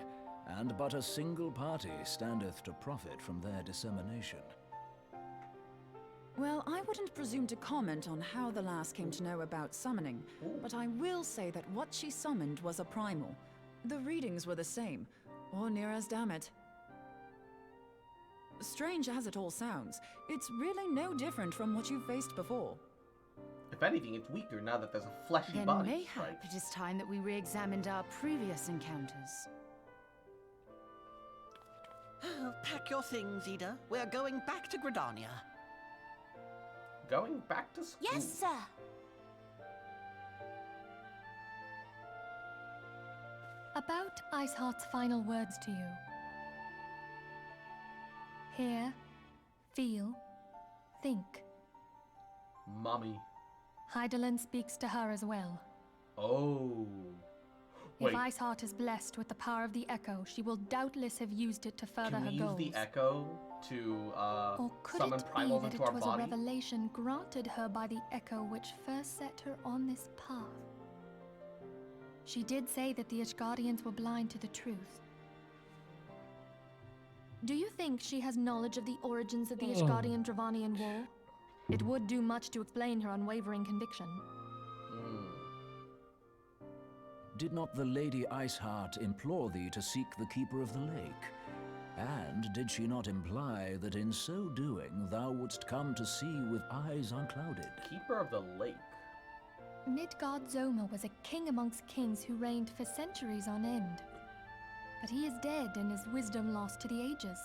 and but a single party standeth to profit from their dissemination. Well, I wouldn't presume to comment on how the lass came to know about summoning, but I will say that what she summoned was a primal. The readings were the same, or near as damn it. Strange as it all sounds, it's really no different from what you've faced before. If anything, it's weaker now that there's a fleshy Then body. mayhap it is time that we re-examined our previous encounters. Pack your things, Ida. We're going back to Gardenia. Going back to school? Yes, sir. About Iceheart's final words to you. Hear, feel, think. Mommy. Hydaelyn speaks to her as well. Oh. Wait. If Iceheart is blessed with the power of the Echo, she will doubtless have used it to further Can her we goals. use the Echo to Or could summon it be primals that into it our was body? a revelation granted her by the Echo which first set her on this path? She did say that the Ishgardians were blind to the truth. Do you think she has knowledge of the origins of the Ishgardian-Dravanian War? It would do much to explain her unwavering conviction. Did not the Lady Iceheart implore thee to seek the Keeper of the Lake? And did she not imply that in so doing thou wouldst come to see with eyes unclouded? Keeper of the Lake. Midgard Zoma was a king amongst kings who reigned for centuries on end. But he is dead and his wisdom lost to the ages.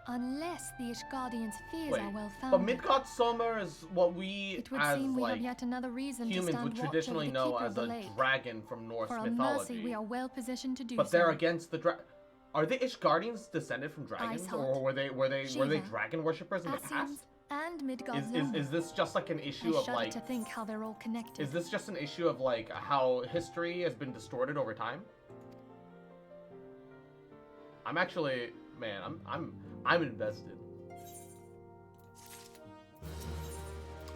Unless the Ishgardians' fears are well founded. But Midgard Zoma is what we, it would as seem we like have yet another reason humans, to stand would traditionally watch over the know Keeper as of the a Lake. dragon from Norse For mythology. mercy, we are well positioned to do but so. they're against the Are the Ishgardians descended from dragons, Iceheart, or were they Shiva, dragon worshippers in the past? And Midgard Zoma. Is this just like an issue I of shudder like? to think how they're all connected. Is this just an issue of like how history has been distorted over time? I'm actually, man, I'm invested.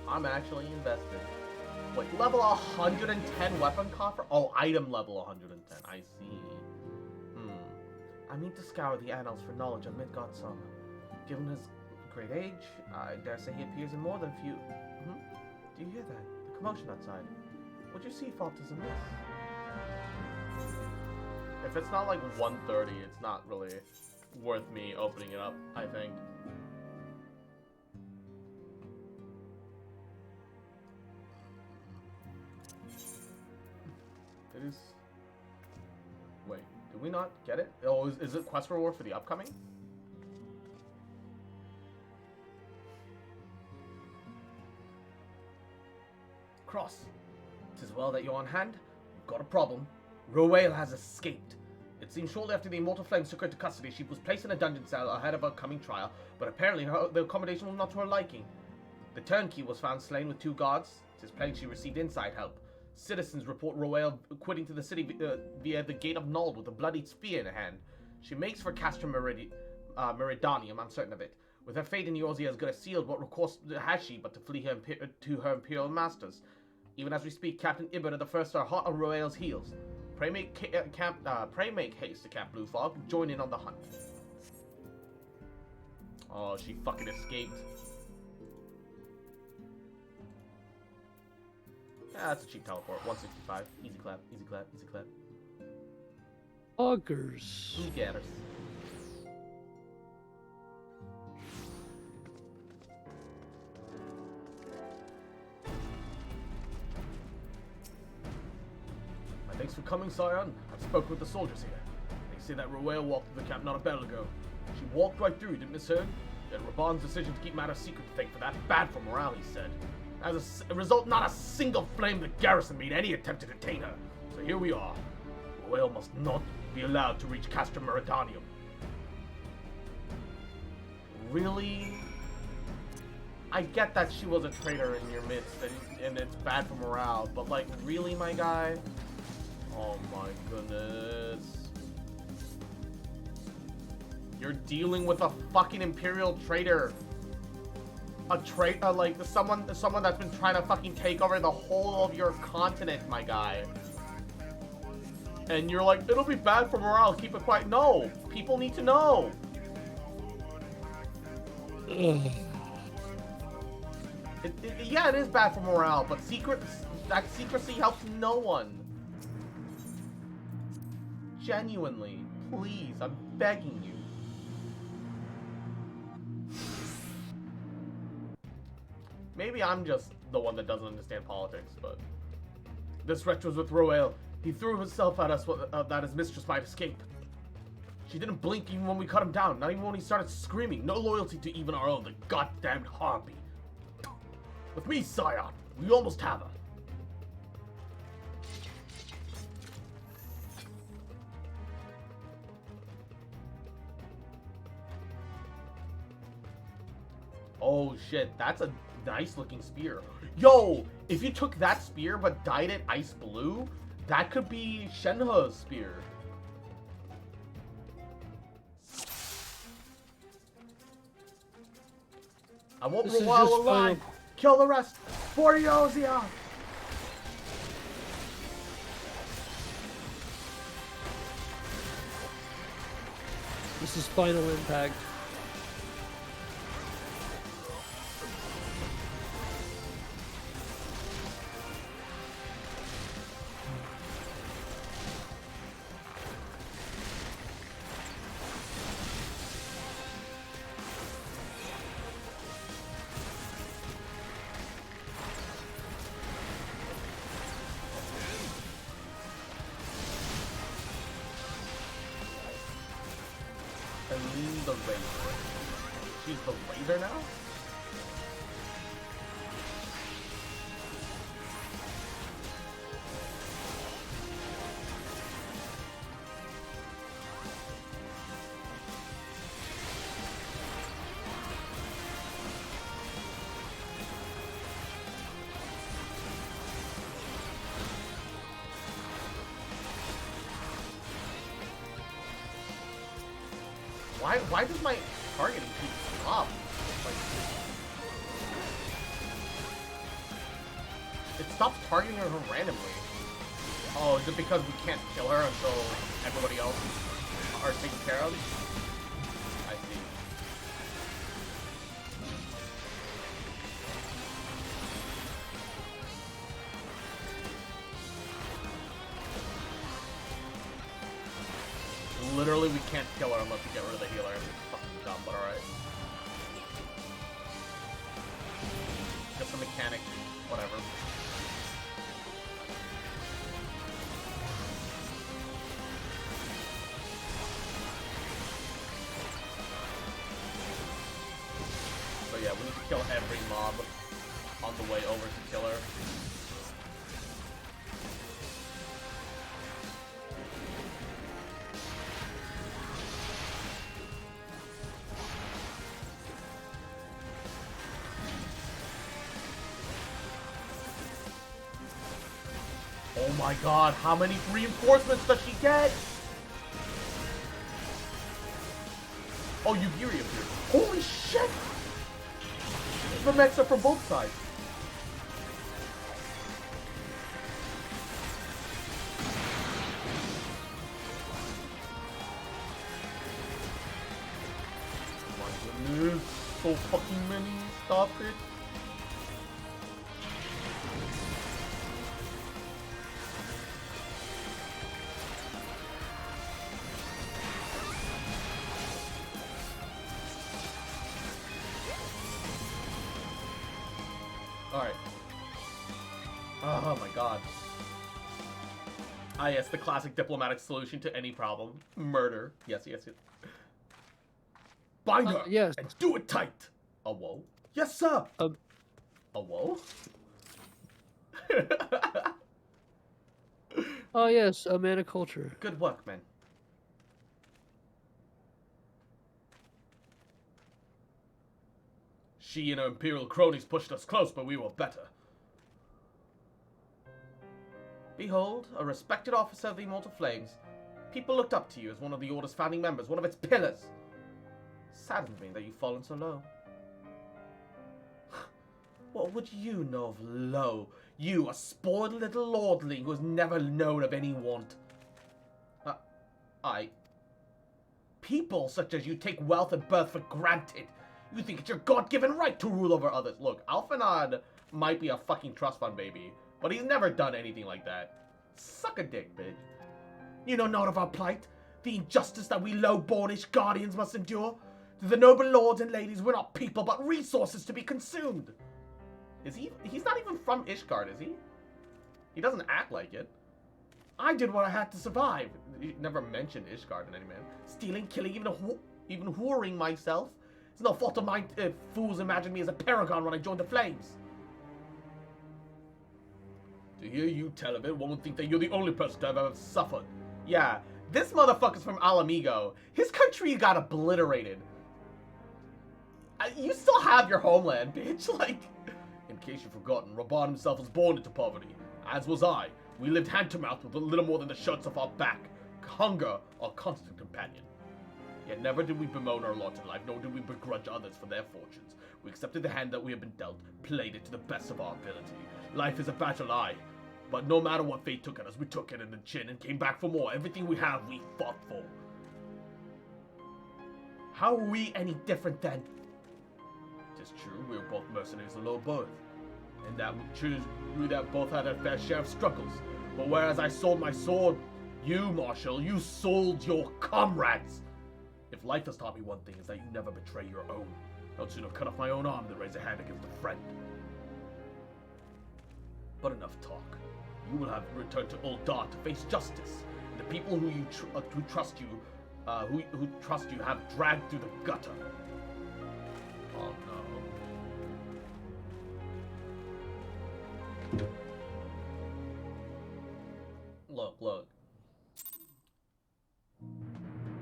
I'm actually invested. Wait, level 110 weapon coffer? Oh, item level 110. I see. I need to scour the annals for knowledge of Midgard Zoma. Given his great age, I dare say he appears in more than few. Do you hear that? The commotion outside. What you see fault is amiss. If it's not like 1:30, it's not really worth me opening it up, I think. It is... Wait, did we not get it? Oh, is it quest reward for the upcoming? Cross. 'Tis well that you're on hand. We've got a problem. Rowael has escaped. It seems shortly after the Immortal Flame took her to custody, she was placed in a dungeon cell ahead of her coming trial, but apparently the accommodation was not to her liking. The turnkey was found slain with 2 guards. 'Tis plain she received inside help. Citizens report Rowael quitting to the city via the Gate of Nald with a bloodied spear in her hand. She makes for Castra Meridanium, I'm certain of it. With her fate in Eorzea as good as sealed, what recourse has she but to flee to her imperial masters? Even as we speak, Captain Ibert of the First are hot on Rowael's heels. Pray make haste to Camp Blue Fog. Join in on the hunt. Oh, she fucking escaped. Yeah, that's a cheap teleport. 165. Easy clap, easy clap, easy clap. Fuckers. Who cares? Thanks for coming, Scion. I've spoken with the soldiers here. They say that Rowael walked through the camp not a battle ago. She walked right through, didn't miss her. Then Raban's decision to keep matters secret to thank for that. Bad for morale, he said. As a result, not a single flame in the garrison made any attempt to detain her. So here we are. Rowael must not be allowed to reach Castra Meridanium. Really? I get that she was a traitor in your midst, and it's bad for morale, but like, really, my guy? Oh my goodness. You're dealing with a fucking Imperial traitor. A traitor, like, someone that's been trying to fucking take over the whole of your continent, my guy. And you're like, it'll be bad for morale, keep it quiet. No! People need to know! Yeah, it is bad for morale, but that secrecy helps no one. Genuinely, please, I'm begging you. Maybe I'm just the one that doesn't understand politics, but... This wretch was with Rowael. He threw himself at us that his mistress might escape. She didn't blink even when we cut him down, not even when he started screaming. No loyalty to even our own, the goddamned harpy. With me, Scion, we almost have her. Oh shit, that's a nice looking spear. Yo, if you took that spear but dyed it ice blue, that could be Shenhe's spear. I won't Rowael alive. Kill the rest. For Eorzea. This is Final Impact. she's the Razor. She's the Razor now? Why does my targeting keep up? Like, it stops targeting her randomly. Oh, is it because we can't kill her until everybody else are taken care of? I see. Literally, we can't kill her unless we get rid of the healer. It's fucking dumb, but alright. Just a mechanic, whatever. So yeah, we need to kill every mob on the way over to kill her. Oh my god, how many reinforcements does she get? Oh, Yugiri appeared. Holy shit! The mechs are from both sides. My goodness, so fucking many. Stop it. Alright. Oh my god. Ah yes, the classic diplomatic solution to any problem. Murder. Yes, yes, yes. Bind her! Yes. And do it tight! A whoa? Yes, sir! A whoa? Oh yes, a man of culture. Good work, man. She and her Imperial cronies pushed us close, but we were better. Behold, a respected officer of the Immortal Flames. People looked up to you as one of the Order's founding members, one of its pillars. Saddens me that you've fallen so low. What would you know of low? You, a spoiled little lordling who has never known of any want. People such as you take wealth and birth for granted. You think it's your God-given right to rule over others. Look, Alphanod might be a fucking trust fund baby, but he's never done anything like that. Suck a dick, bitch. You know not of our plight, the injustice that we low-bornish guardians must endure. To the noble lords and ladies, we're not people, but resources to be consumed. Is he? He's not even from Ishgard, is he? He doesn't act like it. I did what I had to survive. He never mentioned Ishgard in any man. Stealing, killing, even whoring myself. It's no fault of mine if fools imagine me as a paragon when I joined the Flames. To hear you tell of it, one would think that you're the only person to have ever suffered. Yeah, this motherfucker's from Alamigo. His country got obliterated. You still have your homeland, bitch. Like, in case you've forgotten, Raban himself was born into poverty, as was I. We lived hand to mouth with little more than the shirts off our back. Hunger, our constant companion. Yet never did we bemoan our lot in life, nor did we begrudge others for their fortunes. We accepted the hand that we had been dealt, played it to the best of our ability. Life is a battle, aye. But no matter what fate took at us, we took it in the chin and came back for more. Everything we have, we fought for. How are we any different then? Tis true, we were both mercenaries of low birth, and that we that both had our fair share of struggles. But whereas I sold my sword, you, Marshal, you sold your comrades. If life has taught me one thing, is that you never betray your own. I'd sooner cut off my own arm than raise a hand against a friend. But enough talk. You will have returned to ULTA to face justice. And the people who trust you who trust you have dragged through the gutter. Oh no. Look.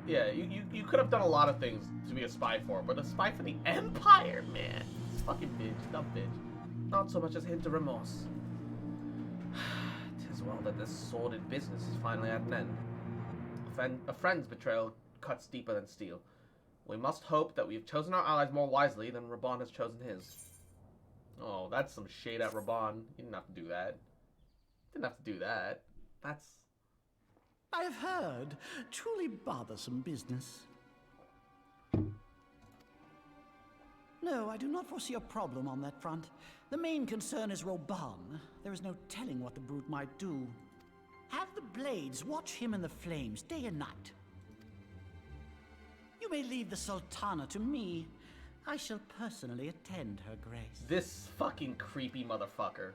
Yeah, you could have done a lot of things to be a spy for, but a spy for the Empire, man. This fucking bitch, dumb bitch. Not so much as a hint of remorse. 'Tis well that this sordid business is finally at an end. A friend's betrayal cuts deeper than steel. We must hope that we have chosen our allies more wisely than Raban has chosen his. Oh, that's some shade at Raban. You didn't have to do that. That's... I have heard. Truly bothersome business. No, I do not foresee a problem on that front. The main concern is Raban. There is no telling what the brute might do. Have the Blades watch him in the flames day and night. You may leave the Sultana to me. I shall personally attend her grace. This fucking creepy motherfucker.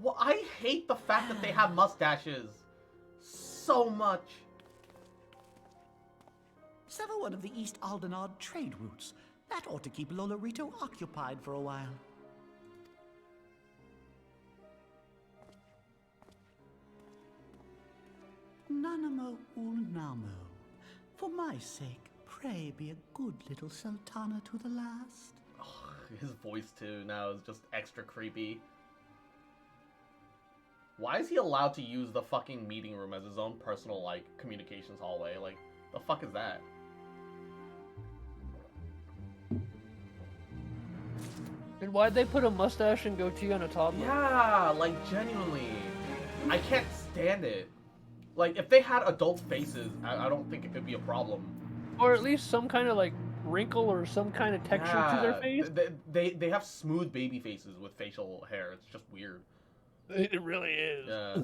Well, I hate the fact that they have mustaches so much. Sever one of the East Aldenard trade routes. That ought to keep Lolorito occupied for a while. Nanamo Ulnamo. For my sake, pray be a good little Sultana to the last. Oh, his voice too now is just extra creepy. Why is he allowed to use the fucking meeting room as his own personal, like, communications hallway? Like, the fuck is that? And why'd they put a mustache and goatee on a toddler? Yeah, like, genuinely. I can't stand it. Like, if they had adult faces, I don't think it could be a problem. Or at least some kind of, like, wrinkle or some kind of texture to their face. They have smooth baby faces with facial hair. It's just weird. It really is. Yeah.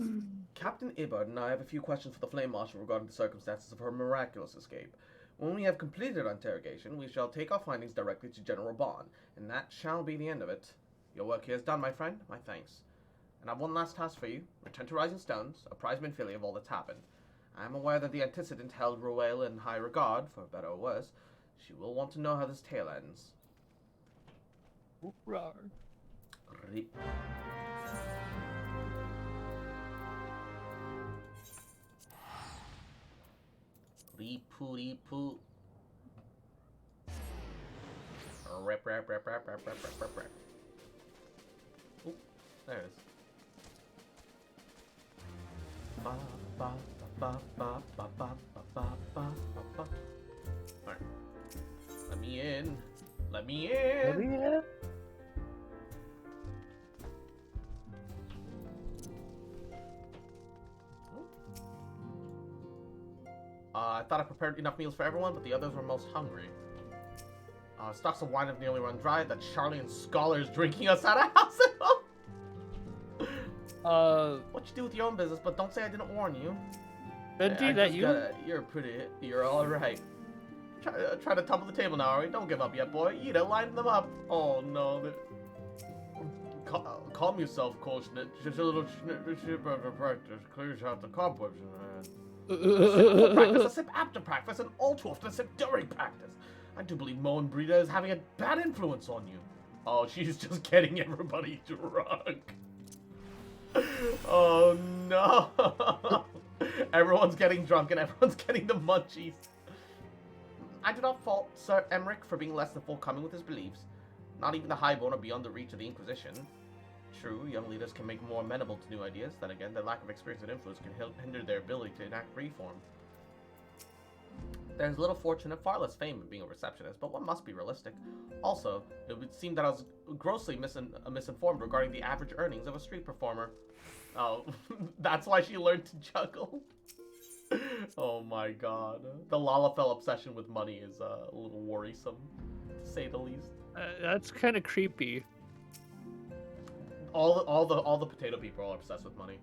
Captain Ibbard and I have a few questions for the Flame Marshal regarding the circumstances of her miraculous escape. When we have completed our interrogation, we shall take our findings directly to General Bond, and that shall be the end of it. Your work here is done, my friend. My thanks. And I have one last task for you. Return to Rising Stones, apprise Minfilia of all that's happened. I am aware that the antecedent held Ruel in high regard, for better or worse. She will want to know how this tale ends. Rawr. Reepoo. Rip. Ooh, there it is. Alright. Let me in. I thought I prepared enough meals for everyone, but the others were most hungry. Stocks of wine have nearly run dry. That Charlie and Scholar is drinking us out of house and home. What you do with your own business, but don't say I didn't warn you. You're all right. Try to tumble the table now, alright? Don't give up yet, boy. You know, line them up. Oh no. Calm yourself, Kolschnitt. Just a little practice clears out the cobwebs. Before practice, a sip after practice, and all too often a sip during practice. I do believe Mo and Brita is having a bad influence on you. Oh, she's just getting everybody drunk. Oh no. Everyone's getting drunk and everyone's getting the munchies. I do not fault Sir Emmerich for being less than forthcoming with his beliefs. Not even the Highborn are beyond the reach of the Inquisition. True, young leaders can make more amenable to new ideas. Then again, their lack of experience and influence can hinder their ability to enact reform. There's little fortune and far less fame in being a receptionist, but one must be realistic. Also, it would seem that I was grossly misinformed regarding the average earnings of a street performer. Oh, that's why she learned to juggle. Oh my god. The Lalafell obsession with money is a little worrisome, to say the least. That's kind of creepy. All the potato people are obsessed with money.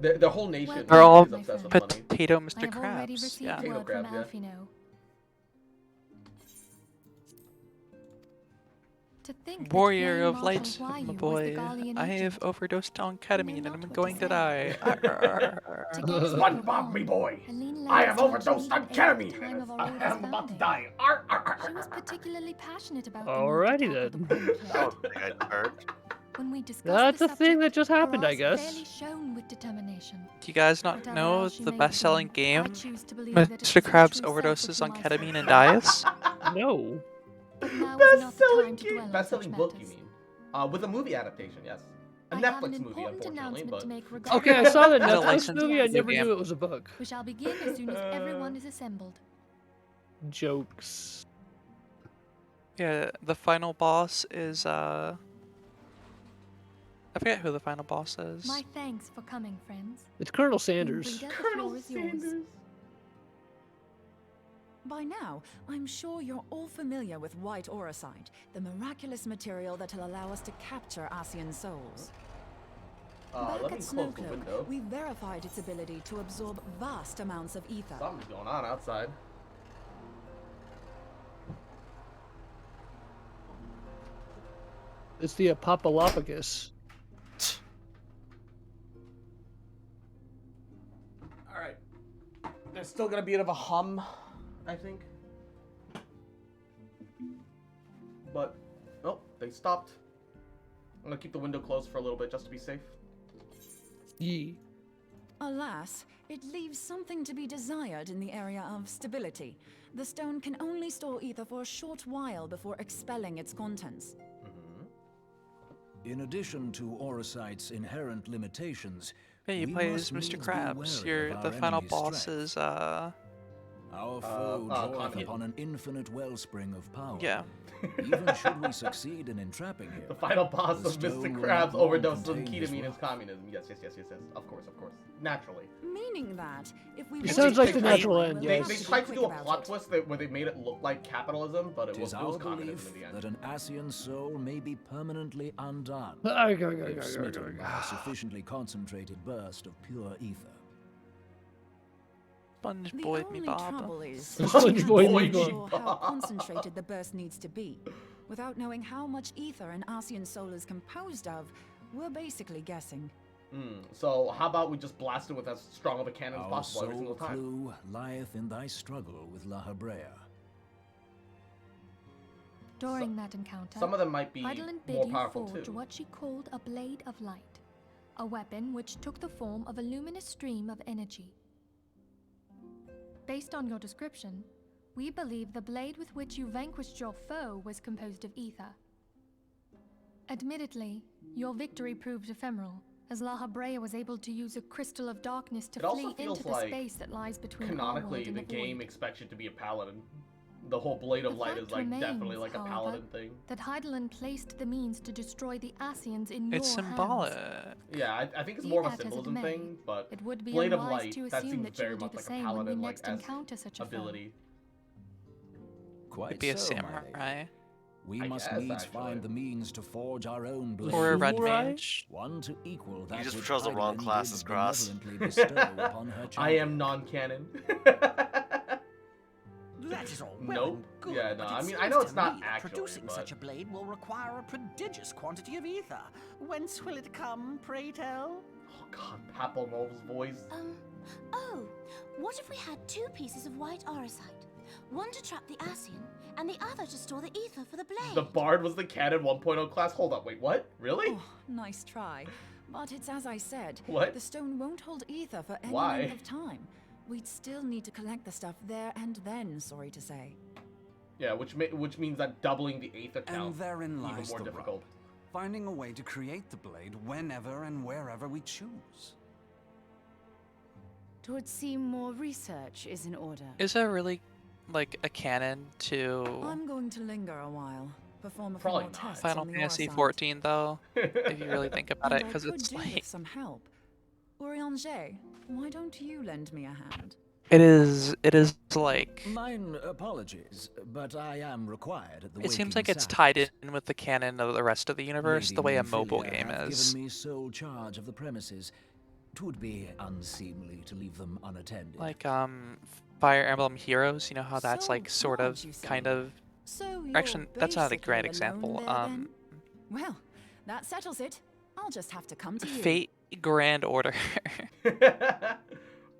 The whole nation They're all is obsessed with money. potato Mr. I have already Krabs. received Yeah. word Potato from crabs, Alfino. To think that Warrior Flame of Marshal Light, Huayu my was the boy. Garlean I have agent. overdosed on ketamine and I'm going to say. die. SpongeBob, me boy! Helene I led have us to overdosed on achieve aid at the ketamine time and of our I order's am about to founding. die. She was particularly passionate about Alrighty the need to tackle then. the Plague. I think I'd heard. When we discussed That's the a thing that subject, just her happened, I eyes guess. fairly shone with determination. Do you guys not Whatever know else she the may have best-selling been, game? I choose to believe that it Mr. was her Krabs true self overdoses which on my ketamine and soul- dies? No. But now is not the time to dwell on such Best-selling book, you matters. mean? With a movie adaptation, yes. A I have Netflix an movie, important unfortunately, announcement but... to make regarding Okay, I saw the And a Netflix licensed movie. I video never game. knew it was a book. We shall begin as soon as everyone is assembled. Jokes. Yeah, the final boss is, I forget who the final boss is. My thanks for coming, friends. It's Colonel Sanders. Moonbreeder, the floor is yours. By now, I'm sure you're all familiar with white aurosite, the miraculous material that'll allow us to capture Asian souls. Back Let me at close the window. Snowcloak, we verified its ability to absorb vast amounts of ether. Something's going on outside. It's the Apopolopagus. Alright. There's still gonna be a bit of a hum, I think. But, oh, they stopped. I'm gonna keep the window closed for a little bit just to be safe. Yee. Alas, it leaves something to be desired in the area of stability. The stone can only store ether for a short while before expelling its contents. In addition to Aurosite's inherent limitations, Hey, you we play must as Mr. needs be Krabs. wary You're of the our final enemy's boss strength. is, Our foe draweth Kijit. upon an infinite wellspring of power. Yeah. Even should we succeed in entrapping him, The final boss the of stone Mr. will Krabs not long overdoses on contain his ketamine is work. communism. Yes. Of course. Naturally. Meaning that, if we It want sounds to like the break natural through, end, we'll They have yes. to be tried to quick do a about plot it. twist where they made it look like capitalism, but it was our communism belief in the end. that an Asian soul may be permanently undone Go. if smitten by a sufficiently concentrated burst of pure ether. Sponge The Boy only me Bob. trouble is, Sponge Boy we're me not Bob. sure how concentrated the burst needs to be. Without knowing how much ether an Asian soul is composed of, we're basically guessing. So how about we just blast it with as strong of a cannon as Our possible every sole single time? clue lieth in thy struggle with La Habrea. During that encounter, some of them might be Heidelin more bid you powerful forge too. what she called a blade of light, a weapon which took the form of a luminous stream of energy. Based on your description, we believe the blade with which you vanquished your foe was composed of ether. Admittedly, your victory proved ephemeral, as La Habrea was able to use a crystal of darkness to It also flee feels into the like space that lies between our Canonically, world and the the game void. expects you to be a paladin. The whole Blade of The Light fact is like definitely remains, like a however, paladin thing. that Heidelin placed the means to destroy the Asians in It's your symbolic. hands. Yeah, I think it's Be more of a that as it symbolism may, thing, but it would be Blade of unwise Light, to that assume seems that you very will do much the like a same when we paladin like next encounter such a foe. ability. Quite Could be a so, my samurai. lady. We I must guess, needs actually. find the means to forge our own blade. Or a red Samurai? mage. One to equal that just which chose the wrong Heidelin classes, did Cross. benevolently bestow upon her I champion. am non-canon. That is all well Nope. and good, Yeah, no, but it I mean, I seems know to it's not me that actually, producing but- such a blade will require a prodigious quantity of ether. Whence will it come, pray tell? Oh god, Papelmov's voice. Oh, what if we had two pieces of white aurosite? One to trap the Asian, and the other to store the ether for the blade. The Bard was the canon 1.0 class. Hold up, wait, what? Really? Oh, nice try. But it's as I said. What? The stone won't hold ether for any Why? length of time. We'd still need to collect the stuff there and then, sorry to say. Yeah, which means that doubling the Aether count And therein even lies more the difficult. rub. Finding a way to create the blade whenever and wherever we choose. It would seem more research is in order. Is there really, like, a canon to I'm going to linger a while. Perform a few Probably more not. tests Final on the Fantasy aurosite. 14, though? If you really think about And it, because I could it's do like... with some help. Urianger, why don't you lend me a hand? It is like... Mine apologies, but I am required at the It seems waking like it's sound. tied in with the canon of the rest of the universe, Lady the way a Nymphalia mobile game hath is. given me sole charge of the premises. 'Twould be unseemly to leave them unattended. Like, Fire Emblem Heroes, you know how that's So like sort of, large, you say. kind of So Actually, that's not a basically great alone example. there, then? Well, that settles it. I'll just have to come to you. Fate Grand Order.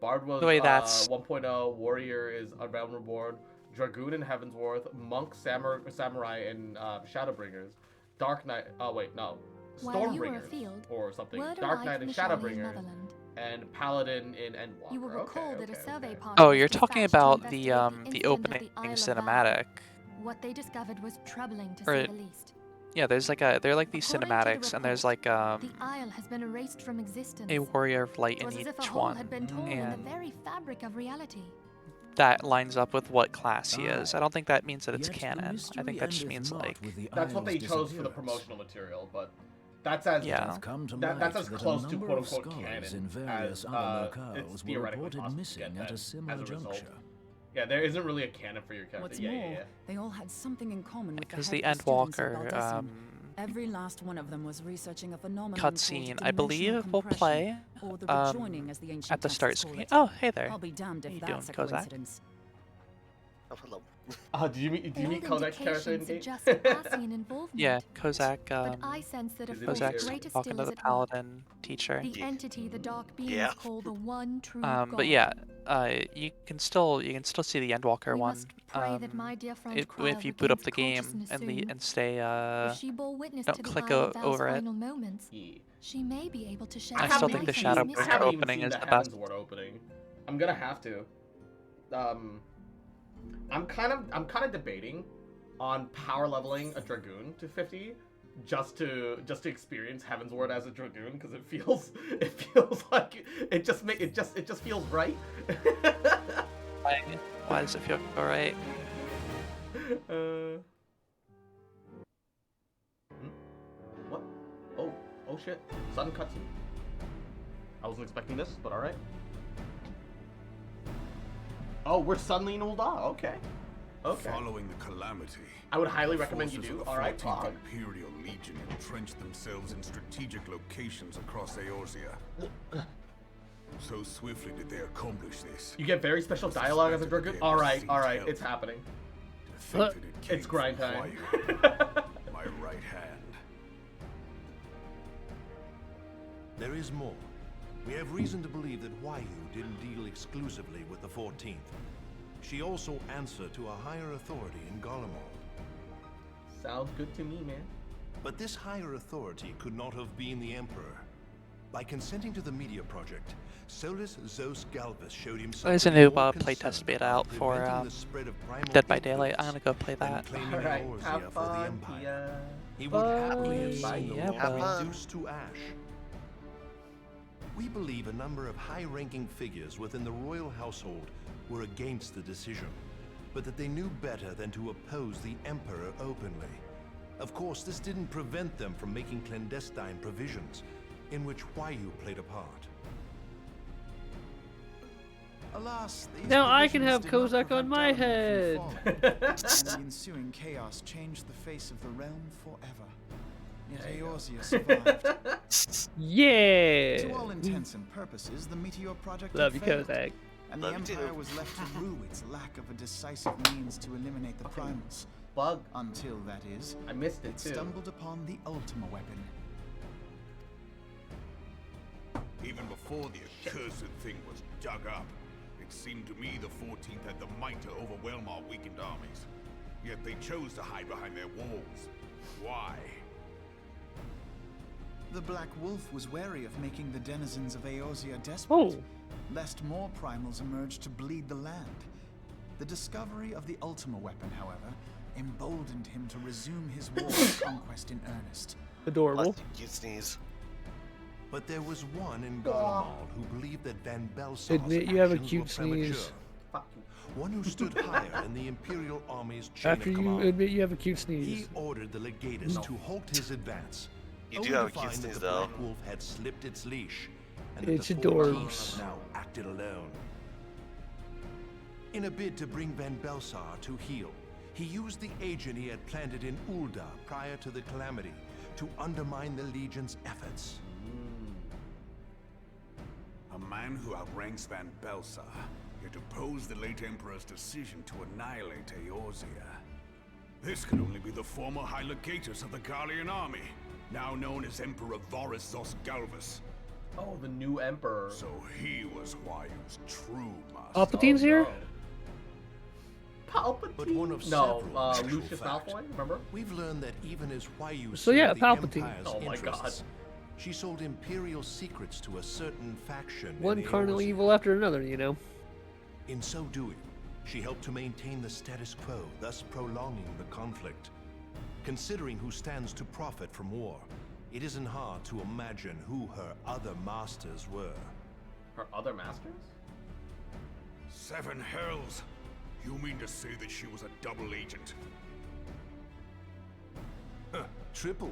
Bard was The way that's 1.0, Warrior is Unbound Reborn, Dragoon and Heavensworth, Monk, Samurai, and Shadowbringers, Dark Knight. Oh wait, no, While you were Stormbringers afield, or something. word Dark arrived Knight from and the Shiny in Shadowbringers, Netherland. and Paladin in Endwalker. You will recall that a survey party Oh, was you're talking dispatched to about the investigate incident opening at the Isle of cinematic. What they discovered was troubling to Or say the least. yeah, there's like they're like these According to the cinematics, and there's report, like the Isle has been erased from existence. a Warrior of Light It was in as if a each hole one, had been torn in the and very fabric of reality. that lines up with what class he is. Aye. I don't think that means that it's Yet the canon. I mystery think that just endeth means not like with the That's what they isle's chose for the disappearance. promotional material, but that's as Yeah. It hath come to that's light as that a close to number quote of unquote scholars canon in various as other it's locales were theoretically reported possible to missing get at that a similar as a result. juncture. Yeah, there isn't really a canon for your character. What's yeah, more, yeah, yeah. they all had something in common with because the the head students of Endwalker Valdesian. Every last one of them was researching a phenomenon cutscene, called I believe, dimensional will play compression, or the rejoining, as the ancient at the start texts call screen. it. Oh, hey there. I'll be damned How if you doing, that's a Kozak? coincidence. Oh, hello. Did you meet All Kodak's character in indications game? suggest Ascian involvement. Yeah, Kozak. But I sense that a Is it force Kozak's greater talking still to is the at work. Paladin teacher. The entity the dark beings Yeah. call the one true God. But yeah, you can still see the Endwalker We one. must pray that my dear friend If you Kryl boot up regains the game consciousness and soon. stay If she bore witness don't to the click Isle of Val's over it. final moments, Yeah. she may be able to shed I some still light think the on Shadow this I mystery. haven't even opening seen is the the best. Heavensward opening. I'm gonna have to. I'm kind of debating on power leveling a Dragoon to 50 just to experience Heavensward as a Dragoon, because it feels like it just feels right. Why does it feel alright? What? Oh shit! Sudden cutscene. I wasn't expecting this, but all right. Oh, we're suddenly in Ul'dah. Okay. Following the calamity, I would highly the recommend you forces do. of the All right, 14th Pog. Imperial Legion entrenched themselves in strategic locations across Eorzea. So swiftly did they accomplish this. You get very special dialogue as a Dragoon. All right, it's happening. To think that it came It's grind from time. Huayu, my right hand. There is more. We have reason to believe that Huayu didn't deal exclusively with the 14th. She also answered to a higher authority in Garlemald. Sounds good to me, man. But this higher authority could not have been the Emperor. By consenting to the media project, Solus Zos Galvus showed himself There's a to be new more playtest concerned beta about out for preventing the spread of primal Dead by Daylight. I'm influence gonna go play than that. claiming Alright, Eorzea have for the fun, Empire. Pia. He would happily have Bye, seen the yeah, world bye. reduced to ash. We believe a number of high-ranking figures within the royal household were against the decision, but that they knew better than to oppose the Emperor openly. Of course, this didn't prevent them from making clandestine provisions, in which Huayu played a part. Alas, these Now I can provisions have did not Kozak on prevent my Garlemald from head. falling, and the ensuing chaos changed the face of the realm forever. Yet Eorzea survived. Yeah. To all intents and purposes, the Meteor Project Love had you, failed, Kozak. and the Love you Empire too. was left to rue its lack of a decisive means to eliminate the primals. Bug. Until, that is, I missed it it too. stumbled upon the Ultima weapon. Even before the accursed thing was dug up, it seemed to me the 14th had the might to overwhelm our weakened armies. Yet they chose to hide behind their walls. Why? The Black Wolf was wary of making the denizens of Eorzea desperate, lest more primals emerge to bleed the land. The discovery of the Ultima weapon, however, emboldened him to resume his war of conquest in earnest. Adorable. You sneeze. But there was one in Garlemald who believed that Van Belsar's Admit you have a actions cute were premature. sneeze. One who stood higher in the Imperial Army's chain After of you command. admit you have a cute He sneeze. ordered the legatus to halt his advance. You only do have a to cute find that sneeze, the though. Black Wolf had slipped its leash, and It's that the adorbs. 14th now acted alone. In a bid to bring Van Belsar to heel, he used the agent he had planted in Ul'dah prior to the calamity to undermine the Legion's efforts. A man who outranks Van Belsar, yet opposed the late Emperor's decision to annihilate Eorzea. This could only be the former High Legatus of the Garlean army, now known as Emperor Varus Galvus. Oh, the new emperor. So he was Huayu's true master. Palpatine's here? Palpatine? But one of no, several Lucius facts. Malfoy, remember? We've learned that even as Huayu So yeah, served the Palpatine. Empire's Oh my God. interests, she sold Imperial secrets to a certain faction. One in the carnal Eorzean. evil after another, you know. In so doing, she helped to maintain the status quo, thus prolonging the conflict. Considering who stands to profit from war, it isn't hard to imagine who her other masters were. Her other masters? 7 hells! You mean to say that she was a double agent? Triple,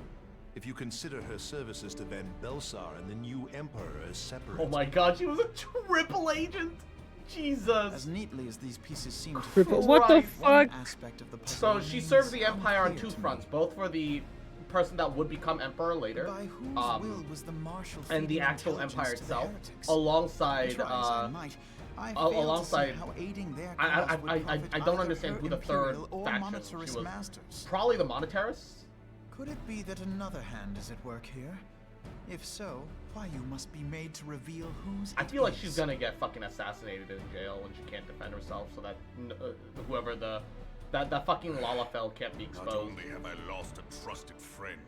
if you consider her services to Van Belsar and the new Emperor as separate. Oh my God, she was a triple agent? Jesus. As neatly as these pieces seem to Triple. fit, What the one fuck? aspect of the So puzzle she served the remains Empire on unclear two to fronts, me. both for the person that would become Emperor later, By whose will was the martial and the feeding actual intelligence Empire to the itself, heretics? alongside, Try as I might, I fail to see alongside, how aiding their I cause would profit don't either understand her who the third imperial or faction she monetarist was. masters. Probably the Monetarists? Could it be that another hand is at work here? If so, Huayu must be made to reveal whose I it feel like is. she's gonna get fucking assassinated in jail when she can't defend herself, so that whoever that fucking Lalafell can't be Not exposed. only have I lost a trusted friend,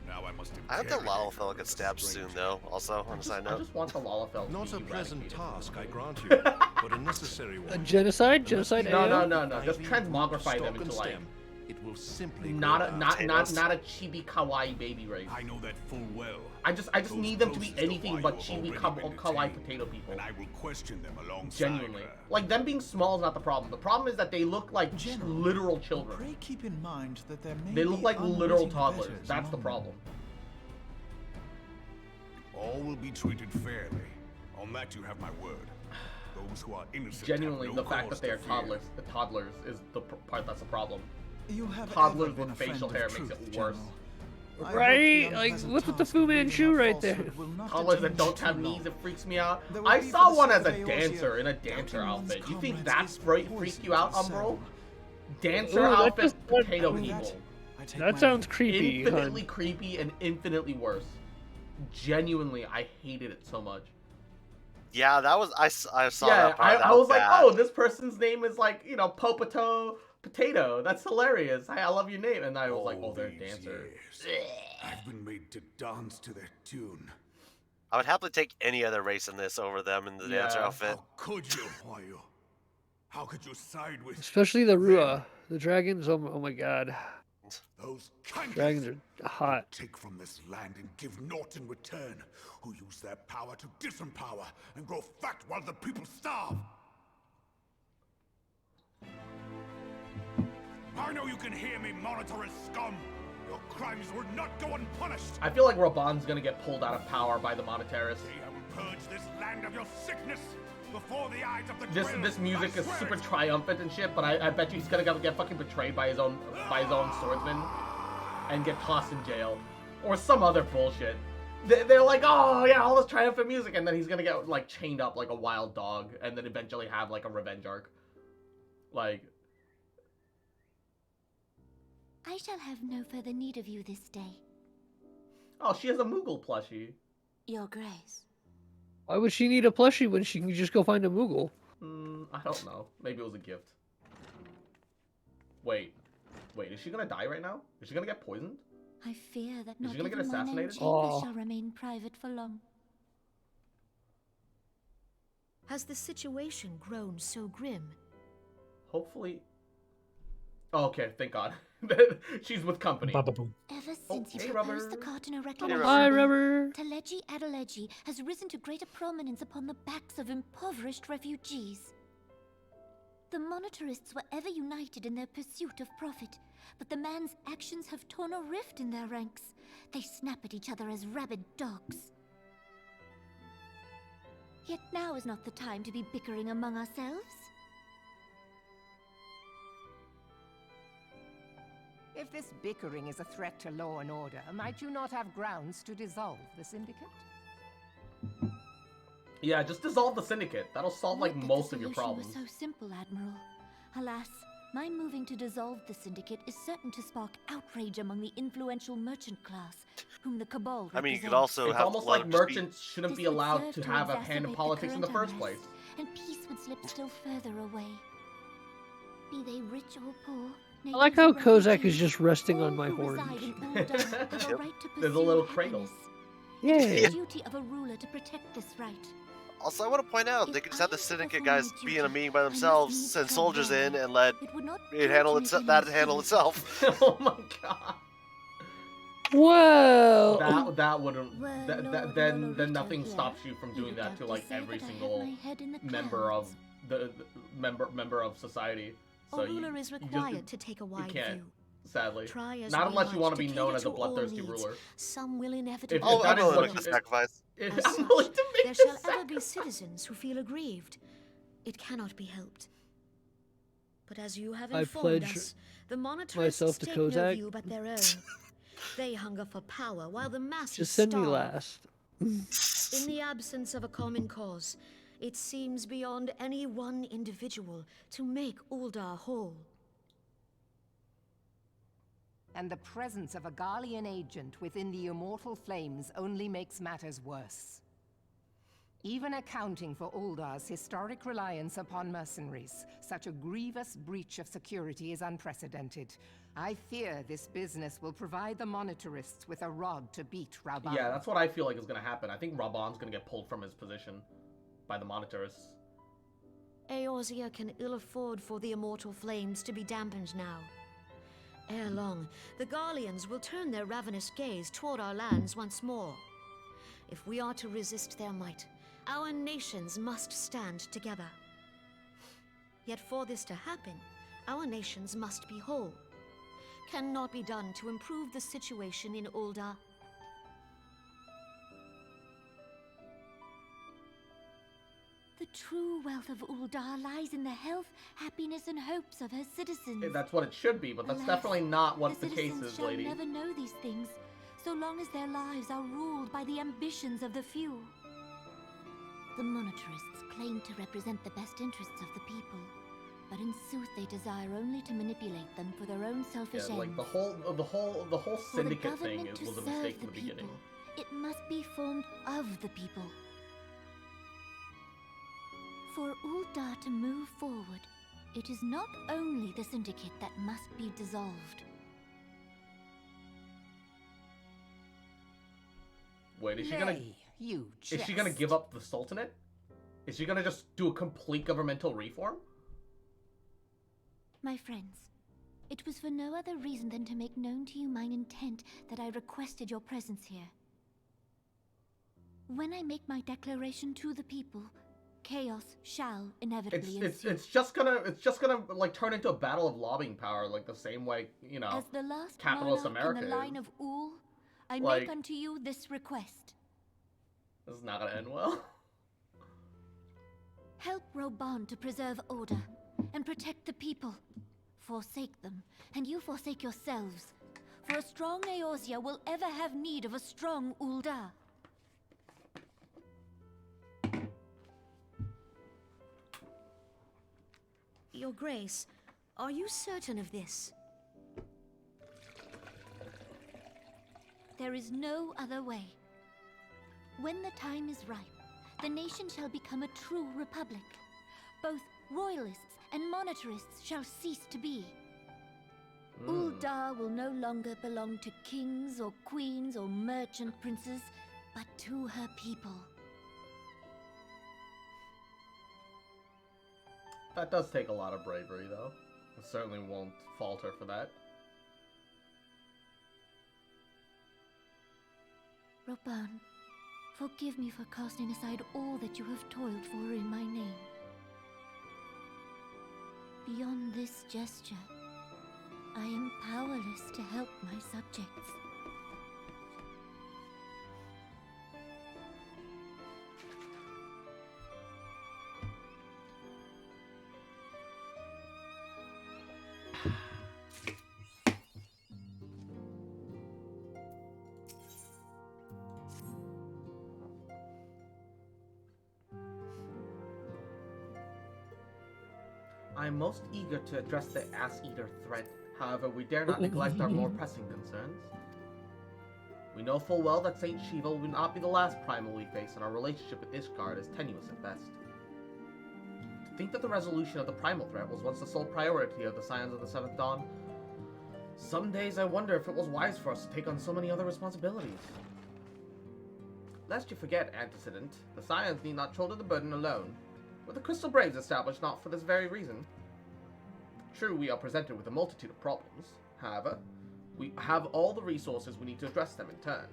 now I must I hope that interrogate Lalafell gets stabbed soon, though. Also, on a side I note. just want the Lalafell to Not be a pleasant eradicated. task, I grant you, but a necessary A one. genocide? Genocide No, AO? no. Just transmogrify them Stock into and like stem. It will simply not grow a out. not a chibi kawaii baby race. I know that full well. I just Those need them to be closest to anything Huayu but have chibi already been kawaii detained, potato people. And I will question them alongside Genuinely. her. Like, them being small is not the problem. The problem is that they look like literal children. Pray keep in mind that there may They look be like literal unwitting toddlers. betters That's the among problem. All will be treated fairly. On that you have my word. Those who are innocent Genuinely, have no the fact cause that they are to fear. toddlers is the part that's the problem. You have Toddlers ever been with a friend facial of hair makes truth, it worse. General. I hope Right? the Like, unpleasant what's with the task Fu of weeding Manchu out right there? falsehood will not Toddlers detain that don't you have too knees, long. it freaks me out. There will I be saw for the one as a sake of Eorzea, dancer in a dancer doubting one's outfit. You think comrades that's is freaks poison you out, to Umbro? some. Dancer Ooh, that outfit, just- potato With evil. that, I take That my sounds leave. creepy, Infinitely hun. creepy and infinitely worse. Genuinely, I hated it so much. Yeah, that was I saw Yeah, that part. I was like, oh, this person's name is like, you know, Popato Potato. That's hilarious. I love your name. And I was like, oh, they're a these dancer. years, I've been made to dance to their tune. I would happily take any other race in this over them in the dancer Yeah. outfit. How could you, Huayu? How could you side with Especially the Rua. The dragons, oh my god. those kindness Dragons are hot. take from this land and give naught in return, who use their power to disempower and grow fat while the people starve? I know you can hear me, monetarist scum. Your crimes will not go unpunished. I feel like Raban's gonna get pulled out of power by the Monetarists. I will purge this land of your sickness before the eyes of the This grill. music I is swear super it. triumphant and shit, but I bet you he's gonna get fucking betrayed by his own swordsman and get tossed in jail or some other bullshit. They're like, oh yeah, all this triumphant music, and then he's gonna get like chained up like a wild dog, and then eventually have like a revenge arc. Like, I shall have no further need of you this day, oh, she has a Moogle plushie. Your Grace. Why would she need a plushie when she can just go find a Moogle? I don't know. Maybe it was a gift. Wait, is she gonna die right now? Is she gonna get poisoned? I fear that Is not she gonna even get my main assassinated? chamber Oh. shall remain private for long. Has the situation grown so grim? Hopefully. Oh, okay, thank God. She's with company. Ever since hey, you Rubber. proposed the Cardinal reclamation Hi, bill, Rubber. Teleji Adeleji has risen to greater prominence upon the backs of impoverished refugees. The monetarists were ever united in their pursuit of profit, but the man's actions have torn a rift in their ranks. They snap at each other as rabid dogs. Yet now is not the time to be bickering among ourselves. If this bickering is a threat to law and order, might you not have grounds to dissolve the Syndicate? Yeah, just dissolve the Syndicate. That'll solve like Would that most the of your solution were problems. so simple, Admiral. Alas, My moving to dissolve the Syndicate is certain to spark outrage among the influential merchant class, whom the Cabal represents. I mean, you could also It's have almost a lot like of merchants shouldn't This be would allowed serve to to have a hand in exacerbate the politics in the current first unrest, place. and peace would slip still further away. Be they rich or poor, I like how Kozak is just resting on my horns. There's a little cradle. It Yeah. is the duty of a ruler to protect this right. Also, I want to point out, they could just have the Syndicate guys be in a meeting by themselves, send soldiers in, and let it handle itself. That handle itself. Oh my god. Whoa. That wouldn't. Then nothing stops you from doing that to like every single member of the member of society. So A ruler is required to take a wide you can't, view. sadly. Try as Not we unless you might want to be to known cater as a to all bloodthirsty needs, ruler. Some will inevitably. If that is willing what to you, sacrifice. If As I'm such, willing to make there this shall ever be citizens who feel aggrieved. It cannot be helped. But as you have I informed pledge us, the monitors myself to take no Kozak. view but their own. They hunger for power while the masses Just send me starve. last. In the absence of a common cause, it seems beyond any one individual to make Ul'dah whole. And the presence of a Garlean agent within the immortal flames only makes matters worse. Even accounting for Uldah's historic reliance upon mercenaries, such a grievous breach of security is unprecedented. I fear this business will provide the Monitorists with a rod to beat Raban. Yeah, that's what I feel like is going to happen. I think Raban's going to get pulled from his position by the Monitors. Eorzea can ill afford for the immortal flames to be dampened now. Ere long, the Garleans will turn their ravenous gaze toward our lands once more. If we are to resist their might, our nations must stand together. Yet for this to happen, our nations must be whole. Cannot be done to improve the situation in Ul'dah. The true wealth of Ul'dah lies in the health, happiness, and hopes of her citizens. That's what it should be, but that's Alas, definitely not what the case citizens is, shall lady. never know these things, so long as their lives are ruled by the ambitions of the few. The Monitorists claim to represent the best interests of the people, but in sooth they desire only to manipulate them for their own selfish Yeah, like ends. the whole For the syndicate thing government to was a serve mistake the from the beginning. people, it must be formed of the people. For Ul'dah to move forward, it is not only the Syndicate that must be dissolved. Wait, is she gonna? Nay, you Is she gonna jest. give up the Sultanate? Is she gonna just do a complete governmental reform? My friends, it was for no other reason than to make known to you mine intent that I requested your presence here. When I make my declaration to the people, chaos shall inevitably ensue. It's just gonna like turn into a battle of lobbying power, like the same way, you know, As the last capitalist monarch America in the line is. of Ul, I Like- make unto you this request. This is not gonna end well. Help Raban to preserve order and protect the people. Forsake them, and you forsake yourselves. For a strong Eorzea will ever have need of a strong Ul'dah. Your Grace, are you certain of this? There is no other way. When the time is ripe, the nation shall become a true republic. Both royalists and monitorists shall cease to be. Ul'dah will no longer belong to kings or queens or merchant princes, but to her people. That does take a lot of bravery, though. I certainly won't falter for that. Raban, forgive me for casting aside all that you have toiled for in my name. Beyond this gesture, I am powerless to help my subjects. I am most eager to address the Ass-Eater threat. However, we dare not neglect our more pressing concerns. We know full well that Saint Shiva will not be the last primal we face, and our relationship with Ishgard is tenuous at best. To think that the resolution of the primal threat was once the sole priority of the Scions of the Seventh Dawn, some days I wonder if it was wise for us to take on so many other responsibilities. Lest you forget, Antecedent, the Scions need not shoulder the burden alone, with the Crystal Braves established not for this very reason. True, we are presented with a multitude of problems. However, we have all the resources we need to address them in turn.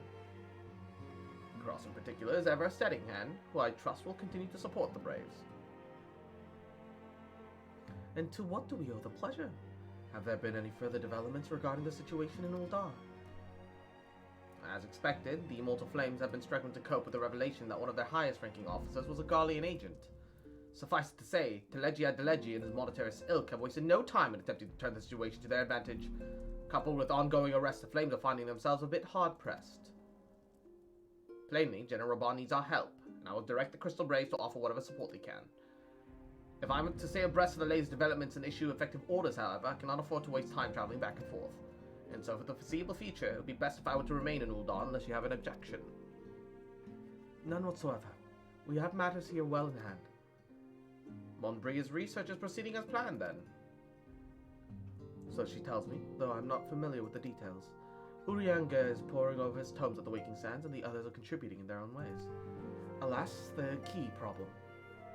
Cross in particular is ever a steadying hand, who I trust will continue to support the Braves. And to what do we owe the pleasure? Have there been any further developments regarding the situation in ULTA? As expected, the Immortal Flames have been struggling to cope with the revelation that one of their highest-ranking officers was a Garlean agent. Suffice it to say, Telegia Delegi and his monetarist ilk have wasted no time in attempting to turn the situation to their advantage. Coupled with ongoing arrests, the Flames are finding themselves a bit hard-pressed. Plainly, General Raban needs our help, and I will direct the Crystal Braves to offer whatever support they can. If I'm to stay abreast of the latest developments and issue effective orders, however, I cannot afford to waste time traveling back and forth. And so for the foreseeable future, it would be best if I were to remain in ULTA unless you have an objection. None whatsoever. We have matters here well in hand. Monbria's research is proceeding as planned, then. So she tells me, though I'm not familiar with the details. Urianga is poring over his tomes at the Waking Sands, and the others are contributing in their own ways. Alas, the key problem,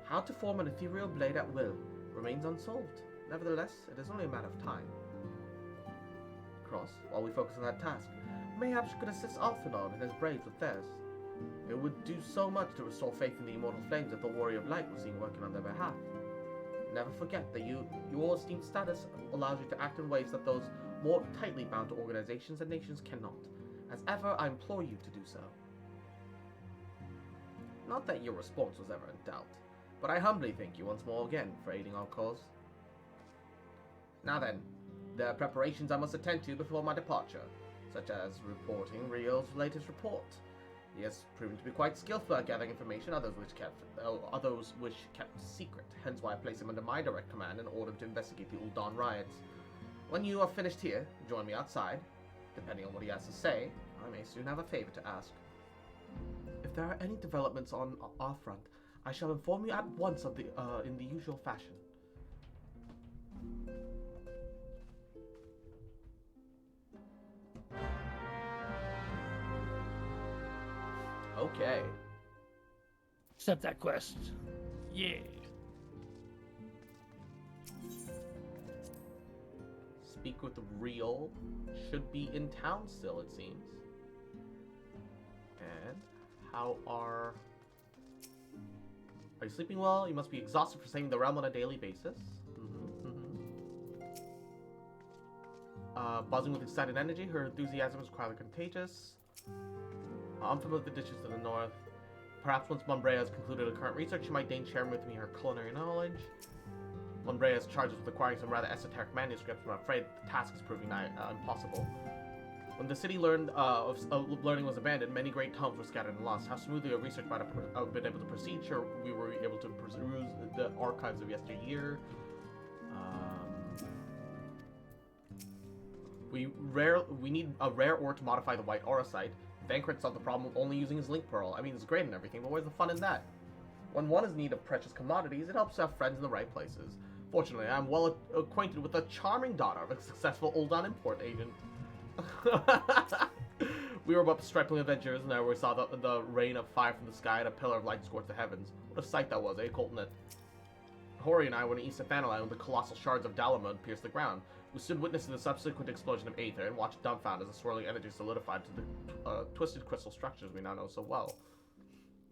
how to form an ethereal blade at will, remains unsolved. Nevertheless, it is only a matter of time. Cross, while we focus on that task, mayhaps you could assist Alphinaud and his Braves with theirs. It would do so much to restore faith in the Immortal Flames that the Warrior of Light was seen working on their behalf. Never forget that your esteemed status allows you to act in ways that those more tightly bound to organizations and nations cannot. As ever, I implore you to do so. Not that your response was ever in doubt, but I humbly thank you once more again for aiding our cause. Now then, there are preparations I must attend to before my departure, such as reporting Rio's latest report. He has proven to be quite skillful at gathering information others wish kept secret, hence why I place him under my direct command in order to investigate the Ul'Dawn riots. When you are finished here, join me outside. Depending on what he has to say, I may soon have a favor to ask. If there are any developments on our front, I shall inform you at once of the in the usual fashion. Okay. Accept that quest. Yeah. Speak with Rio. Should be in town still, it seems. And how are you sleeping well? You must be exhausted for saving the realm on a daily basis. Buzzing with excited energy, her enthusiasm is quietly contagious. Unfamiliar with the dishes to the north. Perhaps once Monbrea has concluded her current research, she might deign sharing with me her culinary knowledge. Monbrea is charged with acquiring some rather esoteric manuscripts, but I'm afraid the task is proving impossible. When the city learning was abandoned, many great tomes were scattered and lost. How smoothly our research might have been able to proceed, sure we were able to peruse the archives of yesteryear. We need a rare ore to modify the white aura site. Vankrit solved the problem with only using his link pearl. I mean, it's great and everything, but where's the fun in that? When one is in need of precious commodities, it helps to have friends in the right places. Fortunately, I'm well acquainted with the charming daughter of a successful Ul'Dawn import agent. We were about stripling adventurers, and there we saw the rain of fire from the sky and a pillar of light scorch the heavens. What a sight that was, eh, Coltonet? Hori and I were in East Athanali when the colossal shards of Dalamud pierced the ground. We stood witness to the subsequent explosion of Aether and watched dumbfounded as the swirling energy solidified to the twisted crystal structures we now know so well.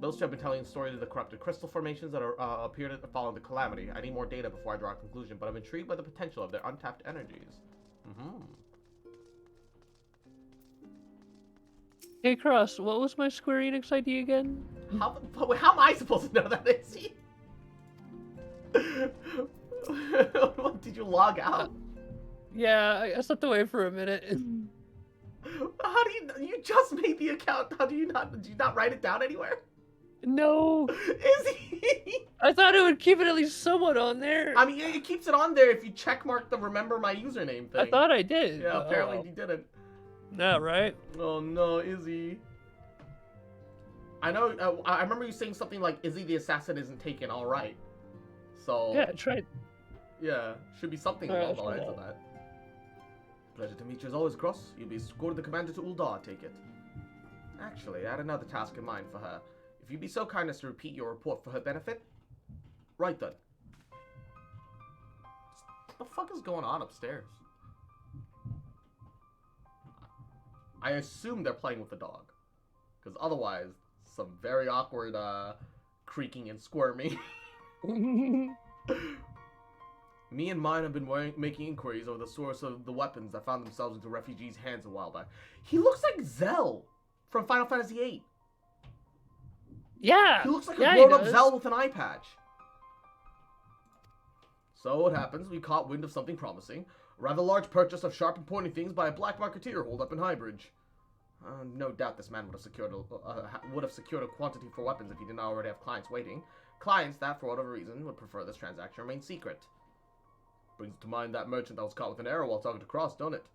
Those two have been telling the story of the corrupted crystal formations that appeared following the calamity. I need more data before I draw a conclusion, but I'm intrigued by the potential of their untapped energies. Hey, Cross, what was my Square Enix ID again? How am I supposed to know that, Izzy? Did you log out? Yeah, I stepped away for a minute. How do you just made the account? Did you not write it down anywhere? No. Izzy! I thought it would keep it at least somewhat on there. I mean, it keeps it on there if you checkmark the remember my username thing. I thought I did. Yeah, apparently you didn't. No, right? Oh no, Izzy. I know. I remember you saying something like, "Izzy the assassin isn't taken." All right. So. Yeah, try. Yeah, should be something along the lines of that. Pleasure to meet you as always, Cross. You'll be escorted the commander to ULTA, take it. Actually, I had another task in mind for her. If you'd be so kind as to repeat your report for her benefit. Right then. What the fuck is going on upstairs? I assume they're playing with the dog. Because otherwise, some very awkward creaking and squirming. Me and mine have been making inquiries over the source of the weapons that found themselves into refugees' hands a while back. He looks like Zell from Final Fantasy VIII. Yeah. He looks like a grown-up Zell with an eye patch. So it happens, we caught wind of something promising. A rather large purchase of sharp and pointy things by a black marketeer holed up in Highbridge. No doubt this man would have secured a quantity for weapons if he didn't already have clients waiting. Clients that, for whatever reason, would prefer this transaction remain secret. Brings to mind that merchant that was caught with an arrow while talking to Cross, don't it?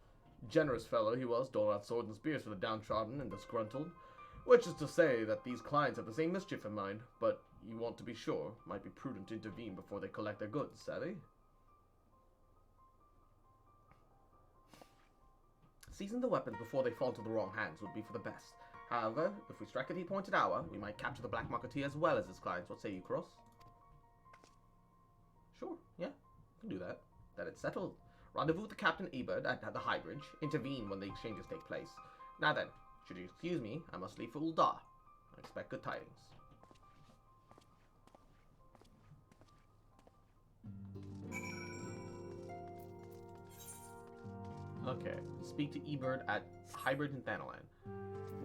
Generous fellow he was, doling out swords and spears for the downtrodden and disgruntled. Which is to say that these clients have the same mischief in mind, but you want to be sure, might be prudent to intervene before they collect their goods, savvy? Seizing the weapons before they fall into the wrong hands would be for the best. However, if we strike at the appointed hour, we might capture the black marketeer as well as his clients. What say you, Cross? Sure, yeah, we can do that. Then it's settled. Rendezvous with the Captain Ebert at the Highbridge. Intervene when the exchanges take place. Now then, should you excuse me, I must leave for ULTA. I expect good tidings. Okay, speak to Ebert at Highbridge in Thanalan.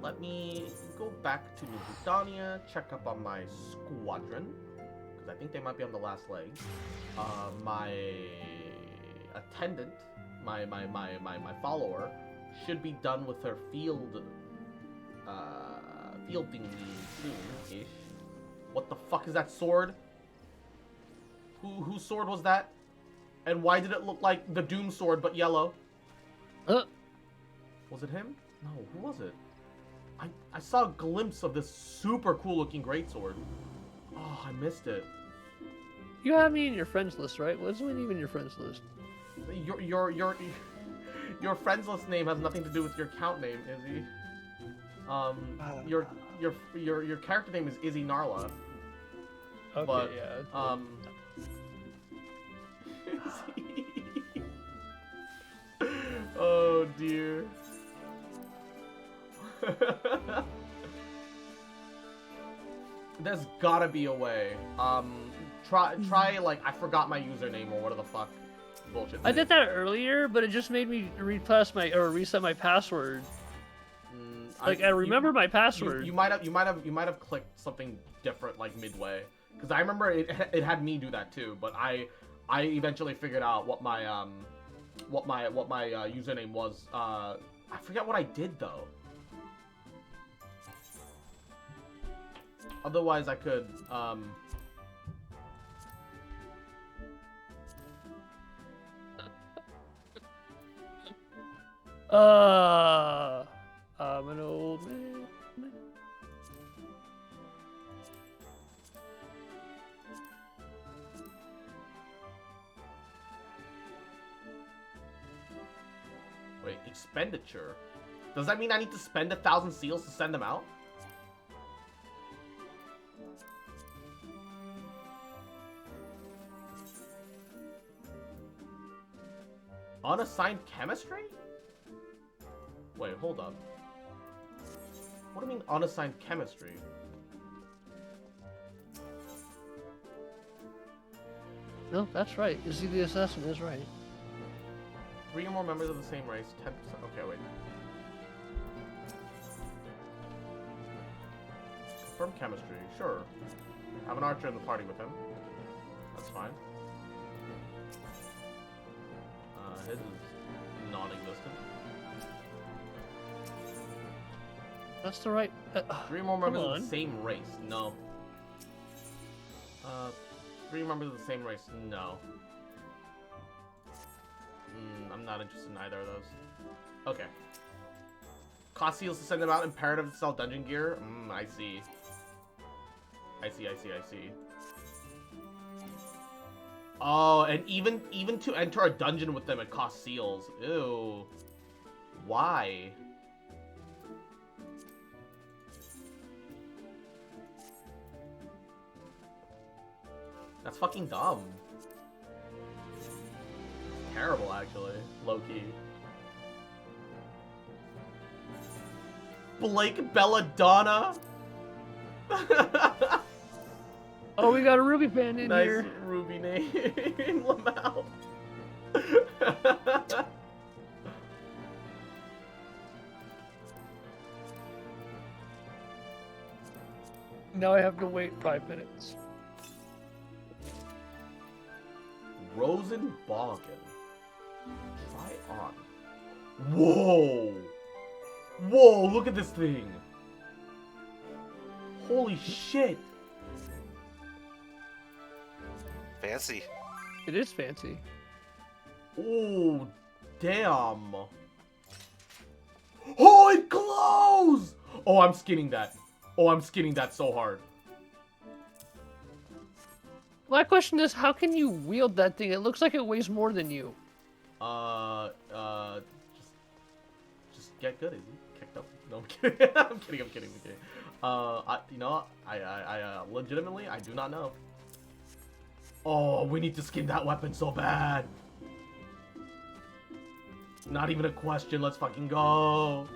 Let me go back to New Gardenia, check up on my squadron, because I think they might be on the last leg. My attendant, my follower, should be done with her field thingy soon-ish. What the fuck is that sword? Whose sword was that? And why did it look like the Doom sword but yellow? Was it him? No, who was it? I saw a glimpse of this super cool looking greatsword. Oh, I missed it. You have me in your friends list, right? Wasn't even your friends list? Your friends list name has nothing to do with your account name, Izzy. Your character name is Izzy Narla. Okay, but, yeah. Oh dear. There's gotta be a way. Try like I forgot my username or whatever the fuck bullshit. I did that earlier, but it just made me reset my password. I remember my password. You might have clicked something different like midway, because I remember it had me do that too. But I eventually figured out what my username was. I forget what I did though. Otherwise, I could I'm an old man. Wait, expenditure? Does that mean I need to spend 1,000 seals to send them out? Unassigned chemistry? Wait, hold up. What do you mean unassigned chemistry? No, that's right. Izzy the assassin is right. 3 or more members of the same race, 10%. Okay, wait. Confirm chemistry, sure. Have an archer in the party with him. That's fine. His is non-existent. That's the right. 3 more members of the same race. No. Three members of the same race. No. I'm not interested in either of those. Okay. Cost seals to send them out. Imperative to sell dungeon gear. I see. I see. Oh, and even to enter a dungeon with them, it costs seals. Ew. Why? That's fucking dumb. Terrible, actually. Low-key. Blake Belladonna? Oh, we got a Ruby fan in nice here. Ruby name. Lamau. Now I have to wait 5 minutes. Rosenbogen. Try on. Whoa! Whoa, look at this thing! Holy shit! Fancy. It is fancy. Oh, damn. Oh, it glows! Oh, I'm skinning that. Oh, I'm skinning that so hard. My question is, how can you wield that thing? It looks like it weighs more than you. Just get good. Is he kicked up? No, I'm kidding. I'm kidding. I legitimately, I do not know. Oh, we need to skin that weapon so bad. Not even a question. Let's fucking go.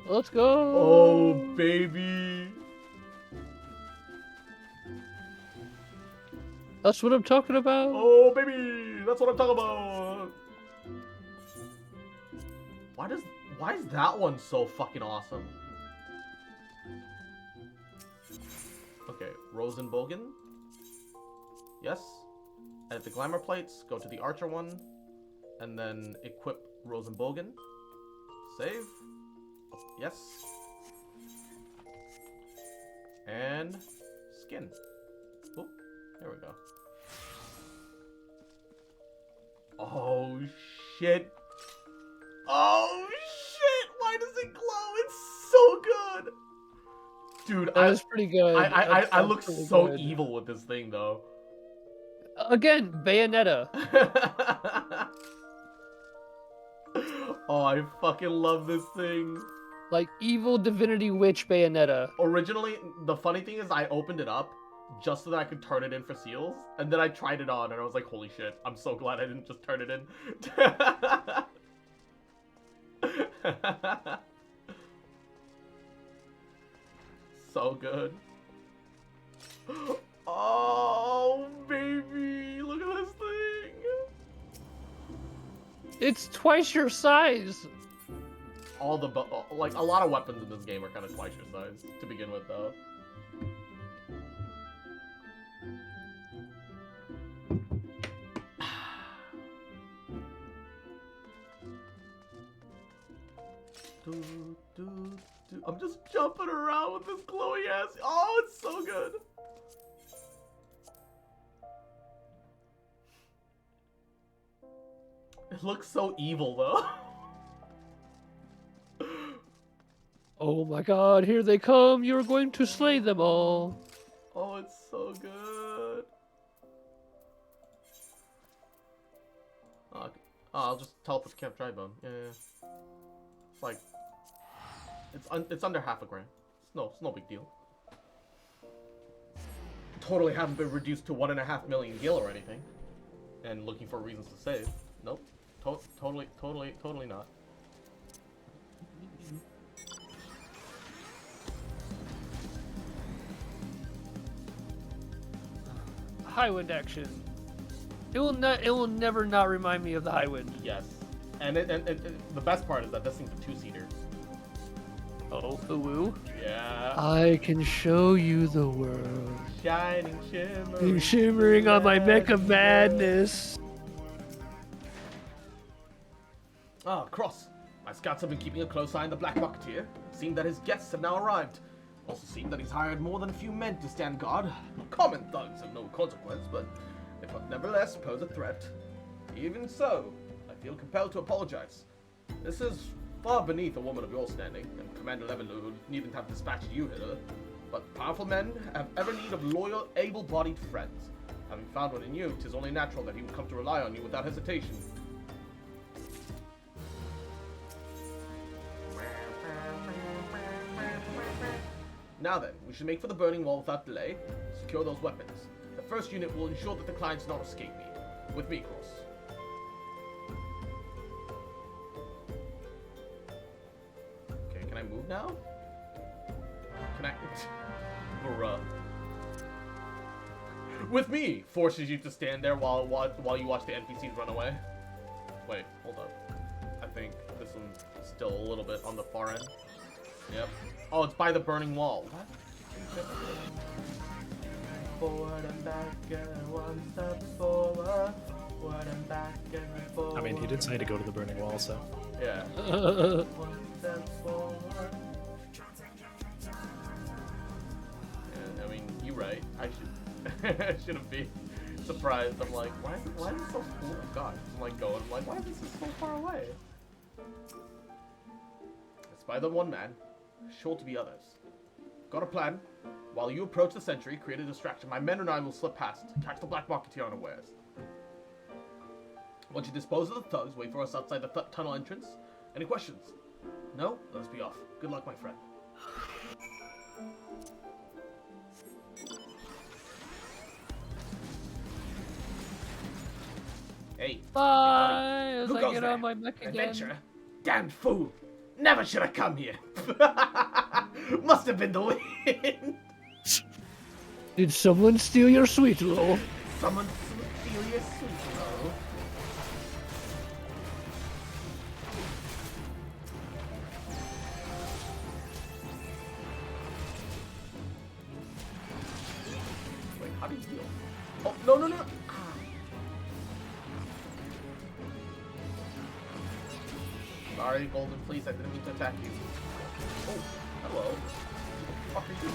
Let's go. Oh, baby. That's what I'm talking about. Oh, baby. That's what I'm talking about. Why is that one so fucking awesome? Okay, Rosenbogen. Yes. Edit the glamour plates, go to the archer one, and then equip Rosenbogen. Save. Yes. And skin. Oop, there we go. Oh shit. Oh shit! Why does it glow? It's so good! Dude, that was pretty good. I look so good. evil with this thing though. Again, Bayonetta. Oh, I fucking love this thing. Like evil divinity witch Bayonetta. Originally, the funny thing is I opened it up just so that I could turn it in for seals, and then I tried it on and I was like, holy shit, I'm so glad I didn't just turn it in. So good. Oh, baby, look at this thing. It's twice your size. All the, like, a lot of weapons in this game are kind of twice your size to begin with, though. I'm just jumping around with this glowy ass. Oh, it's so good. It looks so evil, though. Oh my god, here they come. You're going to slay them all. Oh, it's so good. Oh, I'll just teleport to Camp Drybone. Yeah. It's like, it's under half a grand. It's no big deal. Totally haven't been reduced to 1.5 million gil or anything. And looking for reasons to save. Nope. Totally not. High wind action. It will never not remind me of the high wind. Yes. And the best part is that this thing's a two-seater. Oh, woo. Yeah. I can show you the world. Shining, shimmering. Shimmering on my Mech of Madness. Ah, Cross. My scouts have been keeping a close eye on the Black Rocketeer. Seemed that his guests have now arrived. Also seemed that he's hired more than a few men to stand guard. Common thugs of no consequence, but if nevertheless pose a threat. Even so, I feel compelled to apologize. This is far beneath a woman of your standing, and Commander Levenlu needn't have dispatched you hither. But powerful men have ever need of loyal, able-bodied friends. Having found one in you, 'tis only natural that he would come to rely on you without hesitation. Now then, we should make for the burning wall without delay. Secure those weapons. The first unit will ensure that the clients do not escape me. With me, Cross. Okay, can I move now? Can I... Bruh. With me! Forces you to stand there while you watch the NPCs run away. Wait, hold up. I think this one's still a little bit on the far end. Yep. Oh, it's by the burning wall. What? Forward and back and one step forward. Forward and back and forward. I mean, he did say to go to the burning wall, so. Yeah. One step forward. Yeah, I mean, you're right. I shouldn't be surprised. I'm like, why is it so cool? Oh god. I'm like going, I'm like, why is this so far away? It's by the one man. Sure to be others. Got a plan. While you approach the sentry, create a distraction. My men and I will slip past, catch the black marketeer unawares. Once you dispose of the thugs, wait for us outside the tunnel entrance. Any questions? No? Let us be off. Good luck, my friend. Hey. Bye! As Who I goes get there? on my mech again. Adventurer? Damned fool! Never should have come here. Must have been the wind. Did someone steal your sweet roll? Someone steal your sweet roll. Wait, how do you heal? Oh, no, no, no. Sorry, Golden Fleece, I didn't mean to attack you. Oh, hello. What the fuck are you?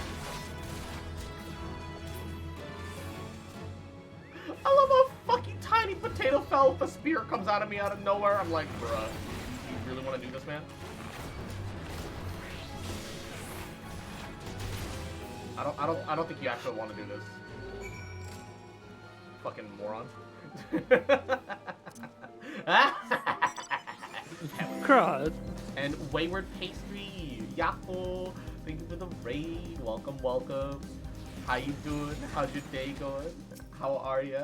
I love how fucking tiny potato fell with a spear comes out of me out of nowhere. I'm like, bruh, you really want to do this, man? I don't think you actually want to do this. Fucking moron. Crud. And Wayward Pastry, Yahoo! Thank you for the raid. Welcome, welcome. How you doing? How's your day going? How are ya?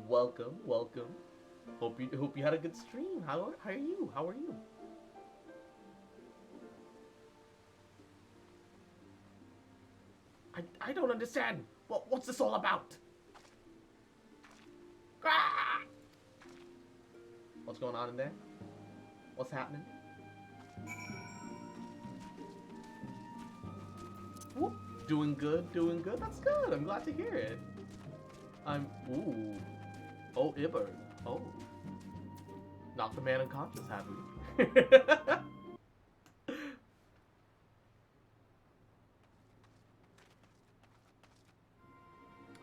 Welcome, welcome. Hope you had a good stream. How are you? How are you? I don't understand. What's this all about? Ah! What's going on in there? What's happening? Whoop. Doing good, doing good. That's good. I'm glad to hear it. Ooh. Oh, Ibber. Oh. Knocked the man unconscious, have we?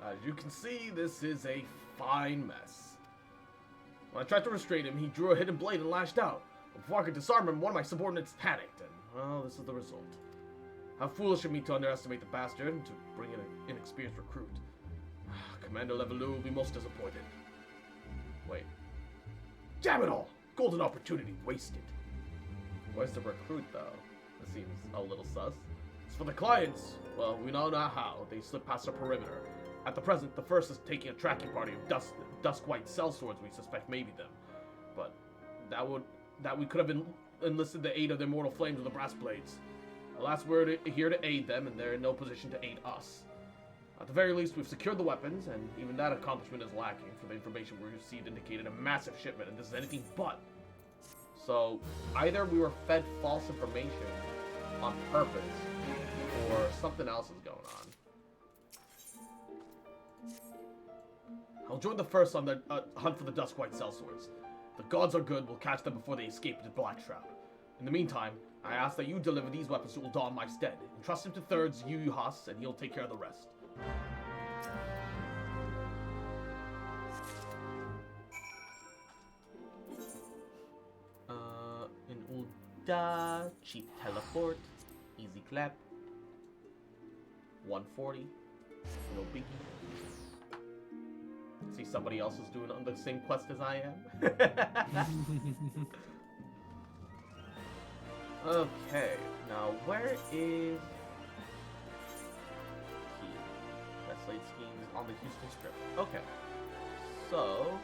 As you can see, this is a fine mess. When I tried to restrain him, he drew a hidden blade and lashed out. Before I could disarm him, one of my subordinates panicked, and, well, this is the result. How foolish of me to underestimate the bastard and to bring in an inexperienced recruit. Commander Levenlu will be most disappointed. Wait. Damn it all! Golden opportunity wasted. Where's the recruit, though? This seems a little sus. As for the clients, well, we now know how. They slip past our perimeter. At the present, the first is taking a tracking party of dusk white sellswords we suspect may be them. But that we could have enlisted the aid of the immortal flames with the brass blades. Alas, we're here to aid them, and they're in no position to aid us. At the very least, we've secured the weapons, and even that accomplishment is lacking, for the information we received indicated a massive shipment, and this is anything but. So, either we were fed false information on purpose, or something else is going on. I'll join the first on the hunt for the dusk white sellswords. The gods are good, we'll catch them before they escape into Blacktrap. In the meantime, I ask that you deliver these weapons to ULTA in my stead. Entrust him to Third's Yuhas, and he'll take care of the rest. In ULTA, cheap teleport, easy clap, 140, no biggie. See, somebody else is doing on the same quest as I am. Okay, now where is Key? Best laid schemes on the Houston Strip. Okay, so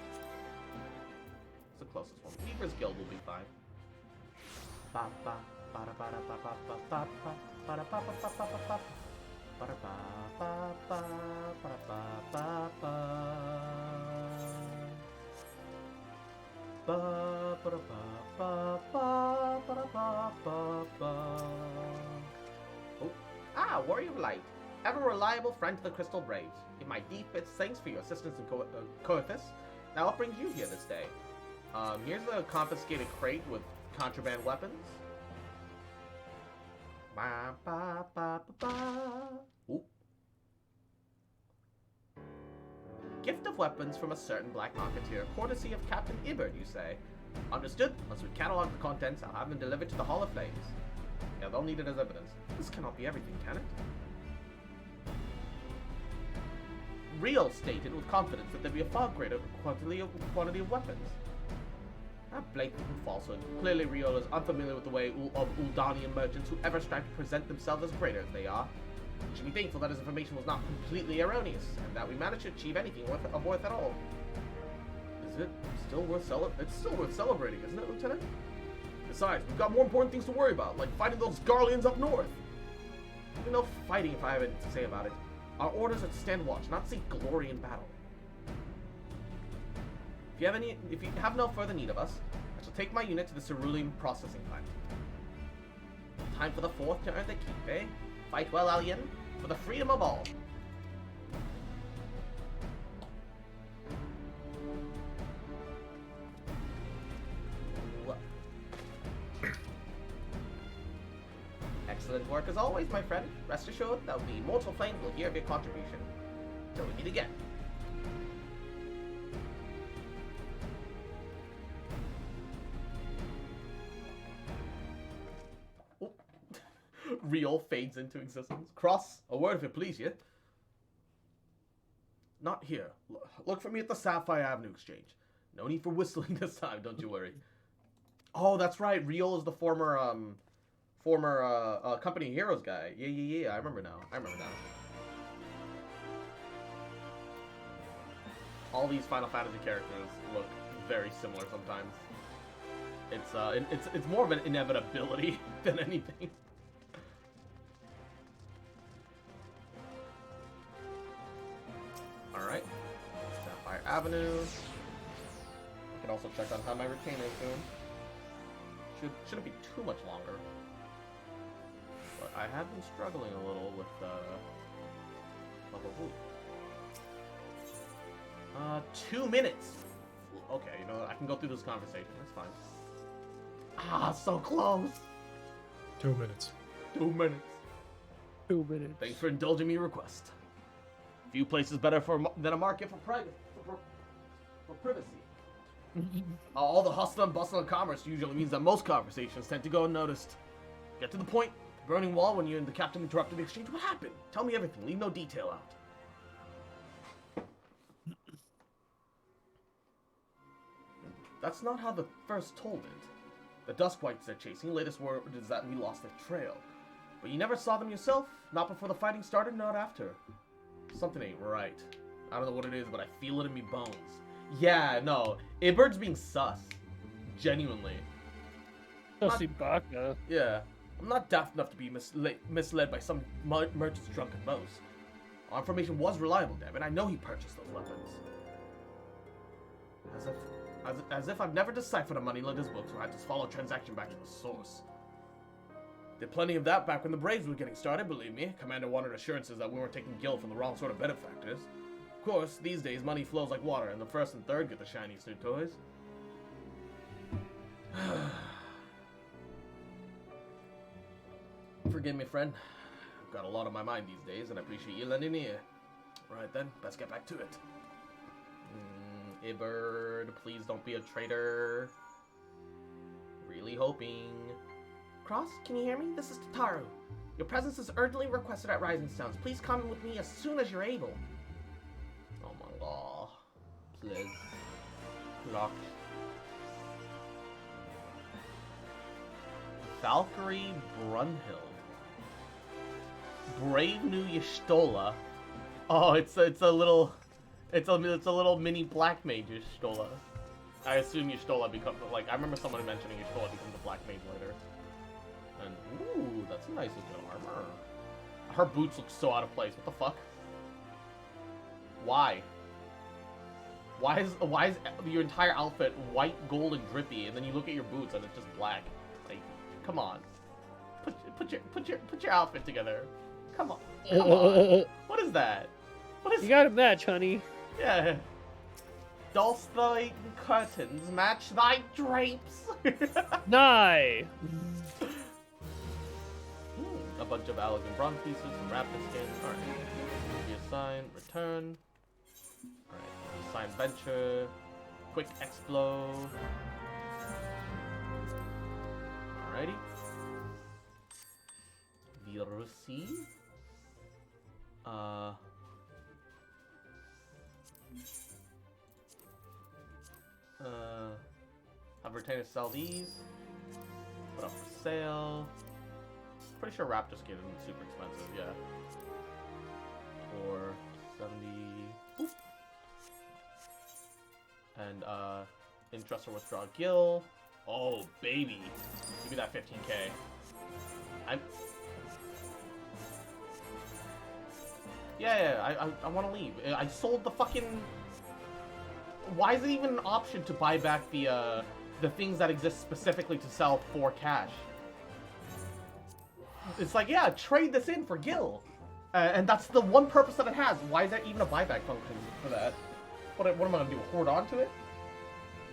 it's the closest one. Weaver's Guild will be fine. Ba ba ba da ba da ba ba ba ba ba da ba ba ba ba ba ba. Ba da ba ba ba ba ba ba ba. Ba ba ba ba ba ba ba ba ba. Oh, Warrior of Light. Ever reliable friend to the Crystal Braves. In my deepest thanks for your assistance in Coethus. Now what brings you here this day? Here's a confiscated crate with contraband weapons. Ba ba ba ba ba. Ooh. Gift of weapons from a certain black marketeer, courtesy of Captain Ibert, you say? Understood. Once we catalog the contents, I'll have them delivered to the Hall of Flames. Yeah, they'll need it as evidence. This cannot be everything, can it? Real stated with confidence that there'd be a far greater quantity of weapons. A blatant falsehood. Clearly Rio is unfamiliar with the way of Uldanian merchants who ever strive to present themselves as greater as they are. We should be thankful that his information was not completely erroneous, and that we managed to achieve anything of worth at all. Is it still worth celebrating? It's still worth celebrating, isn't it, Lieutenant? Besides, we've got more important things to worry about, like fighting those Garleans up north. Even no fighting if I have anything to say about it. Our orders are to stand watch, not seek glory in battle. If you have no further need of us, I shall take my unit to the cerulean processing plant. Time for the fourth to earn the keep, eh? Fight well, Alien, for the freedom of all. Excellent work as always, my friend. Rest assured that the immortal flame will hear of your contribution. Till we meet again. Real fades into existence. Cross, a word if it please you. Not here. Look for me at the Sapphire Avenue Exchange. No need for whistling this time, don't you worry. Oh, that's right. Real is the former Company Heroes guy. Yeah. I remember now. All these Final Fantasy characters look very similar sometimes. It's more of an inevitability than anything. Alright. Sapphire Avenue. I can also check on how my retainer is doing. Shouldn't be too much longer. But I have been struggling a little with level 2 minutes! Okay, you know what? I can go through this conversation. That's fine. Ah, so close! 2 minutes. 2 minutes. 2 minutes. Thanks for indulging me request. Few places better than a market for privacy. All the hustle and bustle of commerce usually means that most conversations tend to go unnoticed. Get to the point. Burning Wall, when you and the captain interrupted the exchange, what happened? Tell me everything. Leave no detail out. That's not how the first told it. The Duskwights they're chasing, latest word is that we lost their trail. But you never saw them yourself? Not before the fighting started, not after. Something ain't right. I don't know what it is, but I feel it in me bones. Yeah, no. Ibert's being sus. Genuinely. Sussy Baka. Yeah. I'm not daft enough to be misled by some merchant's drunken boast. Our information was reliable, Devin. I know he purchased those weapons. As if I've never deciphered a moneylender's books or had to follow a transaction back to the source. Did plenty of that back when the Braves were getting started, believe me. Commander wanted assurances that we weren't taking gil from the wrong sort of benefactors. Of course, these days money flows like water, and the first and third get the shiniest new toys. Forgive me, friend. I've got a lot on my mind these days, and I appreciate you lending an ear. Right then, let's get back to it. Iberd, please don't be a traitor. Really hoping. Cross, can you hear me? This is Tataru. Your presence is urgently requested at Rising Stones. Please come with me as soon as you're able. Oh my god. Please. Lock. Valkyrie Brunhild. Brave New Y'shtola. Oh, it's a little mini black mage Y'shtola. I assume Y'shtola becomes like I remember someone mentioning Y'shtola becomes a black mage later. And ooh, that's a nice looking armor. Her boots look so out of place. What the fuck? Why? Why is your entire outfit white, gold, and drippy, and then you look at your boots and it's just black? Like, come on. Put your outfit together. Come on. Come on. What is that? What is? You got to match, honey. Yeah. Dulce thy curtains, match thy drapes. Nye. A bunch of elegant bronze pieces, some raptor skin. Alright. Reassign, return. Alright. Assign venture. Quick explode. Alrighty. Virusi. Have retainers sell these. Put up for sale. Pretty sure raptor skin isn't super expensive, yeah. For 70. Oops. And interest or withdraw gil. Oh baby. Give me that 15k. I want to leave. I sold the fucking. Why is it even an option to buy back the things that exist specifically to sell for cash? It's like, yeah, trade this in for gil, and that's the one purpose that it has. Why is there even a buyback function for that? What am I gonna do? Hoard onto it?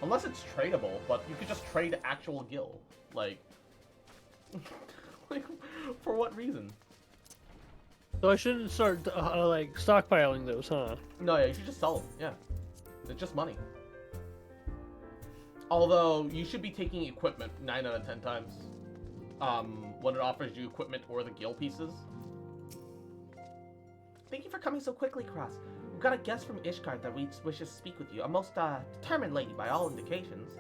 Unless it's tradable, but you could just trade actual gil. Like, like for what reason? So I shouldn't start like stockpiling those, huh? No, yeah, you should just sell them. Yeah, it's just money. Although you should be taking equipment 9 out of 10 times. When it offers you equipment or the gil pieces. Thank you for coming so quickly, Cross. We've got a guest from Ishgard that wishes to speak with you. A most determined lady by all indications.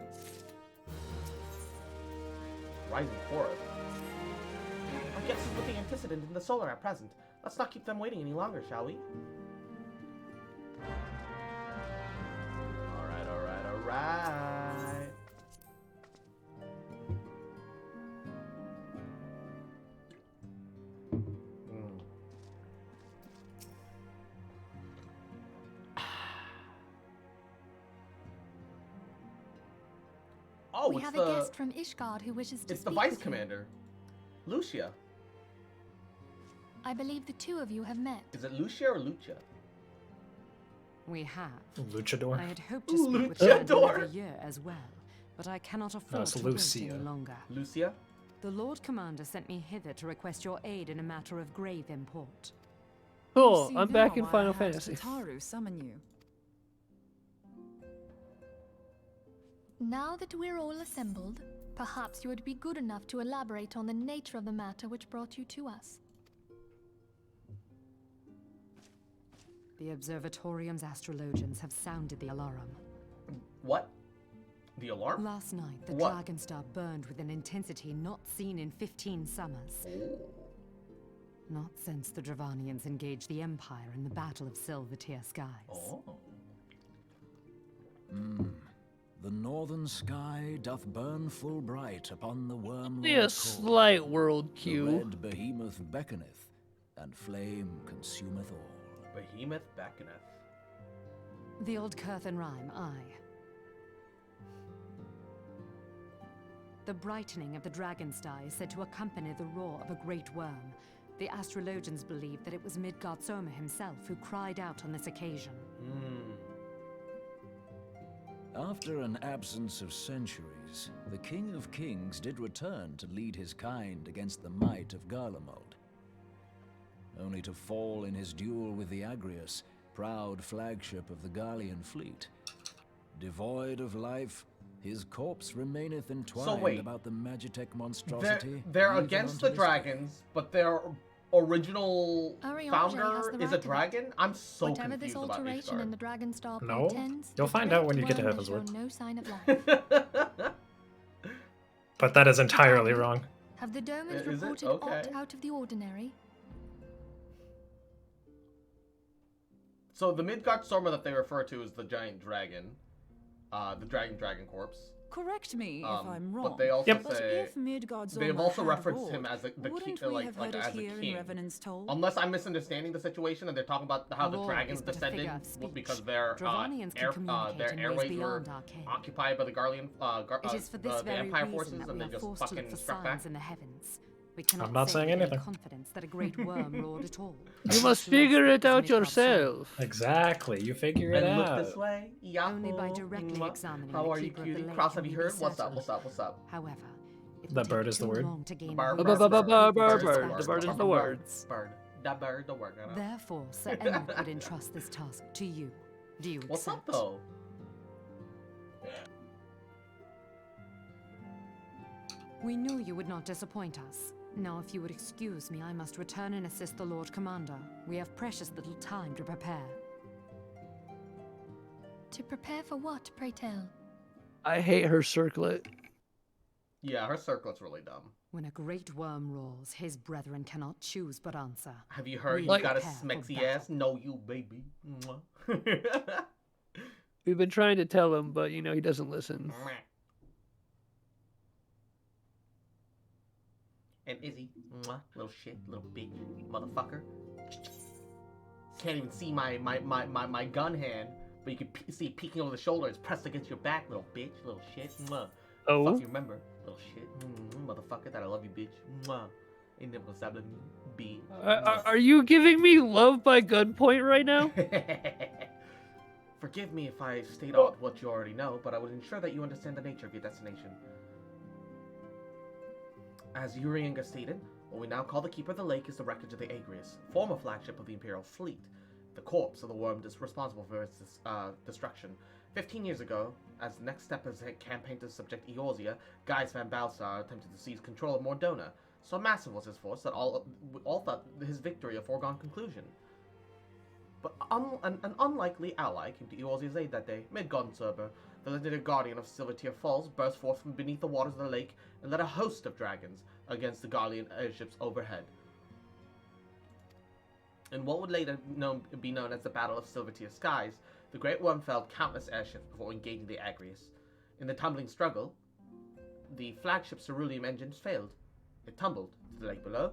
Rising Forest. Our guest is with the antecedent in the solar at present. Let's not keep them waiting any longer, shall we? Alright. Oh, we have a guest from Ishgard who wishes to speak. It's the Vice Commander, Lucia. I believe the two of you have met. Is it Lucia or Lucia? We have. Luchador. I had hoped to speak with her another year as well, but I cannot afford to wait any longer. Lucia? The Lord Commander sent me hither to request your aid in a matter of grave import. Cool, I'm back in Final Fantasy. Tataru summon you. Now that we're all assembled, perhaps you would be good enough to elaborate on the nature of the matter which brought you to us. The Observatorium's astrologians have sounded the alarm. What? The alarm? Last night, the Dragonstar burned with an intensity not seen in 15 summers. Oh. Not since the Dravanians engaged the Empire in the Battle of Silvertear Skies. Oh. The northern sky doth burn full bright upon the wormlord. Be a slight world cue. The red behemoth beckoneth, and flame consumeth all. Behemoth beckoneth. The old Curthan rhyme, aye. The brightening of the Dragonstar is said to accompany the roar of a great worm. The astrologians believe that it was Midgard Soma himself who cried out on this occasion. After an absence of centuries, the King of Kings did return to lead his kind against the might of Garlemald, only to fall in his duel with the Agrius, proud flagship of the Garlean fleet. Devoid of life, his corpse remaineth entwined about the Magitech monstrosity. They're against the dragons, but their original founder is a dragon? I'm so Whatever confused this about alteration in Ishgard. the dragon star No? portends, You'll the find out great when you get to worm Heaven's has Word. shown no sign of life. But that is entirely wrong. Have the Domans Is it? reported Okay. aught out of the ordinary? So the Midgard Stormer that they refer to is the giant dragon. The dragon corpse. Correct me if I'm wrong. But they also But say if Midgard's they've Orma also had referenced him roared, as the wouldn't king, we like have heard it as a here in king. Revenant's Toll? Unless I'm misunderstanding the situation, and they're talking about how the Roar dragons is but a figure descended of speech. because their Dravanians can communicate their in ways airways were beyond our ken. occupied by the Garlean, It is for this the very Empire reason forces, that and we they are just forced to fucking look for struck back. signs in the heavens. We cannot I'm not say saying with any anything. confidence that a great worm roared at all. You must figure it out yourself. Exactly, you figure it And out. look this way. Only by Yahoo. directly Mwah. examining How the are you, keeper of the cutie? lake Cross, can have you we be heard? What's up? certain. What's up? What's up? However, it The would bird take is the too word. long to gain Bird, a bird, grasp of bird, the bird, bird. The bird is the word. Bird. The bird, the word. Therefore, Sir Emmet would entrust this task to you. Do you accept? What's up, though? We knew you would not disappoint us. Now, if you would excuse me, I must return and assist the Lord Commander. We have precious little time to prepare. To prepare for what, pray tell? I hate her circlet. Yeah, her circlet's really dumb. When a great worm roars, his brethren cannot choose but answer. Have you heard We he's got a prepare for smexy battle. ass? No, you baby. Mwah. We've been trying to tell him, but you know he doesn't listen. And Izzy, mwah, little shit, little bitch, motherfucker. Can't even see my gun hand, but you can see it peeking over the shoulder. It's pressed against your back, little bitch, little shit. Mwah. Oh. Fuck you, remember, little shit, motherfucker. That I love you, bitch. Mwah. Ain't never gonna stop loving me, bitch. Are you giving me love by gunpoint right now? Forgive me if I state out what you already know, but I would ensure that you understand the nature of your destination. As Urianga stated, what we now call the Keeper of the Lake is the wreckage of the Agrius, former flagship of the Imperial fleet. The corpse of the worm is responsible for its destruction. 15 years ago, as the next step as a campaign to subject Eorzea, Gaius van Balsar attempted to seize control of Mordona. So massive was his force that all thought his victory a foregone conclusion. But an unlikely ally came to Eorzea's aid that day. Midgardsorber, the legendary guardian of Silvertear Falls, burst forth from beneath the waters of the lake and led a host of dragons against the Garlean airships overhead. In what would later be known as the Battle of Silvertear Skies, the Great Worm felled countless airships before engaging the Agrius. In the tumbling struggle, the flagship cerulean engines failed. It tumbled to the lake below,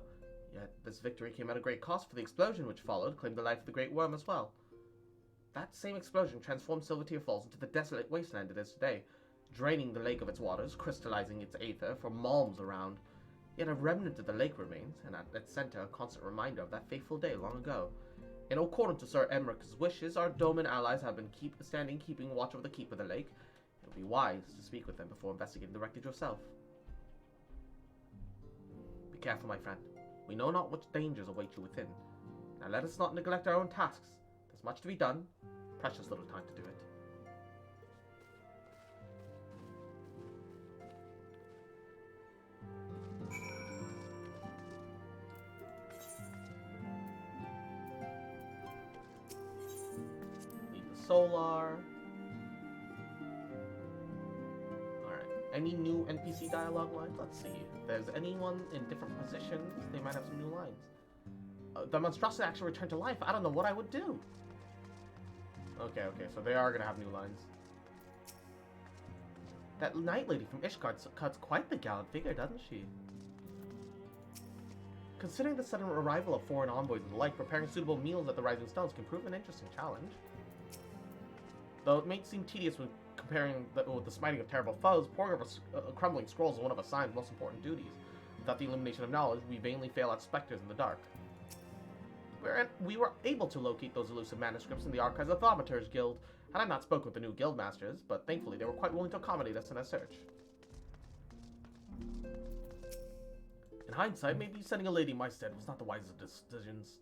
yet this victory came at a great cost, for the explosion which followed claimed the life of the Great Worm as well. That same explosion transformed Silvertear Falls into the desolate wasteland it is today, draining the lake of its waters, crystallizing its aether for malms around. Yet a remnant of the lake remains, and at its center a constant reminder of that fateful day long ago. In accordance to Sir Emmeric's wishes, our Doman allies have been keeping watch over the keep of the lake. It would be wise to speak with them before investigating the wreckage yourself. Be careful, my friend. We know not which dangers await you within. Now let us not neglect our own tasks. There's much to be done, precious little time to do it. Leave the Solar. Alright. Any new NPC dialogue lines? Let's see. If there's anyone in different positions, they might have some new lines. The monstrosity actually returned to life. I don't know what I would do. Okay, so they are gonna have new lines. That night lady from Ishgard cuts quite the gallant figure, doesn't she? Considering the sudden arrival of foreign envoys and the like, preparing suitable meals at the Rising Stones can prove an interesting challenge. Though it may seem tedious when comparing with the smiting of terrible foes, pouring over crumbling scrolls is one of Assign's most important duties. Without the illumination of knowledge, we vainly fail at specters in the dark. We were able to locate those elusive manuscripts in the archives of the Thaumaturge Guild. Had I not spoken with the new guild masters, but thankfully they were quite willing to accommodate us in our search. In hindsight, maybe sending a lady in my stead was not the wisest of decisions.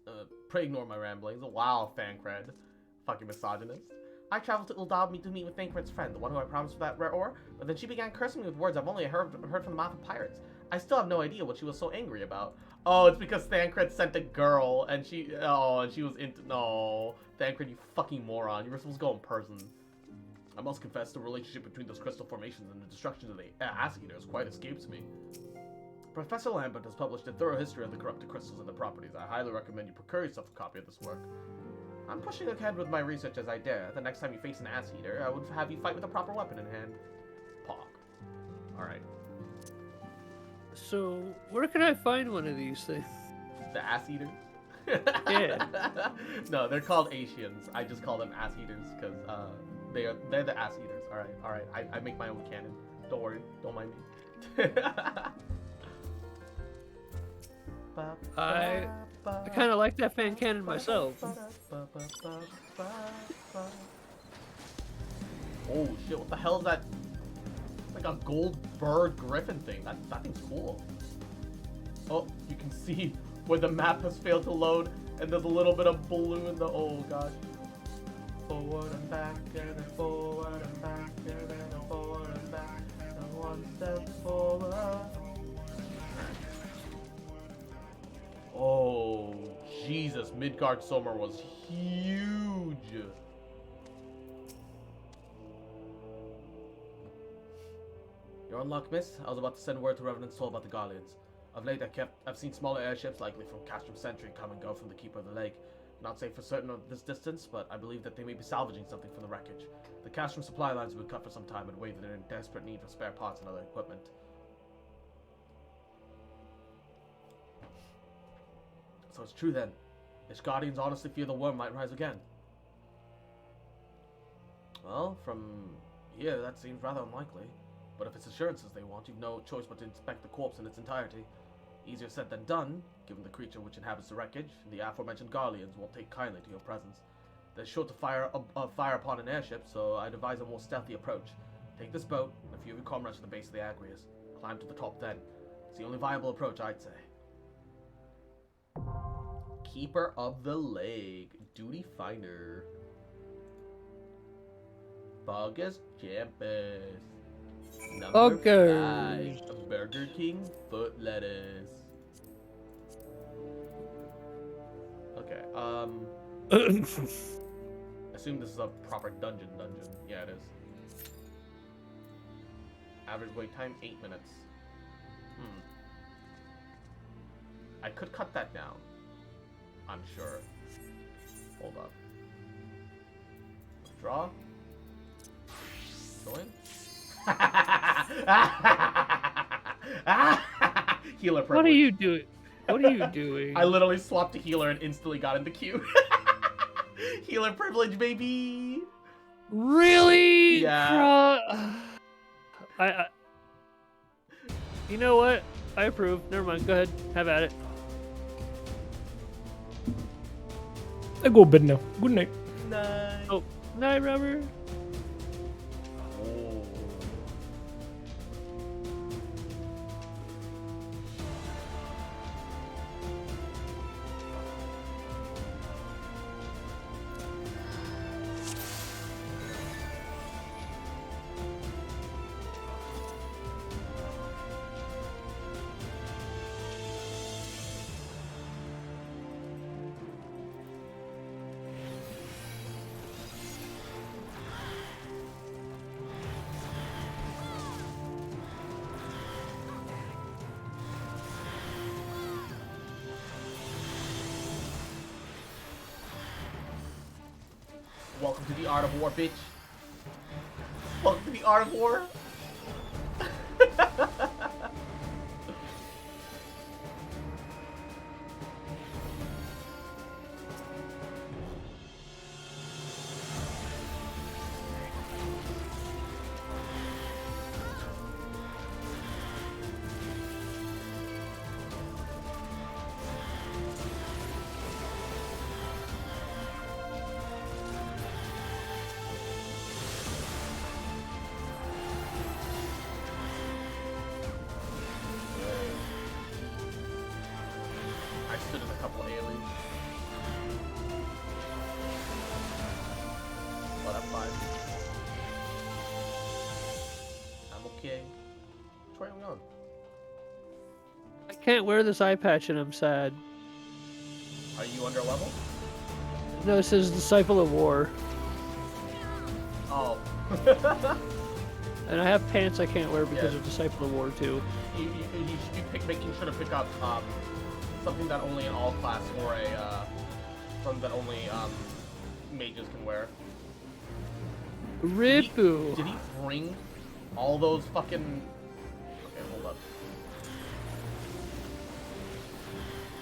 Pray ignore my ramblings. Wow, Thancred. Fucking misogynist. I traveled to ULTA to meet with Thancred's friend, the one who I promised for that rare ore, but then she began cursing me with words I've only heard from the mouth of pirates. I still have no idea what she was so angry about. Oh, it's because Thancred sent a girl, and she was into... No, Thancred, you fucking moron. You were supposed to go in person. I must confess the relationship between those crystal formations and the destruction of the Ass Eaters quite escapes me. Professor Lambert has published a thorough history of the corrupted crystals and their properties. I highly recommend you procure yourself a copy of this work. I'm pushing ahead with my research as I dare. The next time you face an Ass Eater, I would have you fight with a proper weapon in hand. Pog. Alright. So, where can I find one of these things? The Ass Eaters? Yeah. No, they're called Asians. I just call them Ass Eaters because they're the Ass Eaters. Alright. I make my own canon. Don't worry. Don't mind me. I kind of like that fan cannon myself. Oh shit, what the hell is that? Like a gold bird griffin thing. That thing's cool. Oh, you can see where the map has failed to load and there's a little bit of blue in the... Oh gosh. Forward and back and then forward and back and then forward and back and one step forward. Oh, Jesus, Midgard Sommer was huge. You're on luck, miss. I was about to send word to Revenant's Toll about the Guardians. Of late, I've seen smaller airships, likely from Castrum Sentry, come and go from the Keeper of the Lake. Not safe for certain of this distance, but I believe that they may be salvaging something from the wreckage. The Castrum supply lines have been cut for some time and way that they're in desperate need of spare parts and other equipment. So it's true then. Ishgardians honestly fear the worm might rise again. Well, from here that seems rather unlikely. But if it's assurances they want, you've no choice but to inspect the corpse in its entirety. Easier said than done, given the creature which inhabits the wreckage. The aforementioned Garleans won't take kindly to your presence. They're sure to fire upon an airship, so I devise a more stealthy approach. Take this boat and a few of your comrades to the base of the Agrias. Climb to the top then. It's the only viable approach, I'd say. Keeper of the Lake. Duty Finder. Bogus Champus. Number 5. Burger King foot lettuce. Okay, assume this is a proper dungeon. Yeah, it is. Average wait time, 8 minutes. I could cut that down. I'm sure. Hold up. Withdraw. Join. Healer privilege. What are you doing? What are you doing? I literally swapped to healer and instantly got in the queue. Healer privilege, baby. Really? Yeah. I You know what? I approve. Never mind. Go ahead. Have at it. I go bed now. Good night. Night. Oh, night, Robert. Welcome to the Art of War, bitch. Welcome to the Art of War. couple AoEs. But I'm fine. I'm okay. What's going on? I can't wear this eye patch and I'm sad. Are you under level? No, it says Disciple of War. Oh. And I have pants I can't wear because of Disciple of War too. You should be making sure to pick up something that only an all class or a something that only mages can wear. Ripu. Did he bring all those fucking? Okay, hold up.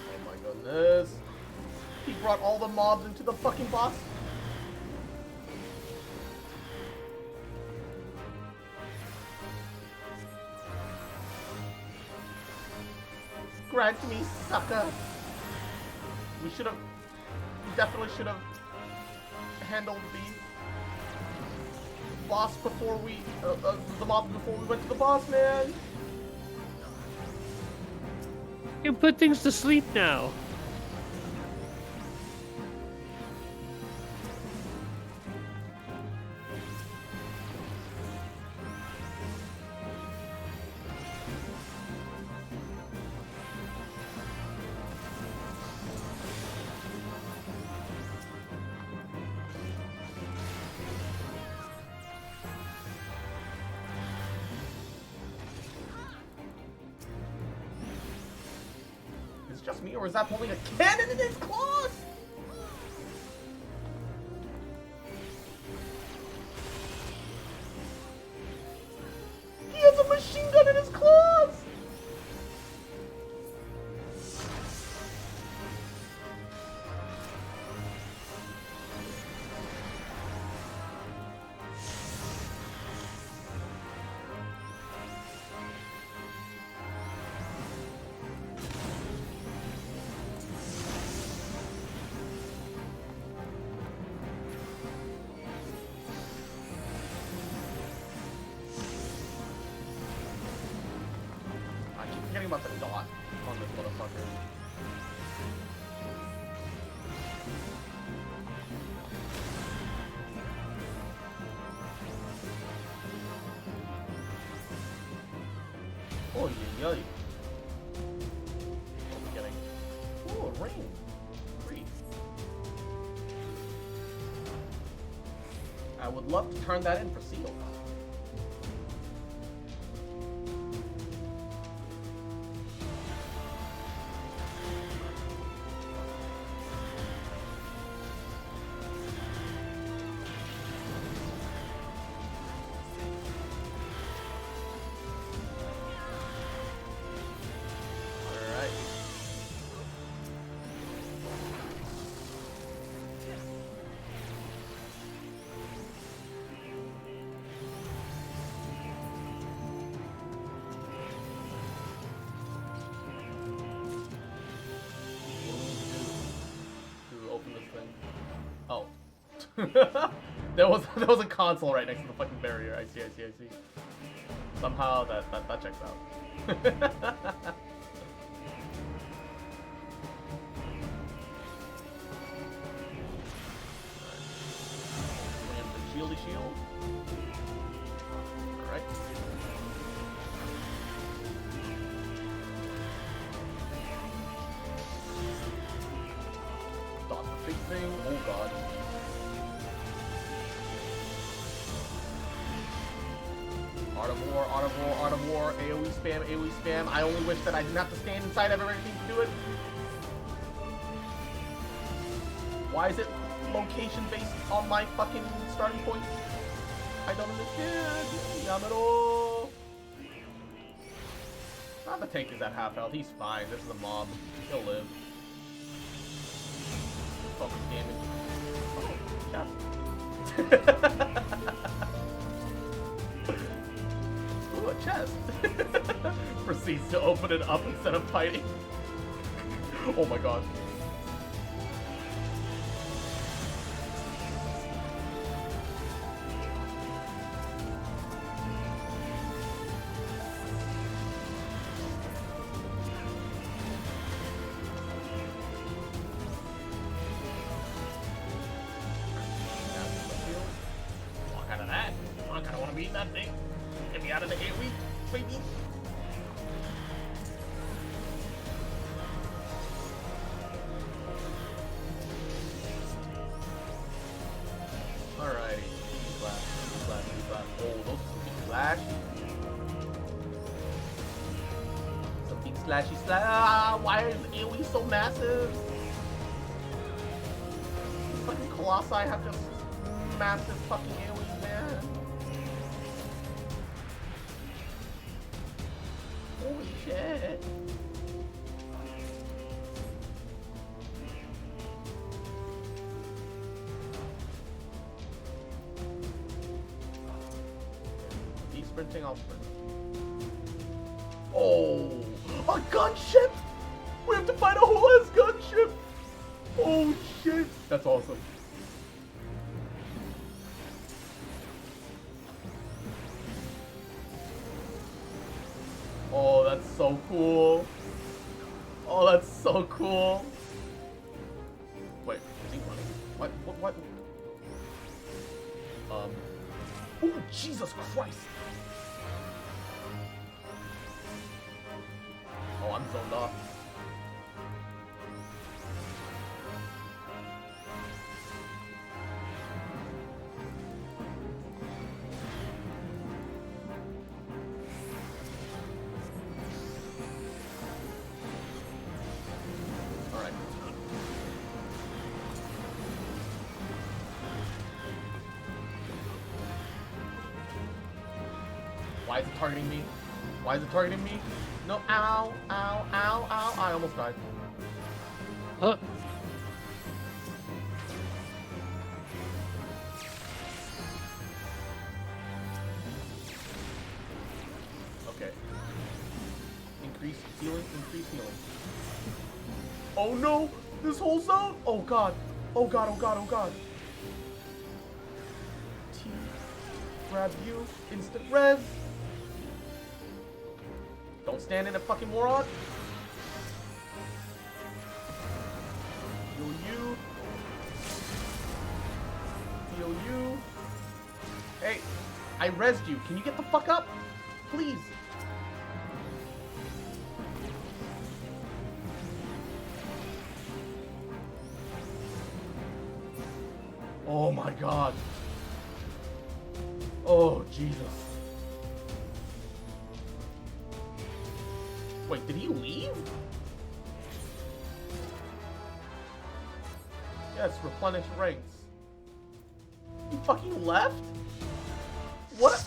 Oh my goodness! He brought all the mobs into the fucking boss. Grant me, sucker! We definitely should have handled the boss before the mob before we went to the boss, man! You can put things to sleep now. Is it just me, or is that holding a cannon in his claws? He has a machine gun in his claws! Forgetting about the dot on this motherfucker. Oh, yay. What are we getting? Oh, a ring. Great. I would love to turn that in for seal. there was a console right next to the fucking barrier. I see. Somehow that checks out. Shieldy shield. Alright. Dot the big thing. Oh god. Art of War, AoE spam. I only wish that I didn't have to stand inside of everything to do it. Why is it location based on my fucking starting point? I don't understand. Yamero. The tank is at half health. He's fine. This is a mob. He'll live. Focus damage. Ooh, a chest. Proceeds to open it up instead of fighting. Oh my god. AoE that thing. Get me out of the AoE, baby. Alrighty. Flash. Oh, those big flash. Some big slashy slash. Ah, why is AoE so massive? These fucking Colossi have just massive fucking AoE, man. Holy shit. He's sprinting, I'll sprint. Oh, a gunship! We have to fight a whole ass gunship! Oh shit! That's awesome. Oh, that's so cool. Oh, that's so cool. Wait, is he running? What? Oh, Jesus Christ. Oh, I'm zoned off. Alright. Why is it targeting me? Why is it targeting me? No, ow, ow, ow, ow. I almost died. Huh? Okay. Increase healing, increase healing. Oh no! This whole zone! Oh god! Oh god, oh god, oh god! T. Grab you. Instant res! Don't stand in a fucking moron! Heal you. Heal you. Hey! I rezzed you. Can you get the fuck up? Please! Oh my god. Oh, Jesus. Wait, did he leave? Yes, replenish ranks. He fucking left? What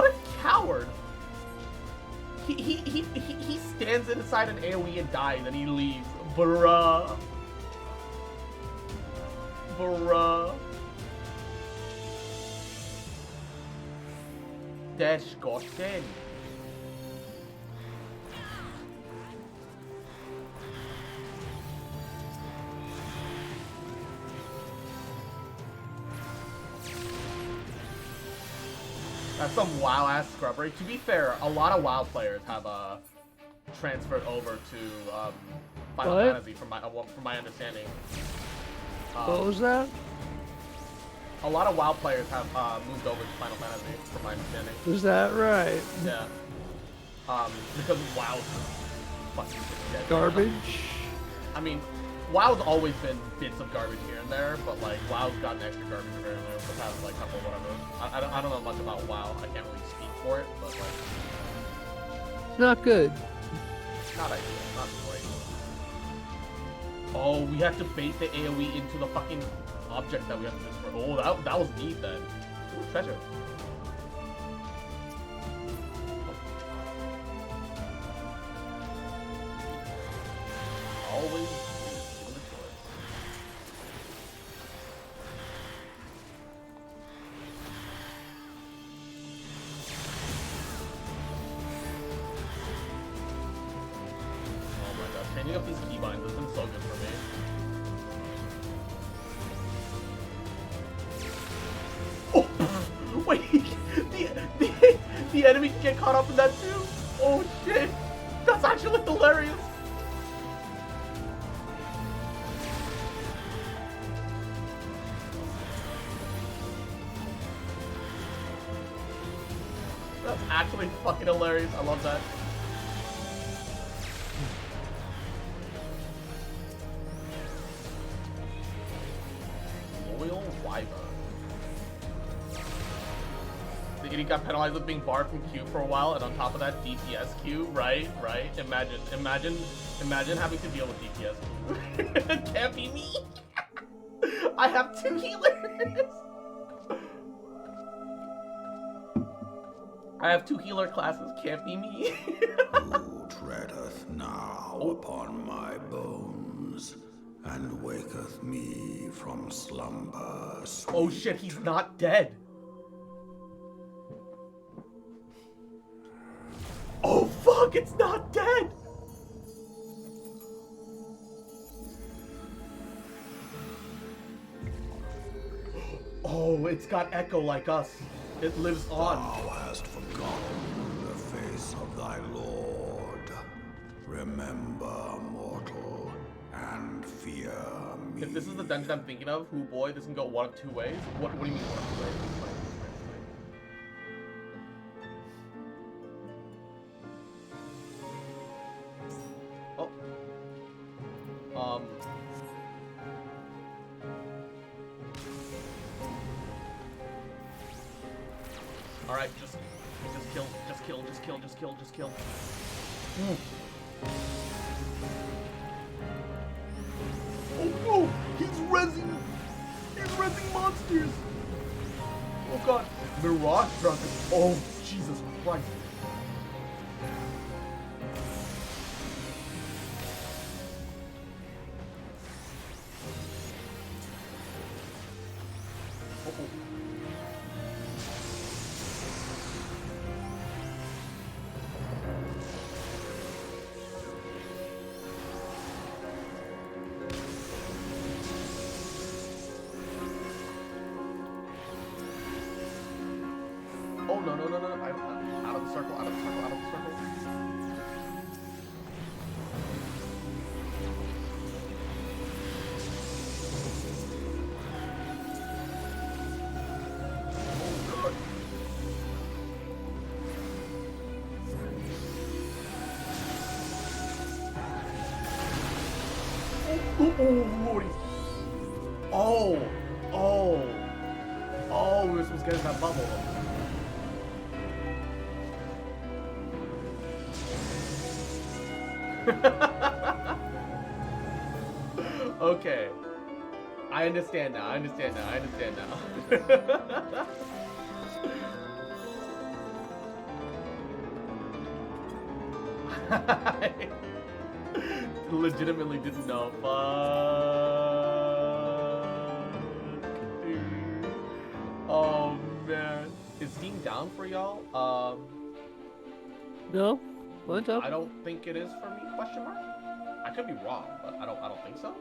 a coward. He stands inside an AoE and dies and he leaves. Bruh. Bruh. Disgusting. That's some WoW ass scrubbery. To be fair, a lot of WoW players have transferred over to Final Fantasy from my understanding. What was that? A lot of WoW players have moved over to Final Fantasy, from my understanding. Is that right? Yeah. Because WoW's fucking dead. Garbage? I mean, WoW's always been bits of garbage here and there, but like WoW's gotten extra garbage here and there for the past like couple whatever. I don't know much about WoW. I can't really speak for it, but like Not good. not ideal, not great. Oh, we have to bait the AoE into the fucking object that we have to destroy. Oh, that was neat then. Ooh, treasure. Always given the choice. Oh my god, changing up these keybinds has been so good for me. Oh, wait, the enemy can get caught up in that too? Oh shit, that's actually hilarious. actually fucking hilarious. I love that. Loyal Wyvern. The idiot got penalized with being barred from Q for a while, and on top of that, DPS Q. Right. Imagine having to deal with DPS Q. Can't be me. I have 2 healers. I have 2 healer classes. Can't be me. Who treadeth now upon my bones and waketh me from slumber? Oh shit, he's not dead. Oh fuck, it's not dead. Oh, it's got echo like us. It lives on. Thou hast forgotten the face of thy Lord. Remember, mortal, and fear me. If this is the dungeon I'm thinking of, who boy, this can go one of 2 ways. What do you mean one of 2 ways? Oh. Alright, just kill. Oh no! He's rezzing monsters! Oh god. Mirage Dragon. Oh, Jesus Christ. Oh no. Out of the circle. Oh, lordy. Oh, we were supposed to get in that bubble. Okay. I understand now. I legitimately didn't know. Fuck, dude. Oh man. Is Steam down for y'all? No. What's up? I don't think it is for me, question mark? I could be wrong, but I don't think so.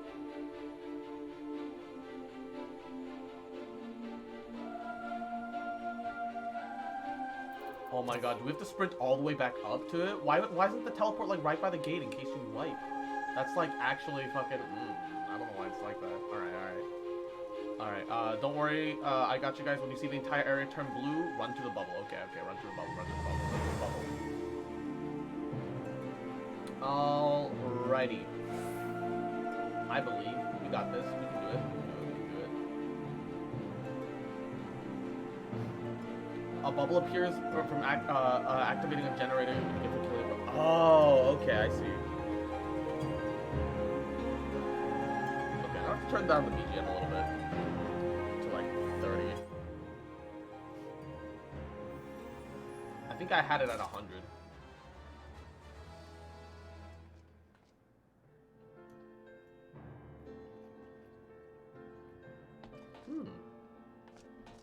Oh my god, do we have to sprint all the way back up to it? Why isn't the teleport like right by the gate in case you wipe? That's like actually fucking I don't know why it's like that. Alright, don't worry, I got you guys. When you see the entire area turn blue, run to the bubble. Okay, run to the bubble. Alrighty. I believe we got this. We can do it. A bubble appears from activating a generator if you kill it. Oh, okay, I see. Okay, I'll have to turn down the BGM a little bit to like 30. I think I had it at 100.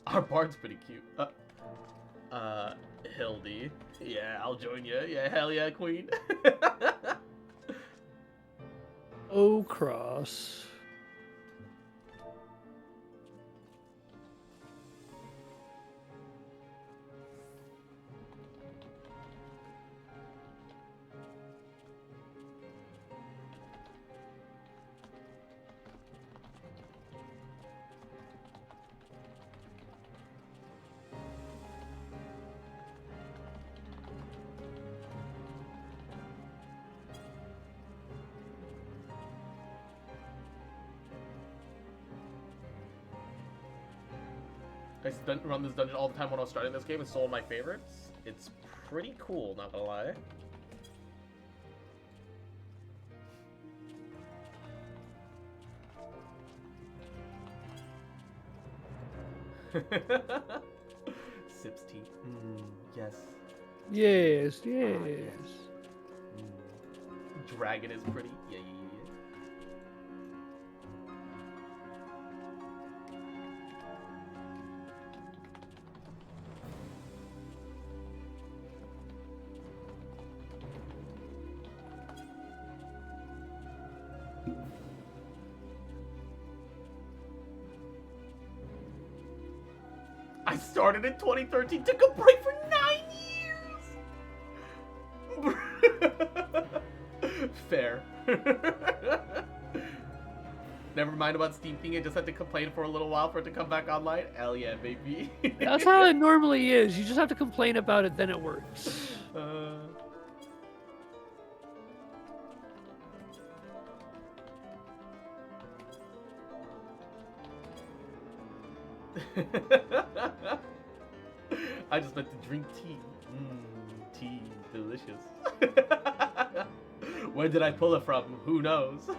Our bard's pretty cute. Hildy. Yeah, I'll join you. Yeah, hell yeah, queen. Oh, cross. I used to run this dungeon all the time when I was starting this game. It's still one of my favorites. It's pretty cool, not gonna lie. Sips tea. Yes. Yes, yes. Dragon is pretty. Yeah, yeah, yeah. I started in 2013, took a break for 9 years! Fair. Never mind about Steam thing, I just had to complain for a little while for it to come back online. Hell yeah, baby. That's how it normally is. You just have to complain about it, then it works. I just meant to drink tea. Tea, delicious. Where did I pull it from? Who knows?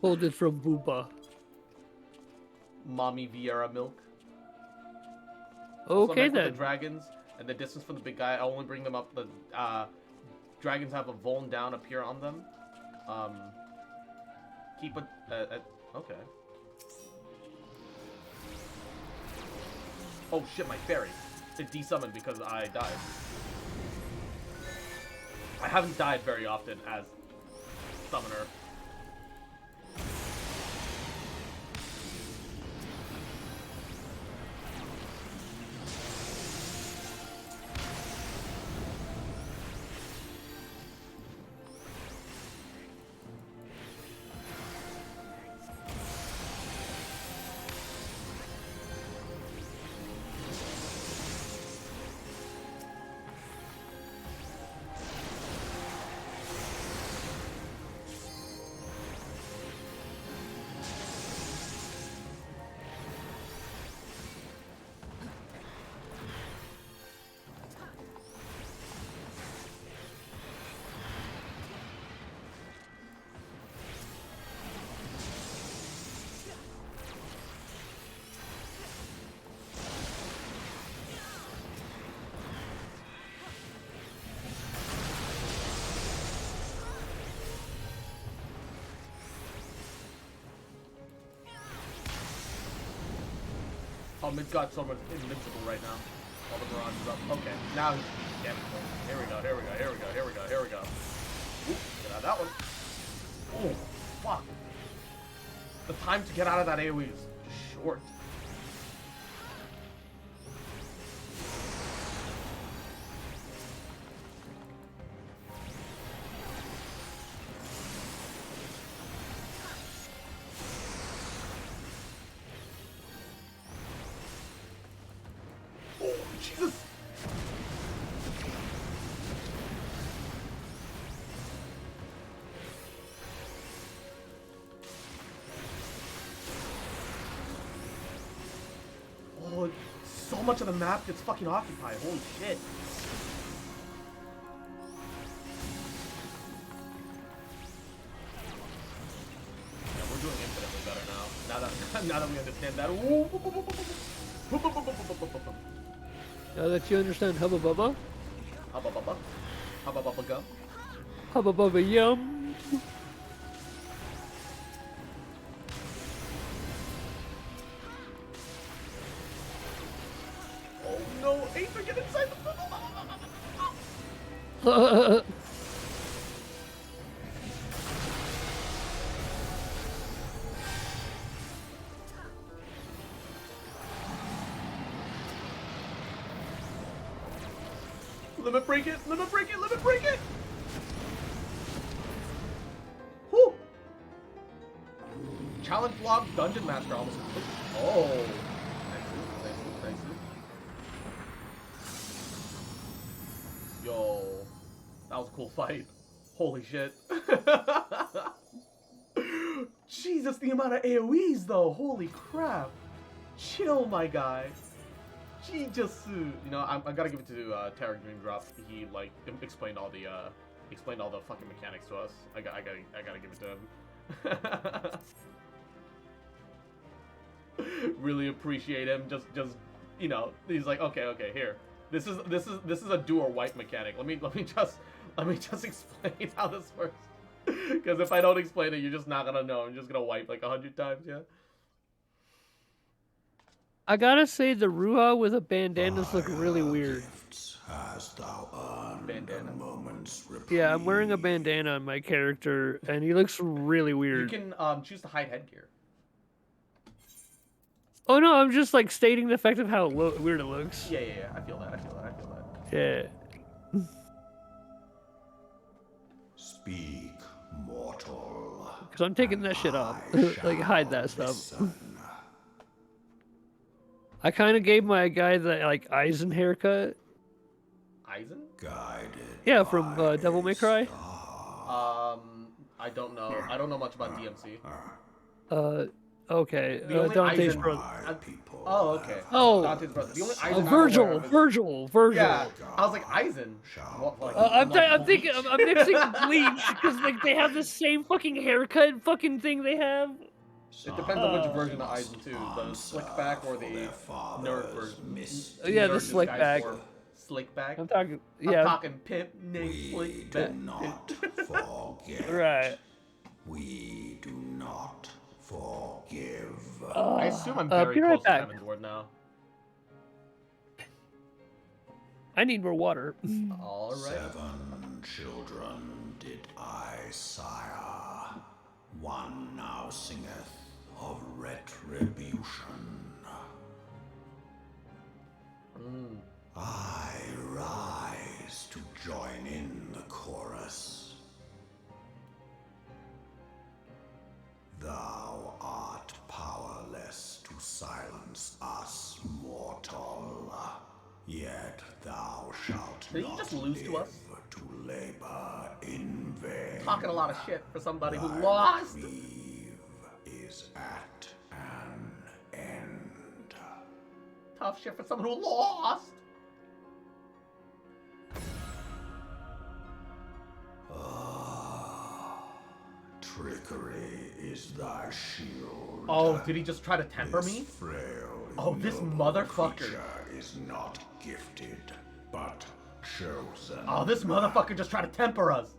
Pulled it from Booba. Mommy Vieira milk. Okay also, then. The dragons and the distance from the big guy. I only bring them up. The dragons have a Voln down appear on them. Keep it. Okay. Oh shit, my fairy. It desummoned because I died. I haven't died very often as summoner. Oh, Midgard's so much invincible right now. All the barrage is up. Okay, now he's damage. Here we go, here we go, here we go, here we go, here we go. Oop, get out of that one. Oh, fuck. The time to get out of that AoE is short. So much of the map gets fucking occupied. Holy shit. Yeah, we're doing infinitely better now. Now that we understand that. Now that you understand Hubba Bubba? Hubba Bubba? Hubba Bubba Gum? Hubba Bubba Yum? No, Aether, get inside the... Limit break it! Limit break it! Limit break it! Whew! Challenge log Dungeon Master almost complete. Oh! Nice move, nice move. Yo, that was a cool fight. Holy shit. Jesus, the amount of AoEs though. Holy crap. Chill, my guy. Jinjutsu. You know, I gotta give it to Terra Green Drop. He like explained all the fucking mechanics to us. I gotta give it to him. Really appreciate him. Just you know, he's like, okay, here. This is a do or wipe mechanic. Let me just explain how this works. Because if I don't explain it, you're just not gonna know. I'm just gonna wipe like 100 times, yeah. I gotta say, the Ruha with a bandanas look really weird. Hast thou earned bandana. A moment's Yeah, I'm wearing a bandana on my character, and he looks really weird. You can choose to hide headgear. Oh no, I'm just like stating the fact of how weird it looks. Yeah. I feel that. Yeah. Speak, mortal. Because I'm taking that shit off. Like, hide that stuff. I kind of gave my guy the, like, Eisen haircut. Eisen? Guided. Yeah, from Devil May Cry. I don't know. I don't know much about DMC. Okay. The only Dante's Eisen brother. Oh, okay. Oh. Dante's brother. The only Eisen Virgil. Yeah, I was like, Eisen? What, like, I'm like thinking, I'm mixing Bleach, because like, they have the same fucking haircut fucking thing they have. It depends on which version of Eisen, too. The slick back or the nerd version. Yeah, the slick back. Slick back? I'm talking, I'm talking pimp named Slick back. Forget. Right. We do not forgive. I assume I'm very close to Heaven's Ward now. I need more water. All right. 7 children did I sire. One now singeth of retribution. I rise to join in the chorus. Thou art powerless to silence us, mortal. Yet thou shalt Did he just lose to us? to labor in vain. Talking a lot of shit for somebody who lost. Is at an end. Tough shit for someone who lost. Trickery is thy shield. Oh, did he just try to temper me? Oh, this motherfucker. Is not gifted, but chosen. Oh, this motherfucker just tried to temper us.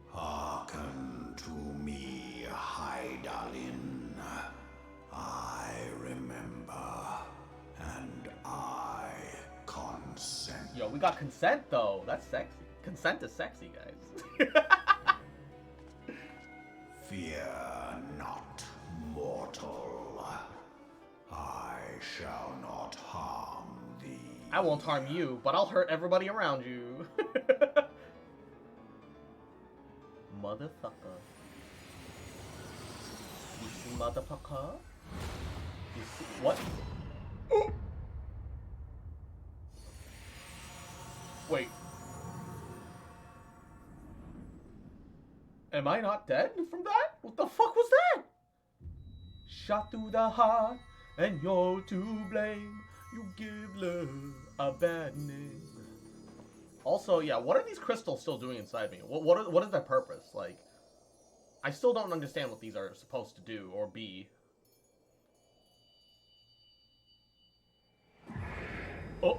Hearken to me, Hydaelyn. I remember, and I consent. Yo, we got consent though. That's sexy. Consent is sexy, guys. Fear not, mortal. I shall not harm thee. I won't harm you, but I'll hurt everybody around you. Motherfucker. You see, motherfucker? You see what? Wait. Am I not dead from that? What the fuck was that? Shot through the heart, and you're to blame. You give love a bad name. Also, yeah, what are these crystals still doing inside me? What is their purpose? Like, I still don't understand what these are supposed to do or be. Oh,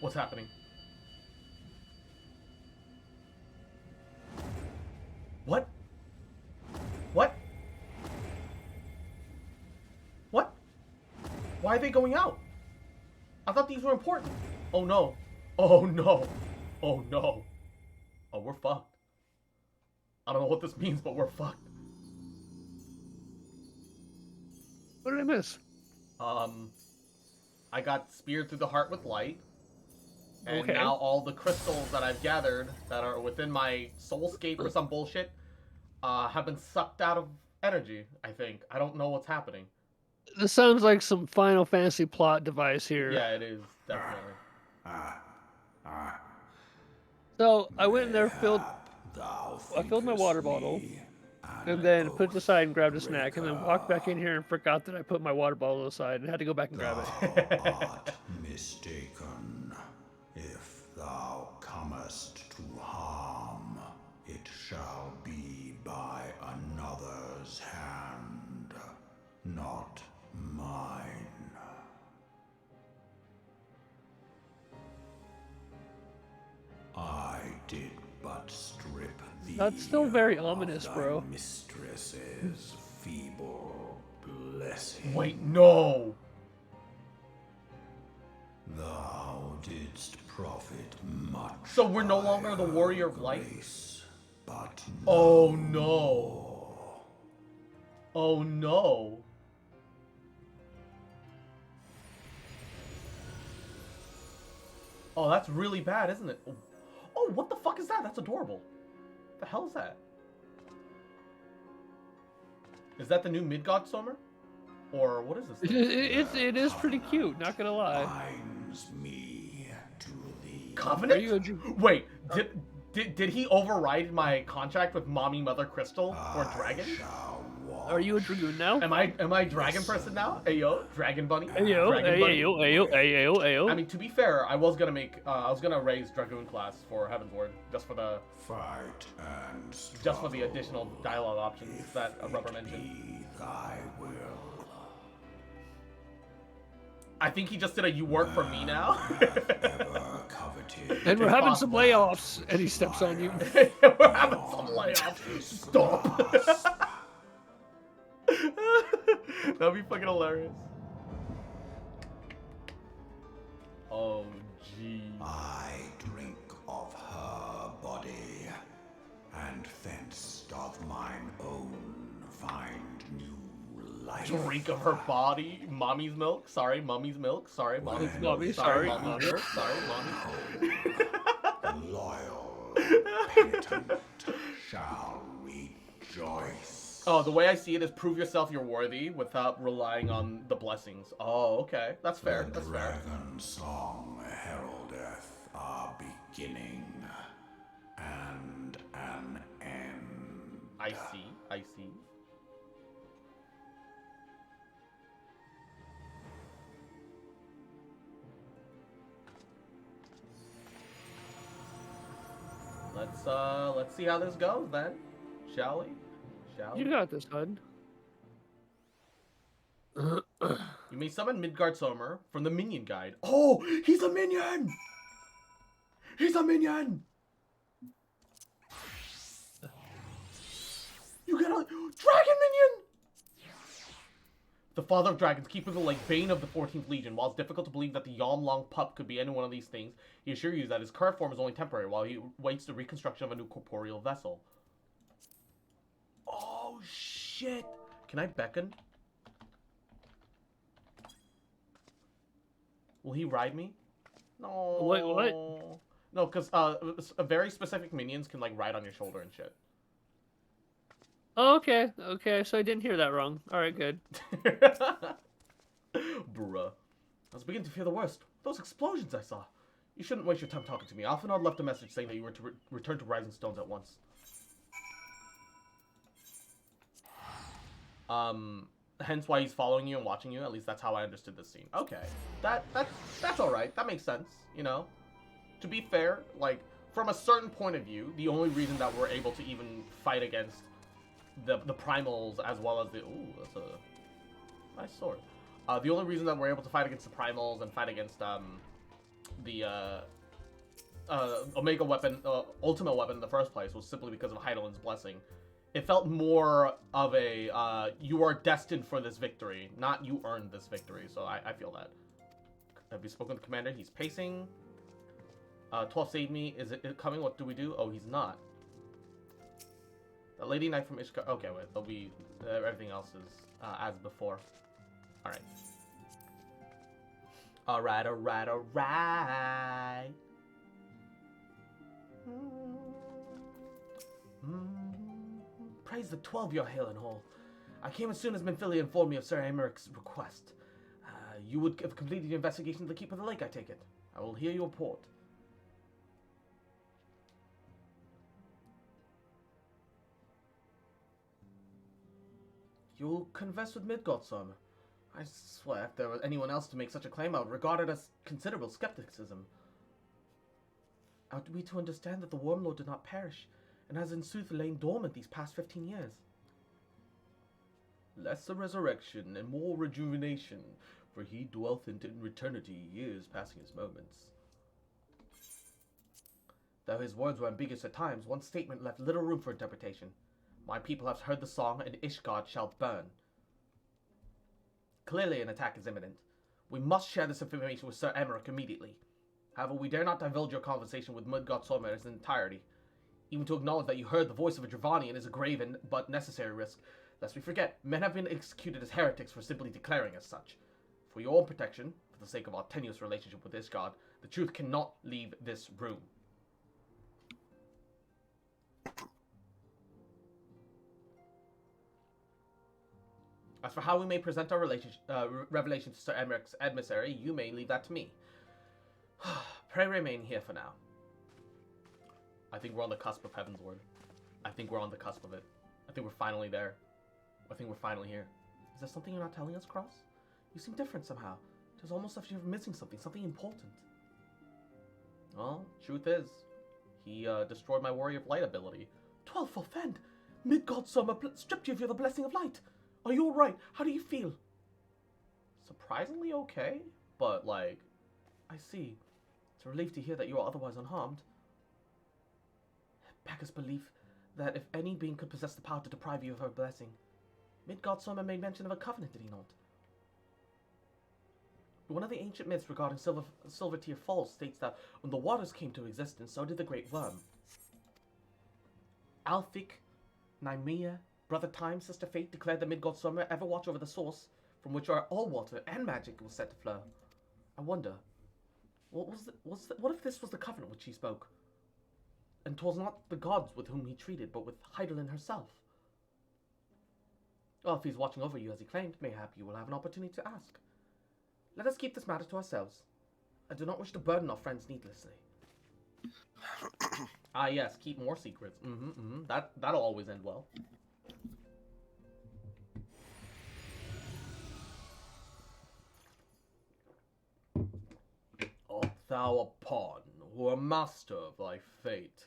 what's happening? What? What? What? Why are they going out? I thought these were important. Oh no. Oh no. Oh no. Oh, we're fucked. I don't know what this means, but we're fucked. What did I miss? I got speared through the heart with light. And Okay. now all the crystals that I've gathered that are within my soulscape or some bullshit have been sucked out of energy, I think. I don't know what's happening. This sounds like some Final Fantasy plot device here. Yeah, it is, definitely. So I went in there, I filled my water bottle. and then put it aside and grabbed a snack, and then walked back in here and forgot that I put my water bottle aside and had to go back and grab it. Thou art mistaken. If thou comest to harm, it shall be by another's hand, not mine. I did but strip thee. That's still very ominous, of bro. thy mistress's feeble blessing. Wait, no! Thou didst profit much. So we're no longer the warrior of light? But oh no. Oh no. Oh, that's really bad, isn't it? Oh, what the fuck is that? That's adorable. The hell is that? Is that the new Midgard Summer? Or what is this thing? It is pretty cute, not gonna lie. Binds me to thee. Covenant? Wait, did he override my contract with Mommy Mother Crystal or Dragon? Are you a dragoon now? Am I dragon person now? Ayo, dragon bunny. Ayo, ayo. I mean, to be fair, I was gonna raise dragoon class for Heaven's Word just for the fight and just for the additional dialogue options that Rubber mentioned. Thy will. I think he just did a "you work for me" now. And we're having some layoffs, and he steps on you. We're having some layoffs. Stop. That'd be fucking hilarious. Oh, gee. I drink of her body, and thence doth mine own find new life. Drink of her body, mommy's milk. Sorry, mummy's milk. Sorry, mommy's milk. Mommy, Sorry, sorry, mommy's milk. Sorry, mommy. Loyal penitent shall rejoice. Oh, the way I see it is prove yourself you're worthy without relying on the blessings. Oh, okay. That's fair. That's fair. Dragon song heraldeth our beginning and an end. I see. I see. Let's see how this goes then, shall we? You got this, bud. You may summon Midgard Sommer from the minion guide. Oh, he's a minion! He's a minion! You get a dragon minion! The father of dragons, keeper of the lake, bane of the 14th Legion. While it's difficult to believe that the Yom-Long pup could be any one of these things, he assures you that his current form is only temporary while he waits the reconstruction of a new corporeal vessel. Oh, shit. Can I beckon? Will he ride me? No. Wait, what? No, because very specific minions can, like, ride on your shoulder and shit. Oh, okay. Okay, so I didn't hear that wrong. Alright, good. Bruh. I was beginning to fear the worst. Those explosions I saw. You shouldn't waste your time talking to me. Alphanod left a message saying that you were to return to Rising Stones at once. Hence why he's following you and watching you. At least that's how I understood this scene. Okay. That's alright. That makes sense, you know? To be fair, like, from a certain point of view, the only reason that we're able to even fight against the primals as well as the... Ooh, that's a nice sword. The only reason that we're able to fight against the primals and fight against the Omega weapon, Ultimate weapon in the first place was simply because of Heidelin's blessing. It felt more of a, you are destined for this victory, not you earned this victory, so I feel that. Have you spoken to the commander? He's pacing. 12 saved me. Is it coming? What do we do? Oh, he's not. The Lady Knight from Ishka. Okay, wait. There'll be everything else is as before. All right. All right. All right. All right. Praise the 12 you're hailing whole. I came as soon as Menfilia informed me of Sir Americ's request. You would have completed your investigation of the Keep of the Lake, I take it. I will hear your report. You converse with Midgardsormr. I swear, if there was anyone else to make such a claim, I would regard it as considerable skepticism. Are we to understand that the Wormlord did not perish, and has in sooth lain dormant these past 15 years? Less a resurrection and more rejuvenation, for he dwelleth in eternity, years passing his moments. Though his words were ambiguous at times, one statement left little room for interpretation. My people have heard the song, and Ishgard shall burn. Clearly an attack is imminent. We must share this information with Sir Emmerich immediately. However, we dare not divulge your conversation with Midgardsormr in its entirety. Even to acknowledge that you heard the voice of a Dravanian is a grave and but necessary risk. Lest we forget, men have been executed as heretics for simply declaring as such. For your own protection, for the sake of our tenuous relationship with Ishgard, the truth cannot leave this room. As for how we may present our revelation to Sir Emmerich's emissary, you may leave that to me. Pray remain here for now. I think we're on the cusp of Heaven's Word. I think we're on the cusp of it. I think we're finally there. I think we're finally here. Is there something you're not telling us, Cross? You seem different somehow. It's almost as if you're missing something important. Well, truth is, he destroyed my Warrior of Light ability. 12th end! Midgardsormr stripped you of the blessing of light! Are you alright? How do you feel? Surprisingly okay, but like, I see. It's a relief to hear that you are otherwise unharmed. Beggars belief that if any being could possess the power to deprive you of her blessing, Midgardsormr made mention of a covenant, did he not? One of the ancient myths regarding Silvertear Falls states that when the waters came to existence, so did the Great Worm. Alfik, Nymea, Brother Time, Sister Fate declared that Midgardsormr ever watch over the source from which all water and magic was set to flow. I wonder, what if this was the covenant which he spoke? And 'twas not the gods with whom he treated, but with Heidelin herself. Well, if he's watching over you as he claimed, mayhap you will have an opportunity to ask. Let us keep this matter to ourselves. I do not wish to burden our friends needlessly. Ah yes, keep more secrets. That'll always end well. Art thou a pawn, or a master of thy fate?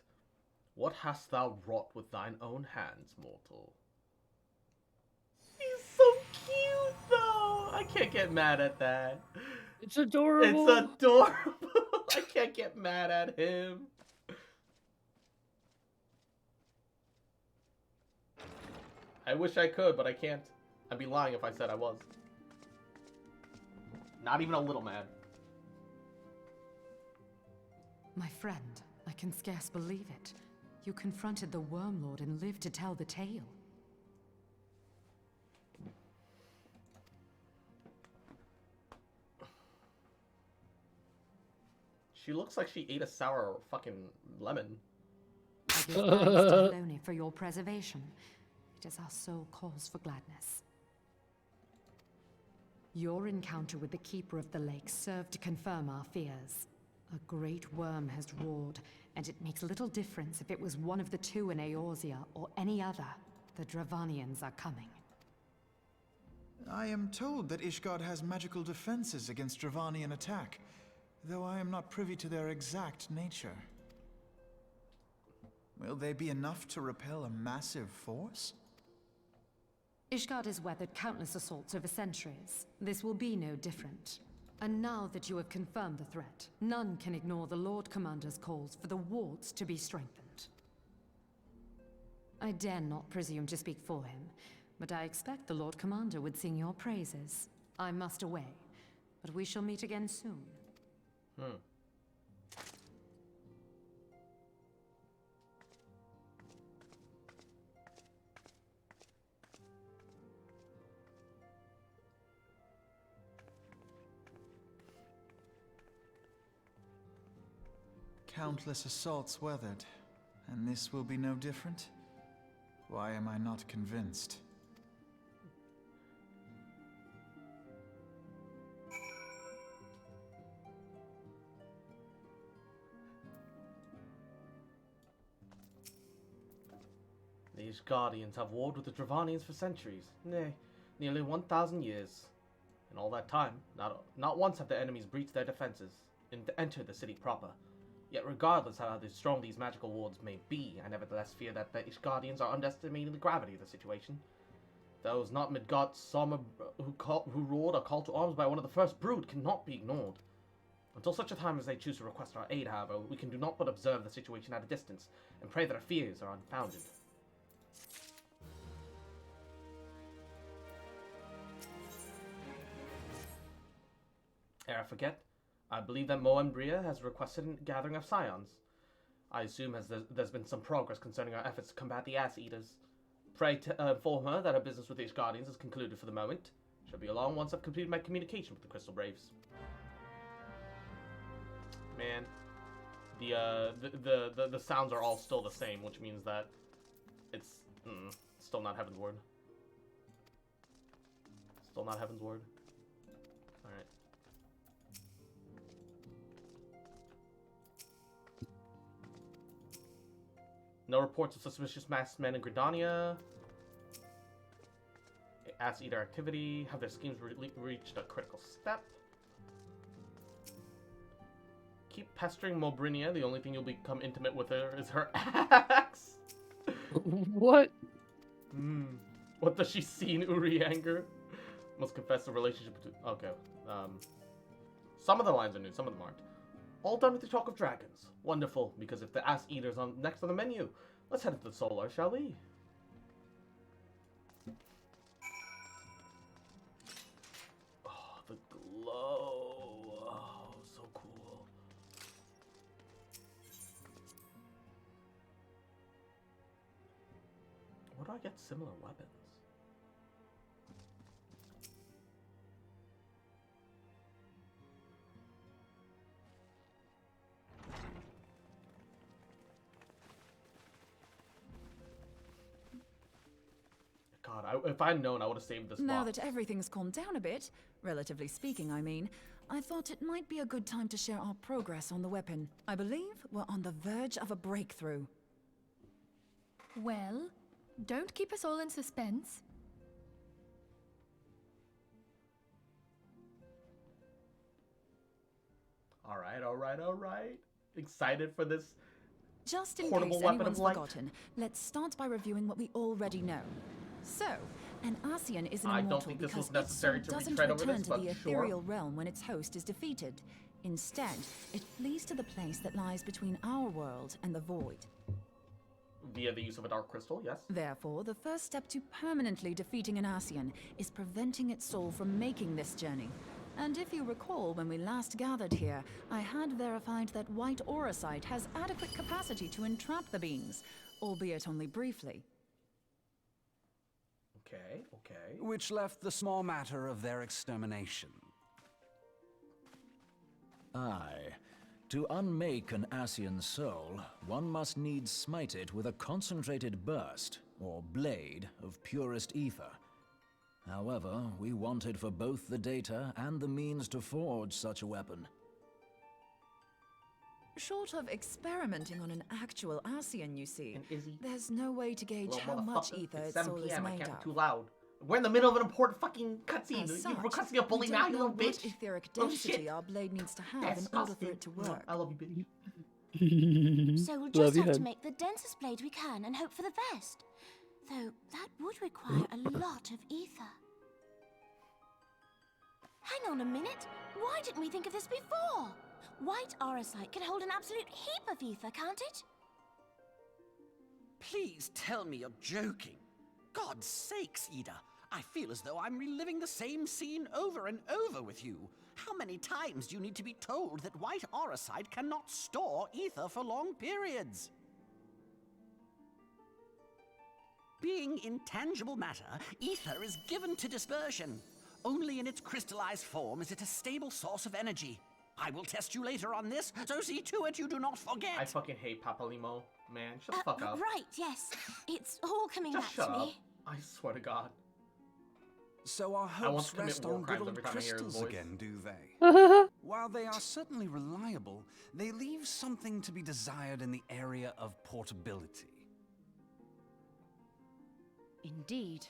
What hast thou wrought with thine own hands, mortal? He's so cute, though! I can't get mad at that. It's adorable! It's adorable! I can't get mad at him. I wish I could, but I can't. I'd be lying if I said I was. Not even a little mad. My friend, I can scarce believe it. You confronted the Wormlord and lived to tell the tale. She looks like she ate a sour fucking lemon. I give thanks to Helone for your preservation. It is our soul cause for gladness. Your encounter with the Keeper of the Lake served to confirm our fears. A great worm has roared, and it makes little difference if it was one of the two in Eorzea or any other. The Dravanians are coming. I am told that Ishgard has magical defenses against Dravanian attack, though I am not privy to their exact nature. Will they be enough to repel a massive force? Ishgard has weathered countless assaults over centuries. This will be no different. And now that you have confirmed the threat, none can ignore the Lord Commander's calls for the wards to be strengthened. I dare not presume to speak for him, but I expect the Lord Commander would sing your praises. I must away, but we shall meet again soon. Countless assaults weathered, and this will be no different? Why am I not convinced? These Guardians have warred with the Dravanians for centuries. Nay, Nearly 1,000 years. In all that time, not once have the enemies breached their defenses and entered the city proper. Yet regardless of how strong these magical wards may be, I nevertheless fear that the Ishgardians are underestimating the gravity of the situation. Those not Midgard Sommer who roared a call to arms by one of the first brood cannot be ignored. Until such a time as they choose to request our aid, however, we can do not but observe the situation at a distance and pray that our fears are unfounded. Ere I forget, I believe that Moa and Bria has requested a gathering of scions. I assume as there's been some progress concerning our efforts to combat the Ass Eaters. Pray inform her that our business with the Ishgardians is concluded for the moment. She'll be along once I've completed my communication with the Crystal Braves. Man, the sounds are all still the same, which means that it's still not Heaven's Word. Still not Heaven's Word. Alright. No reports of suspicious masked men in Gardenia. Ass Eater activity. Have their schemes reached a critical step? Keep pestering Mobrinia. The only thing you'll become intimate with her is her axe. What? What does she see in Uri anger? Must confess the relationship between... Okay. Some of the lines are new, some of them aren't. All done with the talk of dragons. Wonderful, because if the Ass Eater's next on the menu, let's head to the Solar, shall we? Oh, the glow. Oh, so cool. Where do I get similar weapons? God, if I'd known, I would have saved this Now box. that everything's calmed down a bit, relatively speaking, I mean, I thought it might be a good time to share our progress on the weapon. I believe we're on the verge of a breakthrough. Well, don't keep us all in suspense. Alright. Excited for this Just in portable case weapon anyone's of light. forgotten, let's start by reviewing what we already know. So, an Ascian is an I don't immortal think this because was necessary its to soul doesn't retread over return this, to the but sure. ethereal realm when its host is defeated. Instead, it flees to the place that lies between our world and the void. Via the use of a dark crystal, yes. Therefore, the first step to permanently defeating an Ascian is preventing its soul from making this journey. And if you recall, when we last gathered here, I had verified that white auracite has adequate capacity to entrap the beings, albeit only briefly. Okay. Which left the small matter of their extermination. Aye. To unmake an Ascian soul, one must needs smite it with a concentrated burst, or blade, of purest ether. However, we wanted for both the data and the means to forge such a weapon. Short of experimenting on an actual Ascian, you see, there's no way to gauge how much ether its soul is I made can't of. be too loud. We're in the middle of an important fucking cutscene. As You're such, requesting a bully we now, don't you know little what bitch. etheric Oh, density shit. our blade needs to have in order for Disgusting. it to work. I love you, bitch. So we'll just have to make the densest blade we can and hope for the best. Though that would require a lot of ether. Hang on a minute. Why didn't we think of this before? White auracite can hold an absolute heap of ether, can't it? Please tell me you're joking. God's sakes, Ida. I feel as though I'm reliving the same scene over and over with you. How many times do you need to be told that white auracite cannot store ether for long periods? Being intangible matter, ether is given to dispersion. Only in its crystallized form is it a stable source of energy. I will test you later on this, so see to it you do not forget. I fucking hate Papalimo. Man, shut the fuck up. Right, yes. It's all coming Just back shut to up. me. I swear to God. So our I want hopes to commit rest war on crimes good old every time I hear his crystals voice. again, do they? While they are certainly reliable, they leave something to be desired in the area of portability. Indeed.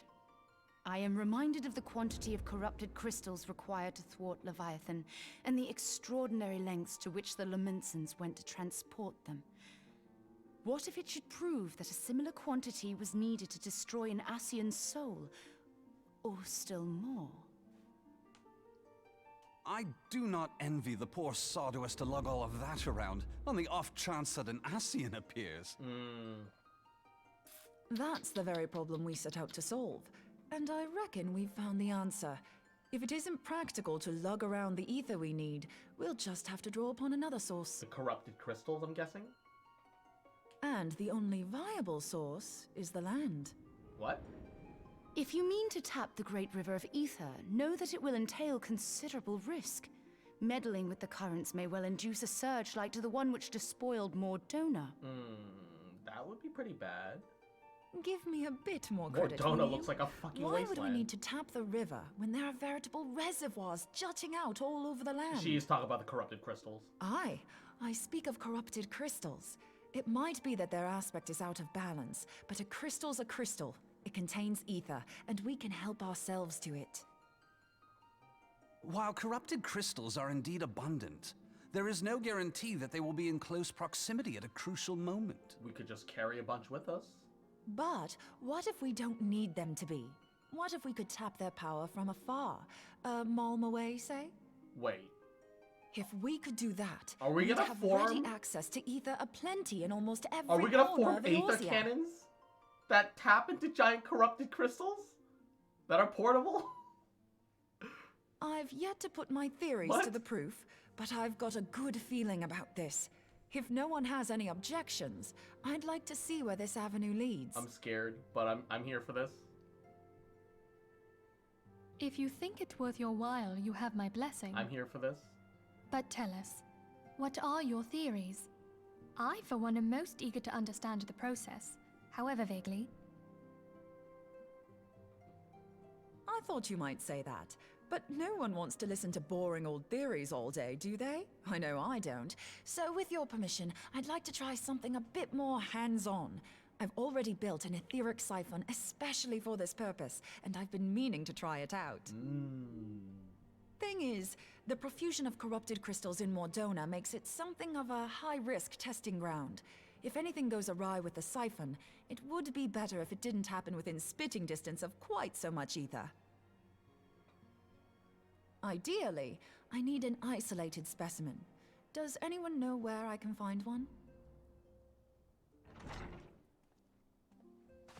I am reminded of the quantity of corrupted crystals required to thwart Leviathan, and the extraordinary lengths to which the Lamentsons went to transport them. What if it should prove that a similar quantity was needed to destroy an Ascian's soul? Or still more? I do not envy the poor sod who has to lug all of that around, on the off chance that an Ascian appears. That's the very problem we set out to solve. And I reckon we've found the answer. If it isn't practical to lug around the ether we need, we'll just have to draw upon another source. The corrupted crystals, I'm guessing? And the only viable source is the land. What? If you mean to tap the Great River of Ether, know that it will entail considerable risk. Meddling with the currents may well induce a surge like to the one which despoiled Mordona. That would be pretty bad. Give me a bit more credit. Mordona looks like a fucking wasteland. Why would we need to tap the river when there are veritable reservoirs jutting out all over the land? She's talking about the corrupted crystals. I speak of corrupted crystals. It might be that their aspect is out of balance, but a crystal's a crystal. It contains ether, and we can help ourselves to it. While corrupted crystals are indeed abundant, there is no guarantee that they will be in close proximity at a crucial moment. We could just carry a bunch with us. But what if we don't need them to be? What if we could tap their power from afar? A malm away, say? Wait. If we could do that, are we gonna have ready access to ether aplenty in almost every Are we gonna corner form of ether Eorzea. cannons that tap into giant corrupted crystals that are portable? I've yet to put my theories to the proof, but I've got a good feeling about this. If no one has any objections, I'd like to see where this avenue leads. I'm scared, but I'm here for this. If you think it worth your while, you have my blessing. I'm here for this. But tell us, what are your theories? I, for one, am most eager to understand the process, however vaguely. I thought you might say that, but no one wants to listen to boring old theories all day, do they? I know I don't. So with your permission, I'd like to try something a bit more hands-on. I've already built an etheric siphon especially for this purpose, and I've been meaning to try it out. Thing is, the profusion of corrupted crystals in Mordona makes it something of a high-risk testing ground. If anything goes awry with the siphon, it would be better if it didn't happen within spitting distance of quite so much ether. Ideally, I need an isolated specimen. Does anyone know where I can find one?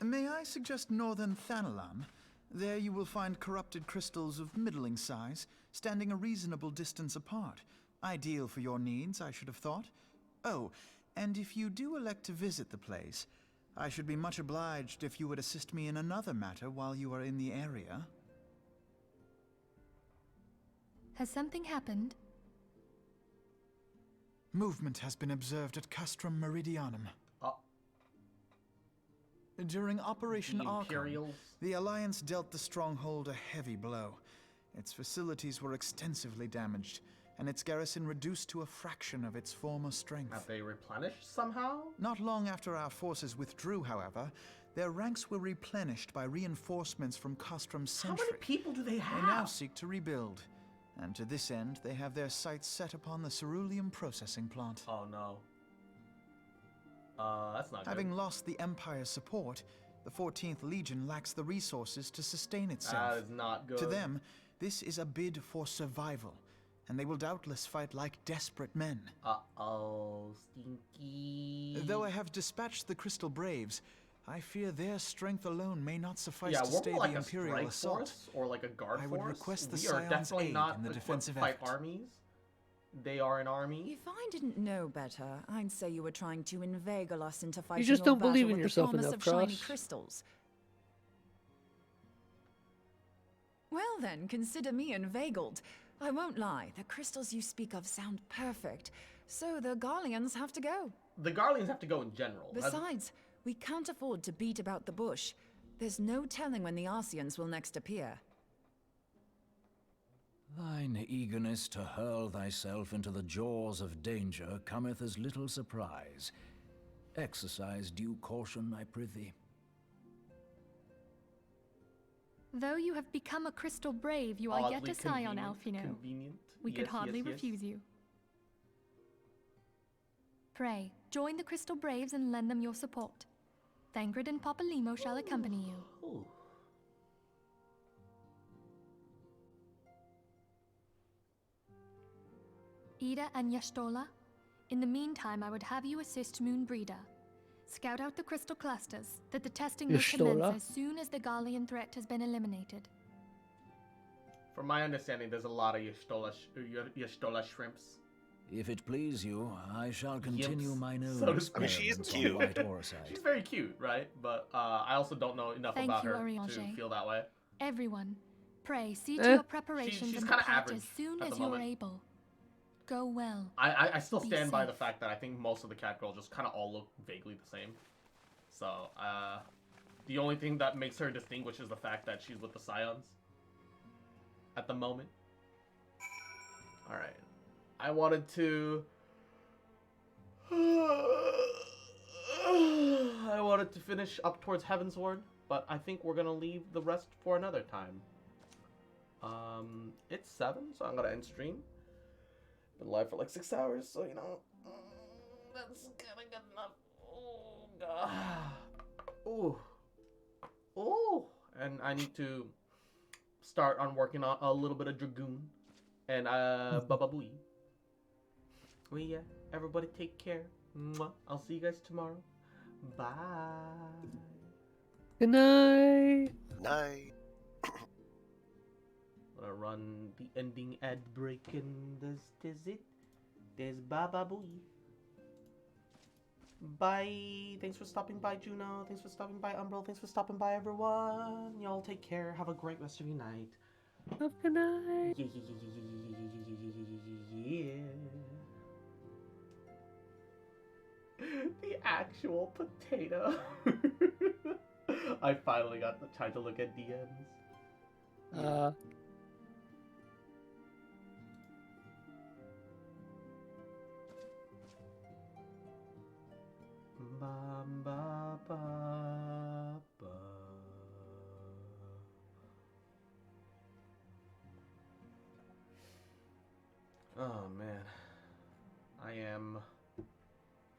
May I suggest northern Thanalan? There you will find corrupted crystals of middling size, standing a reasonable distance apart. Ideal for your needs, I should have thought. Oh, and if you do elect to visit the place, I should be much obliged if you would assist me in another matter while you are in the area. Has something happened? Movement has been observed at Castrum Meridianum. During Operation Archon, the Alliance dealt the stronghold a heavy blow. Its facilities were extensively damaged, and its garrison reduced to a fraction of its former strength. Have they replenished somehow? Not long after our forces withdrew, however, their ranks were replenished by reinforcements from Castrum's sentry. How many people do they have? They now seek to rebuild, and to this end, they have their sights set upon the ceruleum processing plant. Oh no. That's not good. Having lost the Empire's support, the 14th Legion lacks the resources to sustain itself. That is not good. To them, this is a bid for survival, and they will doubtless fight like desperate men. Uh-oh, stinky. Though I have dispatched the Crystal Braves, I fear their strength alone may not suffice yeah, to we're stay more like the a Imperial strike assault. force or like a guard I would force. request the we are Scion's definitely aid not in the equipped defensive to fight effort. armies. They are an army. If I didn't know better, I'd say you were trying to inveigle us into fighting just your don't believe battle in with yourself the promise enough, of shiny Cross. crystals. Well then, consider me inveigled. I won't lie, the crystals you speak of sound perfect, so the Garleans have to go. The Garleans have to go in general. Besides, we can't afford to beat about the bush. There's no telling when the Ascians will next appear. Thine eagerness to hurl thyself into the jaws of danger cometh as little surprise. Exercise due caution, I prithee. Though you have become a crystal brave, you are yet a scion, Alfino. Convenient. We could hardly refuse you. Pray, join the Crystal Braves and lend them your support. Thangrid and Papalimo shall accompany you. Ooh. Ida and Yashtola, in the meantime, I would have you assist Moonbreeder. Scout out the crystal clusters, that the testing may commence as soon as the Garlean threat has been eliminated. From my understanding, there's a lot of Yashtola shrimps. If it please you, I shall continue Yimps, mine own so to speak. experiments on the White Orosite. She's very cute, right? But I also don't know enough Thank about you, her Oriange. to feel that way. Everyone, pray, see to your preparations she's and kinda depart average as soon at as the you are moment. able. Go well. I still Be stand by safe. the fact that I think most of the cat girls just kind of all look vaguely the same. So, the only thing that makes her distinguish is the fact that she's with the Scions at the moment. Alright. I wanted to... I wanted to finish up towards Heavensward, but I think we're gonna leave the rest for another time. It's 7, so I'm gonna end stream. Been live for like 6 hours, so you know, that's kind of good enough. Oh god. Ooh. Ooh. And I need to start on working on a little bit of Dragoon and Baba Booey. Well, yeah. Everybody take care. Mwah. I'll see you guys tomorrow. Bye. Good night. Night. I'm gonna run the ending ad break and this is it. There's Baba Booey. Bye. Thanks for stopping by, Juno. Thanks for stopping by, Umbral. Thanks for stopping by, everyone. Y'all take care. Have a great rest of your night. Have a good night. Yeah. The actual potato. I finally got the time to look at DMs. Ba, ba, ba, ba. Oh man, I am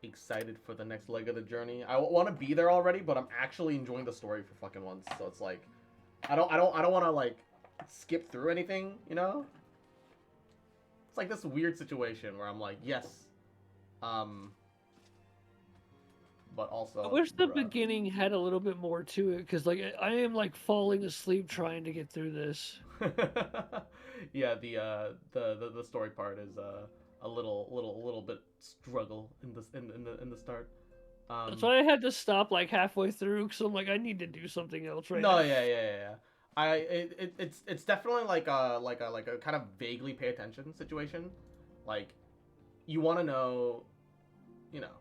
excited for the next leg of the journey. I want to be there already, but I'm actually enjoying the story for fucking once. So it's like, I don't want to like skip through anything, you know? It's like this weird situation where I'm like, yes, but also I wish the beginning had a little bit more to it, because like I am like falling asleep trying to get through this. Yeah, the story part is a little bit struggle in the start. That's why I had to stop like halfway through, because I'm like, I need to do something else right no, now. yeah. It's definitely like a kind of vaguely pay attention situation. Like, you want to know, you know,